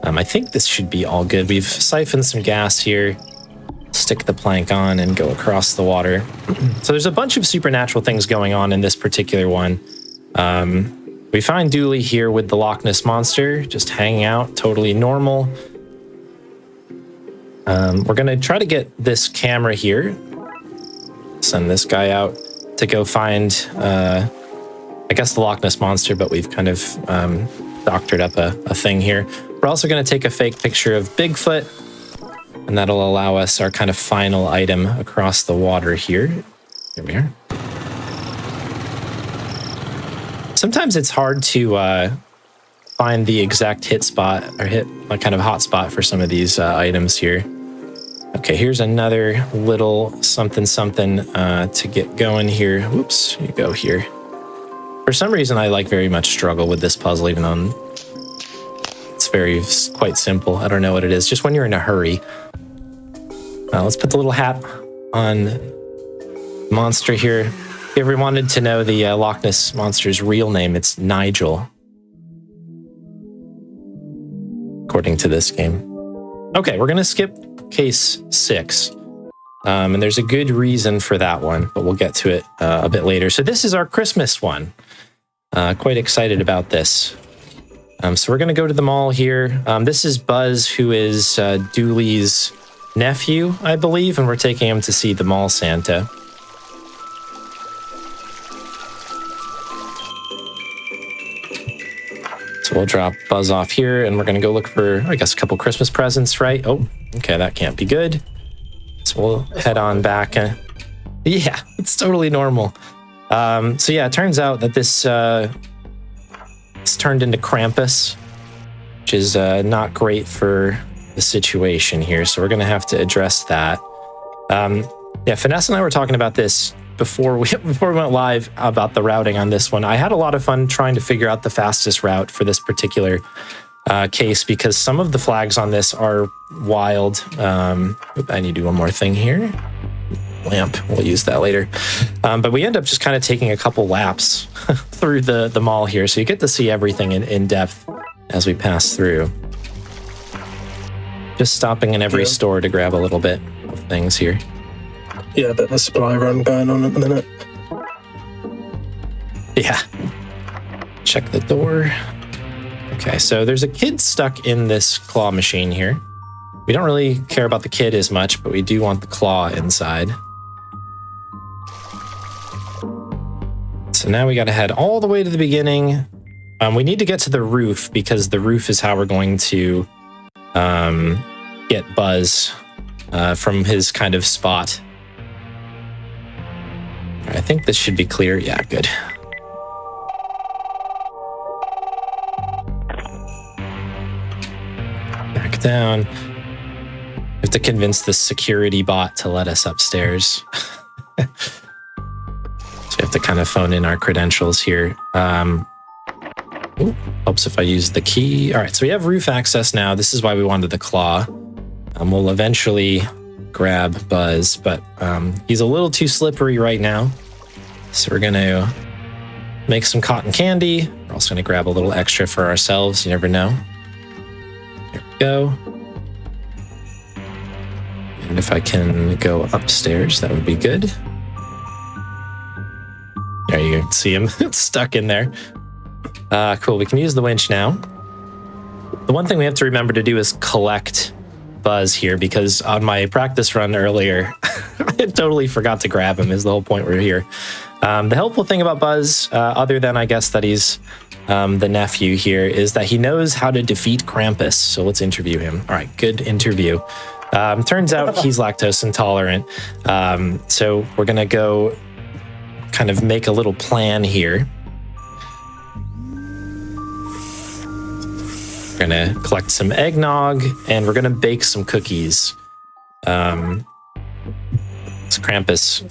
I think this should be all good. We've siphoned some gas here, stick the plank on, and go across the water. So there's a bunch of supernatural things going on in this particular one. We find Dooley here with the Loch Ness Monster, just hanging out, totally normal. We're gonna try to get this camera here, send this guy out to go find, I guess the Loch Ness Monster, but we've kind of doctored up a thing here. We're also gonna take a fake picture of Bigfoot, and that'll allow us our kind of final item across the water here. Here we are. Sometimes it's hard to find the exact hit spot or kind of hot spot for some of these items here. Okay, here's another little something to get going here. Whoops, you go here. For some reason, I very much struggle with this puzzle, even though it's quite simple. I don't know what it is. Just when you're in a hurry. Let's put the little hat on monster here. If you ever wanted to know the Loch Ness Monster's real name, it's Nigel. According to this game. Okay, we're going to skip case 6. And there's a good reason for that one, but we'll get to it a bit later. So this is our Christmas one. Quite excited about this. So we're going to go to the mall here. This is Buzz, who is Dooley's nephew, I believe, and we're taking him to see the mall Santa. So we'll drop Buzz off here, and we're going to go look for, I guess, a couple Christmas presents, right? Oh, okay, that can't be good. So we'll head on back. Yeah, it's totally normal. So yeah, it turns out that this it's turned into Krampus, which is not great for the situation here. So we're going to have to address that. Yeah, Finesse and I were talking about this before we went live about the routing on this one. I had a lot of fun trying to figure out the fastest route for this particular case, because some of the flags on this are wild. I need to do one more thing here. Lamp, we'll use that later. But we end up just kind of taking a couple laps through the mall here, so you get to see everything in depth as we pass through. Just stopping in every store to grab a little bit of things here. Yeah, a bit of a supply run going on at the minute. Yeah. Check the door. Okay, so there's a kid stuck in this claw machine here. We don't really care about the kid as much, but we do want the claw inside. So now we got to head all the way to the beginning. We need to get to the roof, because the roof is how we're going to get Buzz from his kind of spot. I think this should be clear. Yeah, good. Back down. We have to convince the security bot to let us upstairs. So we have to kind of phone in our credentials here. Helps if I use the key. All right, so we have roof access now. This is why we wanted the claw. We'll eventually grab Buzz, but he's a little too slippery right now. So we're going to make some cotton candy. We're also going to grab a little extra for ourselves. You never know. There we go. And if I can go upstairs, that would be good. There you can see him. It's stuck in there. Cool, we can use the winch now. The one thing we have to remember to do is collect Buzz here, because on my practice run earlier, I totally forgot to grab him, is the whole point we're here. The helpful thing about Buzz, other than I guess that he's the nephew here, is that he knows how to defeat Krampus. So let's interview him. All right, good interview. Turns out he's lactose intolerant. So we're going to go kind of make a little plan here. We're going to collect some eggnog, and we're going to bake some cookies. This Krampus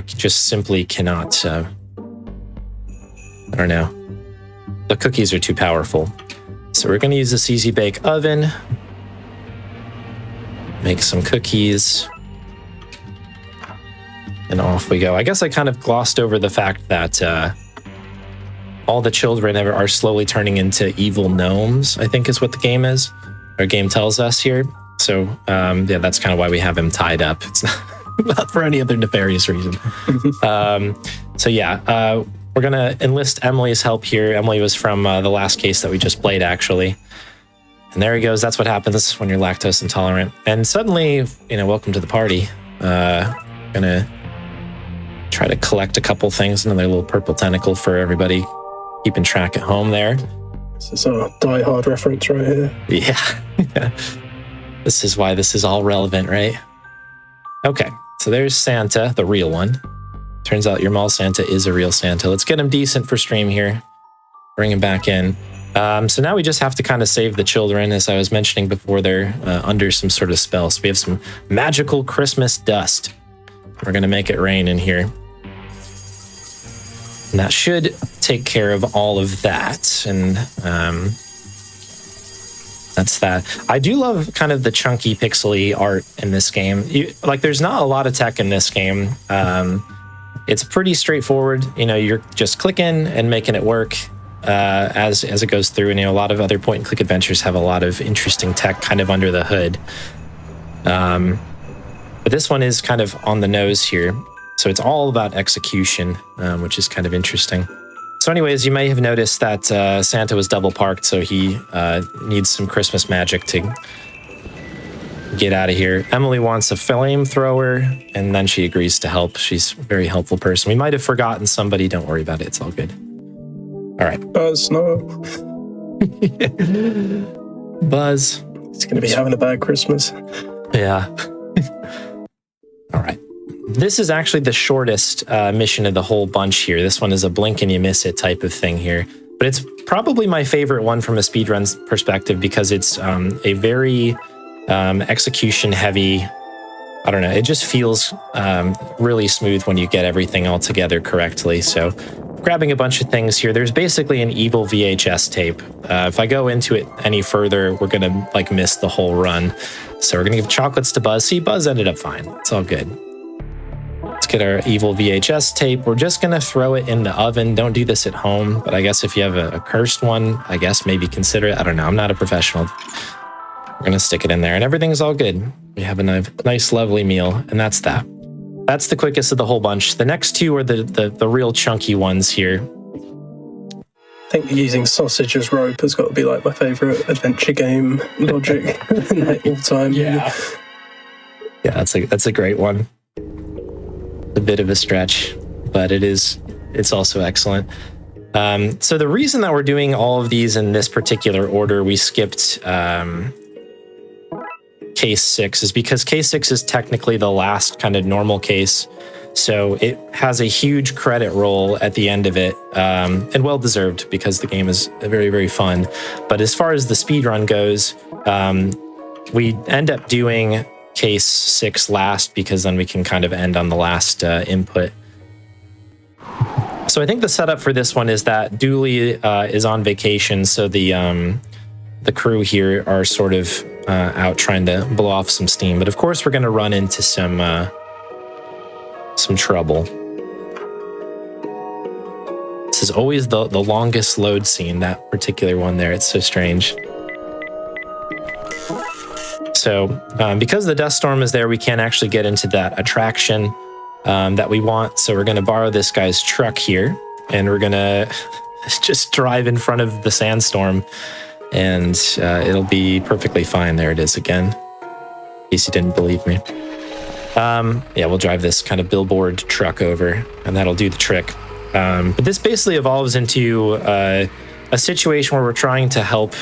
just simply cannot... I don't know. The cookies are too powerful. So we're going to use this Easy Bake Oven. Make some cookies. And off we go. I guess I kind of glossed over the fact that all the children are slowly turning into evil gnomes, I think is what the game is. Our game tells us here. So, yeah, that's kind of why we have him tied up. It's not for any other nefarious reason. So, yeah, we're going to enlist Emily's help here. Emily was from the last case that we just played, actually. And there he goes. That's what happens when you're lactose intolerant. And suddenly, welcome to the party. Gonna try to collect a couple things. Another little purple tentacle for everybody keeping track at home there. This is a Die Hard reference right here. Yeah. This is why this is all relevant, right? Okay, so there's Santa, the real one. Turns out your mall Santa is a real Santa. Let's get him decent for stream here. Bring him back in. So now we just have to kind of save the children. As I was mentioning before, they're under some sort of spell. So we have some magical Christmas dust. We're going to make it rain in here. And that should take care of all of that. And that's that. I do love kind of the chunky pixely art in this game. There's not a lot of tech in this game. It's pretty straightforward. You're just clicking and making it work as it goes through. And a lot of other point-and-click adventures have a lot of interesting tech kind of under the hood. But this one is kind of on the nose here. So it's all about execution, which is kind of interesting. So anyways, you may have noticed that Santa was double parked, so he needs some Christmas magic to get out of here. Emily wants a flamethrower, and then she agrees to help. She's a very helpful person. We might have forgotten somebody. Don't worry about it. It's all good. All right. Buzz, no. Buzz. He's going to be having a bad Christmas. Yeah. All right. This is actually the shortest mission of the whole bunch here. This one is a blink and you miss it type of thing here. But it's probably my favorite one from a speedrun perspective because it's a very execution heavy. I don't know. It just feels really smooth when you get everything all together correctly. So grabbing a bunch of things here. There's basically an evil VHS tape. If I go into it any further, we're going to miss the whole run. So we're going to give chocolates to Buzz. See, Buzz ended up fine. It's all good. Let's get our evil VHS tape. We're just going to throw it in the oven. Don't do this at home, but I guess if you have a cursed one, I guess maybe consider it. I don't know. I'm not a professional. We're going to stick it in there and everything's all good. We have a nice, lovely meal, and that's that. That's the quickest of the whole bunch. The next two are the real chunky ones here. I think using sausage as rope has got to be like my favorite adventure game logic all time. Yeah, that's a great one. A bit of a stretch, but it's also excellent. So the reason that we're doing all of these in this particular order, we skipped case 6, is because case 6 is technically the last kind of normal case. So it has a huge credit roll at the end of it, and well deserved because the game is very, very fun. But as far as the speedrun goes, we end up doing case 6 last because then we can kind of end on the last input. So I think the setup for this one is that Dooley is on vacation, so the crew here are sort of out trying to blow off some steam. But of course, we're going to run into some trouble. This is always the longest load scene, that particular one there. It's so strange. So because the dust storm is there, we can't actually get into that attraction that we want. So we're going to borrow this guy's truck here, and we're going to just drive in front of the sandstorm, and it'll be perfectly fine. There it is again, in case you didn't believe me. Yeah, we'll drive this kind of billboard truck over, and that'll do the trick. But this basically evolves into a situation where we're trying to help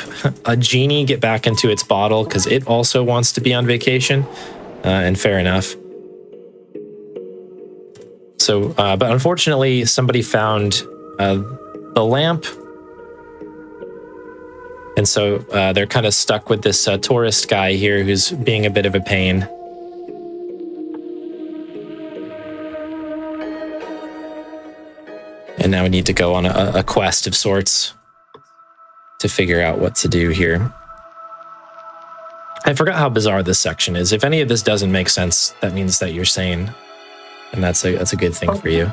a genie get back into its bottle because it also wants to be on vacation, and fair enough. So, but unfortunately, somebody found the lamp, and so they're kind of stuck with this tourist guy here who's being a bit of a pain. And now we need to go on a quest of sorts to figure out what to do here. I forgot how bizarre this section is. If any of this doesn't make sense, that means that you're sane, and that's a good thing for you.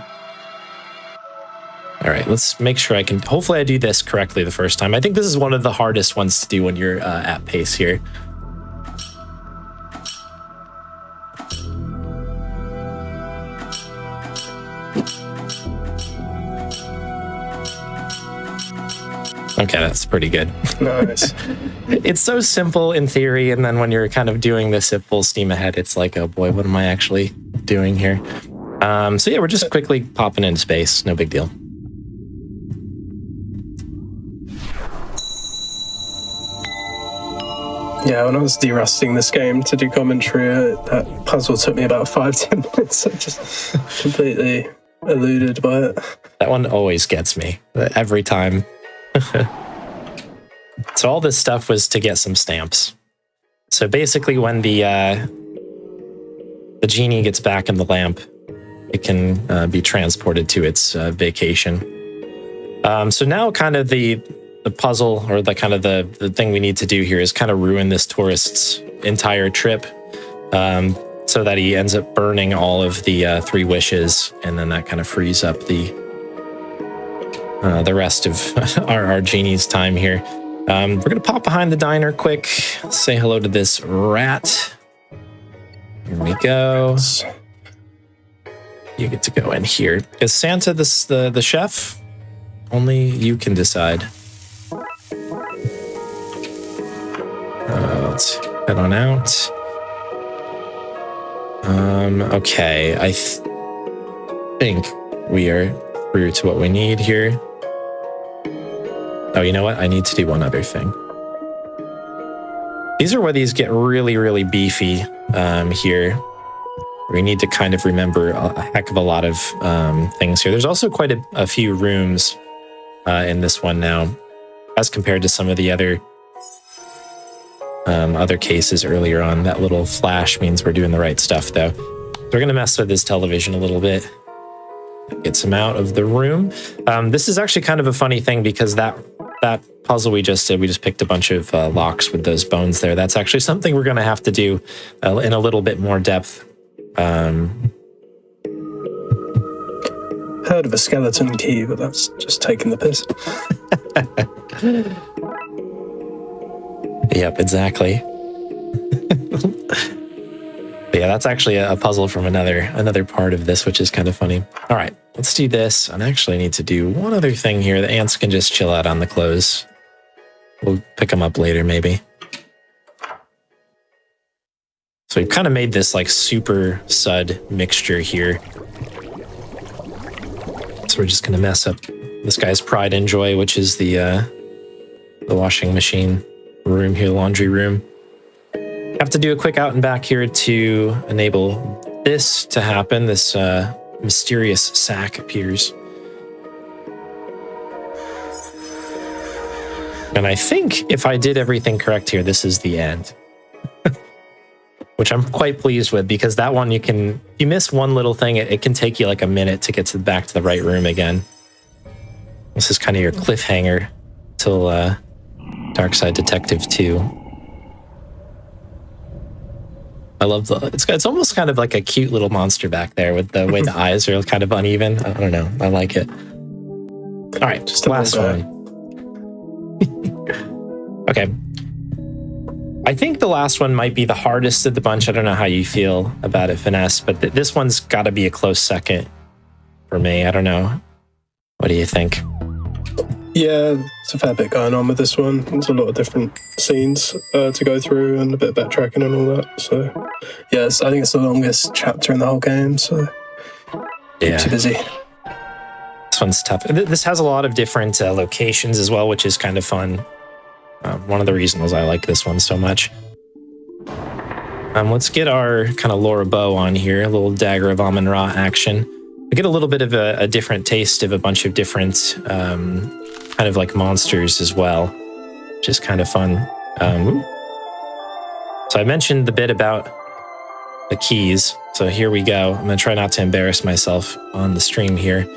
All right, let's make sure I can... Hopefully I do this correctly the first time. I think this is one of the hardest ones to do when you're at pace here. Okay, that's pretty good. Nice. It's so simple in theory, and then when you're kind of doing this at full steam ahead, it's like, oh boy, what am I actually doing here? So yeah, we're just quickly popping into space. No big deal. Yeah, when I was derusting this game to do commentary, that puzzle took me about 5-10 minutes. I just completely eluded by it. That one always gets me, every time. So all this stuff was to get some stamps. So basically when the genie gets back in the lamp, it can be transported to its vacation. So now kind of the puzzle, or the kind of the thing we need to do here is kind of ruin this tourist's entire trip, so that he ends up burning all of the 3 wishes, and then that kind of frees up the rest of our genie's time here. We're gonna pop behind the diner quick, say hello to this rat. Here we go. You get to go in here. Is Santa the chef? Only you can decide. Let's head on out. Okay, I think we are through to what we need here. Oh, you know what? I need to do one other thing. These are where these get really, really beefy here. We need to kind of remember a heck of a lot of things here. There's also quite a few rooms in this one now, as compared to some of the other cases earlier on. That little flash means we're doing the right stuff, though. We're going to mess with this television a little bit. Gets him out of the room. This is actually kind of a funny thing, because that puzzle we just did, we just picked a bunch of locks with those bones there. That's actually something we're going to have to do in a little bit more depth. Heard of a skeleton key, but that's just taking the piss. Yep, exactly. But yeah, that's actually a puzzle from another part of this, which is kind of funny. All right, let's do this. And I actually need to do one other thing here. The ants can just chill out on the clothes. We'll pick them up later, maybe. So we've kind of made this like super sud mixture here. So we're just going to mess up this guy's pride and joy, which is the washing machine room here, laundry room. Have to do a quick out and back here to enable this to happen. This mysterious sack appears. And I think if I did everything correct here, this is the end. Which I'm quite pleased with, because that one you miss one little thing, it can take you like a minute to get back to the right room again. This is kind of your cliffhanger till Darkside Detective 2. I love it's almost kind of like a cute little monster back there with the way the eyes are kind of uneven. I don't know. I like it. All right, just the last one. Okay. I think the last one might be the hardest of the bunch. I don't know how you feel about it, Finesse, but this one's got to be a close second for me. I don't know. What do you think? Yeah, it's a fair bit going on with this one. There's a lot of different scenes to go through, and a bit of backtracking and all that. So, yeah, I think it's the longest chapter in the whole game, so keeps you busy. This one's tough. This has a lot of different locations as well, which is kind of fun. One of the reasons I like this one so much. Let's get our kind of Laura Bow on here, a little Dagger of Amun-Ra action. We get a little bit of a different taste of a bunch of different kind of like monsters as well, which is kind of fun. So I mentioned the bit about the keys. So here we go. I'm going to try not to embarrass myself on the stream here.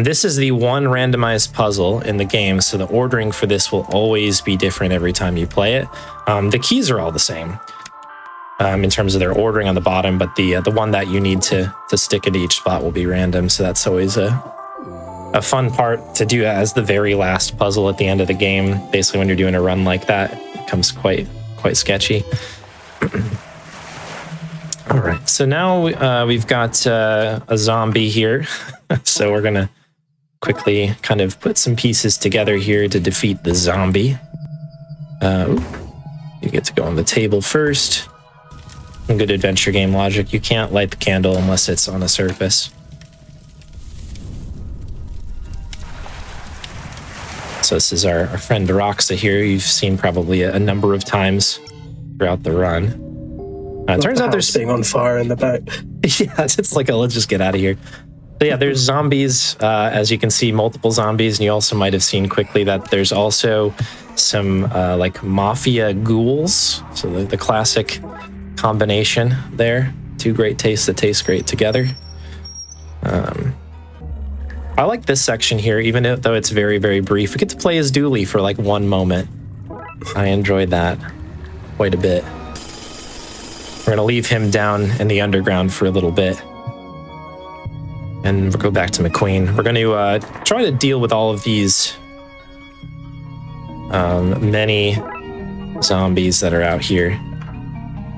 This is the one randomized puzzle in the game, so the ordering for this will always be different every time you play it. The keys are all the same in terms of their ordering on the bottom, but the one that you need to stick into each spot will be random, so that's always a fun part to do as the very last puzzle at the end of the game. Basically, when you're doing a run like that, it becomes quite sketchy. All right, so now we've got a zombie here. So we're gonna quickly kind of put some pieces together here to defeat the zombie. You get to go on the table first. Some good adventure game logic. You can't light the candle unless it's on a surface. So this is our friend Roxa here. You've seen probably a number of times throughout the run. It turns out there's being on fire in the back. Yeah, it's like let's just get out of here. So yeah, there's zombies. As you can see, multiple zombies, and you also might have seen quickly that there's also some like mafia ghouls. So the classic combination there. Two great tastes that taste great together. I like this section here, even though it's very, very brief. We get to play as Dooley for like one moment. I enjoyed that quite a bit. We're gonna leave him down in the underground for a little bit. And we'll go back to McQueen. We're gonna try to deal with all of these many zombies that are out here.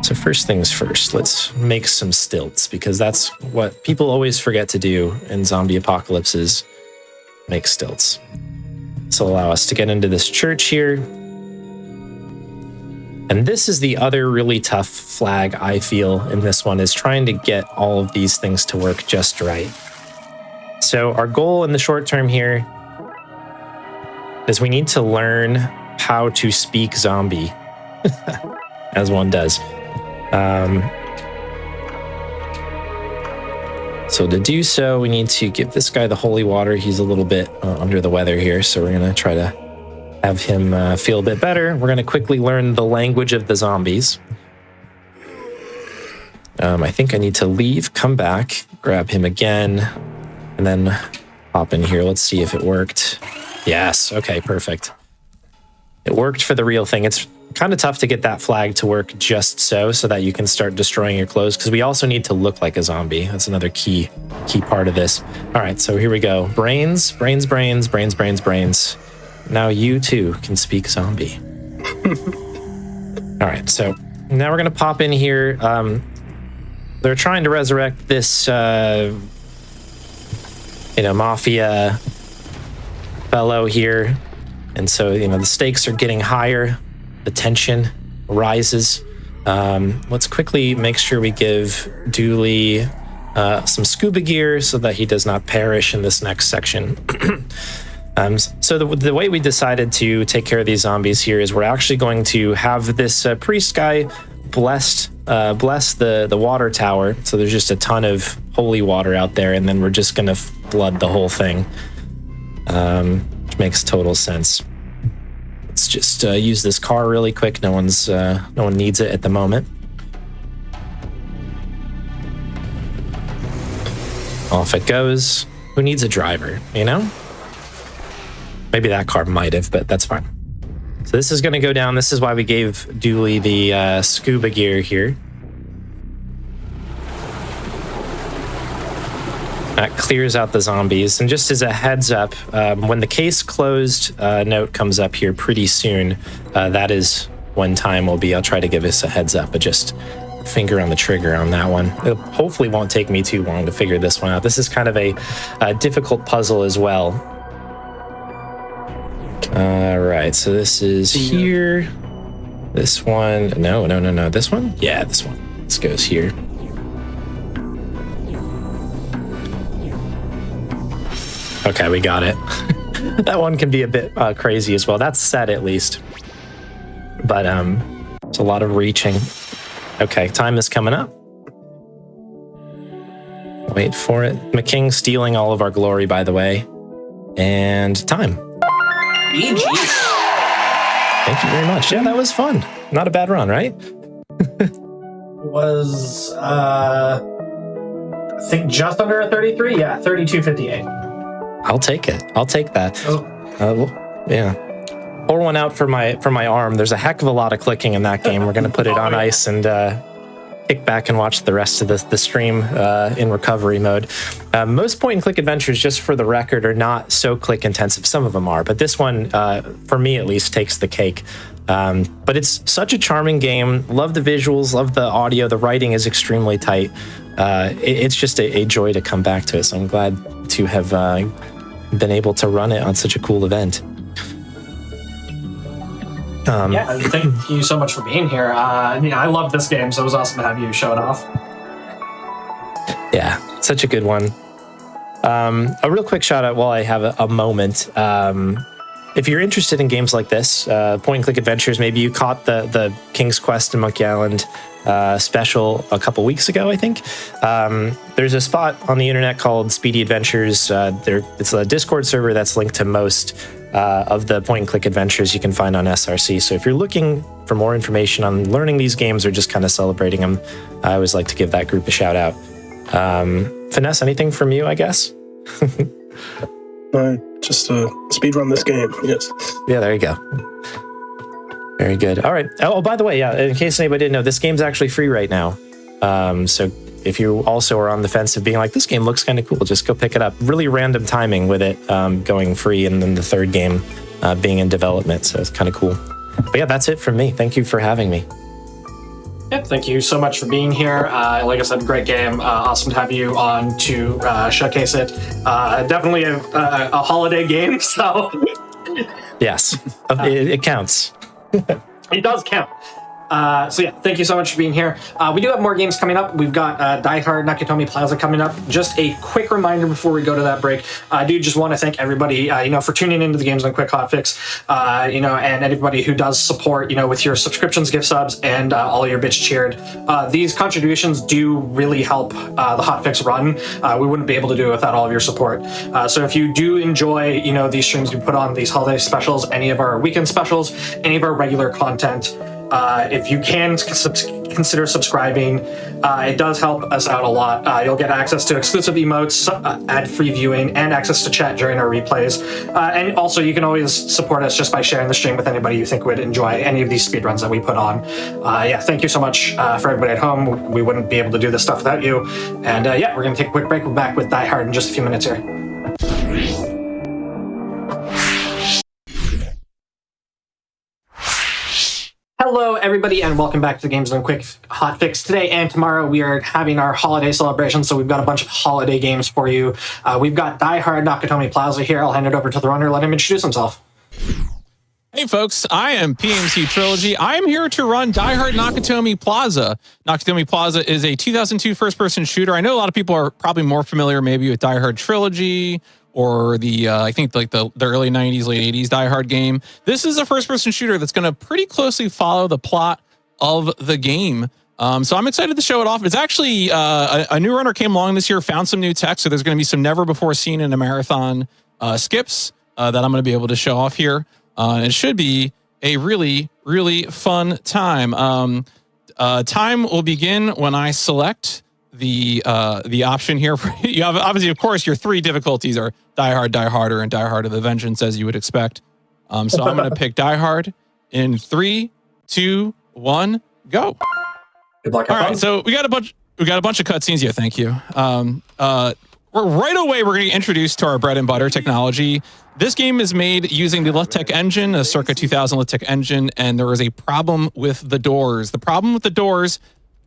So first things first, let's make some stilts, because that's what people always forget to do in zombie apocalypses, make stilts. This will allow us to get into this church here. And this is the other really tough flag I feel in this one, is trying to get all of these things to work just right. So our goal in the short term here is we need to learn how to speak zombie, as one does. So to do so, we need to give this guy the holy water. He's a little bit under the weather here, so we're going to try to have him feel a bit better. We're going to quickly learn the language of the zombies. I think I need to leave, come back, grab him again, and then hop in here. Let's see if it worked. Yes, okay, perfect. It worked for the real thing. It's kind of tough to get that flag to work just so that you can start destroying your clothes, because we also need to look like a zombie. That's another key part of this. All right, so here we go. Brains, brains, brains, brains, brains, brains. Now you too can speak zombie. All right, so now we're gonna pop in here. They're trying to resurrect this, mafia fellow here. And so, the stakes are getting higher. The tension rises. Let's quickly make sure we give Dooley some scuba gear so that he does not perish in this next section. So the way we decided to take care of these zombies here is we're actually going to have this priest guy bless the water tower. So there's just a ton of holy water out there, and then we're just going to flood the whole thing, which makes total sense. Let's just use this car really quick. No one needs it at the moment. Off it goes. Who needs a driver, Maybe that car might have, but that's fine. So this is going to go down. This is why we gave Dooley the scuba gear here. That clears out the zombies. And just as a heads up, when the case closed note comes up here pretty soon, that is when time will be. I'll try to give us a heads up, but just finger on the trigger on that one. It hopefully won't take me too long to figure this one out. This is kind of a difficult puzzle as well. All right, so this is here. This one, no. This one? Yeah, this one. This goes here. Okay, we got it. That one can be a bit crazy as well. That's set at least. But it's a lot of reaching. Okay, time is coming up. Wait for it. McKing stealing all of our glory, by the way. And time. BG. Thank you very much. Yeah, that was fun. Not a bad run, right? It was, I think just under a 33. Yeah, 32.58. I'll take it. I'll take that. Oh. Yeah. Pour one out for my arm. There's a heck of a lot of clicking in that game. We're going to put it on ice and kick back and watch the rest of the stream in recovery mode. Most point-and-click adventures, just for the record, are not so click-intensive. Some of them are, but this one, for me at least, takes the cake. But it's such a charming game. Love the visuals, love the audio. The writing is extremely tight. It's just a joy to come back to it. So I'm glad to have been able to run it on such a cool event. Yeah, thank you so much for being here. I love this game, so it was awesome to have you show it off. Yeah, such a good one. A real quick shout out while I have a moment. if you're interested in games like this, point-and-click adventures, maybe you caught the King's Quest and Monkey Island special a couple weeks ago, I think. There's a spot on the internet called Speedy Adventures. It's a Discord server that's linked to most of the point-and-click adventures you can find on SRC. So if you're looking for more information on learning these games or just kind of celebrating them, I always like to give that group a shout out. Finesse, anything from you, I guess? No, just speedrun this game, yes. Yeah, there you go. Very good. All right. Oh, by the way, yeah, in case anybody didn't know, this game's actually free right now. So if you also are on the fence of being like, this game looks kind of cool, just go pick it up. Really random timing with it going free, and then the third game being in development. So it's kind of cool. But yeah, that's it from me. Thank you for having me. Yep, thank you so much for being here. Like I said, great game. Awesome to have you on to showcase it. Definitely a holiday game, so... Yes, it counts. It does count. So yeah, thank you so much for being here. We do have more games coming up. We've got Die Hard Nakatomi Plaza coming up. Just a quick reminder before we go to that break. I do just want to thank everybody, for tuning into the Games on Quick Hotfix, and anybody who does support, with your subscriptions, gift subs, and all your bitch cheered. These contributions do really help the Hotfix run. We wouldn't be able to do it without all of your support. So if you do enjoy, these streams we put on, these holiday specials, any of our weekend specials, any of our regular content, if you can consider subscribing, it does help us out a lot. You'll get access to exclusive emotes, ad-free viewing, and access to chat during our replays. And also, you can always support us just by sharing the stream with anybody you think would enjoy any of these speedruns that we put on. Thank you so much for everybody at home. We wouldn't be able to do this stuff without you. And we're going to take a quick break. We're back with Die Hard in just a few minutes here. Hello, everybody, and welcome back to the Games Done Quick Hotfix. Today and tomorrow, we are having our holiday celebration, so we've got a bunch of holiday games for you. We've got Die Hard Nakatomi Plaza here. I'll hand it over to the runner. Let him introduce himself. Hey, folks. I am PMC Trilogy. I am here to run Die Hard Nakatomi Plaza. Nakatomi Plaza is a 2002 first-person shooter. I know a lot of people are probably more familiar maybe with Die Hard Trilogy, or the I think like the early 90s, late 80s Die Hard game. This is a first-person shooter that's going to pretty closely follow the plot of the game. So I'm excited to show it off. It's actually a new runner came along this year, found some new tech, so there's going to be some never-before-seen in a marathon skips that I'm going to be able to show off here. It should be a really, really fun time. Time will begin when I select the option here. You have, obviously, of course, your three difficulties are Die Hard, Die Harder, and Die Hard of the Vengeance, as you would expect. So I'm going to pick Die Hard in 3, 2, 1, go. Good luck. All right, so we got a bunch of cutscenes here. Thank you. Right away, we're going to get introduced to our bread and butter technology. This game is made using the Litech engine, a circa 2000 Litech engine, and there is a problem with the doors. The problem with the doors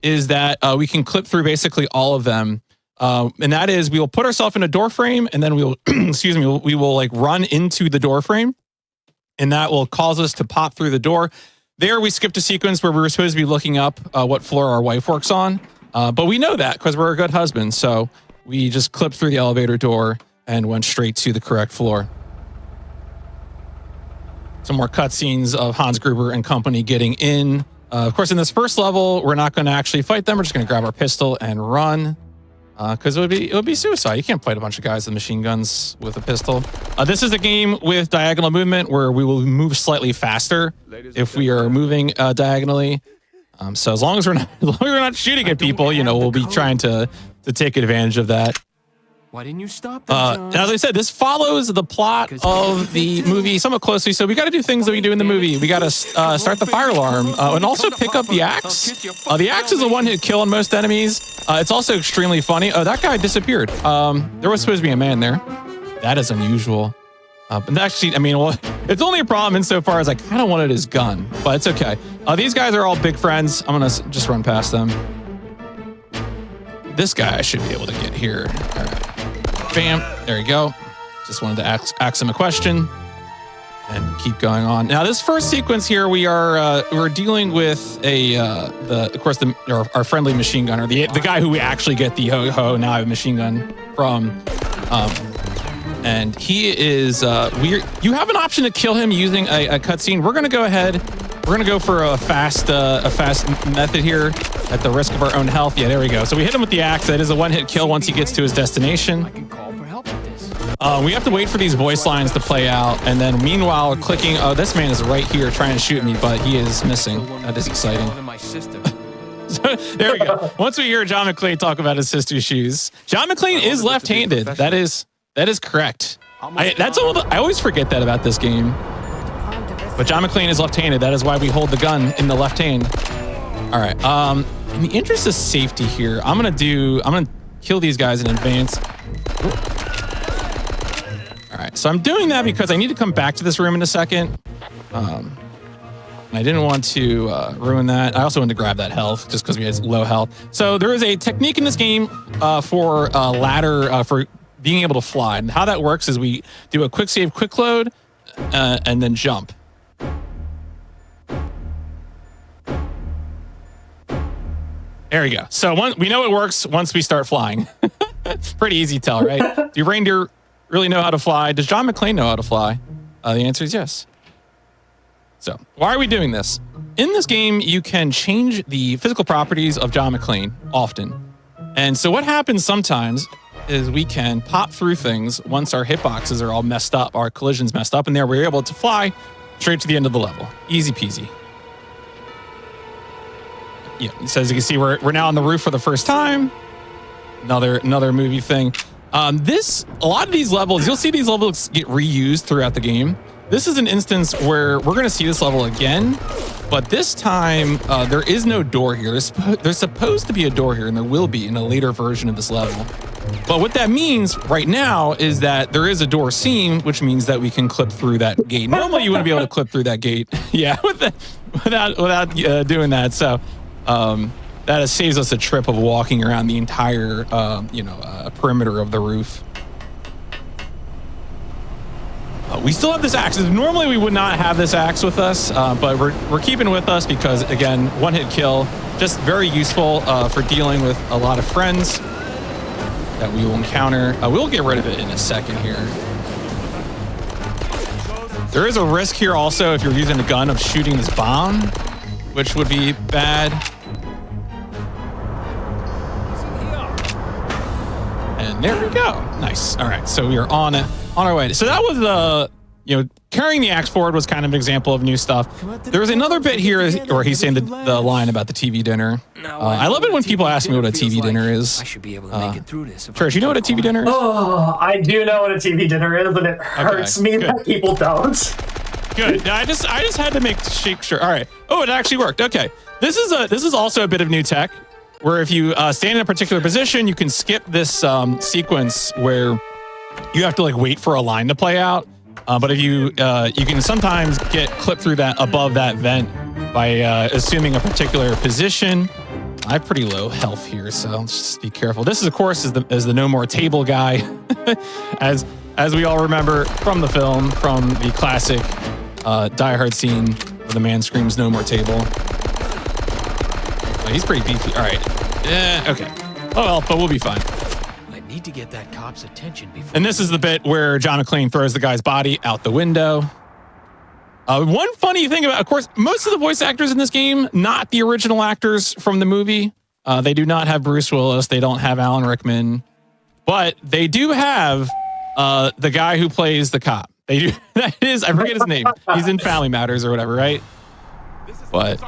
is that we can clip through basically all of them. And that is, we will put ourselves in a door frame, and then we will, we will like run into the door frame, and that will cause us to pop through the door. There, we skipped a sequence where we were supposed to be looking up what floor our wife works on. But we know that because we're a good husband. So we just clipped through the elevator door and went straight to the correct floor. Some more cutscenes of Hans Gruber and company getting in. Of course, in this first level, we're not going to actually fight them. We're just going to grab our pistol and run. Because it would be suicide. You can't fight a bunch of guys with machine guns with a pistol. This is a game with diagonal movement where we will move slightly faster if we are moving diagonally. So as long as we're not shooting at people, we'll be trying to take advantage of that. Why didn't you stop? As I said, this follows the plot of the movie somewhat closely. So we got to do things that we do in the movie. We got to start the fire alarm and also pick up the axe. The axe is a one-hit kill on most enemies. It's also extremely funny. Oh, that guy disappeared. There was supposed to be a man there. That is unusual. But actually, it's only a problem insofar as I kind of wanted his gun, but it's okay. These guys are all big friends. I'm going to just run past them. This guy I should be able to get here. All right. Bam. There you go. Just wanted to ask him a question and keep going on. Now, this first sequence here, we're dealing with our friendly machine gunner, the guy who we actually get the ho now I have a machine gun from. and he is you have an option to kill him using a cutscene. We're gonna go ahead. We're gonna go for a fast method here at the risk of our own health. Yeah, there we go. So we hit him with the axe. That is a one-hit kill once he gets to his destination. We have to wait for these voice lines to play out, and then meanwhile clicking. Oh, this man is right here trying to shoot me, but he is missing. That is exciting. So, there we go. Once we hear John McClane talk about his sister's shoes, John McClane is left-handed. That is correct. I always forget that about this game. But John McClane is left-handed. That is why we hold the gun in the left hand. All right. In the interest of safety here, I'm gonna kill these guys in advance. All right. So I'm doing that because I need to come back to this room in a second. I didn't want to ruin that. I also wanted to grab that health just because we had low health. So there is a technique in this game for ladder for being able to fly. And how that works is we do a quick save, quick load, and then jump. There we go. So we know it works once we start flying. It's pretty easy to tell, right? Do reindeer really know how to fly? Does John McClane know how to fly? The answer is yes. So why are we doing this? In this game, you can change the physical properties of John McClane often. And so what happens sometimes is we can pop through things once our hitboxes are all messed up, our collision's messed up, and there we're able to fly straight to the end of the level. Easy peasy. Yeah, so as you can see, we're now on the roof for the first time. Another movie thing. A lot of these levels, you'll see these levels get reused throughout the game. This is an instance where we're going to see this level again, but this time there is no door here. There's supposed to be a door here, and there will be in a later version of this level. But what that means right now is that there is a door seam, which means that we can clip through that gate. Normally, you wouldn't be able to clip through that gate, yeah, without doing that. So that saves us a trip of walking around the entire perimeter of the roof. We still have this axe. Normally we would not have this axe with us, but we're keeping it with us because, again, one-hit kill, just very useful for dealing with a lot of friends that we will encounter. We'll get rid of it in a second here. There is a risk here also if you're using a gun of shooting this bomb, which would be bad. And there we go. Nice. All right, so we are on our way. So that was carrying the axe forward was kind of an example of new stuff. There was another bit here where he's saying the line about the TV dinner. I love it when people ask me what a TV dinner is. I should be able to make it through this. Church, you know what a TV dinner is? Oh, I do know what a TV dinner is, and it hurts me that people don't. Good. I just had to make sure. All right. Oh, it actually worked. Okay. This is also a bit of new tech, where if you stand in a particular position, you can skip this sequence where you have to wait for a line to play out. But if you can sometimes get clipped through that above that vent by assuming a particular position. I have pretty low health here, so let's just be careful. This is, of course, is the no more table guy, as we all remember from the film, from the classic Die Hard scene where the man screams "No more table." He's pretty beefy. All right. Okay. Oh well, but we'll be fine. Need to get that cop's attention before. And this is the bit where John McClane throws the guy's body out the window. One funny thing about, of course, most of the voice actors in this game, not the original actors from the movie. They do not have Bruce Willis. They don't have Alan Rickman, but they do have the guy who plays the cop. They do. That is, I forget his name. He's in Family Matters or whatever, right? But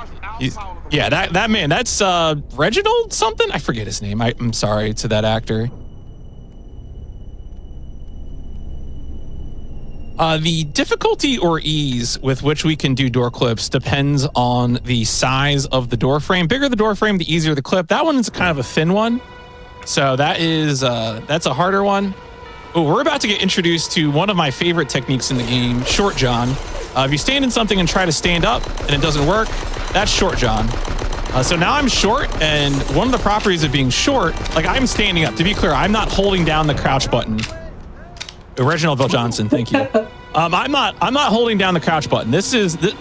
that man, that's Reginald something. I forget his name. I'm sorry to that actor. The difficulty or ease with which we can do door clips depends on the size of the door frame. Bigger the door frame, the easier the clip. That one is kind of a thin one. So that's a harder one. Oh, we're about to get introduced to one of my favorite techniques in the game, Short John. If you stand in something and try to stand up and it doesn't work, that's Short John. So now I'm short, and one of the properties of being short, I'm standing up. To be clear, I'm not holding down the crouch button. Reginald Bill Johnson, thank you. I'm not holding down the crouch button.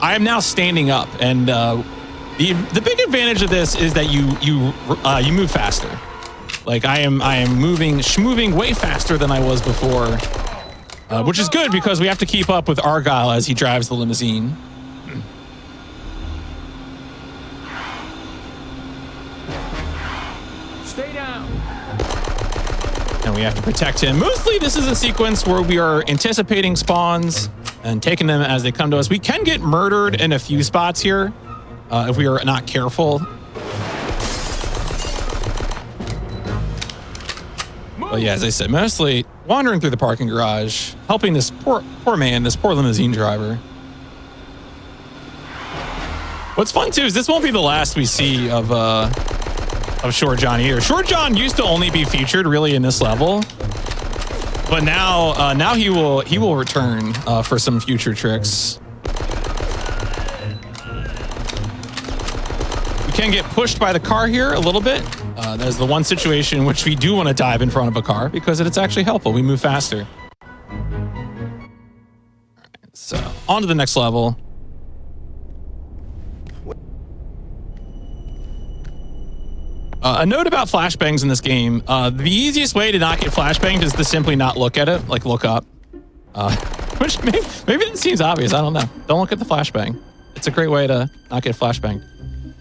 I am now standing up, and the big advantage of this is that you move faster. I am moving way faster than I was before. which is good because we have to keep up with Argyle as he drives the limousine. Stay down. And we have to protect him. Mostly this is a sequence where we are anticipating spawns and taking them as they come to us. We can get murdered in a few spots here if we are not careful. But yeah, as I said, mostly wandering through the parking garage, helping this poor man, this poor limousine driver. What's fun too is this won't be the last we see of Short John either. Short John used to only be featured really in this level, but now he will return for some future tricks. We can get pushed by the car here a little bit. There's the one situation in which we do want to dive in front of a car because it's actually helpful. We move faster. All right, so on to the next level. A note about flashbangs in this game. The easiest way to not get flashbanged is to simply not look at it, like look up. Which maybe that seems obvious, I don't know. Don't look at the flashbang. It's a great way to not get flashbanged.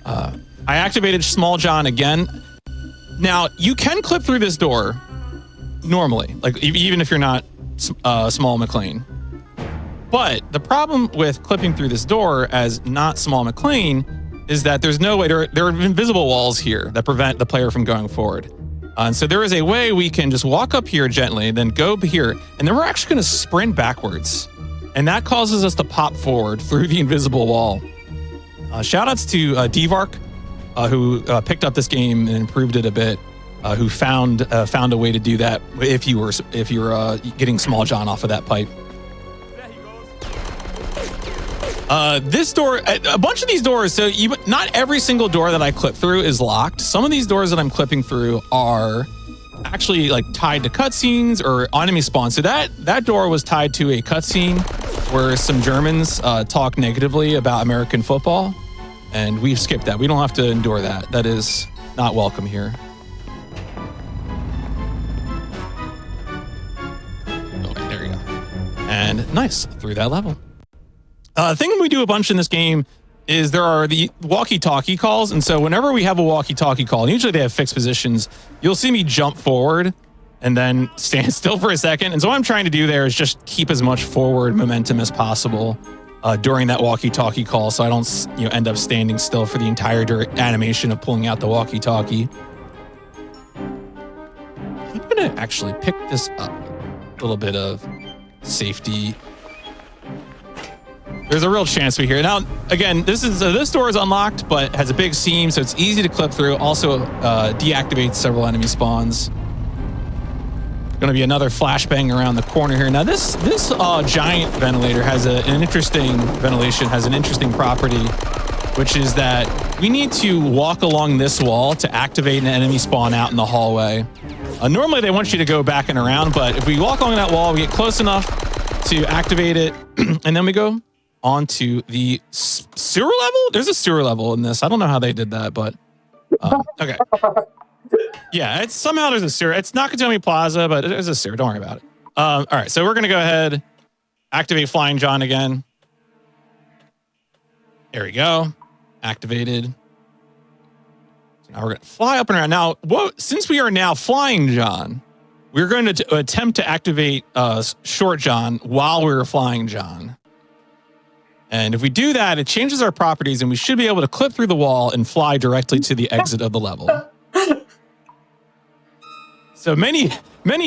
I activated Small John again. Now, you can clip through this door normally, like even if you're not Small McLean. But the problem with clipping through this door as not Small McLean is that there's no way, there are invisible walls here that prevent the player from going forward. And so there is a way we can just walk up here gently, then go here, and then we're actually going to sprint backwards. And that causes us to pop forward through the invisible wall. Shout outs to Divark, who picked up this game and improved it a bit, who found a way to do that if you were getting Small John off of that pipe. This door, a bunch of these doors, so not every single door that I clip through is locked. Some of these doors that I'm clipping through are actually like tied to cutscenes or enemy spawns. So that door was tied to a cutscene where some Germans talk negatively about American football, and we've skipped that. We don't have to endure that. That is not welcome here. Oh, there you go. And nice, through that level. Thing we do a bunch in this game is there are the walkie-talkie calls, and so whenever we have a walkie-talkie call, and usually they have fixed positions, you'll see me jump forward and then stand still for a second. And so what I'm trying to do there is just keep as much forward momentum as possible during that walkie-talkie call, so I don't end up standing still for the entire animation of pulling out the walkie-talkie. I'm gonna actually pick this up. A little bit of safety. There's a real chance we hear. Now, again, this door is unlocked, but has a big seam, so it's easy to clip through. Also, deactivates several enemy spawns. Going to be another flashbang around the corner here. Now, this giant ventilator has an interesting property, which is that we need to walk along this wall to activate an enemy spawn out in the hallway. Normally, they want you to go back and around, but if we walk along that wall, we get close enough to activate it, and then we go onto the sewer level? There's a sewer level in this. I don't know how they did that, but okay. Yeah, somehow there's a sewer. It's Nakatomi Plaza, but there's a sewer. Don't worry about it. All right, so we're going to go ahead, activate Flying John again. There we go. Activated. So now we're going to fly up and around. Now, since we are now Flying John, we're going to attempt to activate Short John while we're Flying John. And if we do that, it changes our properties, and we should be able to clip through the wall and fly directly to the exit of the level. So many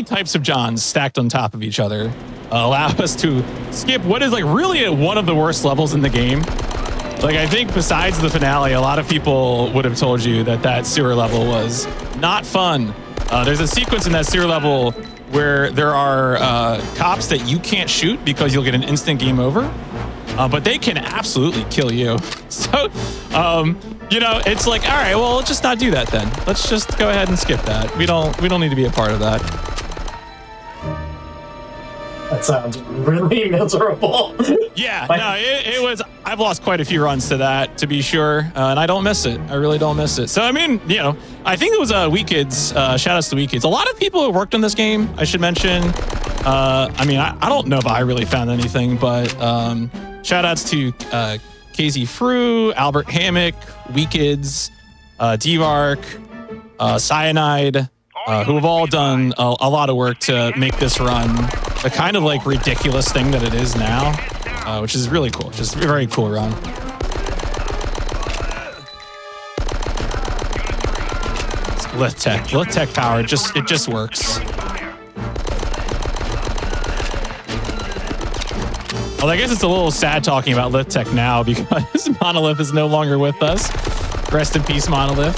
types of Johns stacked on top of each other allow us to skip what is like really one of the worst levels in the game. Like, I think besides the finale, a lot of people would have told you that sewer level was not fun. There's a sequence in that sewer level where there are cops that you can't shoot because you'll get an instant game over. But they can absolutely kill you. So, it's like, all right, well, let's just not do that then. Let's just go ahead and skip that. We don't need to be a part of that. That sounds really miserable. Yeah, no, it was. I've lost quite a few runs to that, to be sure, and I don't miss it. I really don't miss it. So, I mean, I think it was WeKids. Shout outs to WeKids. A lot of people who worked on this game, I should mention, I mean, I don't know if I really found anything, but shout outs to KZ Frew, Albert Hammock, Weekids, D-Vark, Cyanide, who have all done a lot of work to make this run the kind of like ridiculous thing that it is now, which is really cool. Just a very cool run. Lit Tech power, it just works. Well, I guess it's a little sad talking about Lit Tech now because Monolith is no longer with us. Rest in peace, Monolith.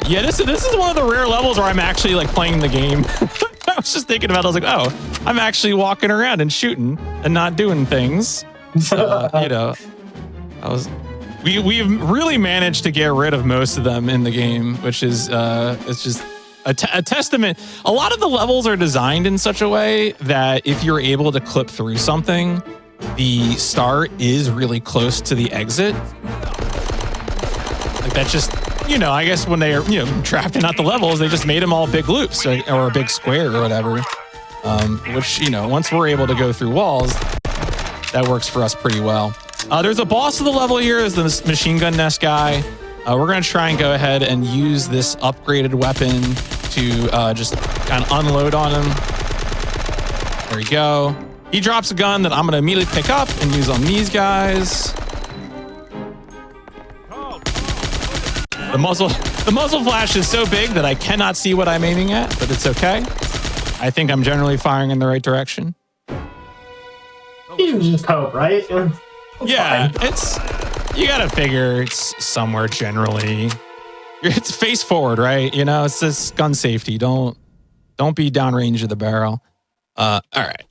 Yeah, this is one of the rare levels where I'm actually like playing the game. I was just thinking about it. I was like, oh, I'm actually walking around and shooting and not doing things. You know, we've really managed to get rid of most of them in the game, which is it's just a testament. A lot of the levels are designed in such a way that if you're able to clip through something, the start is really close to the exit. Like that's just, you know, I guess when they are, you know, drafting out the levels, they just made them all big loops or a big square or whatever. Which, you know, once we're able to go through walls, that works for us pretty well. There's a boss of the level here, is the machine gun nest guy. We're going to try and go ahead and use this upgraded weapon to just kind of unload on him. There we go. He drops a gun that I'm going to immediately pick up and use on these guys. The muzzle flash is so big that I cannot see what I'm aiming at, but it's okay. I think I'm generally firing in the right direction. You just hope, right? Yeah, it's, you gotta figure it's somewhere generally. It's face forward, right? You know, it's just gun safety. Don't be downrange of the barrel. All right.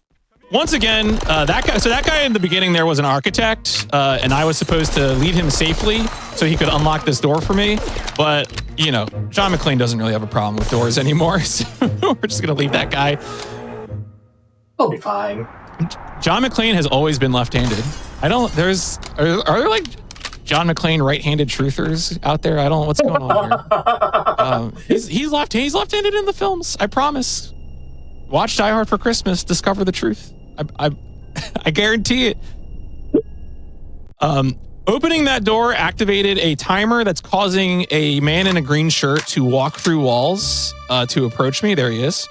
Once again, that guy in the beginning there was an architect, and I was supposed to lead him safely so he could unlock this door for me. But, you know, John McClane doesn't really have a problem with doors anymore, so we're just gonna leave that guy. He'll be fine. John McClane has always been left-handed. Are there like John McClane right-handed truthers out there? I don't know what's going on here. He's left-handed in the films, I promise. Watch Die Hard for Christmas, discover the truth. I guarantee it. Opening that door activated a timer that's causing a man in a green shirt to walk through walls to approach me. There he is.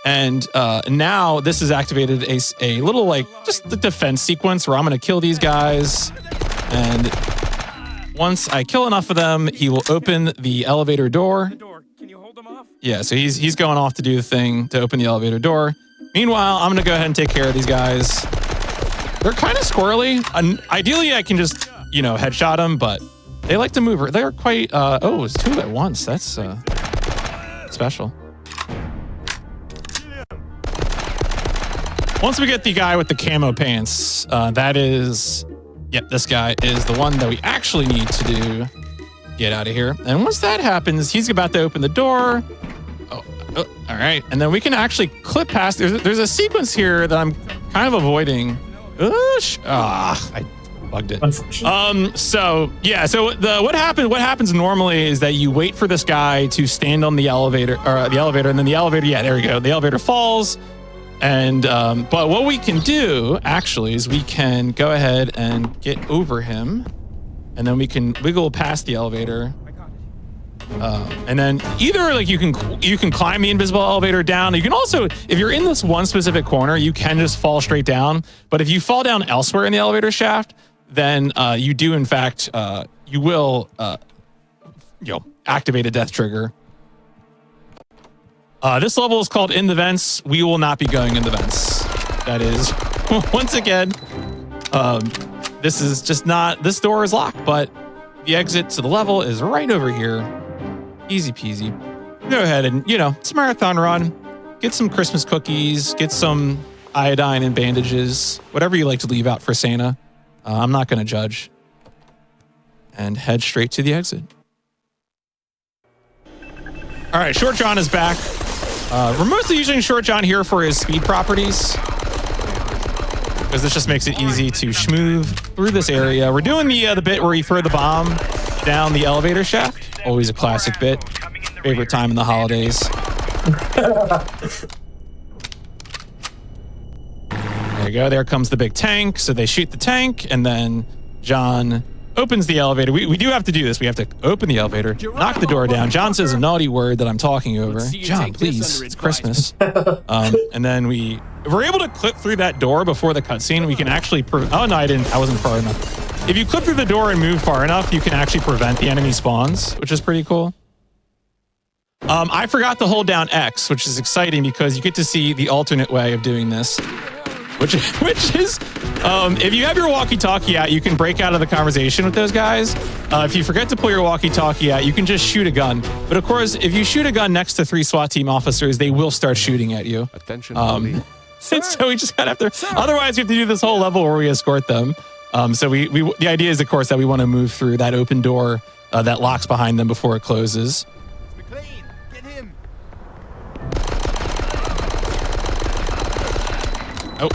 And now this has activated a little, like, just the defense sequence where I'm going to kill these guys. And once I kill enough of them, he will open the elevator door. Yeah, so he's going off to do the thing to open the elevator door. Meanwhile, I'm going to go ahead and take care of these guys. They're kind of squirrely. Ideally, I can just, you know, headshot them, but they like to move. They're quite, oh, it's two at once. That's special. Once we get the guy with the camo pants, that is, yep, this guy is the one that we actually need to do. Get out of here. And once that happens, he's about to open the door. Oh, all right. And then we can actually clip past. There's a sequence here that I'm kind of avoiding. I bugged it. So yeah. So what happens normally is that you wait for this guy to stand on the elevator, and then the elevator. Yeah, there we go. The elevator falls. And but what we can do actually is we can go ahead and get over him, and then we can wiggle past the elevator. And then either like you can climb the invisible elevator down. You can also, if you're in this one specific corner, you can just fall straight down. But if you fall down elsewhere in the elevator shaft, then you do in fact you will activate a death trigger. This level is called In the Vents. We will not be going in the vents. That is, once again, this is just not, this door is locked, but the exit to the level is right over here. Easy peasy. Go ahead and, you know, it's a marathon run. Get some Christmas cookies, get some iodine and bandages, whatever you like to leave out for Santa. I'm not going to judge. And head straight to the exit. All right, Short John is back. We're mostly using Short John here for his speed properties, because this just makes it easy to schmooze through this area. We're doing the bit where you throw the bomb down the elevator shaft. Always a classic bit. favorite time in the holidays. There you go. There comes the big tank. So they shoot the tank, and then John opens the elevator. We do have to do this. We have to open the elevator, knock the door down. John says a naughty word that I'm talking over. John, please, it's Christmas. And then if we're able to clip through that door before the cutscene, we can actually... oh, no, I wasn't far enough. If you clip through the door and move far enough, you can actually prevent the enemy spawns, which is pretty cool. I forgot to hold down X, which is exciting because you get to see the alternate way of doing this. Which is, if you have your walkie-talkie out, you can break out of the conversation with those guys. If you forget to pull your walkie-talkie out, you can just shoot a gun. But of course, if you shoot a gun next to 3 SWAT team officers, they will start shooting at you. Attention, so we just gotta have to. Otherwise, we have to do this whole level where we escort them. So the idea is, of course, that we want to move through that open door that locks behind them before it closes. Oh.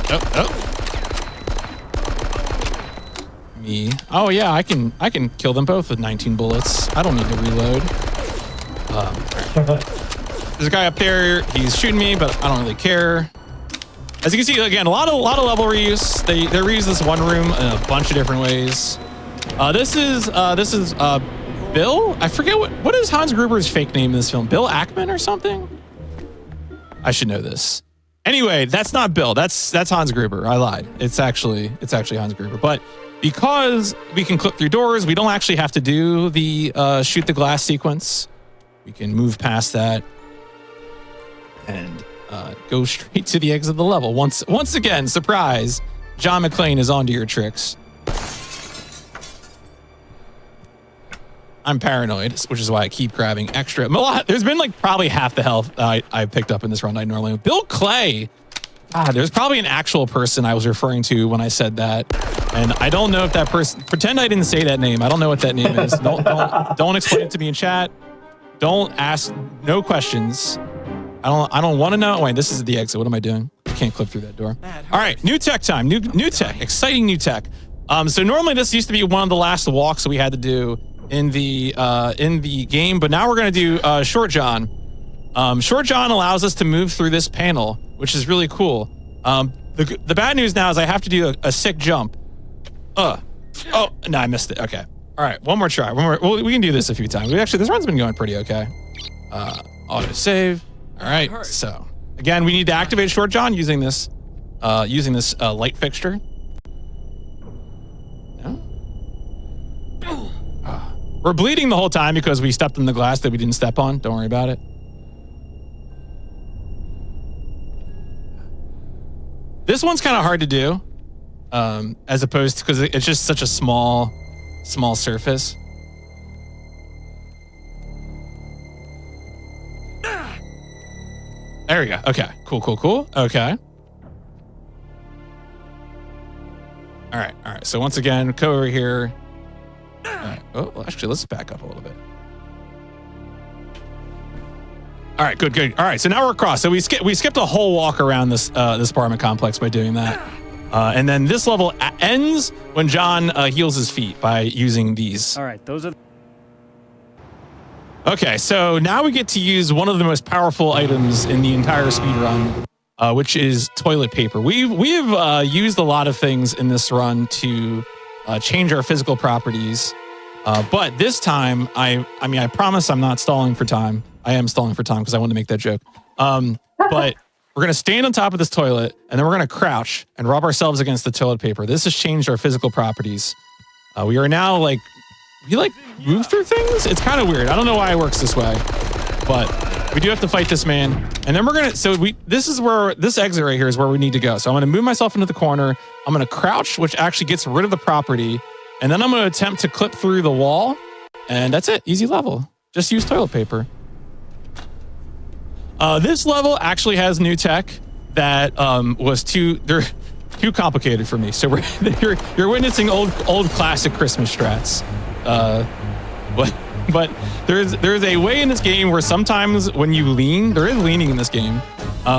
Me. Oh yeah, I can kill them both with 19 bullets. I don't need to reload. There's a guy up there. He's shooting me, but I don't really care. As you can see, again, a lot of level reuse. They reuse this one room in a bunch of different ways. This is Bill. I forget what is Hans Gruber's fake name in this film. Bill Ackman or something. I should know this. Anyway, that's not Bill. That's Hans Gruber. I lied. It's actually Hans Gruber. But because we can clip through doors, we don't actually have to do the shoot the glass sequence. We can move past that and go straight to the exit of the level. Once again, surprise, John McClane is onto your tricks. I'm paranoid, which is why I keep grabbing extra. There's been like probably half the health I picked up in this run I normally would. Bill Clay. There's probably an actual person I was referring to when I said that. And I don't know if that person... Pretend I didn't say that name. I don't know what that name is. Don't explain it to me in chat. Don't ask no questions. I don't want to know. Wait, this is the exit. What am I doing? I can't clip through that door. All right, new tech time. New tech. Exciting new tech. So normally this used to be one of the last walks that we had to do in the game, but now we're going to do Short John. Short John allows us to move through this panel, which is really cool. The bad news now is I have to do a sick jump. Oh, no, I missed it. Okay. All right, one more try. Well, we can do this a few times. This run's been going pretty okay. Auto save. All right. So again, we need to activate Short John using this light fixture. We're bleeding the whole time because we stepped in the glass that we didn't step on. Don't worry about it. This one's kind of hard to do, as opposed to because it's just such a small surface. There we go. Okay. Cool. Okay. All right. So once again, go over here. All right. Oh, well, actually, let's back up a little bit. All right, good. All right, so now we're across. So we skipped a whole walk around this apartment complex by doing that, and then this level ends when John heals his feet by using these. All right, those are. Okay, so now we get to use one of the most powerful items in the entire speedrun, which is toilet paper. We've used a lot of things in this run to change our physical properties, but this time, I promise I'm not stalling for time. I am stalling for time because I wanted to make that joke. But we're going to stand on top of this toilet, and then we're going to crouch and rub ourselves against the toilet paper. This has changed our physical properties. We are now we move through things? It's kind of weird. I don't know why it works this way, but we do have to fight this man. And then this exit right here is where we need to go. So I'm going to move myself into the corner. I'm going to crouch, which actually gets rid of the property. And then I'm going to attempt to clip through the wall. And that's it. Easy level. Just use toilet paper. This level actually has new tech that was too complicated for me. So you're witnessing old classic Christmas strats. But there's a way in this game where sometimes when you lean, there is leaning in this game.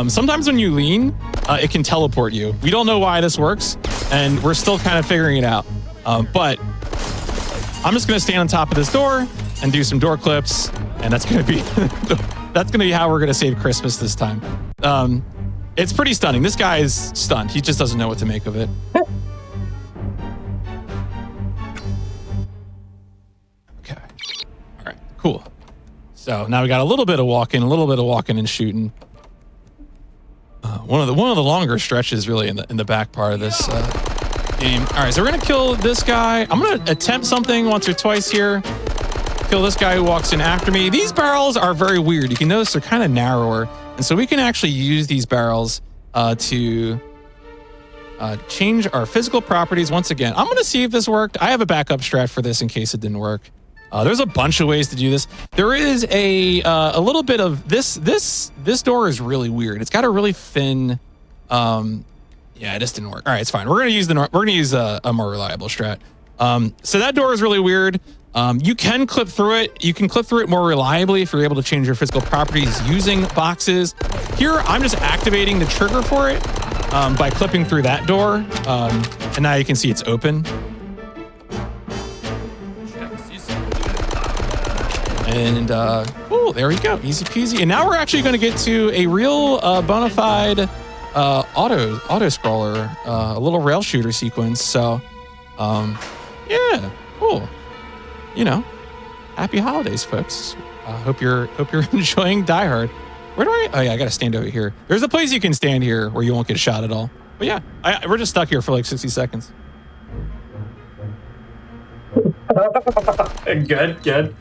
Sometimes when you lean, it can teleport you. We don't know why this works, and we're still kind of figuring it out. But I'm just gonna stand on top of this door, and do some door clips, and that's gonna be how we're gonna save Christmas this time. It's pretty stunning. This guy is stunned. He just doesn't know what to make of it. Okay. All right. Cool. So now we got a little bit of walking and shooting. One of the longer stretches really in the back part of this game. All right, so we're gonna kill this guy. I'm gonna attempt something once or twice here. Kill this guy who walks in after me. These barrels are very weird. You can notice they're kind of narrower, and so we can actually use these barrels to change our physical properties once again. I'm gonna see if this worked. I have a backup strat for this in case it didn't work. There's a bunch of ways to do this. There is a little bit of this door is really weird. It's got a really thin. Yeah, this didn't work. All right, it's fine. We're gonna use a more reliable strat. So that door is really weird. You can clip through it. You can clip through it more reliably if you're able to change your physical properties using boxes. Here, I'm just activating the trigger for it by clipping through that door, and now you can see it's open. And cool, there we go, easy peasy. And now we're actually going to get to a real bona fide auto scroller, a little rail shooter sequence. So, yeah, cool. You know, happy holidays, folks. Hope you're enjoying Die Hard. Where do I? Oh yeah, I got to stand over here. There's a place you can stand here where you won't get shot at all. But yeah, we're just stuck here for like 60 seconds. Good.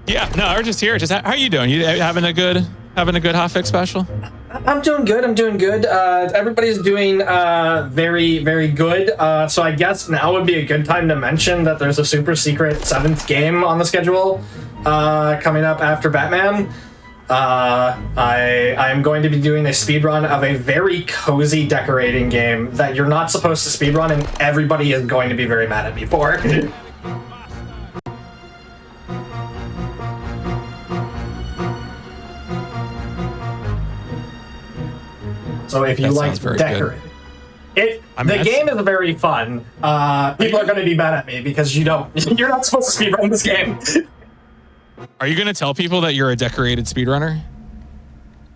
Yeah, no, we're just here. Just how are you doing? You having a good hotfix special? I'm doing good. Everybody's doing very, very good. So I guess now would be a good time to mention that there's a super secret 7th game on the schedule coming up after Batman. I'm going to be doing a speedrun of a very cozy decorating game that you're not supposed to speedrun, and everybody is going to be very mad at me for. So if you like decorate, the game is very fun. People are going to be mad at me because you're not supposed to speedrun this game. Are you going to tell people that you're a decorated speedrunner?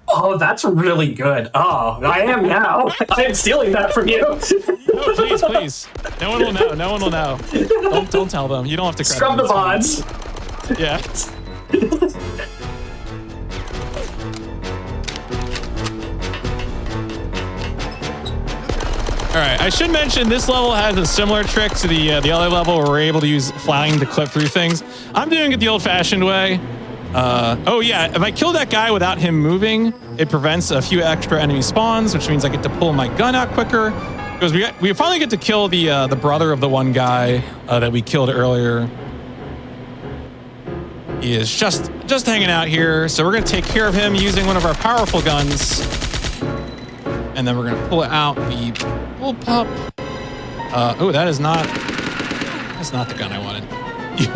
Oh, that's really good. Oh, I am now. I am stealing that from you. No, please. No one will know. Don't tell them. You don't have to credit Scrub the bonds. Yeah. All right, I should mention this level has a similar trick to the other level where we're able to use flying to clip through things. I'm doing it the old-fashioned way. Oh yeah, if I kill that guy without him moving, it prevents a few extra enemy spawns, which means I get to pull my gun out quicker. Because we finally get to kill the brother of the one guy that we killed earlier. He is just hanging out here, so we're gonna take care of him using one of our powerful guns. And then we're gonna pull out the bullpup. Oh, that's not the gun I wanted.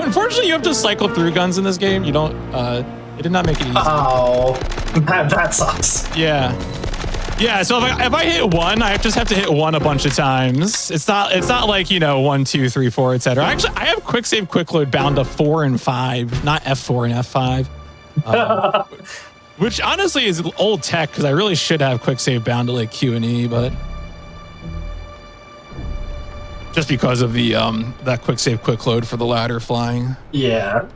Unfortunately, you have to cycle through guns in this game. You don't. It did not make it easy. Oh, that sucks. Yeah. So if I hit one, I just have to hit one a bunch of times. It's not like 1, 2, 3, 4, etc. Actually, I have quick save, quick load bound to 4 and 5, not F4 and F5. Which honestly is old tech because I really should have quick save bound to like Q and E, but just because of the that quick save quick load for the ladder flying. Yeah.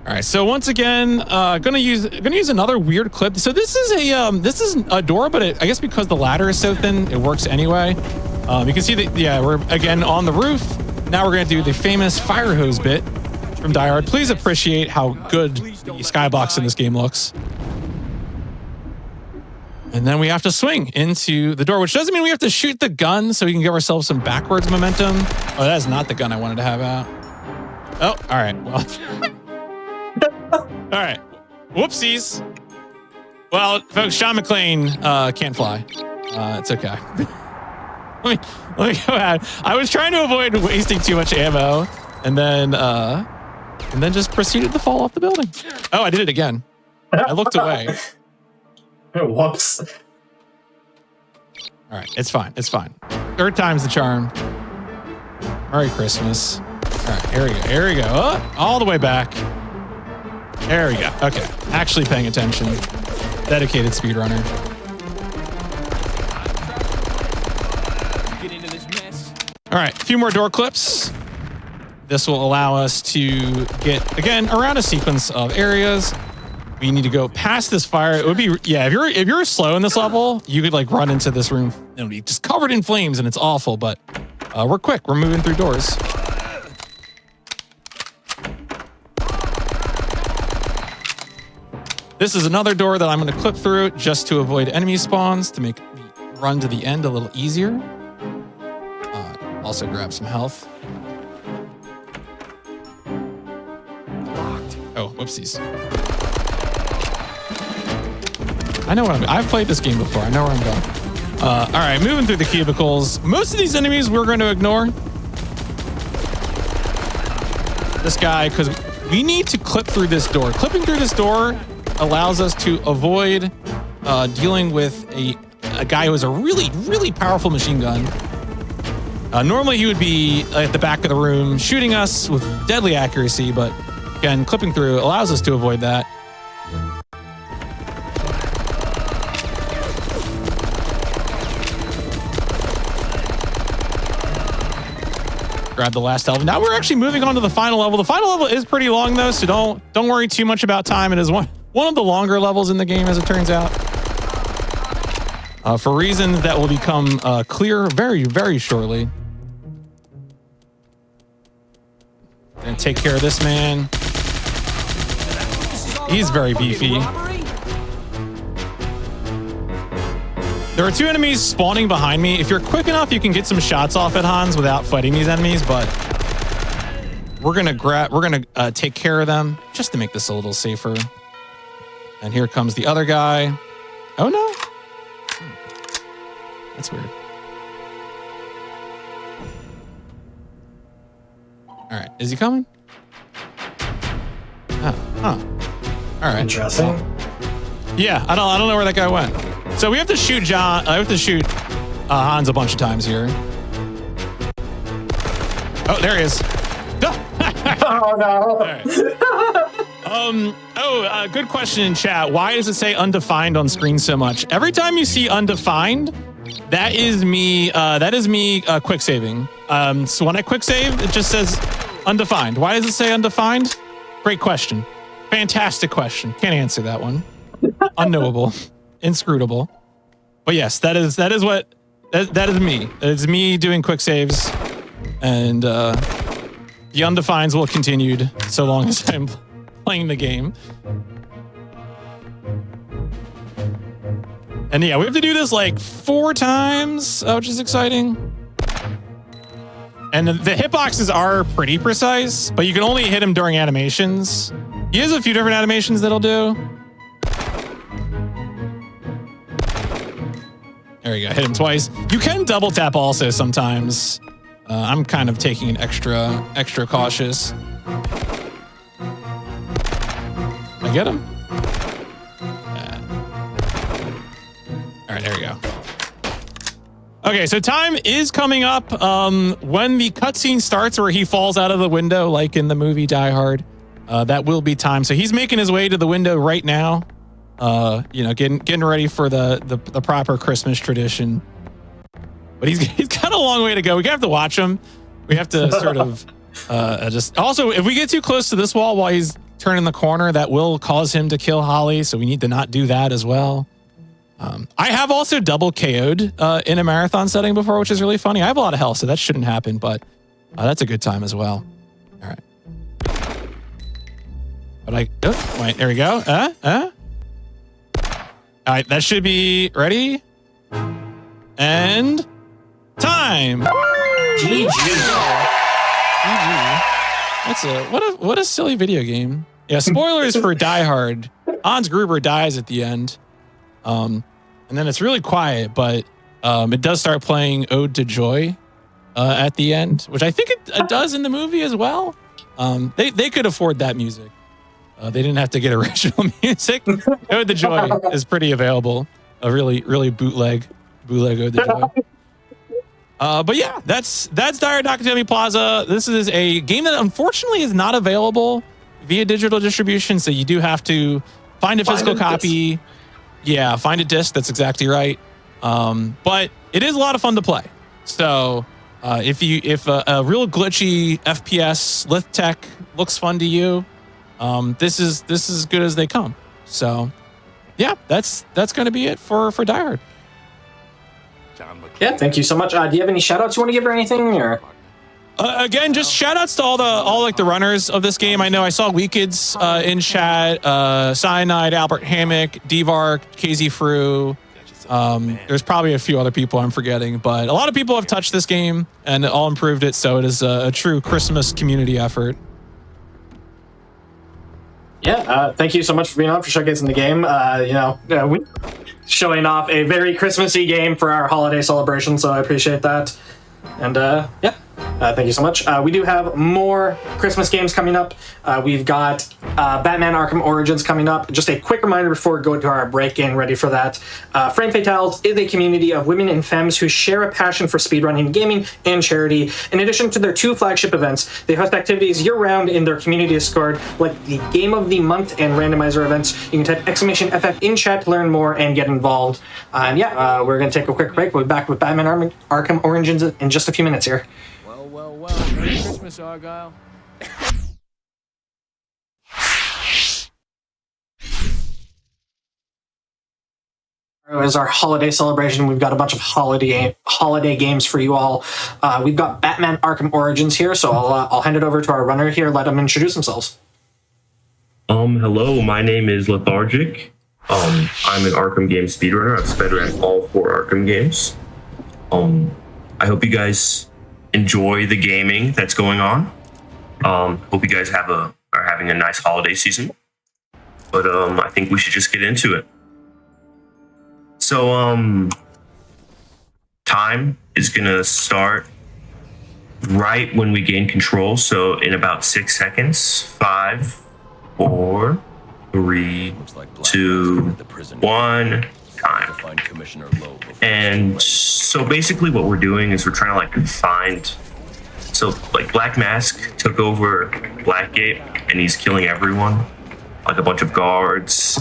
All right, so once again, gonna use another weird clip. So this is a door, but I guess because the ladder is so thin, it works anyway. You can see that we're again on the roof. Now we're gonna do the famous fire hose bit from Die Hard. Please appreciate how good the skybox in this game looks. And then we have to swing into the door, which doesn't mean we have to shoot the gun so we can give ourselves some backwards momentum. Oh, that is not the gun I wanted to have out. Oh, all right. Well, all right. Whoopsies. Well, folks, Sean McClane can't fly. It's okay. let me go ahead. I was trying to avoid wasting too much ammo, and then just proceeded to fall off the building. Oh, I did it again. I looked away. Whoops. All right, it's fine. Third time's the charm. Merry Christmas. right, here we go. Here we go. Oh, all the way back. There we go. Okay. Actually paying attention. Dedicated speedrunner. All right, a few more door clips. This will allow us to get, again, around a sequence of areas. We need to go past this fire. It would be, yeah, if you're slow in this level, you could like run into this room. It'll be just covered in flames and it's awful, but we're quick. We're moving through doors. This is another door that I'm going to clip through just to avoid enemy spawns to make the run to the end a little easier. Also grab some health. Oh, whoopsies. I know where I'm going. I've played this game before. I know where I'm going. All right, moving through the cubicles. Most of these enemies we're going to ignore. This guy, because we need to clip through this door. Clipping through this door allows us to avoid dealing with a guy who has a really, really powerful machine gun. Normally he would be at the back of the room shooting us with deadly accuracy, but again, clipping through allows us to avoid that. Grab the last level. Now we're actually moving on to the final level. The final level is pretty long though, so don't worry too much about time. It is one of the longer levels in the game, as it turns out. For reasons that will become clear very, very shortly. And take care of this man. He's very beefy. There are two enemies spawning behind me. If you're quick enough, you can get some shots off at Hans without fighting these enemies, but we're gonna take care of them just to make this a little safer. And here comes the other guy. Oh no. That's weird. All right, is he coming? Huh. All right. Interesting. Yeah, I don't know where that guy went. So we have to shoot John. I have to shoot Hans a bunch of times here. Oh, there he is. Oh no. All right. Good question in chat. Why does it say undefined on screen so much? Every time you see undefined, that is me quick saving. So when I quick save, it just says undefined. Why does it say undefined? Great question. Fantastic question. Can't answer that one. Unknowable. Inscrutable. But yes, that is me. It's me doing quick saves. And the undefines will continue so long as I'm playing the game. And yeah, we have to do this like 4 times, which is exciting. And the hitboxes are pretty precise, but you can only hit him during animations. He has a few different animations that he'll do. There you go, hit him twice. You can double tap also sometimes. I'm kind of taking an extra cautious. I get him? All right, there we go. Okay, so time is coming up. When the cutscene starts where he falls out of the window, like in the movie Die Hard, that will be time. So he's making his way to the window right now. Getting ready for the proper Christmas tradition. But he's got a long way to go. We have to watch him. We have to sort of just... Also, if we get too close to this wall while he's turning the corner, that will cause him to kill Holly, so we need to not do that as well. I have also double KO'd in a marathon setting before, which is really funny. I have a lot of health, so that shouldn't happen, but that's a good time as well. All right. But wait, there we go. All right, that should be ready. And time. GG. That's what a silly video game. Yeah, spoilers for Die Hard. Hans Gruber dies at the end. And then it's really quiet, but it does start playing Ode to Joy at the end, which I think it does in the movie as well. They could afford that music. They didn't have to get original music. Ode to Joy is pretty available. A really bootleg Ode to Joy. But yeah, that's Die Hard Nakatomi Plaza. This is a game that unfortunately is not available via digital distribution, so you do have to find a physical copy. Yeah, find a disc. That's exactly right. But it is a lot of fun to play. So if a real glitchy FPS Lith tech looks fun to you, this is as good as they come. So yeah, that's going to be it for Die Hard. Yeah, thank you so much. Do you have any shout outs you want to give or anything? Or again, just shout outs to all the runners of this game. I know I saw Weekends in chat, Cyanide, Albert Hammock, Devark, KZ Fru. There's probably a few other people I'm forgetting, but a lot of people have touched this game and all improved it, so it is a true Christmas community effort. Yeah, thank you so much for being on, for showcasing the game. Showing off a very Christmassy game for our holiday celebration, so I appreciate that. And thank you so much. We do have more Christmas games coming up. We've got Batman Arkham Origins coming up. Just a quick reminder before we go to our break, getting ready for that. Frame Fatales is a community of women and femmes who share a passion for speedrunning, gaming, and charity. In addition to their 2 flagship events, they host activities year-round in their community Discord, like the Game of the Month and Randomizer events. You can type !FF in chat to learn more and get involved. We're going to take a quick break. We'll be back with Batman Arkham Origins in just a few minutes here. Well, Merry Christmas, Argyle. As our holiday celebration, we've got a bunch of holiday games for you all. We've got Batman Arkham Origins here, so I'll hand it over to our runner here. Let them introduce themselves. Hello, my name is Lethargic. I'm an Arkham game speedrunner. I've speedrun all 4 Arkham games. I hope you guys enjoy the gaming that's going on. Hope you guys are having a nice holiday season. But I think we should just get into it. So time is gonna start right when we gain control. So in about 6 seconds. 5, 4, 3, 2, 1. Time. And so basically what we're doing is we're trying to find, so Black Mask took over Blackgate and he's killing everyone, like a bunch of guards.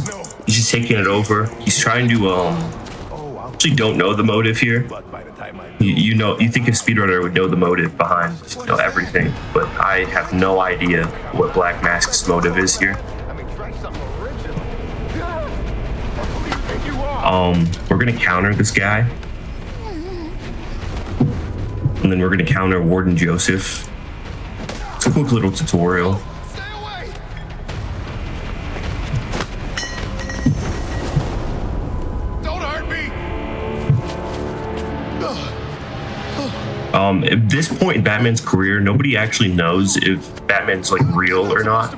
He's just taking it over. He's trying to actually don't know the motive here. You think a speedrunner would know the motive behind everything, but I have no idea what Black Mask's motive is here. We're gonna counter this guy, and then we're gonna counter Warden Joseph. It's a quick little tutorial. Don't hurt me. At this point in Batman's career, nobody actually knows if Batman's real or not.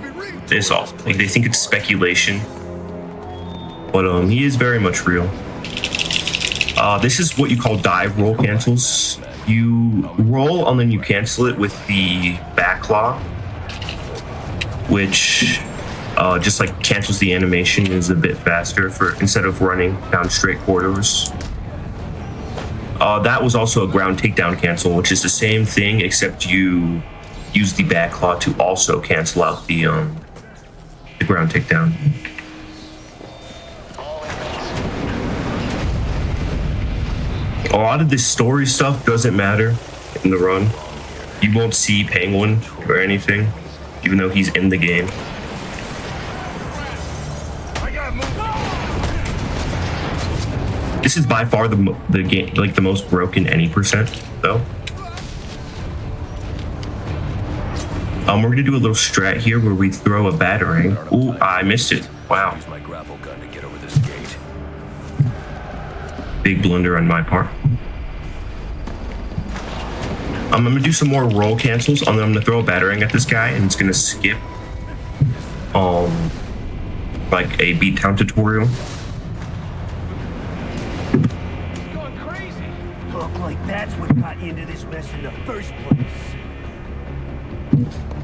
They think it's speculation. But he is very much real. This is what you call dive roll cancels. You roll and then you cancel it with the back claw, which just cancels the animation, is a bit faster instead of running down straight corridors. That was also a ground takedown cancel, which is the same thing except you use the back claw to also cancel out the ground takedown. A lot of this story stuff doesn't matter in the run. You won't see Penguin or anything, even though he's in the game. This is by far the game, the most broken any percent, though. We're gonna do a little strat here where we throw a batarang. Ooh, I missed it. Wow. Big blunder on my part. I'm gonna do some more roll cancels, and then I'm gonna throw a batarang at this guy, and it's gonna skip a beatdown tutorial. Look like that's what got you into this mess in the first place.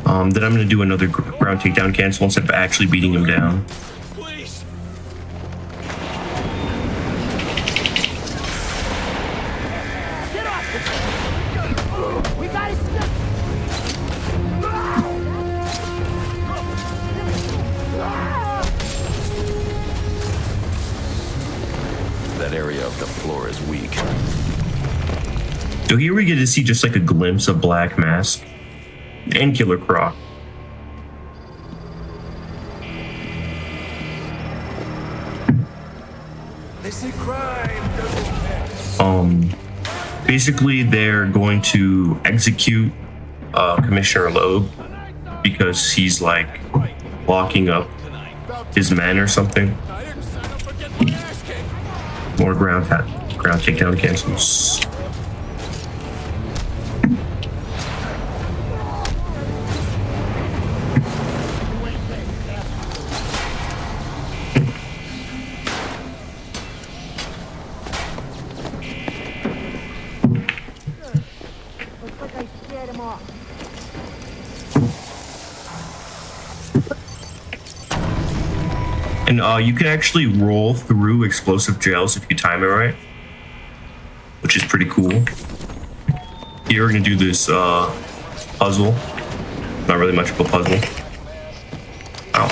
Then I'm gonna do another ground takedown cancel instead of actually beating him down. The floor is weak. So here we get to see just like a glimpse of Black Mask and Killer Croc. They say crime doesn't pay. Basically they're going to execute Commissioner Loeb because he's like locking up his men or something. More ground takedown cancels. And you can actually roll through explosive jails if you time it right, which is pretty cool. Here we're gonna do this puzzle. Not really much of a puzzle. Ow.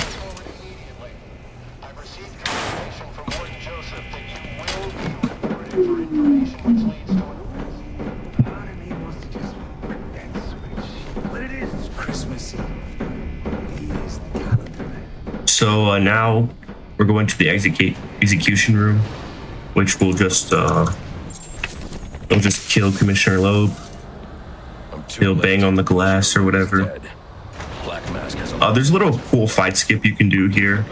So now we're going to the execution room, which will just they'll just kill Commissioner Loeb. He'll bang on the glass or whatever. There's a little cool fight skip you can do here.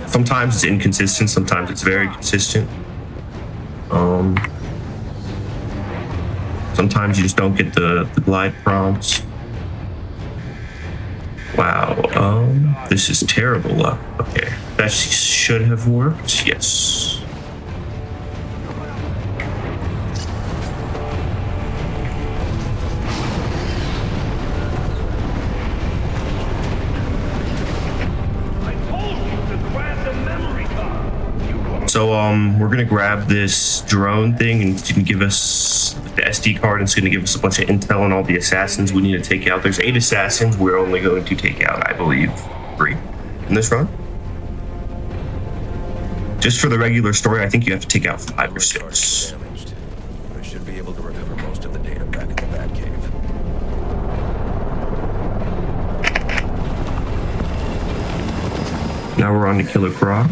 Sometimes it's inconsistent, sometimes it's very consistent. Sometimes you just don't get the glide prompts. Wow, this is terrible luck. Okay, that should have worked, yes. So, we're gonna grab this drone thing and it's gonna give us the SD card and it's gonna give us a bunch of intel on all the assassins we need to take out. There's 8 assassins. We're only going to take out, I believe, 3 in this run. Just for the regular story, I think you have to take out 5 or 6. I should be able to recover most of the data back in the Batcave. Now we're on to Killer Croc.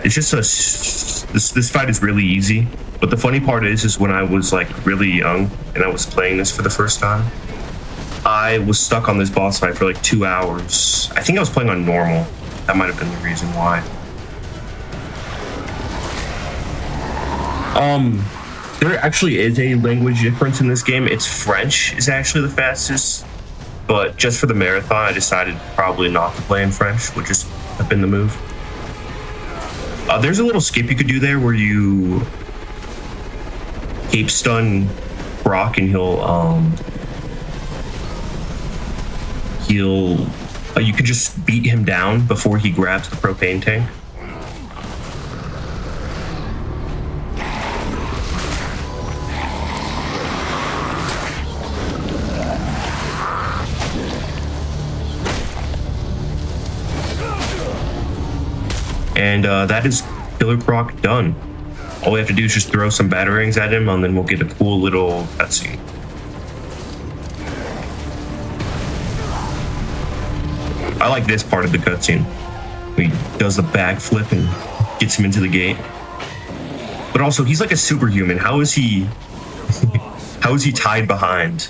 It's just this fight is really easy, but the funny part is when I was like really young and I was playing this for the first time, I was stuck on this boss fight for like 2 hours. I think I was playing on normal. That might have been the reason why. There actually is a language difference in this game. It's French is actually the fastest, but just for the marathon, I decided probably not to play in French, would just have been the move. There's a little skip you could do there where you cape stun Brock and you could just beat him down before he grabs the propane tank. And that is Killer Croc done. All we have to do is just throw some batarangs at him and then we'll get a cool little cutscene. I like this part of the cutscene. He does the backflip and gets him into the gate. But also, he's like a superhuman. How is he tied behind?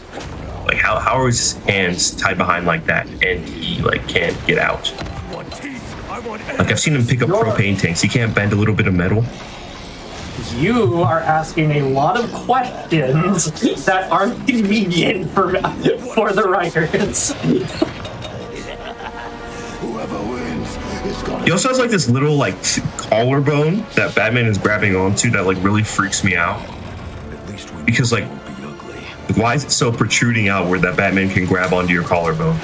Like, how are his hands tied behind like that and he like can't get out? Like, I've seen him pick up propane tanks. He can't bend a little bit of metal. You are asking a lot of questions that aren't convenient for the writers. He also has like this little like collarbone that Batman is grabbing onto that like really freaks me out. Because like, why is it so protruding out where that Batman can grab onto your collarbone?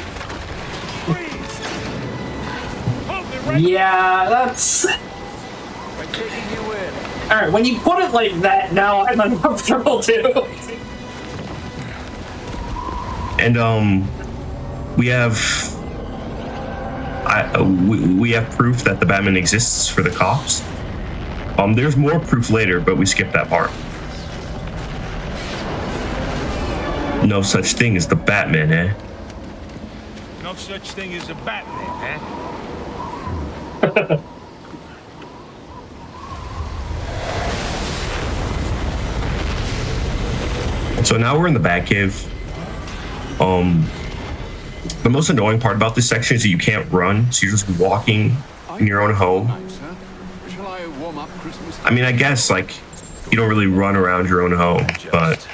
Yeah, that's... right, when you put it like that, now I'm uncomfortable too. And we have we have proof that the Batman exists for the cops. There's more proof later, but we skipped that part. No such thing as the Batman, eh? No such thing as a Batman, So now we're in the Batcave. The most annoying part about this section is that you can't run, so you're just walking in your own home. I mean, I guess, like, you don't really run around your own home, but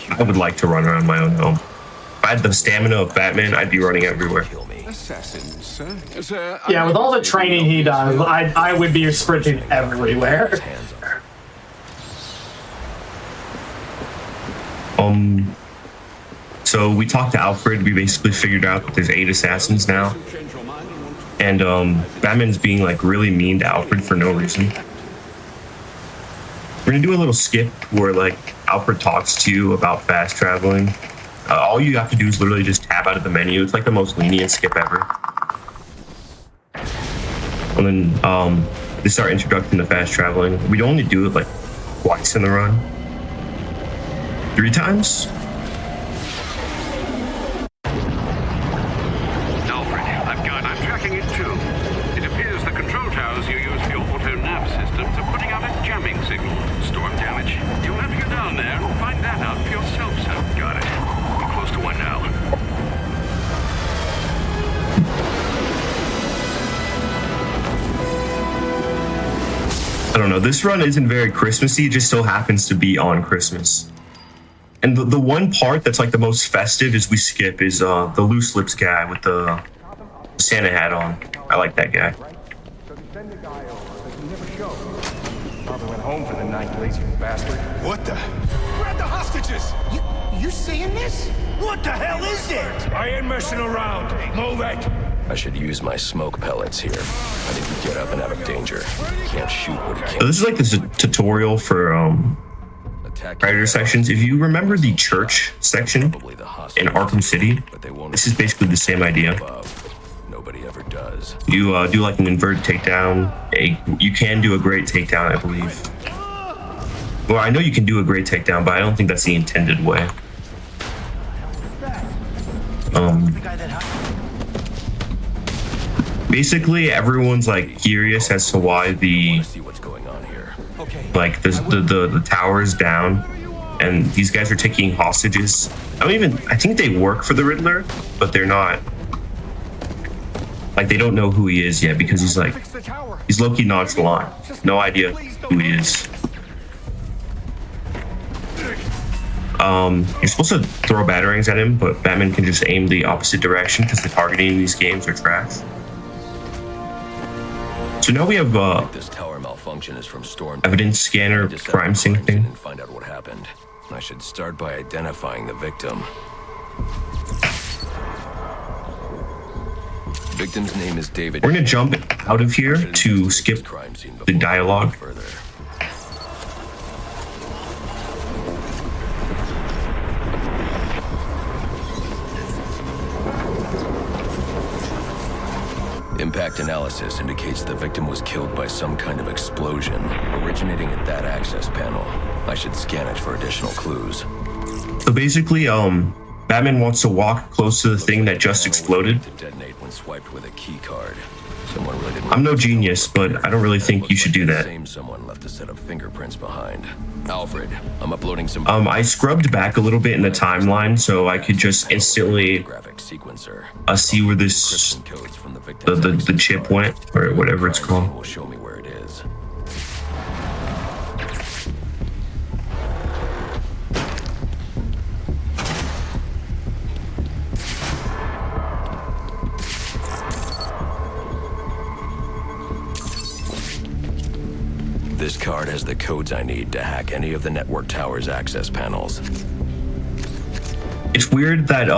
I would like to run around my own home. If I had the stamina of Batman, I'd be running everywhere. Yeah, with all the training he does, I would be sprinting everywhere. So we talked to Alfred. We basically figured out that there's 8 assassins now. And Batman's being like really mean to Alfred for no reason. We're gonna do a little skip where like Alfred talks to you about fast traveling. All you have to do is literally just tab out of the menu. It's like the most lenient skip ever. And then this is our introduction to fast traveling. We'd only do it like twice in the run. 3 times? I'm tracking it too. It appears the control towers you use for your auto-nav systems are putting out a jamming signal. Storm damage. You'll have to go down there and find that out for yourself, sir. Got it. I'm close to one now. I don't know. This run isn't very Christmassy. It just so happens to be on Christmas. And the one part that's like the most festive is we skip is the loose lips guy with the Santa hat on. I like that guy. Probably went home for the night, lazy bastard. What the? Grab the hostages! You seeing this? What the hell is it? I ain't messing around. Move it! I should use my smoke pellets here. I need to get up and out of danger. Can't shoot what he So can't. this is like this tutorial for Predator sections. If you remember the church section in Arkham City, this is basically the same idea. Nobody ever does. You do like an inverted takedown. You can do a great takedown, I believe. Well, I know you can do a great takedown, but I don't think that's the intended way. Basically, everyone's like curious as to why the tower is down, and these guys are taking hostages. I think they work for the Riddler, but they're not. Like, they don't know who he is yet because he's low-key nonchalant. No idea who he is. You're supposed to throw batarangs at him, but Batman can just aim the opposite direction because the targeting in these games are trash. So now we have This tower malfunction is from storm evidence scanner crime scene thing. and find out what happened. I should start by identifying the victim. Victim's name is David. We're gonna jump out of here to skip the dialogue. Impact analysis indicates the victim was killed by some kind of explosion originating at that access panel. I should scan it for additional clues. So basically, Batman wants to walk close to the thing that just exploded. To detonate when swiped with a key card. Someone really didn't. I'm no genius, but I don't really think you should do that. Someone left a set of fingerprints behind. Alfred, I'm uploading some. I scrubbed back a little bit in the timeline so I could just instantly see where this the chip went, or whatever it's called. Will show me where it is. This card has the codes I need to hack any of the network tower's access panels. It's weird that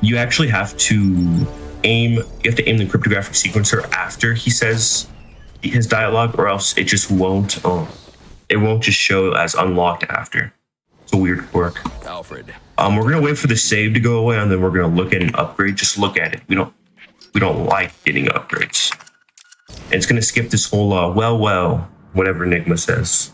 you actually have to aim the cryptographic sequencer after he says his dialogue, or else it just won't. It won't just show as unlocked after. It's a weird quirk. Alfred. We're gonna wait for the save to go away, and then we're gonna look at an upgrade. Just look at it. We don't like getting upgrades. And it's gonna skip this whole well, whatever Enigma says.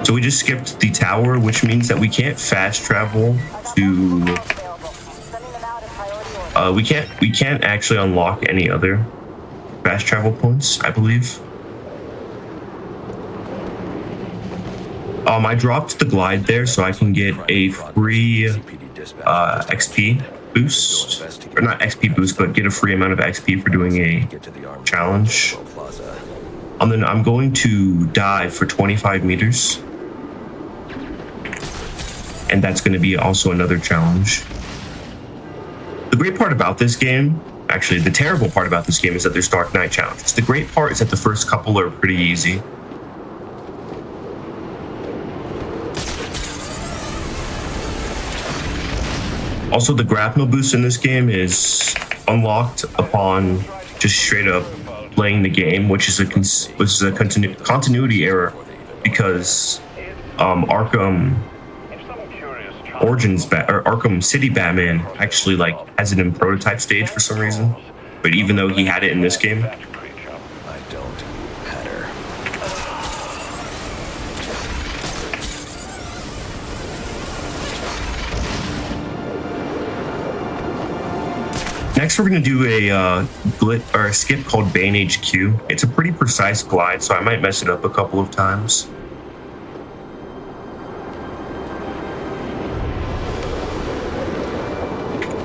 So we just skipped the tower, which means that we can't fast travel to. We can't actually unlock any other fast travel points, I believe. I dropped the glide there so I can get a free XP boost, or not XP boost, but get a free amount of XP for doing a challenge. And then I'm going to dive for 25 meters. And that's going to be also another challenge. The great part about this game, actually the terrible part about this game, is that there's Dark Knight challenges. The great part is that the first couple are pretty easy. Also, the grapnel boost in this game is unlocked upon just straight up playing the game, which is a continuity error because Arkham Origins or Arkham City Batman actually has it in prototype stage for some reason, but even though he had it in this game. I don't matter. Next, we're going to do a skip called Bane HQ. It's a pretty precise glide, so I might mess it up a couple of times.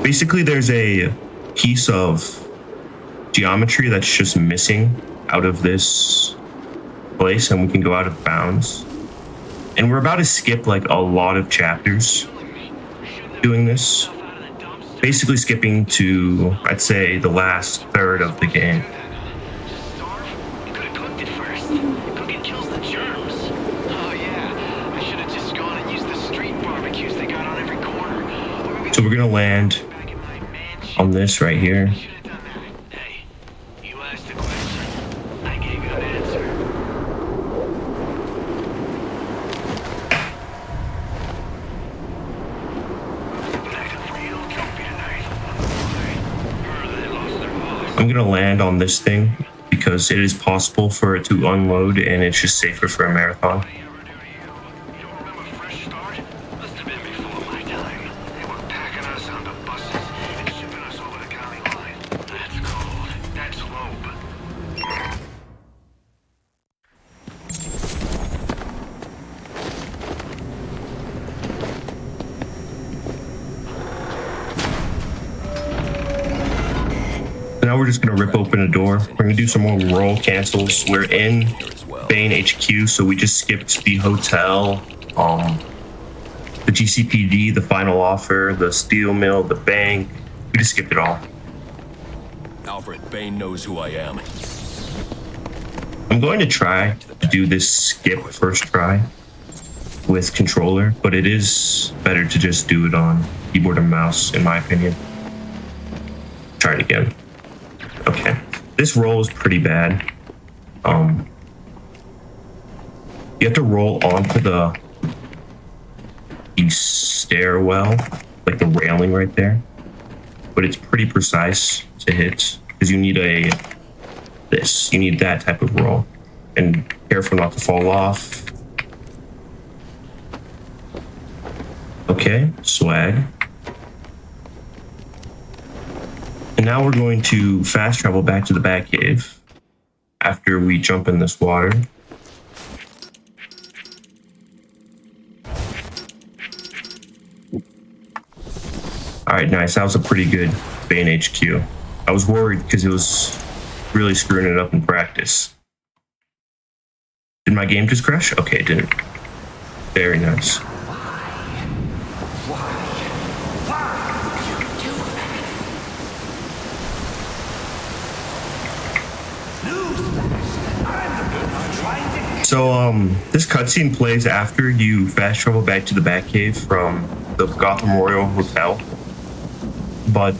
Basically, there's a piece of geometry that's just missing out of this place, and we can go out of bounds. And we're about to skip a lot of chapters doing this. Basically skipping to, I'd say, the last third of the game. So we're gonna land on this right here. I'm gonna land on this thing because it is possible for it to unload and it's just safer for a marathon. Now we're just gonna rip open a door. We're gonna do some more roll cancels. We're in Bane HQ, so we just skipped the hotel, the GCPD, the final offer, the steel mill, the bank. We just skipped it all. Alfred, Bane knows who I am. I'm going to try to do this skip first try with controller, but it is better to just do it on keyboard and mouse, in my opinion. Try it again. Okay, this roll is pretty bad. You have to roll onto the stairwell, like the railing right there. But it's pretty precise to hit because you need you need that type of roll, and careful not to fall off. Okay, swag. And now we're going to fast travel back to the Batcave after we jump in this water. All right, nice. That was a pretty good Bane HQ. I was worried because it was really screwing it up in practice. Did my game just crash? Okay, it didn't. Very nice. So, this cutscene plays after you fast travel back to the Batcave from the Gotham Royal Hotel, but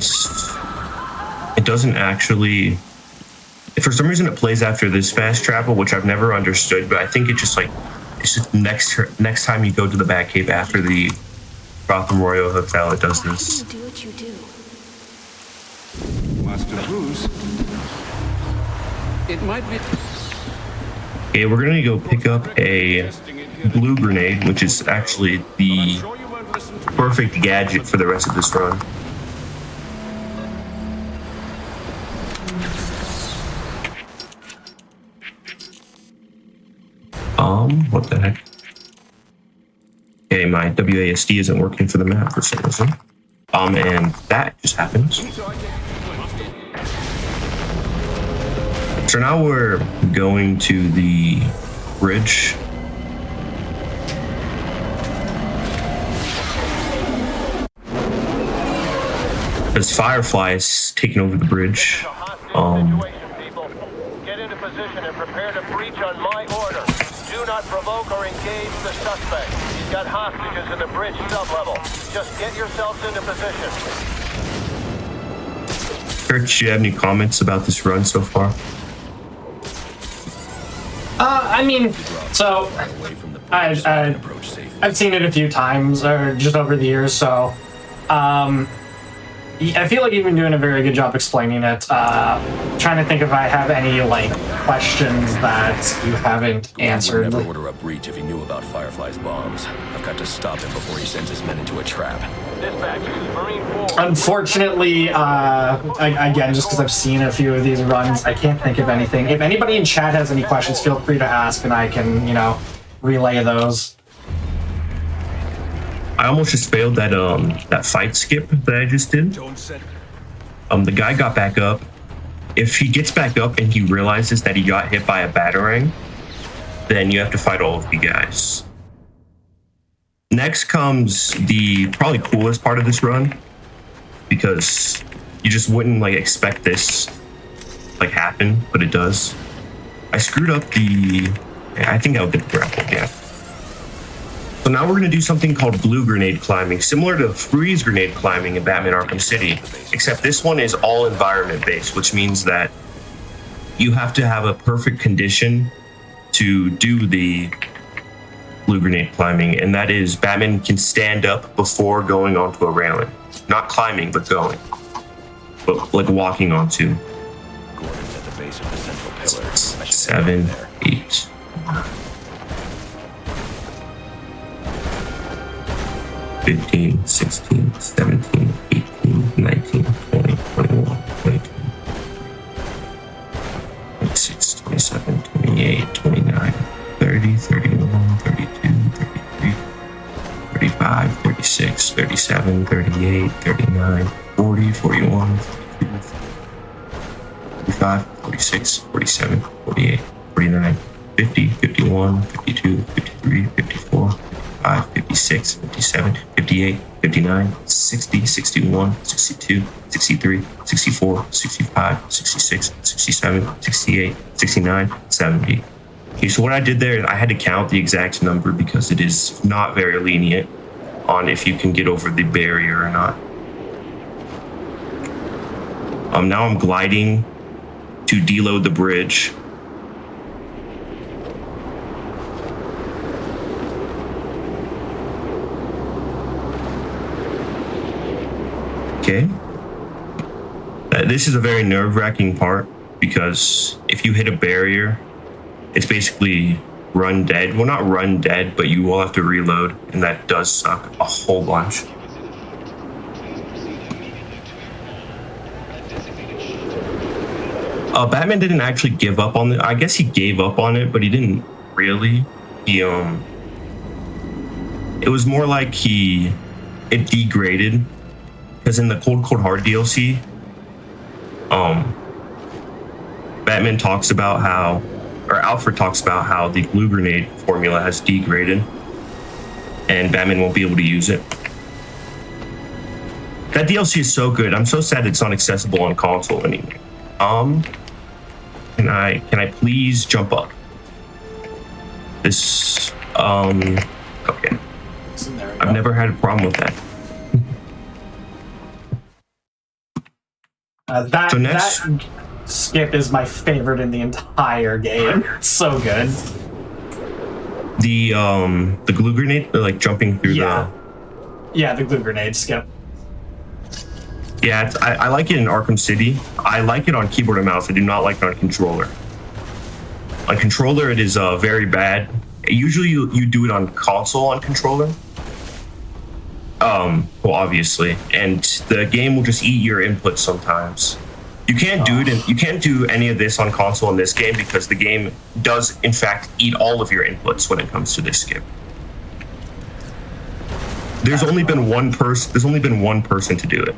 it doesn't actually. For some reason, it plays after this fast travel, which I've never understood. But I think it's just next time you go to the Batcave after the Gotham Royal Hotel, it does this. Do what you do. Master Bruce. It might be. Okay, we're gonna go pick up a blue grenade, which is actually the perfect gadget for the rest of this run. What the heck? Okay, my WASD isn't working for the map for some reason. And that just happened. So now we're going to the bridge. Because Firefly is taking over the bridge. Get into position and prepare to breach on my order. Do not provoke or engage the suspect. He's got hostages in the bridge sublevel. Just get yourselves into position. Kurt, do you have any comments about this run so far? I mean, so I've seen it a few times, or just over the years. So, I feel like you've been doing a very good job explaining it. Trying to think if I have any like questions that you haven't answered. Would never order a breach if he knew about Firefly's bombs. I've got to stop him before he sends his men into a trap. Dispatch, Marine 4. Unfortunately, again, just because I've seen a few of these runs, I can't think of anything. If anybody in chat has any questions, feel free to ask, and I can, relay those. I almost just failed that fight skip that I just did. The guy got back up. If he gets back up and he realizes that he got hit by a batarang, then you have to fight all of the guys. Next comes the probably coolest part of this run, because you just wouldn't expect this happen, but it does. I screwed up I think I'll get the grapple, yeah. So now we're going to do something called blue grenade climbing, similar to freeze grenade climbing in Batman Arkham City, except this one is all environment based, which means that you have to have a perfect condition to do the blue grenade climbing, and that is Batman can stand up before going onto a railing. Not climbing, but going. But walking onto. 7, 8, 9. 15, 16, 17, 18, 19, 20, 21, 22, 26, 27, 28, 29, 30, 31, 32, 33, 35, 36, 37, 38, 39, 40, 41, 42, 45, 46, 47, 48, 49, 50, 51, 52, 53, 54, 55, 56, 57, 58, 59, 60, 61, 62, 63, 64, 65, 66, 67, 68, 69, 70. Okay, so what I did there, I had to count the exact number because it is not very lenient on if you can get over the barrier or not. Now I'm gliding to deload the bridge. Okay. This is a very nerve-wracking part because if you hit a barrier, it's basically run dead. Well, not run dead, but you will have to reload, and that does suck a whole bunch. Batman didn't actually give up on it. I guess he gave up on it, but he didn't really. It was more like it degraded. Because in the Cold Hard DLC, Batman talks about how, or Alfred talks about how the blue grenade formula has degraded, and Batman won't be able to use it. That DLC is so good. I'm so sad it's not accessible on console anymore. Can I please jump up? This, okay. I've never had a problem with that. That So next- that skip is my favorite in the entire game. It's so good. The glue grenade, like jumping through Yeah, the glue grenade skip. Yeah, I like it in Arkham City. I like it on keyboard and mouse. I do not like it on controller. On controller, it is very bad. Usually, you do it on console on controller. Well, obviously, and the game will just eat your inputs sometimes. You can't do it. You can't do any of this on console in this game because the game does, in fact, eat all of your inputs when it comes to this skip. There's only been one person. There's only been one person to do it.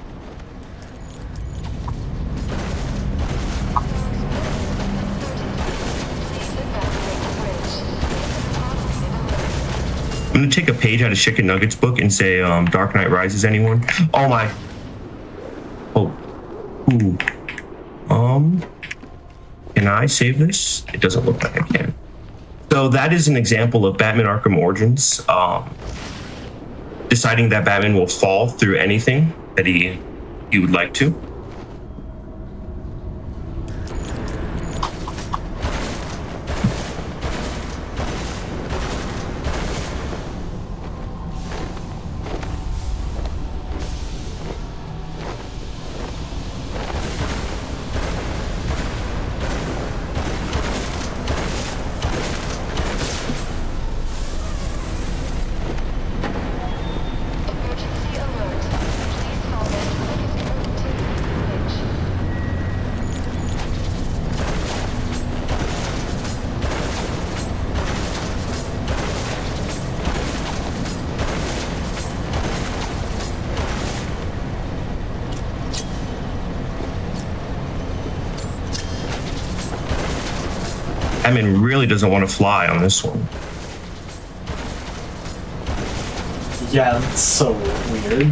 I'm gonna take a page out of Chicken Nuggets book and say, Dark Knight Rises, anyone? Oh my. Oh. Ooh. Can I save this? It doesn't look like I can. So that is an example of Batman Arkham Origins, deciding that Batman will fall through anything that he would like to. Batman really doesn't want to fly on this one. Yeah, that's so weird.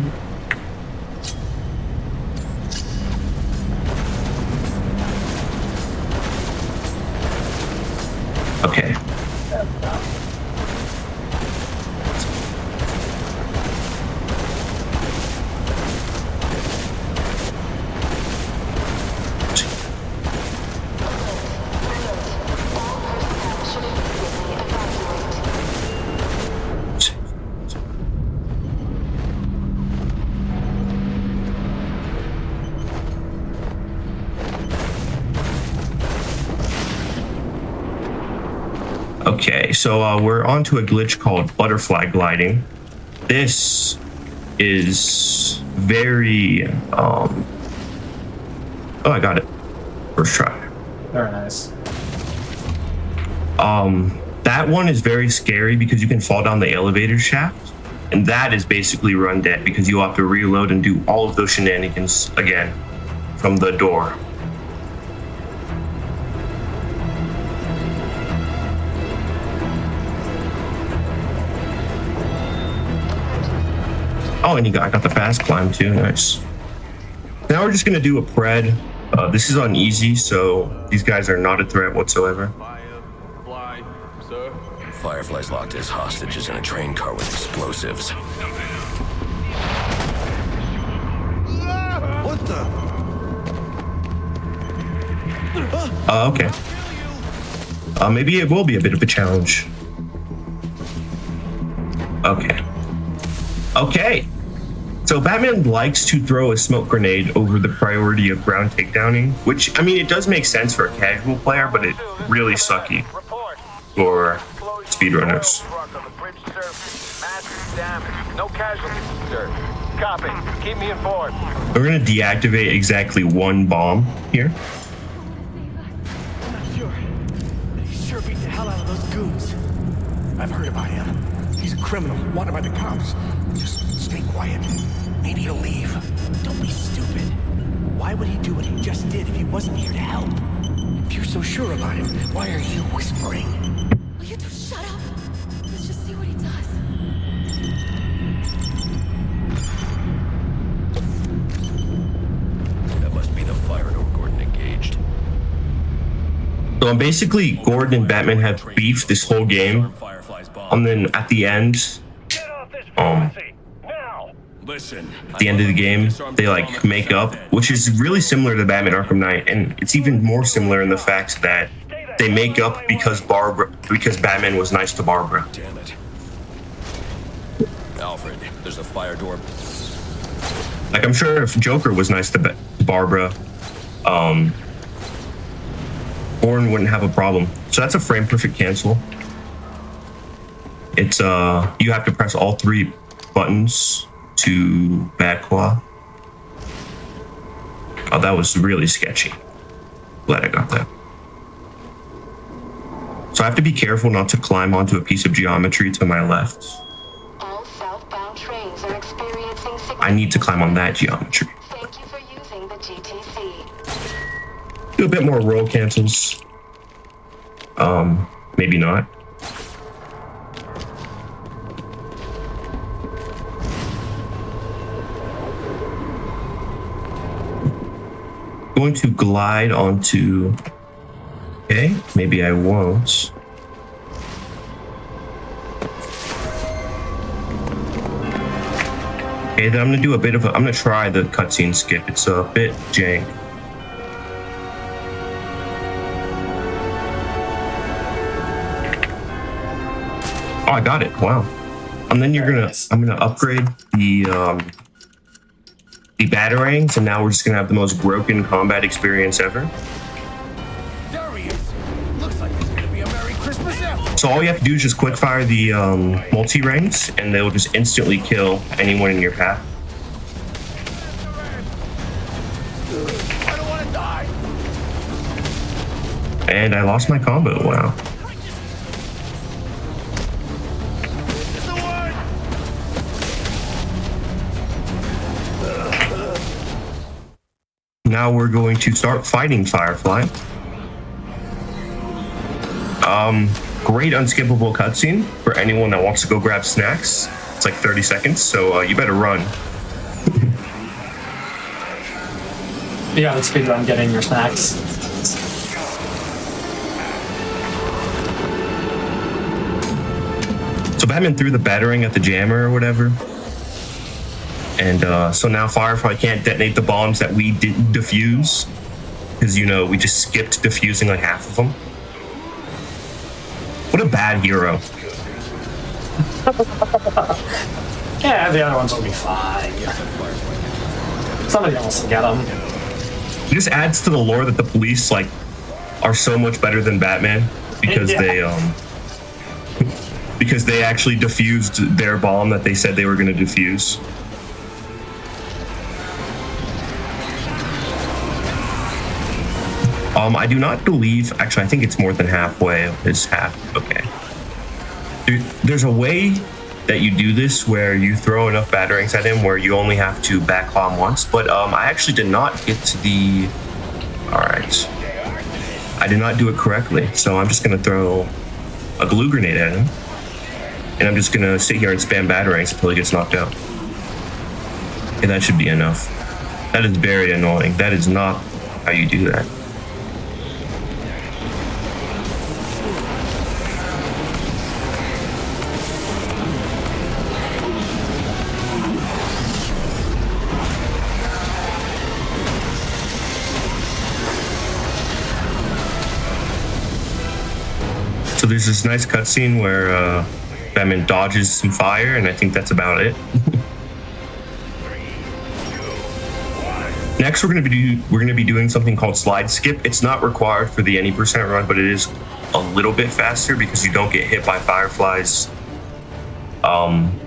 Okay. Okay, so we're on to a glitch called butterfly gliding. This is very, oh, I got it. First try. Very nice. That one is very scary because you can fall down the elevator shaft, and that is basically run dead because you have to reload and do all of those shenanigans again from the door. Oh, and I got the fast climb too. Nice. Now we're just gonna do a pred. This is on easy, so these guys are not a threat whatsoever. Firefly's locked as hostages in a train car with explosives. What the? Okay. Maybe it will be a bit of a challenge. Okay. Okay. So Batman likes to throw a smoke grenade over the priority of ground takedowning, which, I mean, it does make sense for a casual player, but it's really sucky for speedrunners. No casualties, sir. Copy. Keep me informed. We're going to deactivate exactly one bomb here. I'm not sure. He sure beat the hell out of those goons. I've heard about him. He's a criminal, wanted by the cops. Just stay quiet. Maybe he'll leave. Don't be stupid. Why would he do what he just did if he wasn't here to help? If you're so sure about him, why are you whispering? Will you two shut up? Let's just see what he does. That must be the fire door Gordon engaged. So basically, Gordon and Batman have beef this whole game, and then at the end, at the end of the game, they like make up, which is really similar to Batman Arkham Knight, and it's even more similar in the fact that they make up because Batman was nice to Barbara. Damn it. Alfred, there's a fire door. Like, I'm sure if Joker was nice to Barbara, Orn wouldn't have a problem. So that's a frame perfect cancel. It's you have to press all 3 buttons to back claw. Oh, that was really sketchy. Glad I got that. So I have to be careful not to climb onto a piece of geometry to my left. All southbound trains are experiencing I need to climb on that geometry. Thank you for using the GTC. Do a bit more roll cancels. Maybe not. Going to glide onto. Okay, maybe I won't. Okay, then I'm gonna do a bit of I'm gonna try the cutscene skip. It's a bit jank. Oh, I got it. Wow. And then I'm gonna upgrade the batarangs, and now we're just gonna have the most broken combat experience ever. There he is. Looks like it's gonna be a Merry Christmas after. So all you have to do is just quick fire the multi-rangs, and they'll just instantly kill anyone in your path. I don't want to die. And I lost my combo. Wow. Now we're going to start fighting Firefly. Great unskippable cutscene for anyone that wants to go grab snacks. It's like 30 seconds, so you better run. Yeah, let's speedrun getting your snacks. So Batman threw the batarang at the jammer or whatever. And so now Firefly can't detonate the bombs that we didn't defuse. Because, you know, we just skipped defusing like half of them. What a bad hero. Yeah, the other ones will be fine. Somebody else will get them. It just adds to the lore that the police, like, are so much better than Batman. Because because they actually defused their bomb that they said they were going to defuse. I do not believe, actually I think it's more than halfway of his half. Okay. There's a way that you do this where you throw enough batarangs at him where you only have to back claw him once, but I actually did not get to the, alright. I did not do it correctly, so I'm just gonna throw a glue grenade at him. And I'm just gonna sit here and spam batarangs until he gets knocked out. Okay, that should be enough. That is very annoying. That is not how you do that. So there's this nice cutscene where Batman dodges some fire, and I think that's about it. Next, we're gonna be doing something called slide skip. It's not required for the any percent run, but it is a little bit faster because you don't get hit by Firefly's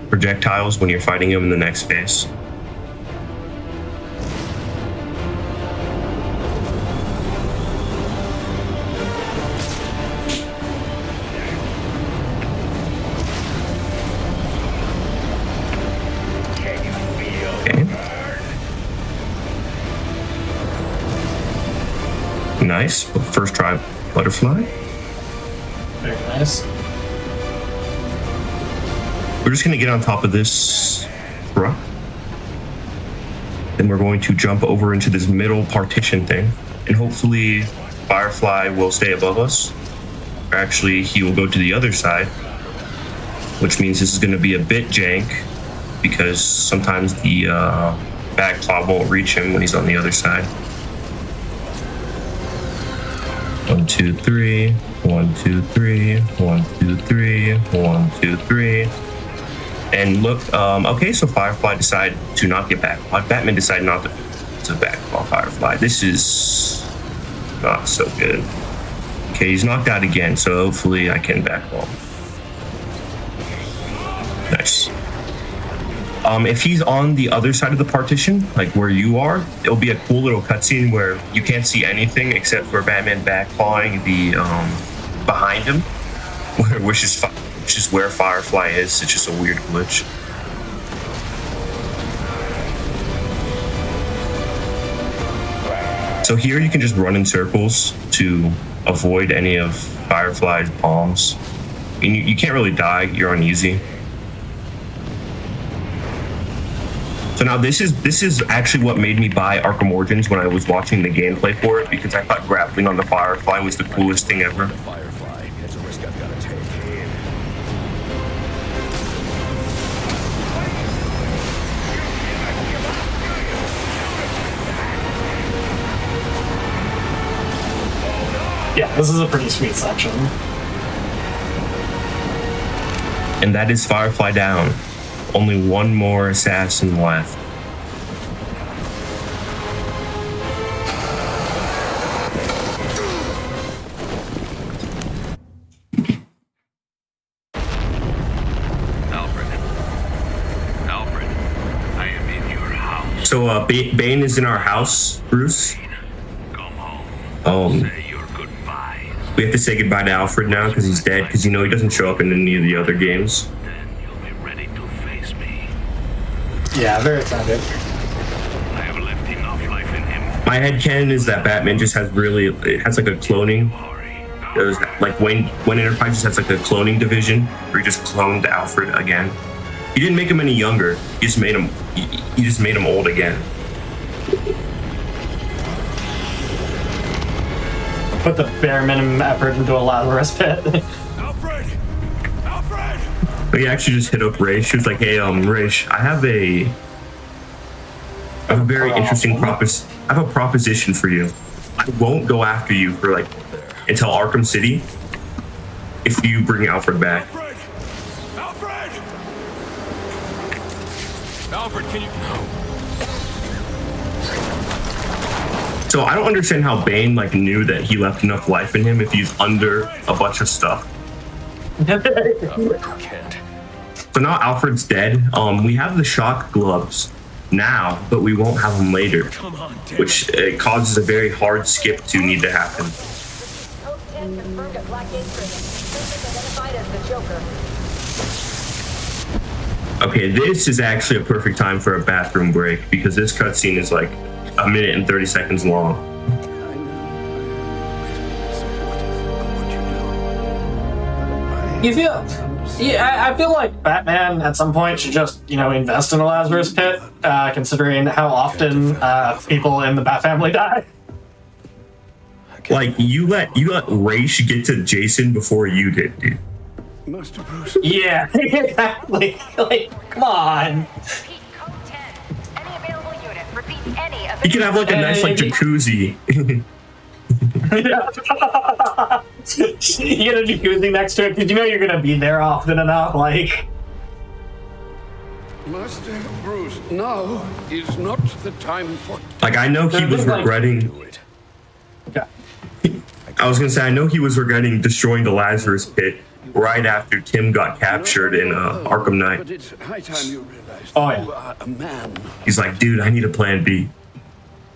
projectiles when you're fighting him in the next phase. Nice. First try, butterfly. Very nice. We're just gonna get on top of this truck. Then we're going to jump over into this middle partition thing. And hopefully Firefly will stay above us. Or actually, he will go to the other side. Which means this is gonna be a bit jank. because sometimes the back claw won't reach him when he's on the other side. 1, 2, 3. 1, 2, 3. 1, 2, 3. 1, 2, 3. And look, okay, so Firefly decided to not get back. Batman decided not to back Firefly. This is not so good. Okay, he's knocked out again, so hopefully I can backball. Nice. If he's on the other side of the partition, like where you are, it'll be a cool little cutscene where you can't see anything except for Batman backpawing the behind him, which is where Firefly is. It's just a weird glitch. So here you can just run in circles to avoid any of Firefly's bombs. And you can't really die, you're on easy. So now this is actually what made me buy Arkham Origins when I was watching the gameplay for it, because I thought grappling on the Firefly was the coolest thing ever. Yeah, this is a pretty sweet section. And that is Firefly down. Only one more assassin left. Alfred, I am in your house. So Bane is in our house, Bruce. We have to say goodbye to Alfred now because he's dead, because he doesn't show up in any of the other games. Yeah, very tragic. I have left enough life in him. My headcanon is that Batman just has like a cloning. Like Wayne Enterprises has like a cloning division where he just cloned Alfred again. He didn't make him any younger. He just made him old again. Put the bare minimum effort into a Lazarus pit. He actually just hit up Raish. She was like, "Hey, Raish, I have a very interesting proposition for you. I won't go after you for until Arkham City if you bring Alfred back." Alfred, can you? So I don't understand how Bane knew that he left enough life in him if he's under a bunch of stuff. So now Alfred's dead. We have the shock gloves now, but we won't have them later, which causes a very hard skip to need to happen. Okay, this is actually a perfect time for a bathroom break because this cutscene is like 1 minute and 30 seconds long. I feel like Batman at some point should just, invest in a Lazarus pit, considering how often people in the Bat family die. Like you let Raish get to Jason before you did, dude. Yeah, exactly. Come on. You could have a nice jacuzzi. You get a jacuzzi next to it because you're gonna be there often enough. Master Bruce, now is not the time for. I know he was regretting. I was gonna say I know he was regretting destroying the Lazarus pit right after Tim got captured in Arkham Knight. But it's high time you realize Oh, that yeah. you are a man. He's like, dude, I need a plan B.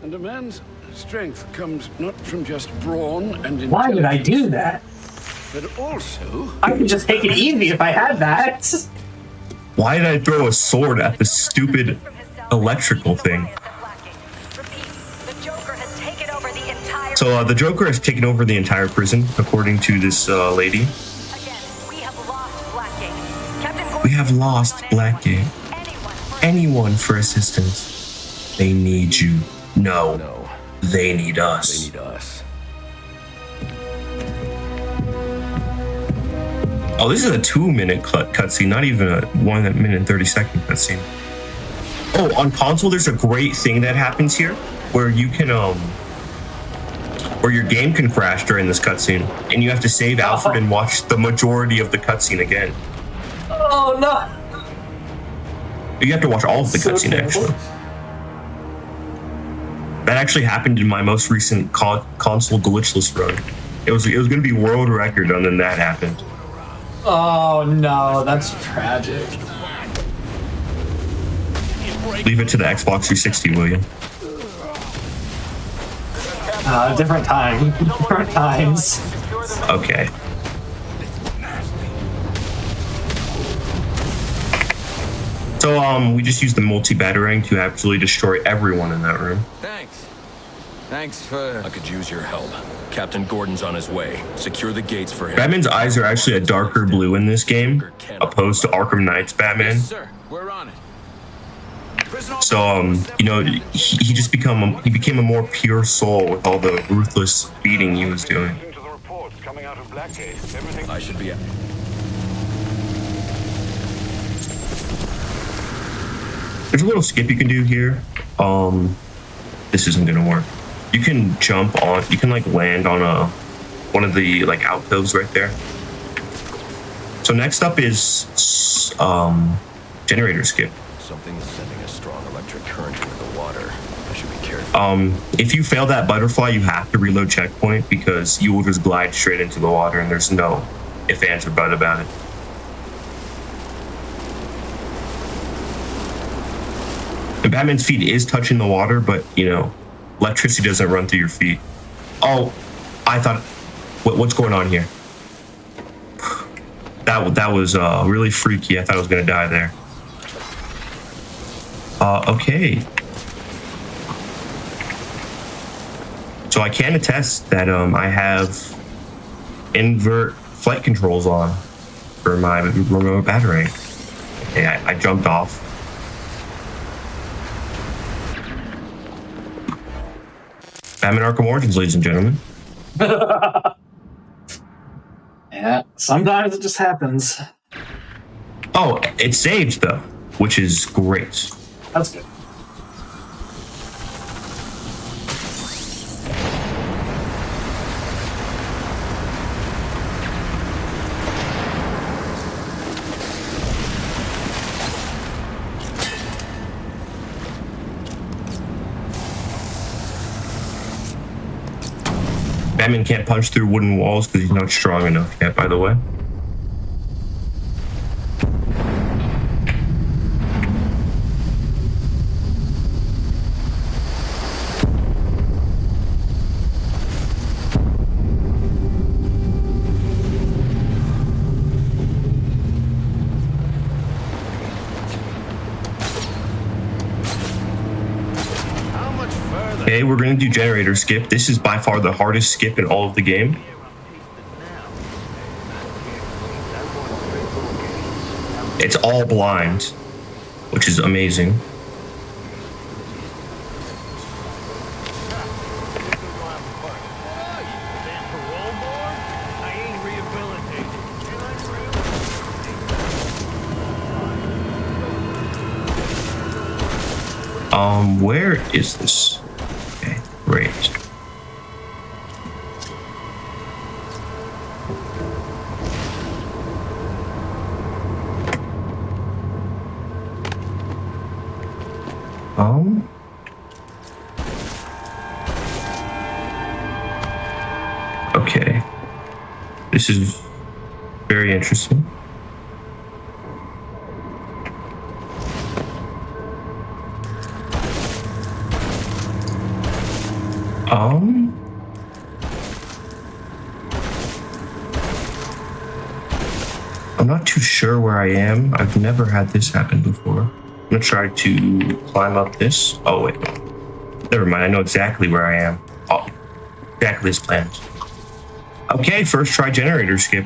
And a man's strength comes not from just brawn and intelligence. Why did I do that? But also, I could just take it easy if I had that. Why did I throw a sword at the stupid electrical thing? So the Joker has taken over the entire prison, according to this lady. We have lost Blackgate. Anyone for assistance. They need you. No, they need us. Oh, this is a 2-minute cutscene, not even a 1 minute and 30-second cutscene. Oh, on console, there's a great thing that happens here where you can, where your game can crash during this cutscene, and you have to save Alfred and watch the majority of the cutscene again. Oh no! You have to watch all of the cutscene, actually. That actually happened in my most recent console glitchless run. It was going to be world record, and then that happened. Oh no, that's tragic. Leave it to the Xbox 360, will you? Different time. Different times. Okay. So, we just used the multi-batarang to absolutely destroy everyone in that room. Thanks for... I could use your help. Captain Gordon's on his way. Secure the gates for him. Batman's eyes are actually a darker blue in this game, opposed to Arkham Knight's Batman. Yes, sir. We're on it. So, you know, he just became a more pure soul with all the ruthless beating he was doing. I should be... There's a little skip you can do here. This isn't gonna work. You can jump on, you can like land on one of the like outposts right there. So next up is generator skip. Something's sending a strong electric current into the water. I should be careful. If you fail that butterfly, you have to reload checkpoint because you will just glide straight into the water and there's no if, ands, or but about it. And Batman's feet is touching the water, but you know, electricity doesn't run through your feet. Oh, I thought, what's going on here? That was really freaky. I thought I was gonna die there. Okay. So I can attest that I have invert flight controls on for my remote battery. Okay, I jumped off. Batman Arkham Origins, ladies and gentlemen. Yeah, sometimes it just happens. Oh, it saved though, which is great. That's good. Batman can't punch through wooden walls because he's not strong enough yet, by the way. Okay, we're going to do generator skip. This is by far the hardest skip in all of the game. It's all blind, which is amazing. Where is this? Okay, great. Okay. This is very interesting. I'm not too sure where I am. I've never had this happen before. I'm gonna try to climb up this. Oh wait, never mind. I know exactly where I am. Oh, exactly as planned. Okay, first try generator skip.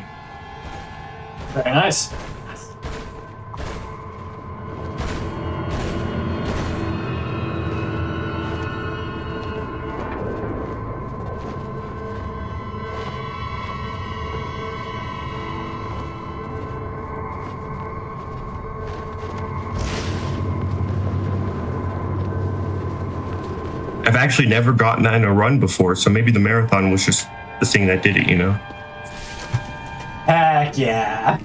Very nice. I've actually never gotten that in a run before, so maybe the marathon was just the thing that did it, you know? Heck yeah.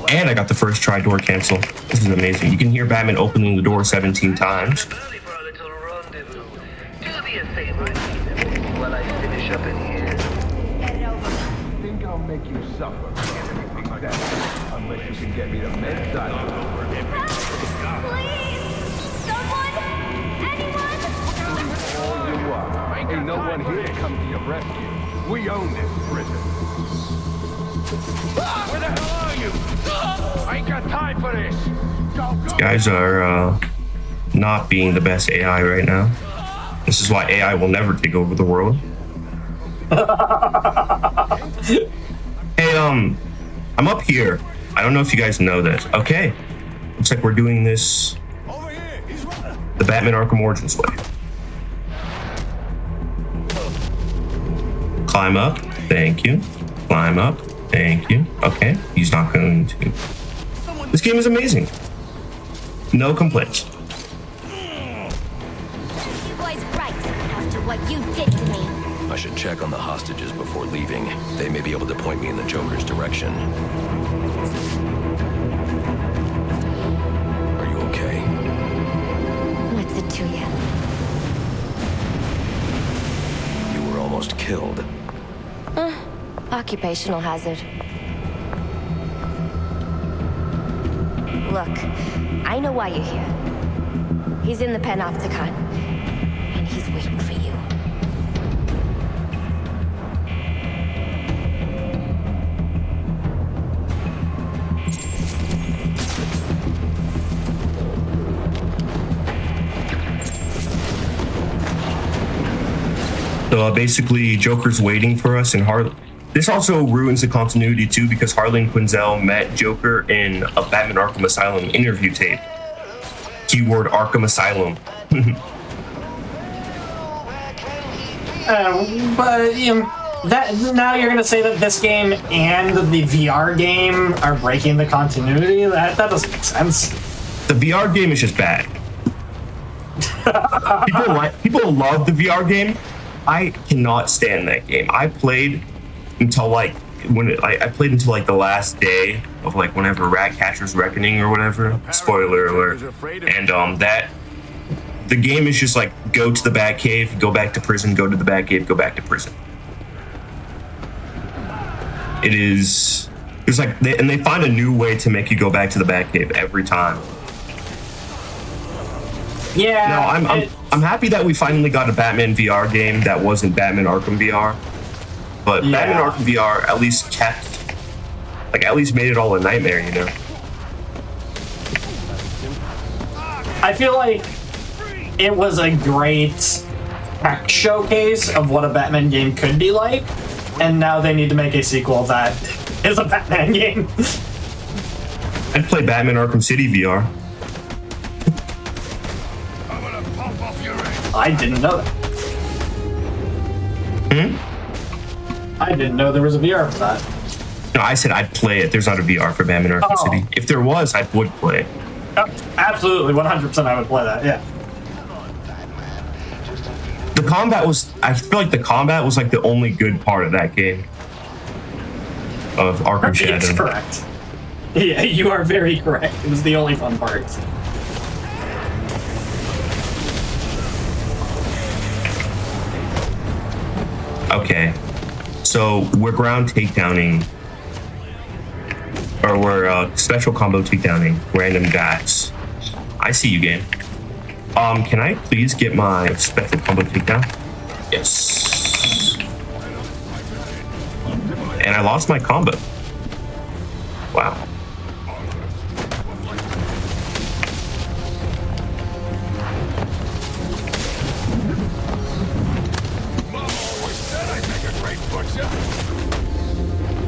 And I got the first try door cancel. This is amazing. You can hear Batman opening the door 17 times. While I finish up in here. Think I'll make you suffer for anything like that, unless you can get me the med doctor. Ain't no one here to come to your rescue. We own this prison. Where the hell are you? I ain't got time for this. Go, go. Guys are not being the best AI right now. This is why AI will never take over the world. Hey, I'm up here. I don't know if you guys know this. Okay. Looks like we're doing this the Batman Arkham Origins way. Climb up. Thank you. Climb up. Thank you. Okay. He's not going to. This game is amazing. No complaints. He was right after what you did to me. I should check on the hostages before leaving. They may be able to point me in the Joker's direction. Are you okay? What's it to you? You were almost killed. Occupational hazard. Look, I know why you're here. He's in the Panopticon, and he's waiting for you. So basically, Joker's waiting for us, and this also ruins the continuity too, because Harlan Quinzel met Joker in a Batman Arkham Asylum interview tape. Keyword Arkham Asylum. But that now you're gonna say that this game and the VR game are breaking the continuity? That doesn't make sense. The VR game is just bad. People love the VR game. I cannot stand that game. I played until I played until the last day of whenever Ratcatcher's Reckoning or whatever. Spoiler alert. And the game is just go to the Batcave, go back to prison, go to the Batcave, go back to prison. It is they find a new way to make you go back to the Batcave every time. Yeah. No, I'm happy that we finally got a Batman VR game that wasn't Batman Arkham VR. But yeah. Batman Arkham VR at least at least made it all a nightmare, you know? I feel like it was a great tech showcase of what a Batman game could be like, and now they need to make a sequel that is a Batman game. I'd play Batman Arkham City VR. I didn't know that. I didn't know there was a VR for that. No, I said I'd play it. There's not a VR for Batman Arkham City. If there was, I would play it. Oh, absolutely, 100% I would play that, yeah. The combat I feel like the combat was the only good part of that game. Of Arkham Shadow. It's correct. Yeah, you are very correct. It was the only fun part. Okay, so we're ground takedowning, or we're special combo takedowning random guys. I see you, game. Can I please get my special combo takedown? Yes. And I lost my combo. Wow.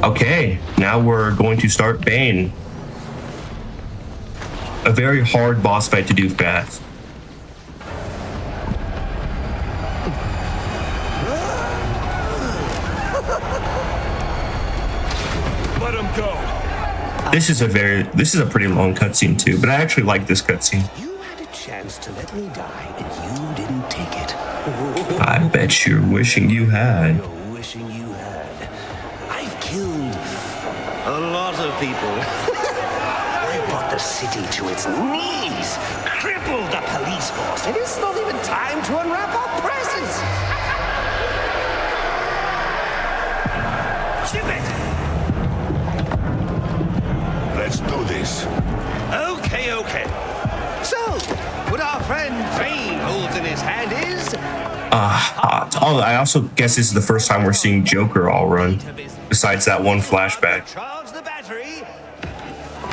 Okay, now we're going to start Bane. A very hard boss fight to do fast. Let him go. This is a pretty long cutscene too, but I actually like this cutscene. You had a chance to let me die, and you didn't take it. I bet you're wishing you had. You're wishing you had. I've killed a lot of people. I brought the city to its knees, crippled the police force, and it's not even time to unwrap our presents. Ship it! Let's do this. Okay. So, what our friend Bane holds in his hand is... I also guess this is the first time we're seeing Joker all run, besides that one flashback. Charge the battery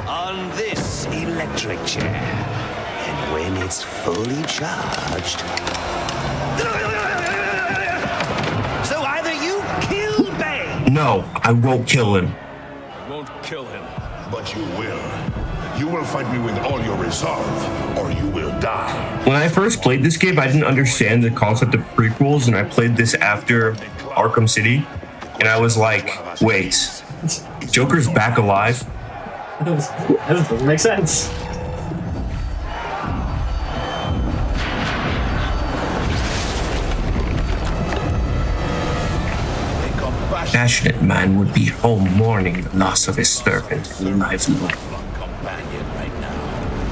on this electric chair. And when it's fully charged... So either you kill Bane... No, I won't kill him. Won't kill him. But you will. You will fight me with all your resolve, or you will die. When I first played this game, I didn't understand the concept of prequels, and I played this after Arkham City, and I was like, wait, Joker's back alive? That doesn't make sense. A passionate man would be home mourning the loss of his servant who lives alone.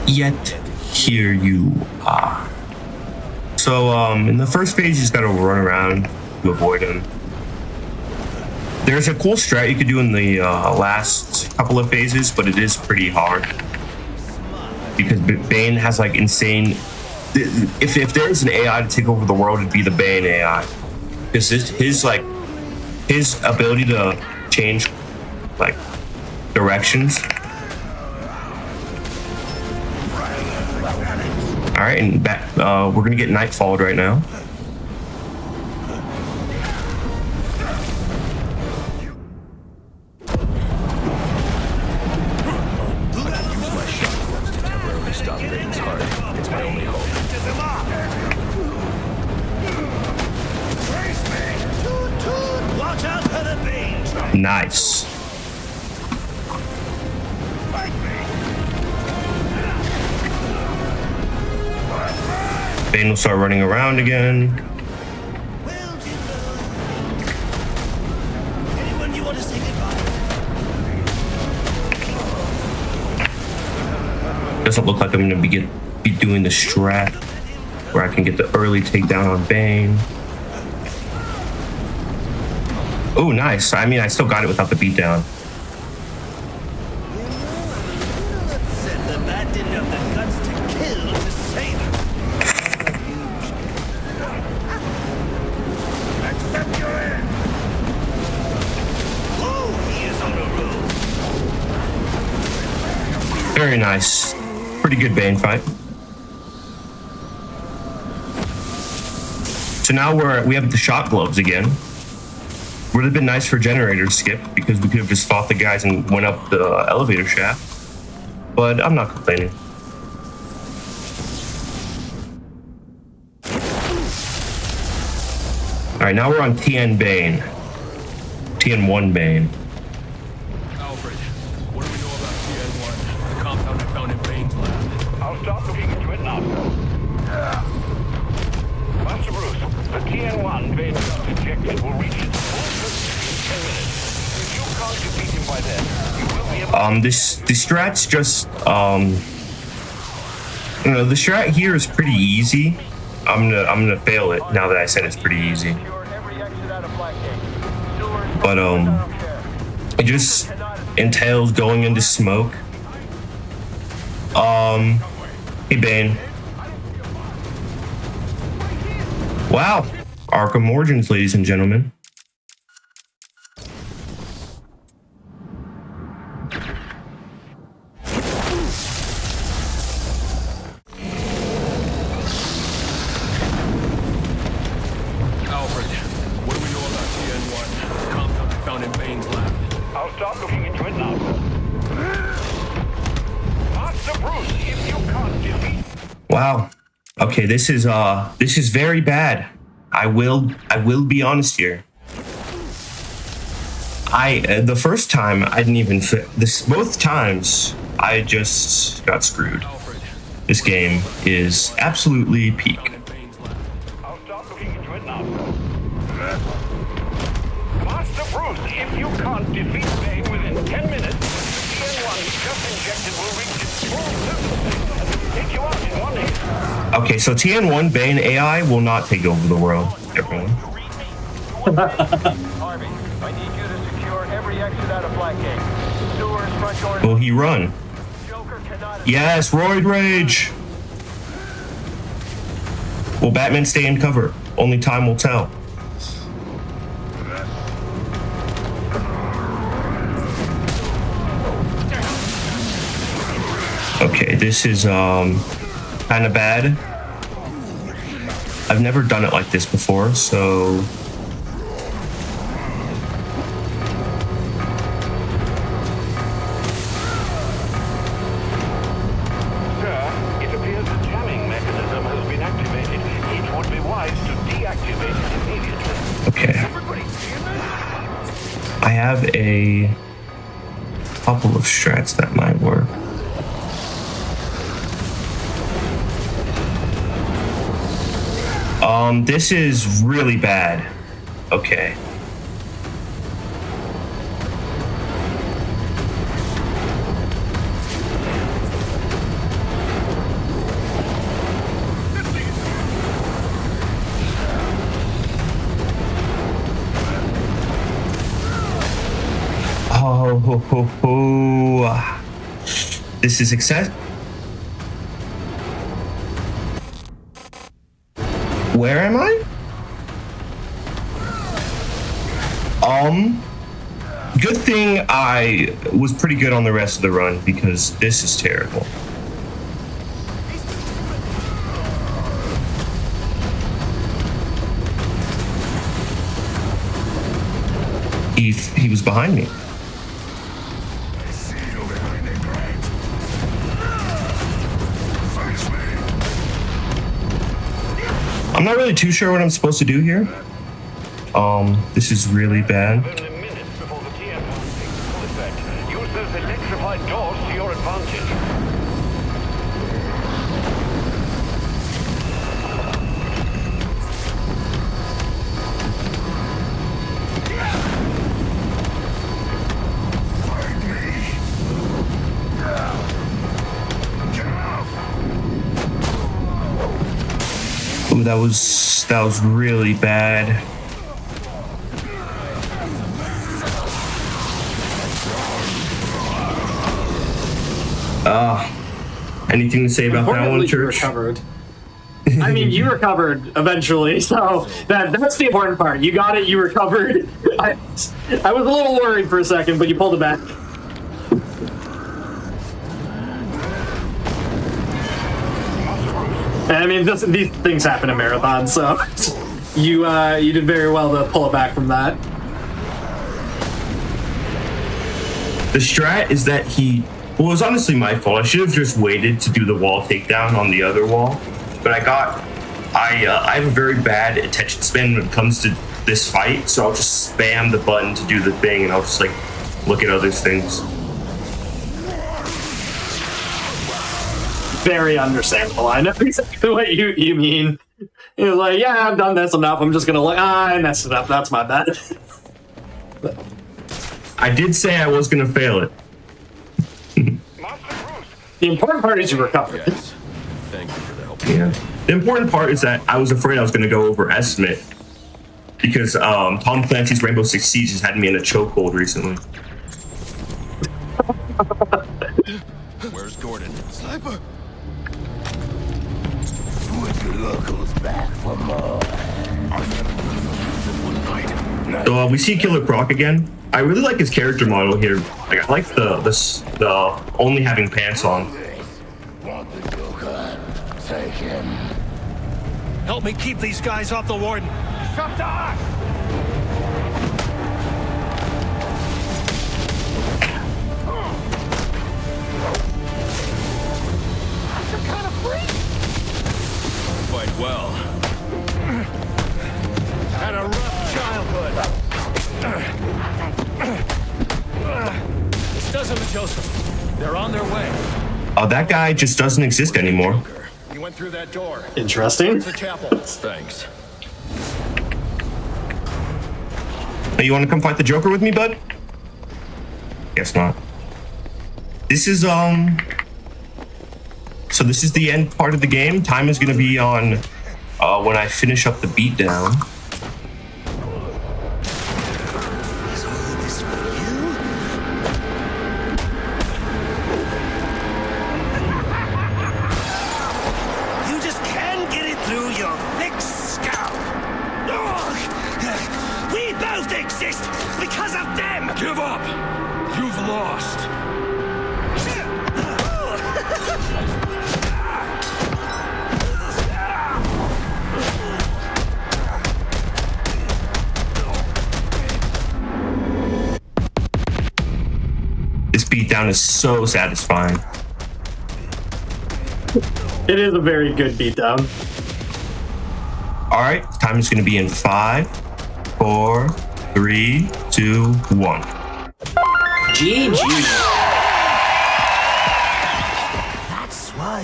Yet, here you are. So, in the first phase, you just gotta run around to avoid him. There's a cool strat you could do in the last couple of phases, but it is pretty hard. Because Bane has like insane... If there's an AI to take over the world, it'd be the Bane AI. Because his ability to change like directions. All right, and back. We're gonna get nightfalled right now. Use my shotguns to temporarily stop Bane's heart. It's my only hope. Watch out for the Bane! Nice. Bane will start running around again. Anyone you want to say goodbye? Doesn't look like I'm gonna be doing the strat where I can get the early takedown on Bane. Oh, nice. I mean, I still got it without the beatdown. Said the bat didn't have the guts to kill to save him. Accept your end. Oh, he is on a roll. Very nice. Pretty good Bane fight. So now we have the shot gloves again. Would have been nice for generator skip because we could have just fought the guys and went up the elevator shaft. But I'm not complaining. All right, now we're on TN Bane. TN1 Bane. Alfred, what do we know about TN1? The compound I found in Bane's lab. I'll start looking into it now. Master Bruce, the TN1 Bane objective will reach its full in 10 minutes. If you can't defeat him by then, you will be able The strat's just you know, the strat here is pretty easy. I'm gonna fail it now that I said it's pretty easy. But it just entails going into smoke. Hey Bane. Wow. Arkham Origins, ladies and gentlemen. Alfred, what do we know about TN1? The compound I found in Bane's lab. I'll start looking into it now. Master Bruce, if you can't defeat... Wow. Okay, this is very bad. I will be honest here. The first time I didn't even fit this. Both times I just got screwed. Alfred, This game is absolutely peak. Master Bruce, if you can't defeat Bane within 10 minutes, the TN1 he just injected will reach its full surface and will take you out in one hit. Okay, so TN1 Bane AI will not take over the world, everyone. Harvey, I need you to secure every exit out of Blackgate. Sewers, front doors. Will he run? Yes, Roid Rage! Will Batman stay in cover? Only time will tell. Okay, this is kind of bad. I've never done it like this before, so I have a couple of strats that might work. This is really bad. Okay. Oh, this is success. Where am I? Good thing I was pretty good on the rest of the run because this is terrible. He was behind me. I'm not really too sure what I'm supposed to do here. This is really bad. Use those electrified doors to your advantage. Ooh, that was really bad. Anything to say about that one, Church? Recovered. I mean, you recovered eventually, so that's the important part. You got it, you recovered. I was a little worried for a second, but you pulled it back. I mean, these things happen in marathons, so you did very well to pull it back from that. The strat is that well, it was honestly my fault. I should have just waited to do the wall takedown on the other wall, but I have a very bad attention span when it comes to this fight, so I'll just spam the button to do the thing, and I'll just like look at other things. Very understandable. I know exactly what you mean. You're like, yeah, I've done this enough. I'm just gonna look. I messed it up. That's my bad. I did say I was gonna fail it. The important part is you recovered. Yes. Thank you for the help. Yeah. The important part is that I was afraid I was gonna go overestimate because Tom Clancy's Rainbow Six Siege has had me in a chokehold recently. Where's Gordon? Sniper! Would your locals back for more? So we see Killer Croc again. I really like his character model here. Like, I like the only having pants on. Want the Joker? Take him. Help me keep these guys off the warden. Shut up! Some kind of freak? Fight well. Had a rough childhood. This doesn't, Joseph. They're on their way. That guy just doesn't exist anymore. He went through that door. Interesting. It's the chapel. Thanks. Hey, you want to come fight the Joker with me, bud? Guess not. This is, so this is the end part of the game. Time is going to be on, when I finish up the beatdown. You just can't get it through your thick skull. Ugh. We both exist because of them. Give up! You've lost. This beatdown is so satisfying. It is a very good beatdown. All right, time is going to be in 5, 4, 3, 2, 1. GG.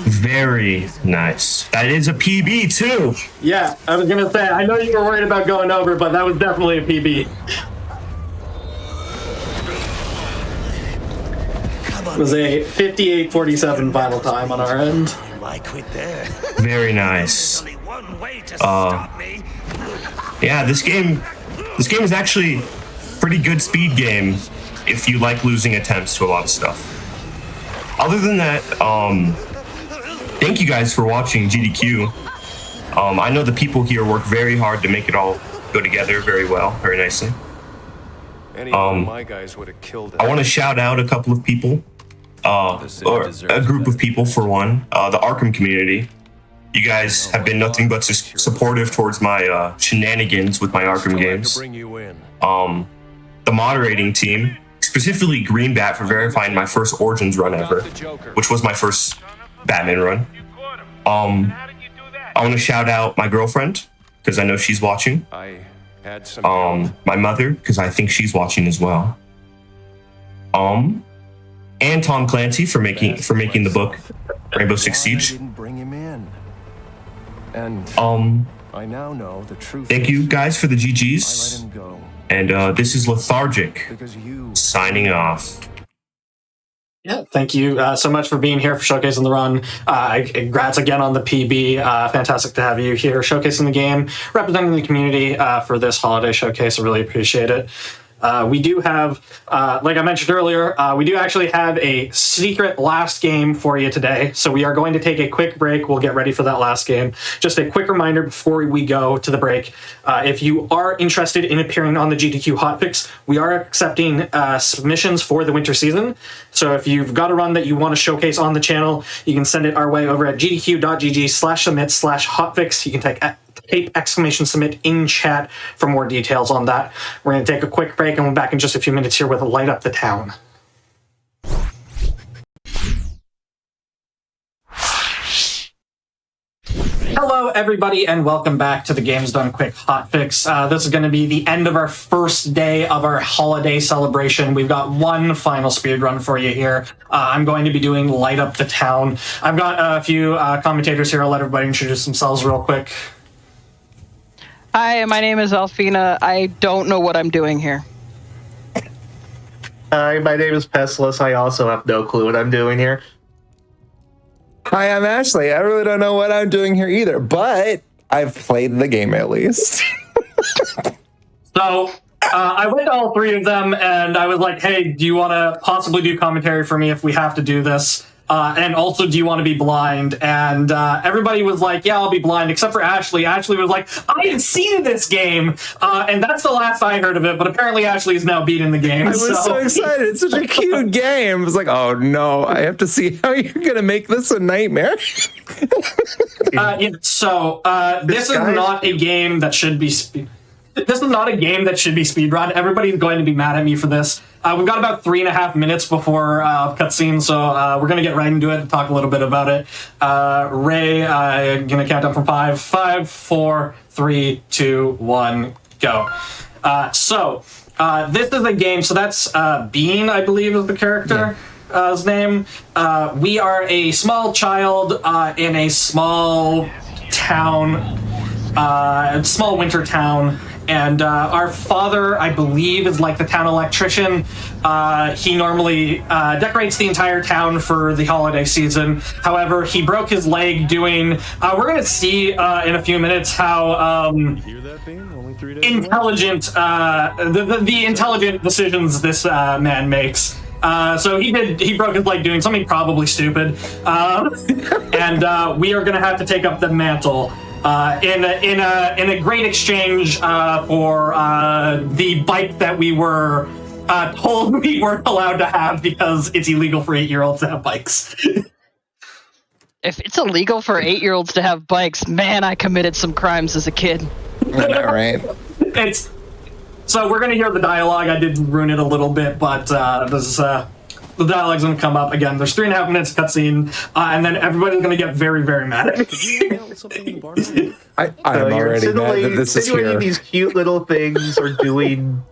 Very nice. That is a PB too. Yeah, I was gonna say, I know you were worried about going over, but that was definitely a PB. It was a 58:47 final time on our end. Why quit there? Very nice. Yeah, this game is actually a pretty good speed game if you like losing attempts to a lot of stuff. Other than that, thank you guys for watching GDQ. I know the people here work very hard to make it all go together very well, very nicely. My guys would have killed I want to shout out a couple of people, or a group of people for one, the Arkham community. You guys have been nothing but supportive towards my shenanigans with my Arkham games. The moderating team, specifically Greenbat for verifying my first Origins run ever, which was my first Batman run. I want to shout out my girlfriend, because I know she's watching. My mother, because I think she's watching as well. And Tom Clancy for making the book Rainbow Six Siege. And I now know the truth. Thank you guys for the GGs. And this is Lethargic signing off. Yeah, thank you so much for being here for showcasing the run. Congrats again on the PB. Fantastic to have you here showcasing the game, representing the community for this holiday showcase. I really appreciate it. We do have, like I mentioned earlier, we do actually have a secret last game for you today. So we are going to take a quick break. We'll get ready for that last game. Just a quick reminder before we go to the break. If you are interested in appearing on the GDQ Hotfix, we are accepting submissions for the winter season. So if you've got a run that you want to showcase on the channel, you can send it our way over at gdq.gg/submit/hotfix. You can type !submit in chat for more details on that. We're going to take a quick break and we're back in just a few minutes here with Light Up the Town. Hello, everybody, and welcome back to the Games Done Quick Hotfix. This is going to be the end of our first day of our holiday celebration. We've got one final speedrun for you here. I'm going to be doing Light Up the Town. I've got a few commentators here. I'll let everybody introduce themselves real quick. Hi, my name is Alfina. I don't know what I'm doing here. Hi, my name is Pestless. I also have no clue what I'm doing here. Hi, I'm Ashley. I really don't know what I'm doing here either, but I've played the game at least. So, I went to all three of them, and I was like, hey, do you want to possibly do commentary for me if we have to do this? And also, do you want to be blind? And everybody was like, yeah, I'll be blind, except for Ashley. Ashley was like, I had seen this game, and that's the last I heard of it, but apparently Ashley is now beating the game. I was so excited. It's such a cute game. I was like, oh no, I have to see how you're going to make this a nightmare. This is not a game that should be... This is not a game that should be speedrun. Everybody's going to be mad at me for this. We've got about 3.5 minutes before cutscene, so we're going to get right into it and talk a little bit about it. Ray, I'm going to count down from 5. 5, 4, 3, 2, 1, go. This is a game, so that's Bean, I believe, is the character. his name. We are a small child in a small town, small winter town. And our father, I believe, is like the town electrician. He normally decorates the entire town for the holiday season. However, he broke his leg doing... we're going to see in a few minutes how intelligent... the intelligent decisions this man makes. So he broke his leg doing something probably stupid. And we are going to have to take up the mantle. In a great exchange for the bike that we were told we weren't allowed to have because it's illegal for 8-year-olds to have bikes. If it's illegal for 8-year-olds to have bikes, man, I committed some crimes as a kid. I know, right? So we're gonna hear the dialogue. I did ruin it a little bit, but the dialogue's gonna come up again. There's 3.5 minutes cutscene, and then everybody's gonna get very, very mad at me. I'm already mad that this is here. These cute little things are doing...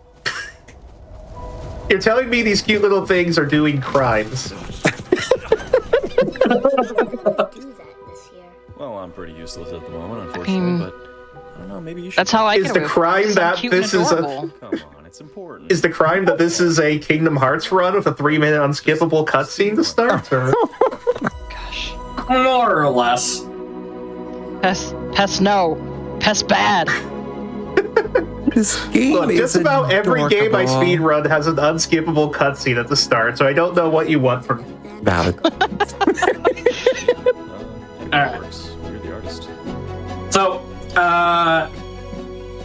You're telling me these cute little things are doing crimes. Well, I'm pretty useless at the moment, unfortunately, but I don't know, maybe you should... That's how I Is the crime that this is a... Come on, it's important. Is the crime that this is a Kingdom Hearts run with a 3-minute unskippable cutscene to start? Or? Gosh. More or less. Pest no. Pest bad. This game Look, just about every game I adorable. speedrun has an unskippable cutscene at the start, so I don't know what you want from me. Valid. Alright. You're the artist. So,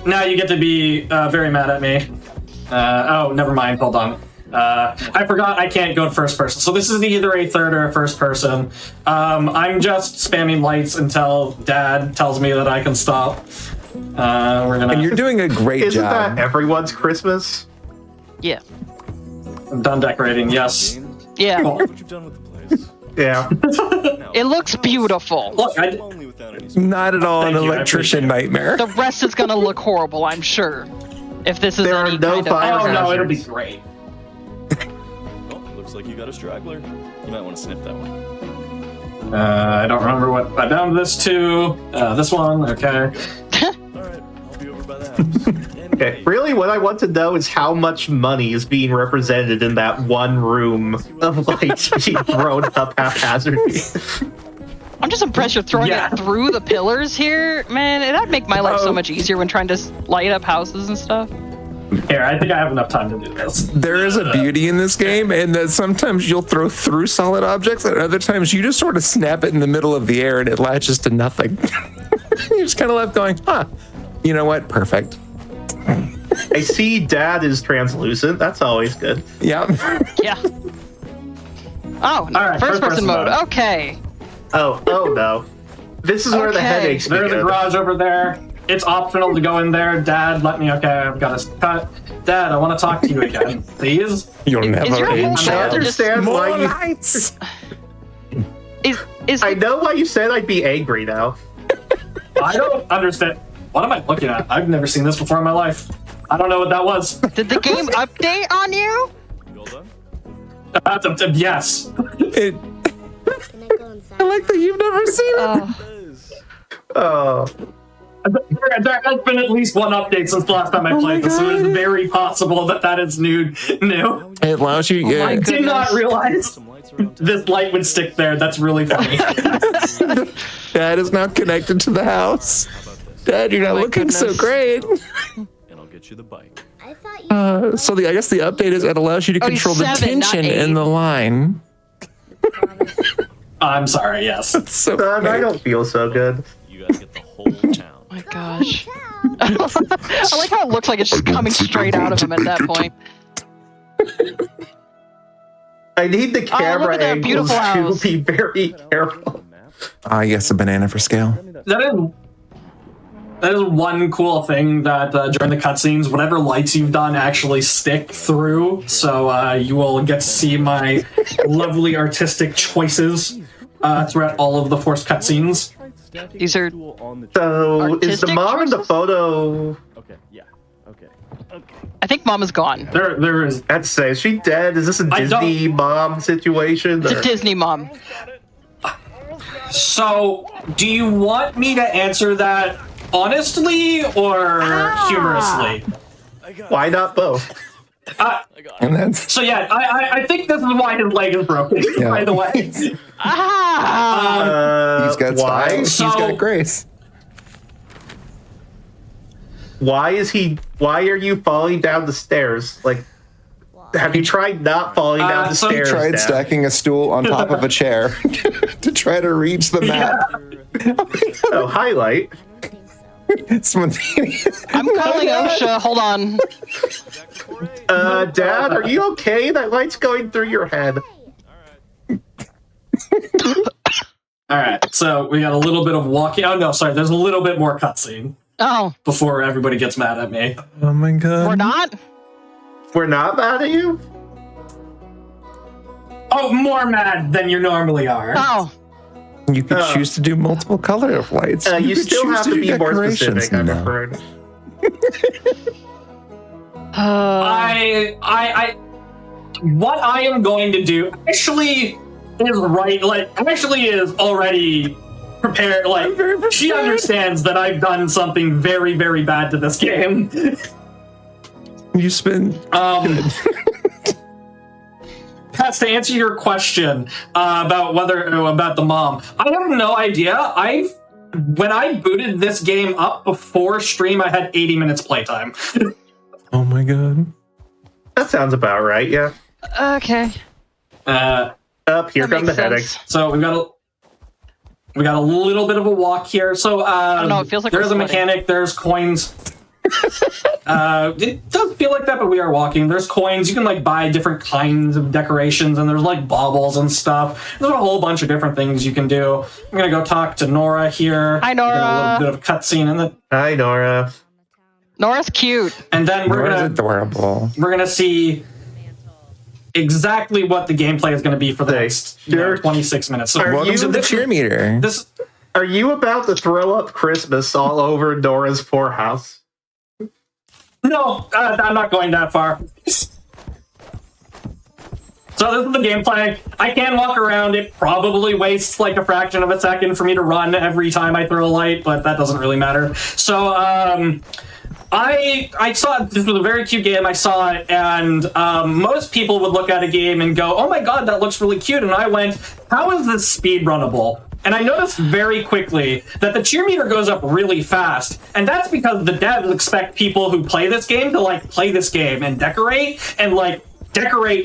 now you get to be very mad at me. Oh, never mind. Hold on. I forgot I can't go to first person. So this is either a third or a first person. I'm just spamming lights until Dad tells me that I can stop. We're gonna. And you're doing a great Isn't job. that everyone's Christmas? Yeah. I'm done decorating. Yes. Yeah. Cool. What you've done with the place. Yeah. It looks beautiful. Look, Not at all an Thank you, I electrician nightmare. The rest is gonna look horrible, I'm sure. If this is There are any no kind fire of... Oh no, it'll be hazards. great. Oh, looks like you got a straggler. You might want to snip that one. I don't remember what I bound this to. This one, okay. Alright, I'll be over by the house. Okay, really what I want to know is how much money is being represented in that one room of lights being thrown up haphazardly. I'm just impressed you're throwing Yeah. it through the pillars here. Man, that'd make my life so much easier when trying to light up houses and stuff. Here, I think I have enough time to do this. There is a beauty in this game, and that sometimes you'll throw through solid objects, and other times you just sort of snap it in the middle of the air and it latches to nothing. You're just kind of left going, huh, you know what? Perfect. I see Dad is translucent. That's always good. Yeah. Yeah. Oh, right, first person mode. mode. Okay. Oh no. This is where the Okay. headaches There's a begin. garage over there. It's optional to go in there. Dad, let me. Okay, I've got to cut. Dad, I want to talk to you again, please. You'll never your whole age. show I understand why More you... lights. Is I know why you said I'd be angry now. I don't understand. What am I looking at? I've never seen this before in my life. I don't know what that was. did the game update on you? You all done? Yes. I like that you've never seen it. Oh. There has been at least one update since the last time I played this, so it's very possible that that is new. It allows you. my I did not realize Some lights around town. this light would stick there. That's really funny. Dad is now connected to the house. Dad, you're not my looking so goodness. great. And I'll get you the bike. So I guess the update is it allows you to Oh, he's control the 7, not tension 8. in the line. I'm sorry, yes. So I don't feel so good. You gotta get the whole town. Oh my gosh. I like how it looks like it's just coming straight out of him at that point. I need the look camera at that angles beautiful house. to be very careful. yes, a banana for scale. That is one cool thing that during the cutscenes, whatever lights you've done actually stick through. So you will get to see my lovely artistic choices throughout all of the forced cutscenes. These are So is the Artistic mom in the choices? photo? Okay, yeah, okay. I think Mom is gone. There is. I'd say, is she dead? Is this a Disney mom situation? It's a Disney mom. So, do you want me to answer that honestly or humorously? Why not both? And that's So yeah, I think this is why his leg is broken. Yeah. By the way, he's got why? style. He's got grace. Why are you falling down the stairs? Like, have you tried not falling down the stairs? Tried Dad? stacking a stool on top of a chair to try to reach the mat. Oh, highlight. Spontaneous. I'm calling OSHA. Hold on. Dad, are you okay? That light's going through your head. all right. So we got a little bit of walking. Oh no, sorry. There's a little bit more cutscene. Oh. Before everybody gets mad at me. Oh my god. We're not. We're not mad at you. Oh, more mad than you normally are. Oh. You could choose to do multiple color of lights. You could still choose have to do be more decorations. specific. I'm No. afraid. What I am going to do actually is right. Like, actually is already prepared. Like, she understands that I've done something very, very bad to this game. You spend. Pat, to answer your question about the mom, I have no idea. When I booted this game up before stream, I had 80 minutes playtime. Oh my god. That sounds about right. Yeah. Okay. Up here come the headaches. So we got a little bit of a walk here. So I don't know, it feels like there's we're a sweating. mechanic. There's coins. It does feel like that, but we are walking. There's coins. You can like buy different kinds of decorations, and there's like baubles and stuff. There's a whole bunch of different things you can do. I'm gonna go talk to Nora here. Hi, Nora. We got a little bit of cutscene, and then Hi, Nora. Nora's cute. And then Nora's adorable. we're gonna see exactly what the gameplay is gonna be for the next 26 minutes. So Welcome to the cheer meter. Are you about to throw up Christmas all over Nora's poor house? No, I'm not going that far. So this is the gameplay. I can walk around. It probably wastes like a fraction of a second for me to run every time I throw a light, but that doesn't really matter. So I saw this was a very cute game. I saw it, and most people would look at a game and go, "Oh my god, that looks really cute." And I went, "How is this speed runnable?" And I noticed very quickly that the cheer meter goes up really fast. And that's because the devs expect people who play this game to like play this game and decorate in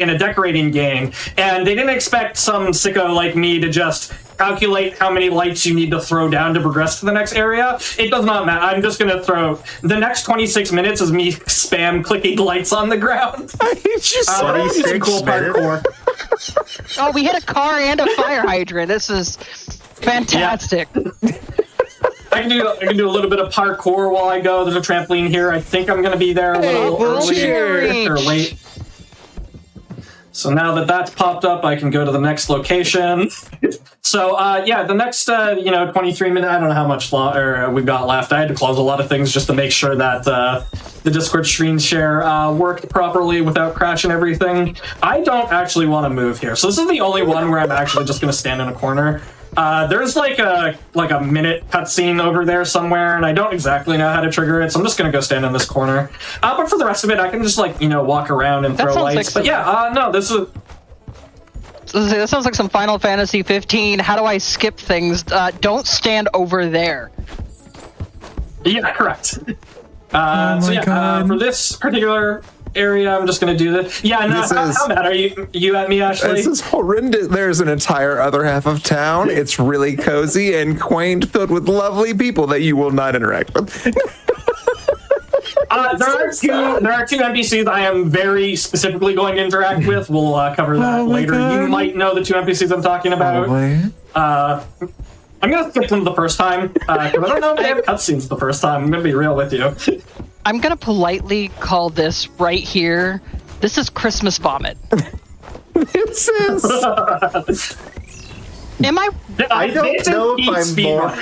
a decorating game. And they didn't expect some sicko like me to just calculate how many lights you need to throw down to progress to the next area. It does not matter. I'm just going to throw... The next 26 minutes is me spam clicking lights on the ground. I hate you so much. Some cool parkour. Oh, we hit a car and a fire hydrant. This is fantastic. I can do a little bit of parkour while I go. There's a trampoline here. I think I'm going to be there a little early or late. So now that that's popped up, I can go to the next location. So yeah, the next 23 minutes. I don't know how much we've got left. I had to close a lot of things just to make sure that the Discord screen share worked properly without crashing everything. I don't actually want to move here, so this is the only one where I'm actually just going to stand in a corner. There's like a minute cutscene over there somewhere, and I don't exactly know how to trigger it, so I'm just gonna go stand in this corner. But for the rest of it, I can just walk around and throw lights. But yeah, no, this is. That sounds like some Final Fantasy 15. How do I skip things? Don't stand over there. Yeah, correct. So yeah, for this particular area, I'm just gonna do this. Yeah, no, how mad are you at me, Ashley? This is horrendous. There's an entire other half of town. It's really cozy and quaint, filled with lovely people that you will not interact with. There are two NPCs I am very specifically going to interact with. We'll cover that later. You might know the two NPCs I'm talking about. I'm gonna skip them the first time because I don't know if they have cutscenes the first time. I'm gonna be real with you. I'm gonna politely call this right here. This is Christmas vomit. This is. Am I? I don't know if I'm more.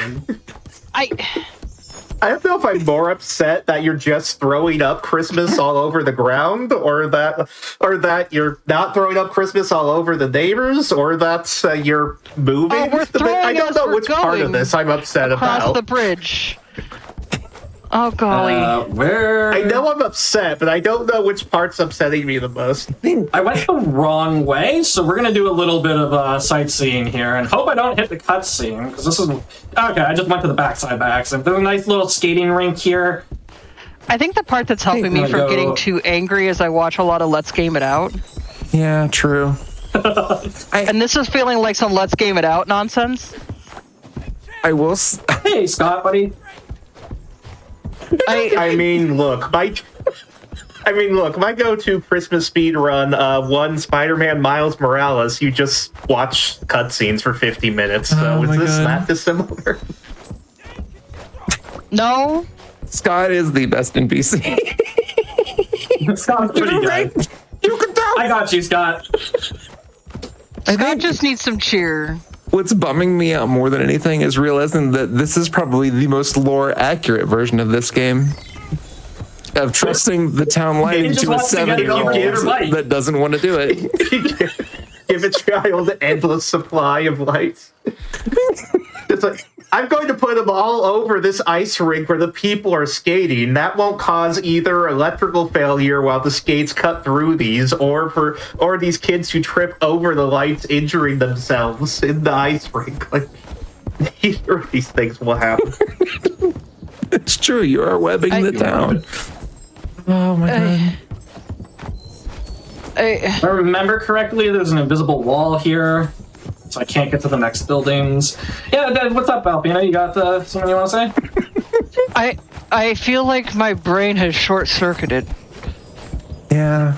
I don't know if I'm more upset that you're just throwing up Christmas all over the ground, or that you're not throwing up Christmas all over the neighbors, or that you're moving. I don't know which part of this I'm upset across about. the bridge. Oh golly! I know I'm upset, but I don't know which part's upsetting me the most. I went the wrong way, so we're gonna do a little bit of sightseeing here, and hope I don't hit the cutscene because this is okay. I just went to the backside by accident. There's a nice little skating rink here. I think the part that's helping me from getting too angry is I watch a lot of Let's Game It Out. Yeah, true. And this is feeling like some Let's Game It Out nonsense. I will. Hey, Scott, buddy. I mean, look, my go-to Christmas speed run, one Spider-Man Miles Morales. You just watch cutscenes for 50 minutes. So is this that dissimilar? No. Scott is the best in BC. Scott's pretty good. You can tell. I got you, Scott. Scott just needs some cheer. What's bumming me out more than anything is realizing that this is probably the most lore-accurate version of this game. Of trusting the town lighting to a 7-year-old that doesn't want to do it. Give a child an endless supply of lights. It's like, I'm going to put them all over this ice rink where the people are skating. That won't cause either electrical failure while the skates cut through these, or these kids who trip over the lights injuring themselves in the ice rink. Like, neither of these things will happen. It's true. You are webbing the town. Oh my god. If I remember correctly, there's an invisible wall here, so I can't get to the next buildings. Yeah, what's up, Alpina? You got something you want to say? I feel like my brain has short-circuited. Yeah.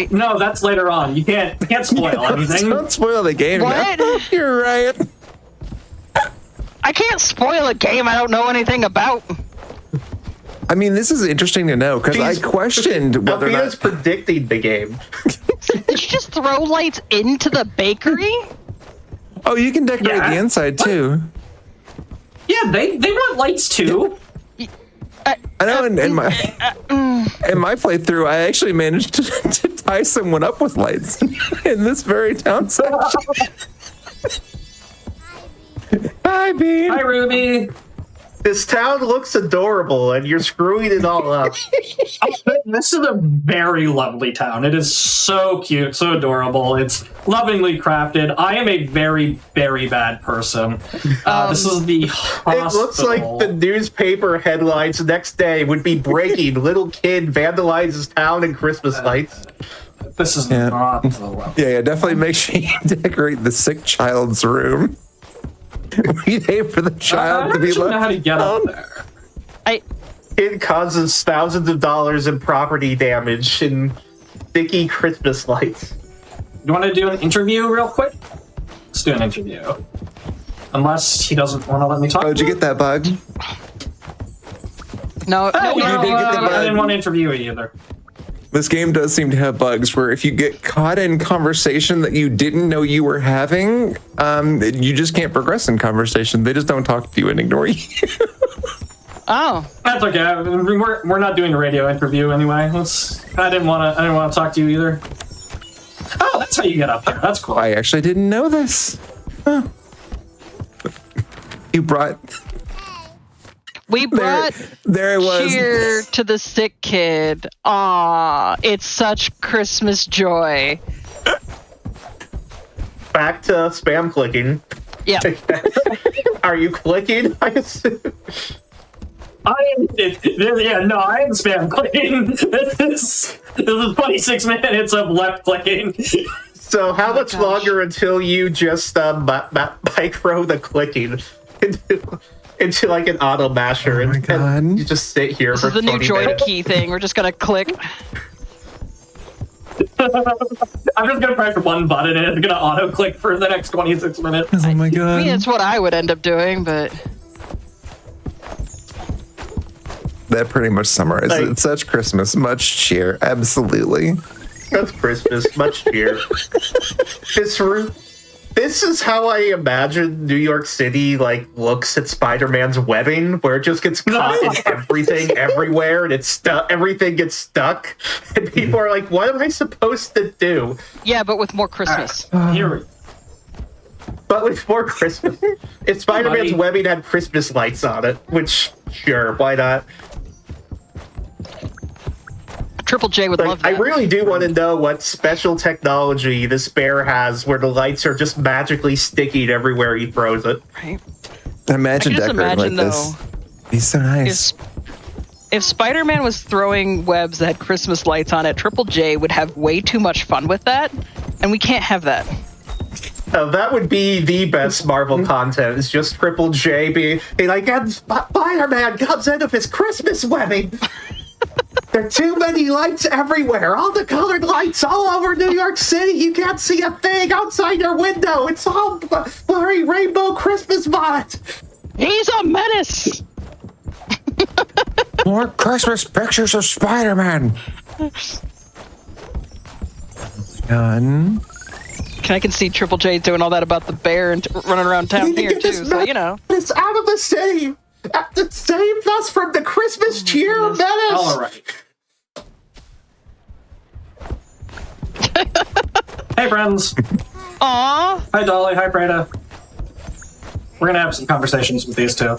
No, that's later on. You can't spoil anything. Don't spoil the game. What? No. You're right. I can't spoil a game I don't know anything about. I mean, this is interesting to know because I questioned whether or not predicting the game. Did you just throw lights into the bakery? Oh, you can decorate the inside too. Yeah, they want lights too. I know. In my playthrough, I actually managed to tie someone up with lights in this very town section. Hi, Bean. Hi, Ruby. This town looks adorable, and you're screwing it all up. This is a very lovely town. It is so cute, so adorable. It's lovingly crafted. I am a very, very bad person. This is the hospital. It looks like the newspaper headlines the next day would be breaking. Little kid vandalizes town in Christmas lights. This is not the level. Yeah, definitely make sure you decorate the sick child's room. We aim for the child to be left. I don't know how to get up there. It causes thousands of dollars in property damage and sticky Christmas lights. You want to do an interview real quick? Let's do an interview. Unless he doesn't want to let me talk. Oh, did you get that bug? No, I didn't want to interview it either. This game does seem to have bugs where if you get caught in conversation that you didn't know you were having, you just can't progress in conversation. They just don't talk to you and ignore you. Oh, that's okay. We're not doing a radio interview anyway. I didn't want to talk to you either. Oh, that's how you get up there. That's cool. I actually didn't know this. Huh. You brought. We brought there it was. cheer to the sick kid. Aw, it's such Christmas joy. Back to spam clicking. Yeah. Are you clicking? I assume. I am spam clicking. This is 26 minutes of left clicking. So how much longer until you just micro the clicking into like an auto masher and you just sit here for 20 minutes? This is the new joy key thing. We're just gonna click. I'm just gonna press one button and it's gonna auto click for the next 26 minutes. Oh my god. I mean, it's what I would end up doing, but that pretty much summarizes it. Such Christmas, much cheer, absolutely. That's Christmas, much cheer. This is how I imagine New York City like looks at Spider-Man's webbing, where it just gets caught in everything everywhere, and it's stuck. Everything gets stuck, and people are like, "What am I supposed to do?" Yeah, but with more Christmas. But with more Christmas, if Spider-Man's webbing had Christmas lights on it, which sure, why not? Triple J would love that. I really do want to know what special technology this bear has where the lights are just magically sticking everywhere he throws it. Right. Imagine I can just decorating imagine, like this. He's so nice. If Spider-Man was throwing webs that had Christmas lights on it, Triple J would have way too much fun with that, and we can't have that. That would be the best Marvel content. It's just Triple J being like, and Spider-Man comes in with his Christmas webbing. There are too many lights everywhere. All the colored lights all over New York City. You can't see a thing outside your window. It's all blurry rainbow Christmas vibes. He's a menace. More Christmas pictures of Spider-Man. Done. I can see Triple J doing all that about the bear and running around town here too. So you know, it's out of the city. Saved us from the Christmas cheer menace. All right. Hey, friends. Aww. Hi, Dolly. Hi, Breda. We're gonna have some conversations with these two.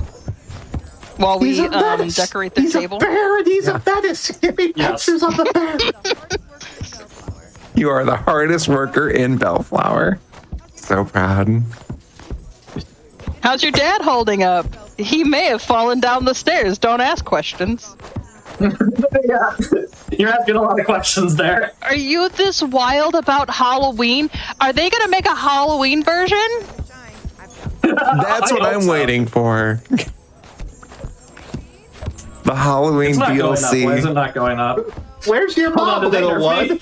While we decorate the table. He's a bear and he's a menace. Give me pictures of the bear. You are the hardest worker in Bellflower. So proud. How's your dad holding up? He may have fallen down the stairs. Don't ask questions. Yeah. You're asking a lot of questions there. Are you this wild about Halloween? Are they going to make a Halloween version? That's what I'm waiting for. The Halloween it's not DLC. Going up. Why is it not going up? Where's your mom, little one?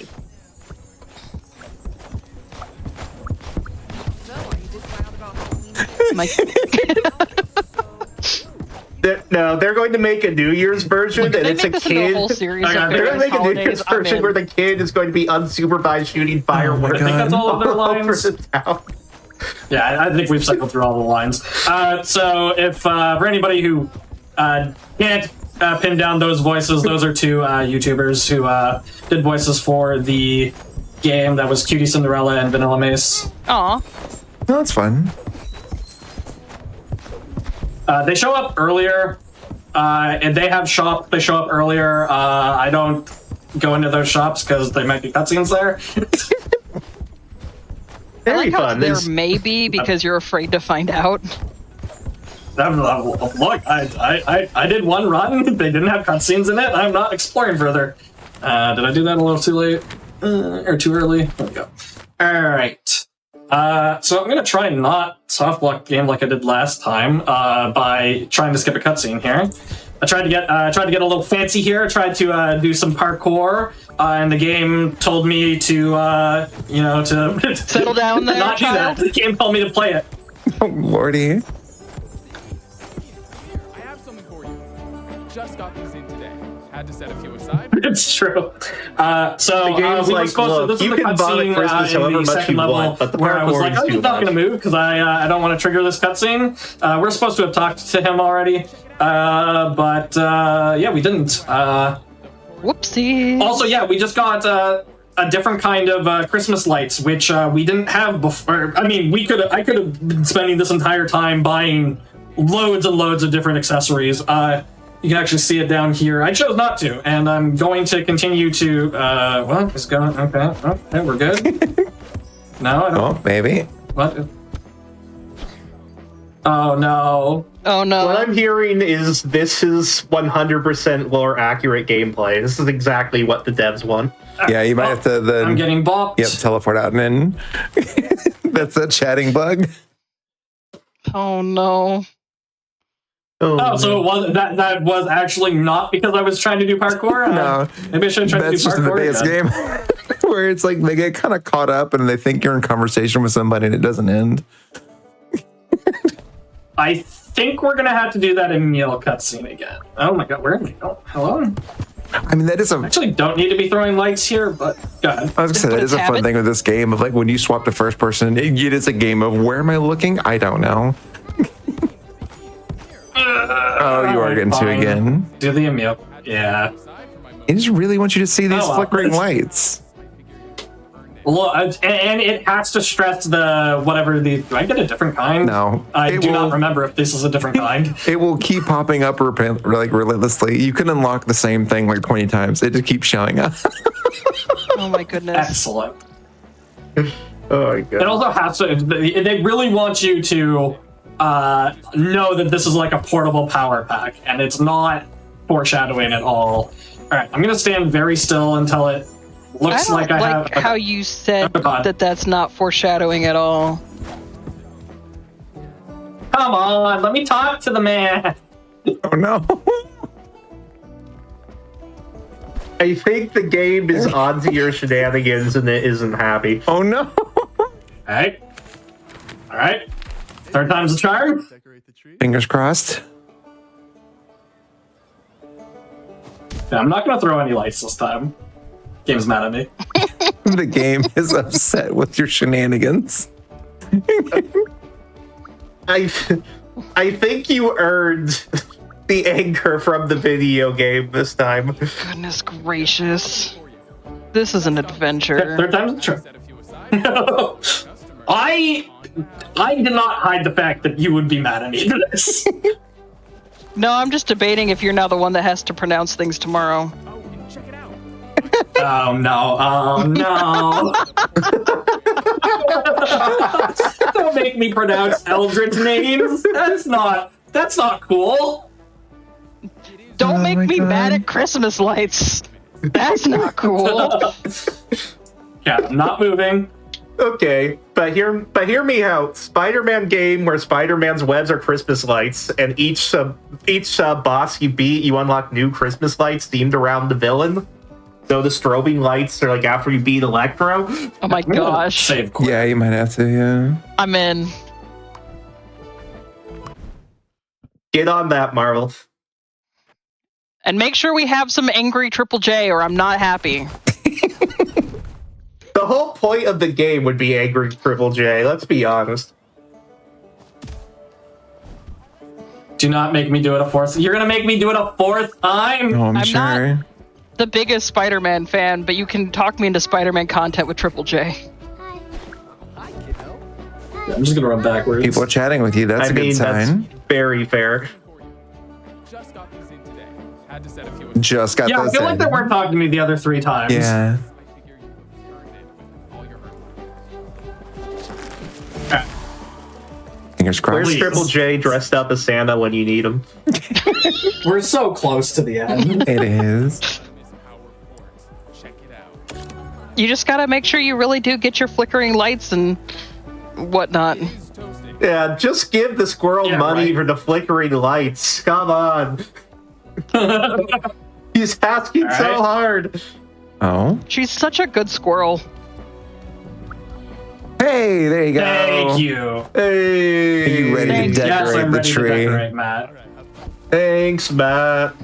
They're going to make a New Year's version, and it's a kid. They're going to make a New Year's version where the kid is going to be unsupervised shooting fireworks. I think that's all of their lines. Over the town. Yeah, I think we've cycled through all the lines. So if for anybody who can't pin down those voices, those are two YouTubers who did voices for the game that was Cutie Cinderella and Vanilla Mace. Aw. That's fun. They show up earlier, and they have shop. They show up earlier. I don't go into those shops because they might be cutscenes there. I like how there may be because you're afraid to find out. Look, I did one run. They didn't have cutscenes in it. I'm not exploring further. Did I do that a little too late or too early? There we go. All right. So I'm gonna try and not soft block the game like I did last time by trying to skip a cutscene here. I tried to get a little fancy here. I tried to do some parkour, and the game told me to to settle down there. Not do that. The game told me to play it. Oh lordy! I have something for you. Just got these in today. Had to set a few aside. It's true. So the game's we were like, supposed look, to. This you is the can bother cutscene Christmas however in the much second you level want, but the where I was like, parkour I'm is just too not going to move because I don't want to trigger this cutscene. We're supposed to have talked to him already, but yeah, we didn't. Whoopsie. Also, yeah, we just got a different kind of Christmas lights, which we didn't have before. I mean, I could have been spending this entire time buying loads and loads of different accessories. You can actually see it down here. I chose not to, and I'm going to continue to. What is going? Okay, okay, we're good. No, I don't. Oh, maybe. What? Oh no! Oh no! What I'm hearing is this is 100% lore accurate gameplay. This is exactly what the devs want. Yeah, you might have to then. I'm getting bopped. Yep, teleport out and in. That's a chatting bug. Oh no! Oh, so it was that was actually not because I was trying to do parkour? No. Maybe I should try to do That's just in the parkour base again. game. Where it's like they get kind of caught up and they think you're in conversation with somebody and it doesn't end. I think we're gonna have to do that in Meal cutscene again. Oh my god, where am I going? Hello? I mean, that is actually don't need to be throwing lights here, but go ahead. I was gonna say that is a fun thing with this game of like when you swap to first person, it is a game of where am I looking? I don't know. Oh, you are getting to again. Do the immune. Yeah. It just really wants you to see these flickering lights. Well, and it has to stress the whatever the. Do I get a different kind? No, I do not remember if this is a different kind. It will keep popping up like relentlessly. You can unlock the same thing like 20 times. It just keeps showing up. Oh my goodness! Excellent. Oh my god! It also has to. They really want you to know that this is like a portable power pack, and it's not foreshadowing at all. All right, I'm gonna stand very still until it looks like I have. How you said that that's not foreshadowing at all. Come on, let me talk to the man. Oh no. I think the game is onto your shenanigans and it isn't happy. Oh no. Alright. Alright. Third time's a charm. Fingers crossed. Yeah, I'm not gonna throw any lights this time. Game's mad at me. The game is upset with your shenanigans. I think you earned the anger from the video game this time. Goodness gracious. This is an adventure. Third time's a charm. I did not hide the fact that you would be mad at me for this. No, I'm just debating if you're now the one that has to pronounce things tomorrow. Oh no, oh no. Don't make me pronounce Eldritch names. That's not cool. Don't make me mad at Christmas lights. That's not cool. Yeah, I'm not moving. Okay, but hear me out. Spider-Man game where Spider-Man's webs are Christmas lights, and each boss you beat, you unlock new Christmas lights themed around the villain. So the strobing lights are like after you beat Electro. Oh my gosh. Yeah, you might have to, yeah. I'm in. Get on that, Marvel. And make sure we have some angry Triple J or I'm not happy. The whole point of the game would be angry Triple J, let's be honest. Do not make me do it a fourth. You're gonna make me do it a fourth time? Oh, I'm sure. Not the biggest Spider-Man fan, but you can talk me into Spider-Man content with Triple J. Yeah, I'm just gonna run backwards. People are chatting with you. That's a good sign. That's very fair. Just got these in today. Had to set a few. Just got yeah, those I feel like in. they weren't talking to me the other 3 times. Yeah. Fingers crossed. Where's Triple J dressed up as Santa when you need him? We're so close to the end. It is. You just gotta make sure you really do get your flickering lights and whatnot. Yeah, just give the squirrel money for the flickering lights. Come on. He's asking so hard. Oh. She's such a good squirrel. Hey, there you go. Thank you. Hey. Are you ready to decorate yes, I'm the ready tree? To decorate, Matt. Thanks, Matt.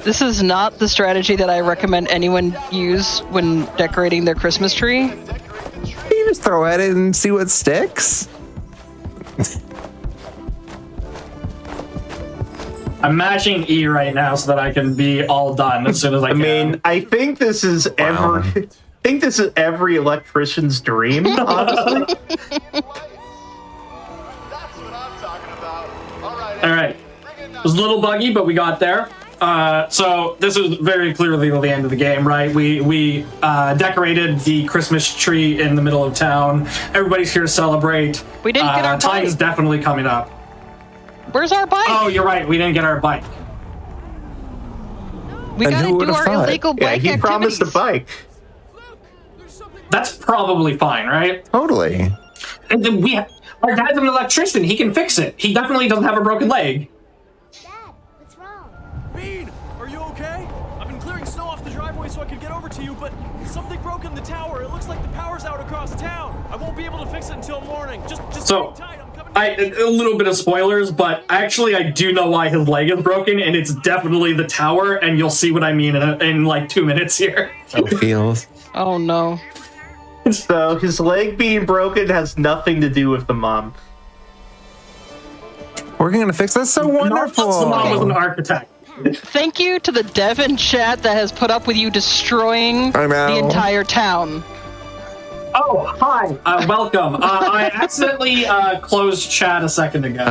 This is not the strategy that I recommend anyone use when decorating their Christmas tree. You just throw at it and see what sticks. I'm mashing E right now so that I can be all done as soon as I can. I mean, I think this is every electrician's dream, honestly. All right. It was a little buggy, but we got there. So this is very clearly the end of the game, right? We decorated the Christmas tree in the middle of town. Everybody's here to celebrate. We didn't get our time is bike. definitely coming up. Where's our bike? Oh, you're right. We didn't get our bike. We And gotta who do would've our thought? illegal Yeah, bike he activities. promised a bike. That's probably fine, right? Totally. And then our dad's an electrician. He can fix it. He definitely doesn't have a broken leg. Bean, are you okay? I've been clearing snow off the driveway so I could get over to you, but something broke in the tower. It looks like the power's out across town. I won't be able to fix it until morning. Just So, hang tight. I'm coming. a little bit of spoilers, but actually I do know why his leg is broken, and it's definitely the tower, and you'll see what I mean in like 2 minutes here. How it feels. Oh no. So his leg being broken has nothing to do with the mom. Working on a fix. That's so wonderful. The mom was an architect. Thank you to the dev in chat that has put up with you destroying the entire town. Oh, hi. Welcome. I accidentally closed chat a second ago.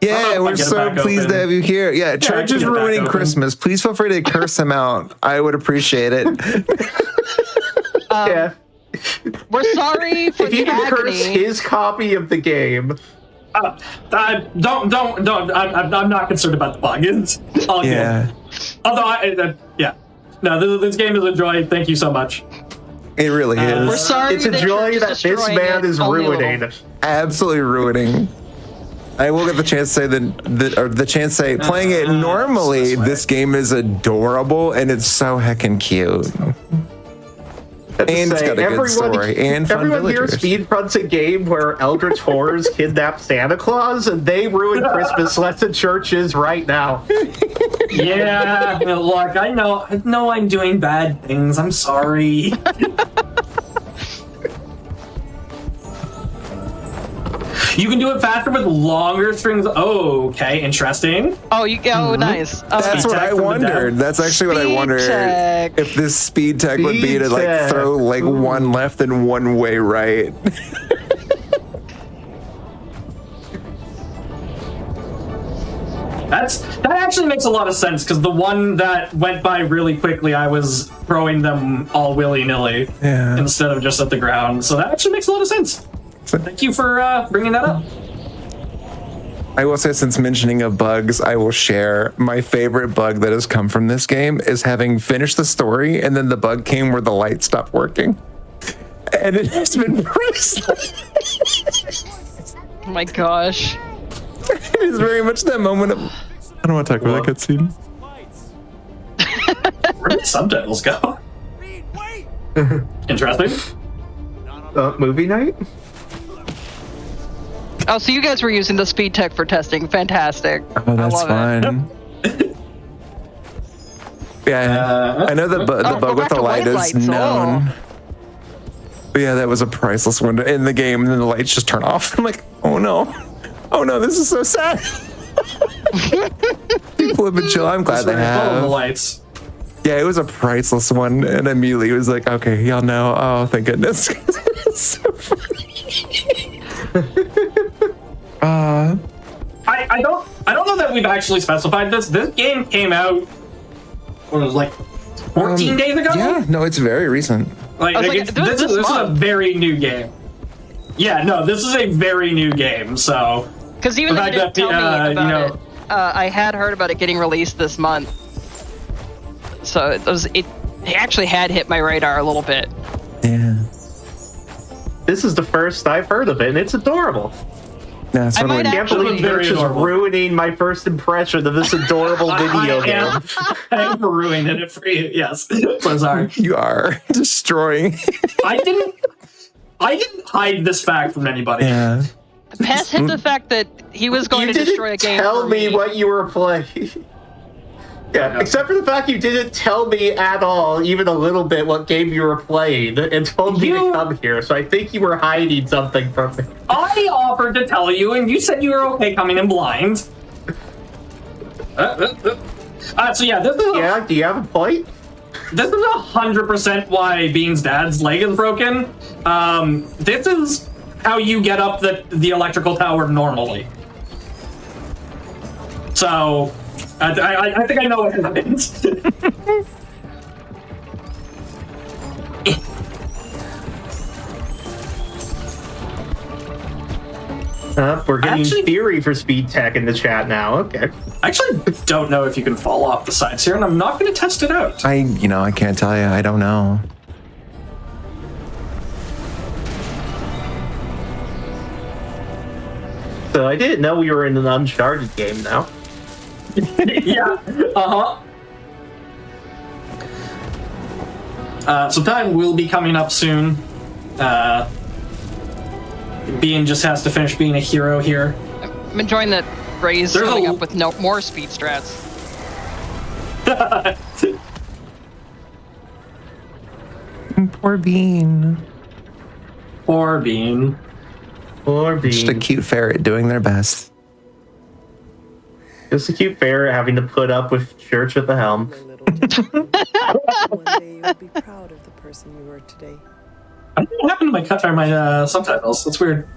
Yeah, we're so pleased to have you here. Yeah, Church is ruining Christmas. Please feel free to curse him out. I would appreciate it. Yeah. We're sorry for if you the can agony. curse his copy of the game. Don't. I'm not concerned about the bug. It's all good. Although, no, this game is a joy. Thank you so much. It really is. We're sorry it's a that joy you're that this man is ruining. Absolutely ruining. I will get the chance to say the chance to say playing it normally. This game is adorable and it's so heckin' cute. And it's got a good story and fun everyone here villagers. speedruns a game where Eldritch Horrors kidnap Santa Claus, and they ruin Christmas less than churches right now. Yeah, look, I know I'm doing bad things. I'm sorry. You can do it faster with longer strings. Oh, okay, interesting. Oh, nice. That's what I wondered. That's actually what I wondered. If this speed tech would be to like throw like one left and one way right. That actually makes a lot of sense, because the one that went by really quickly, I was throwing them all willy-nilly instead of just at the ground. So that actually makes a lot of sense. Thank you for bringing that up. I will say, since mentioning of bugs, I will share my favorite bug that has come from this game is having finished the story and then the bug came where the light stopped working. And it has been priceless. Oh my gosh. It is very much that moment of, I don't want to talk about that cutscene. Where did subtitles go? Interesting. Movie night? Oh, so you guys were using the speed tech for testing. Fantastic. Oh, that's fine. Yeah, I know the bug with the light is known. But yeah, that was a priceless one in the game, and then the lights just turn off. I'm like, oh no. Oh no, this is so sad. People have been chill. I'm glad they have. The lights. Yeah, it was a priceless one, and immediately was like, okay, y'all know. Oh, thank goodness. It's so funny. I don't know that we've actually specified this. This game came out, what was it, like 14 days ago? Yeah, no, it's very recent. This is a very new game. Yeah, no, this is a very new game. So because even though you didn't tell me about it, I had heard about it getting released this month. So it actually had hit my radar a little bit. Yeah. This is the first I've heard of it, and it's adorable. Yeah, I might actually Grinch is ruining my first impression of this adorable video game. I am ruining it for you. Yes, I'm sorry. You are destroying. I didn't hide this fact from anybody. Yeah. Pass hit the fact that he was going to destroy a game. Tell me what you were playing. Yeah, except for the fact you didn't tell me at all, even a little bit, what game you were playing, and told me to come here. So I think you were hiding something from me. I offered to tell you, and you said you were okay coming in blind. So yeah, this is do you have a point? This is 100% why Bean's dad's leg is broken. This is how you get up the electrical tower normally. So I think I know what happens. We're getting theory for speed tech in the chat now. Okay. I actually don't know if you can fall off the sides here, and I'm not going to test it out. I can't tell you. I don't know. So I didn't know we were in an Uncharted game now. Yeah. Sometime will be coming up soon. Bean just has to finish being a hero here. I'm enjoying that Ray's coming up with more speed strats. Poor Bean. Poor Bean. Poor Bean. Just a cute ferret doing their best. Just a cute ferret having to put up with Church at the helm. One day you'll be proud of the person you were today. I think what happened to my subtitles. That's weird.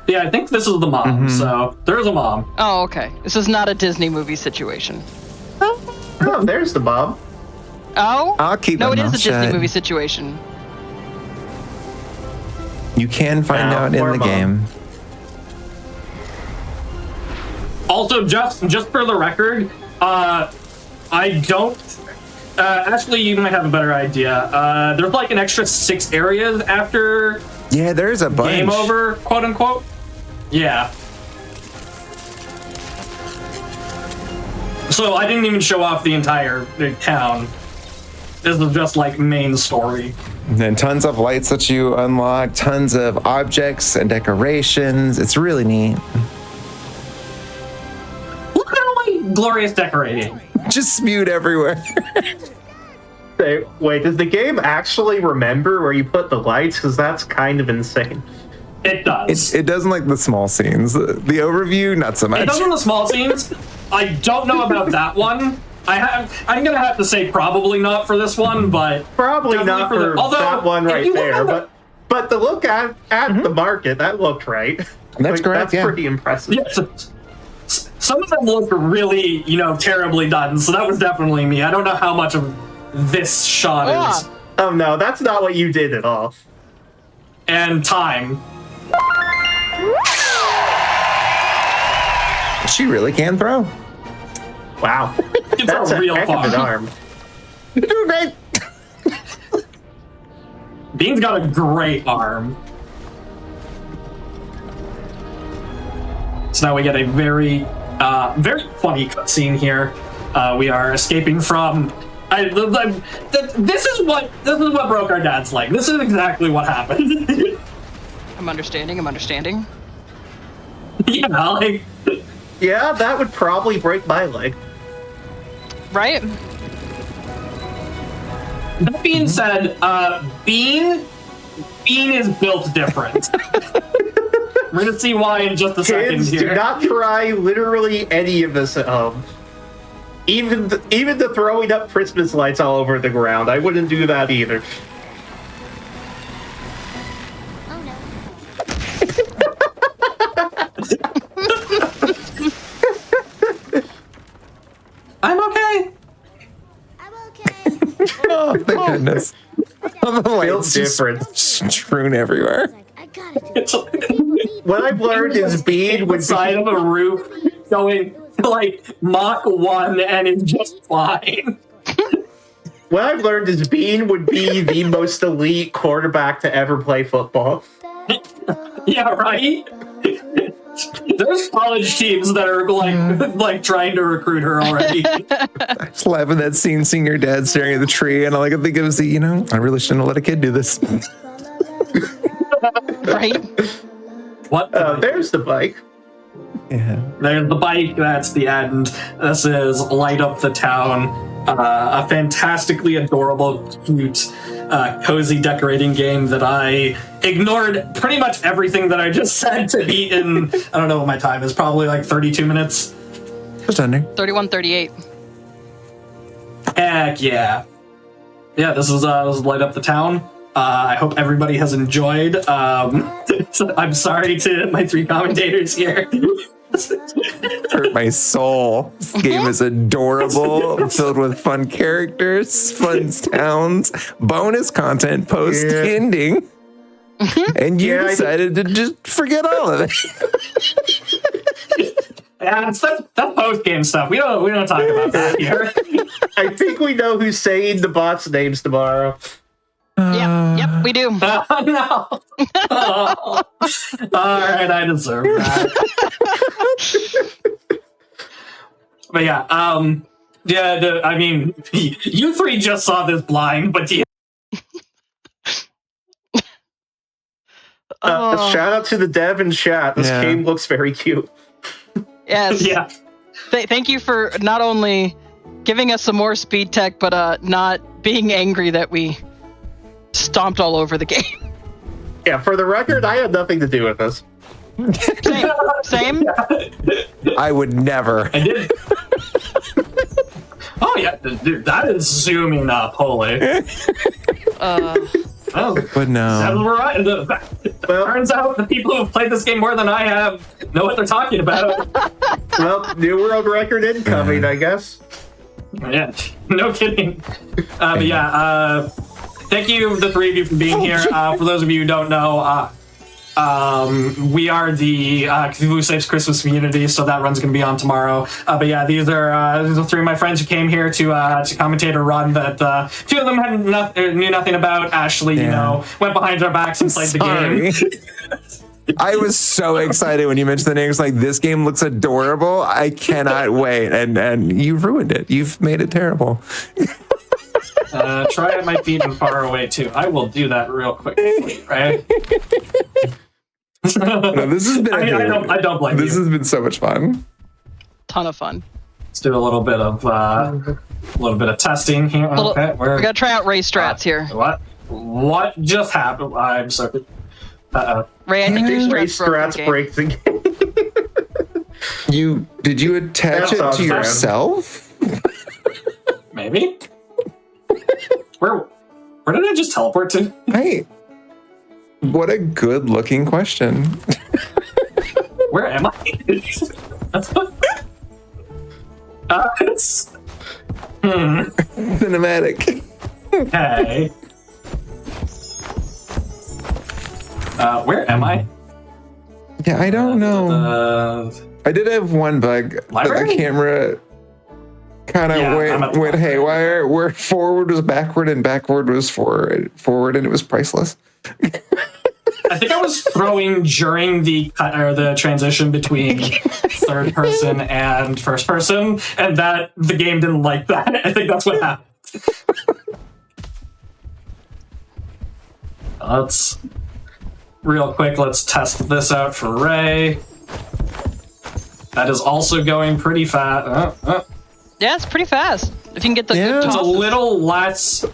Yeah, I think this is the mom. So there's a mom. Oh, okay. This is not a Disney movie situation. Oh, there's the mom. Oh? I'll keep No, my it is a mouth Disney shut. movie situation. You can find out in the game. Also, just for the record, I don't. Actually, you might have a better idea. There's like an extra 6 areas after. Yeah, there's a bunch. Game over, quote unquote. Yeah. So I didn't even show off the entire town. This is just like main story. And tons of lights that you unlock, tons of objects and decorations. It's really neat. Look at all my glorious decorating. Just spewed everywhere. Wait, does the game actually remember where you put the lights? Because that's kind of insane. It does. It doesn't like the small scenes. The overview, not so much. It does in the small scenes. I don't know about that one. I'm gonna have to say probably not for this one, but probably not for that one right there. But the look at the market, that looked right. That's correct. That's pretty impressive. Yeah, some of them look really, terribly done. So that was definitely me. I don't know how much of this shot is. Oh no, that's not what you did at all. And time. She really can throw. Wow. That's a real heck of an arm. You're doing great. Bean's got a great arm. So now we get a very, very funny cutscene here. We are escaping from. This is what broke our dad's leg. This is exactly what happened. I'm understanding. Yeah, that would probably break my leg. Right? That being said, Bean is built different. We're gonna see why in just a second here. Do not try literally any of this at home. Even the throwing up Christmas lights all over the ground. I wouldn't do that either. I'm okay. Oh, thank goodness. All the lights different. Strewn everywhere. What I've learned is Bean would side of a roof going like Mach 1 and it's just fine. What I've learned is Bean would be the most elite quarterback to ever play football. Yeah, right? There's college teams that are like trying to recruit her already. I just laughing that scene, seeing your dad staring at the tree, and all I can think of is I really shouldn't have let a kid do this. Right? What? There's the bike. Yeah. There's the bike. That's the end. This is Light Up the Town. A fantastically adorable, cute, cozy decorating game that I ignored pretty much everything that I just said to beat in, I don't know what my time is, probably like 32 minutes. Just under. 31:38. Heck yeah. Yeah, this is Light Up the Town. I hope everybody has enjoyed. I'm sorry to my 3 commentators here. Hurt my soul. This game is adorable, filled with fun characters, fun sounds, bonus content post ending, and you decided to just forget all of it. Yeah, that's post game stuff. We don't talk about that here. I think we know who's saying the bots' names tomorrow. Yep, we do. No. All right, I deserve that. But yeah, I mean, you 3 just saw this blind, but Shout out to the dev and chat. This game looks very cute. Yes. Yeah. Thank you for not only giving us some more speed tech, but not being angry that we stomped all over the game. Yeah, for the record, I had nothing to do with this. Same. I would never. I did. Oh yeah, dude, that is zooming up. Holy. But no. We're right. Turns out the people who have played this game more than I have know what they're talking about. Well, new world record incoming, I guess. Yeah, no kidding. But yeah, thank you, the three of you, for being here. For those of you who don't know, we are the Cthulhu Saves Christmas community, so that run's going to be on tomorrow. But yeah, these are three of my friends who came here to commentate a run that two of them knew nothing about. Ashley, went behind our backs and played the game. I was so excited when you mentioned the names. Like, this game looks adorable. I cannot wait. And you've ruined it. You've made it terrible. Try at my feet and far away too. I will do that real quick, right? No, this has been. I don't blame you. This has been so much fun. Ton of fun. Let's do a little bit of testing here. Okay, we gotta try out Ray strats here. What just happened? I'm sorry. Ray, I think Ray strats break the game. Did you attach it to yourself? Maybe. Where did I just teleport to? Hey, what a good-looking question. Where am I? It's cinematic. Okay. Where am I? Yeah, I don't know. I did have one bug. Library? The camera kind of went haywire, where forward was backward and backward was forward, and it was priceless. I think I was throwing during the transition between third person and first person, and that the game didn't like that. I think that's what happened. Let's test this out for Ray. That is also going pretty fast. Yeah, it's pretty fast. If you can get the good It's tosses. a little less.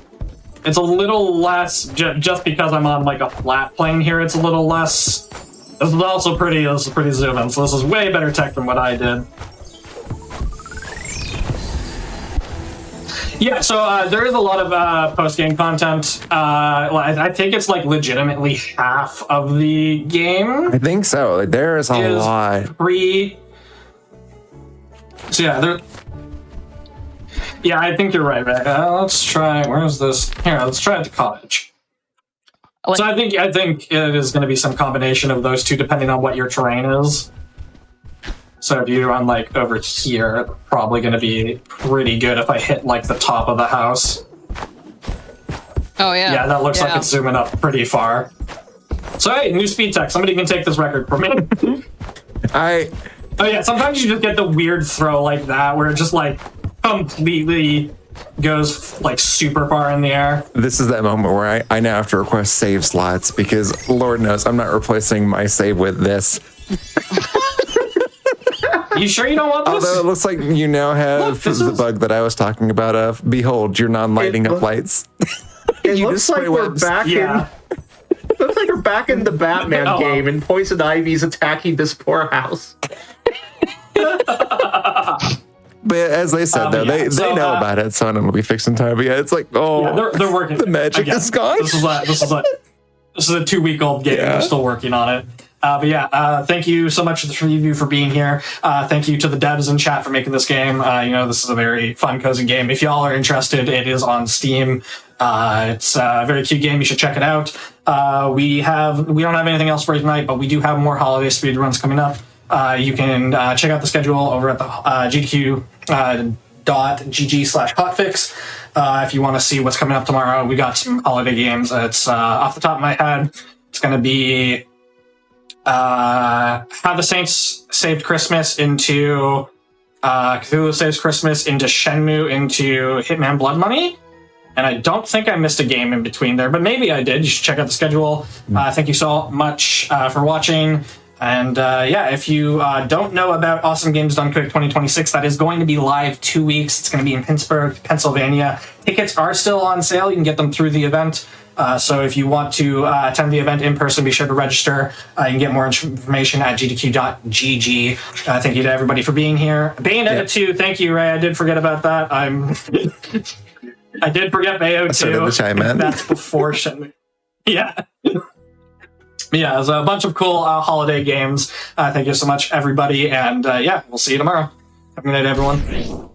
It's a little less just because I'm on like a flat plane here. It's a little less. This is also pretty. This is pretty zoom in. So this is way better tech than what I did. Yeah. So there is a lot of post-game content. I think it's like legitimately half of the game. I think so. There is a lot. So yeah, there. Yeah, I think you're right. Let's try. Where's this? Here, let's try at the cottage. So I think it is going to be some combination of those two, depending on what your terrain is. So if you run like over here, it's probably going to be pretty good if I hit like the top of the house. Oh yeah. Yeah, that looks like it's zooming up pretty far. So hey, new speed tech. Somebody can take this record for me. Oh yeah, sometimes you just get the weird throw like that, where it just like completely goes like super far in the air. This is that moment where I now have to request save slots, because Lord knows I'm not replacing my save with this. You sure you don't want this? Although it looks like you now have the bug that I was talking about of, behold, you're non-lighting up lights. It looks like we're back in... Looks like we're back in the Batman game, and Poison Ivy's attacking this poor house. But as they said, though, they know about it, so it'll be fixed in time. But yeah, it's like, they're working. The magic is gone. This is a 2-week-old game. They're still working on it. But yeah, thank you so much to the three of you for being here. Thank you to the devs in chat for making this game. This is a very fun, cozy game. If y'all are interested, it is on Steam. It's a very cute game. You should check it out. We don't have anything else for you tonight, but we do have more holiday speedruns coming up. You can check out the schedule over at the GDQ.gg/hotfix. If you want to see what's coming up tomorrow, we got some holiday games. It's off the top of my head, it's going to be How the Saints Saved Christmas into Cthulhu Saves Christmas into Shenmue into Hitman Blood Money. And I don't think I missed a game in between there, but maybe I did. You should check out the schedule. Thank you so much for watching. And yeah, if you don't know about Awesome Games Done Quick 2026, that is going to be live 2 weeks. It's going to be in Pittsburgh, Pennsylvania. Tickets are still on sale. You can get them through the event. So if you want to attend the event in person, be sure to register. You can get more information at gdq.gg. Thank you to everybody for being here. Bayonetta 2, thank you, Ray. I did forget about that. I did forget Bayo 2. That's before Shenmue. Yeah. Yeah, it was a bunch of cool holiday games. Thank you so much, everybody. And yeah, we'll see you tomorrow. Have a good night, everyone.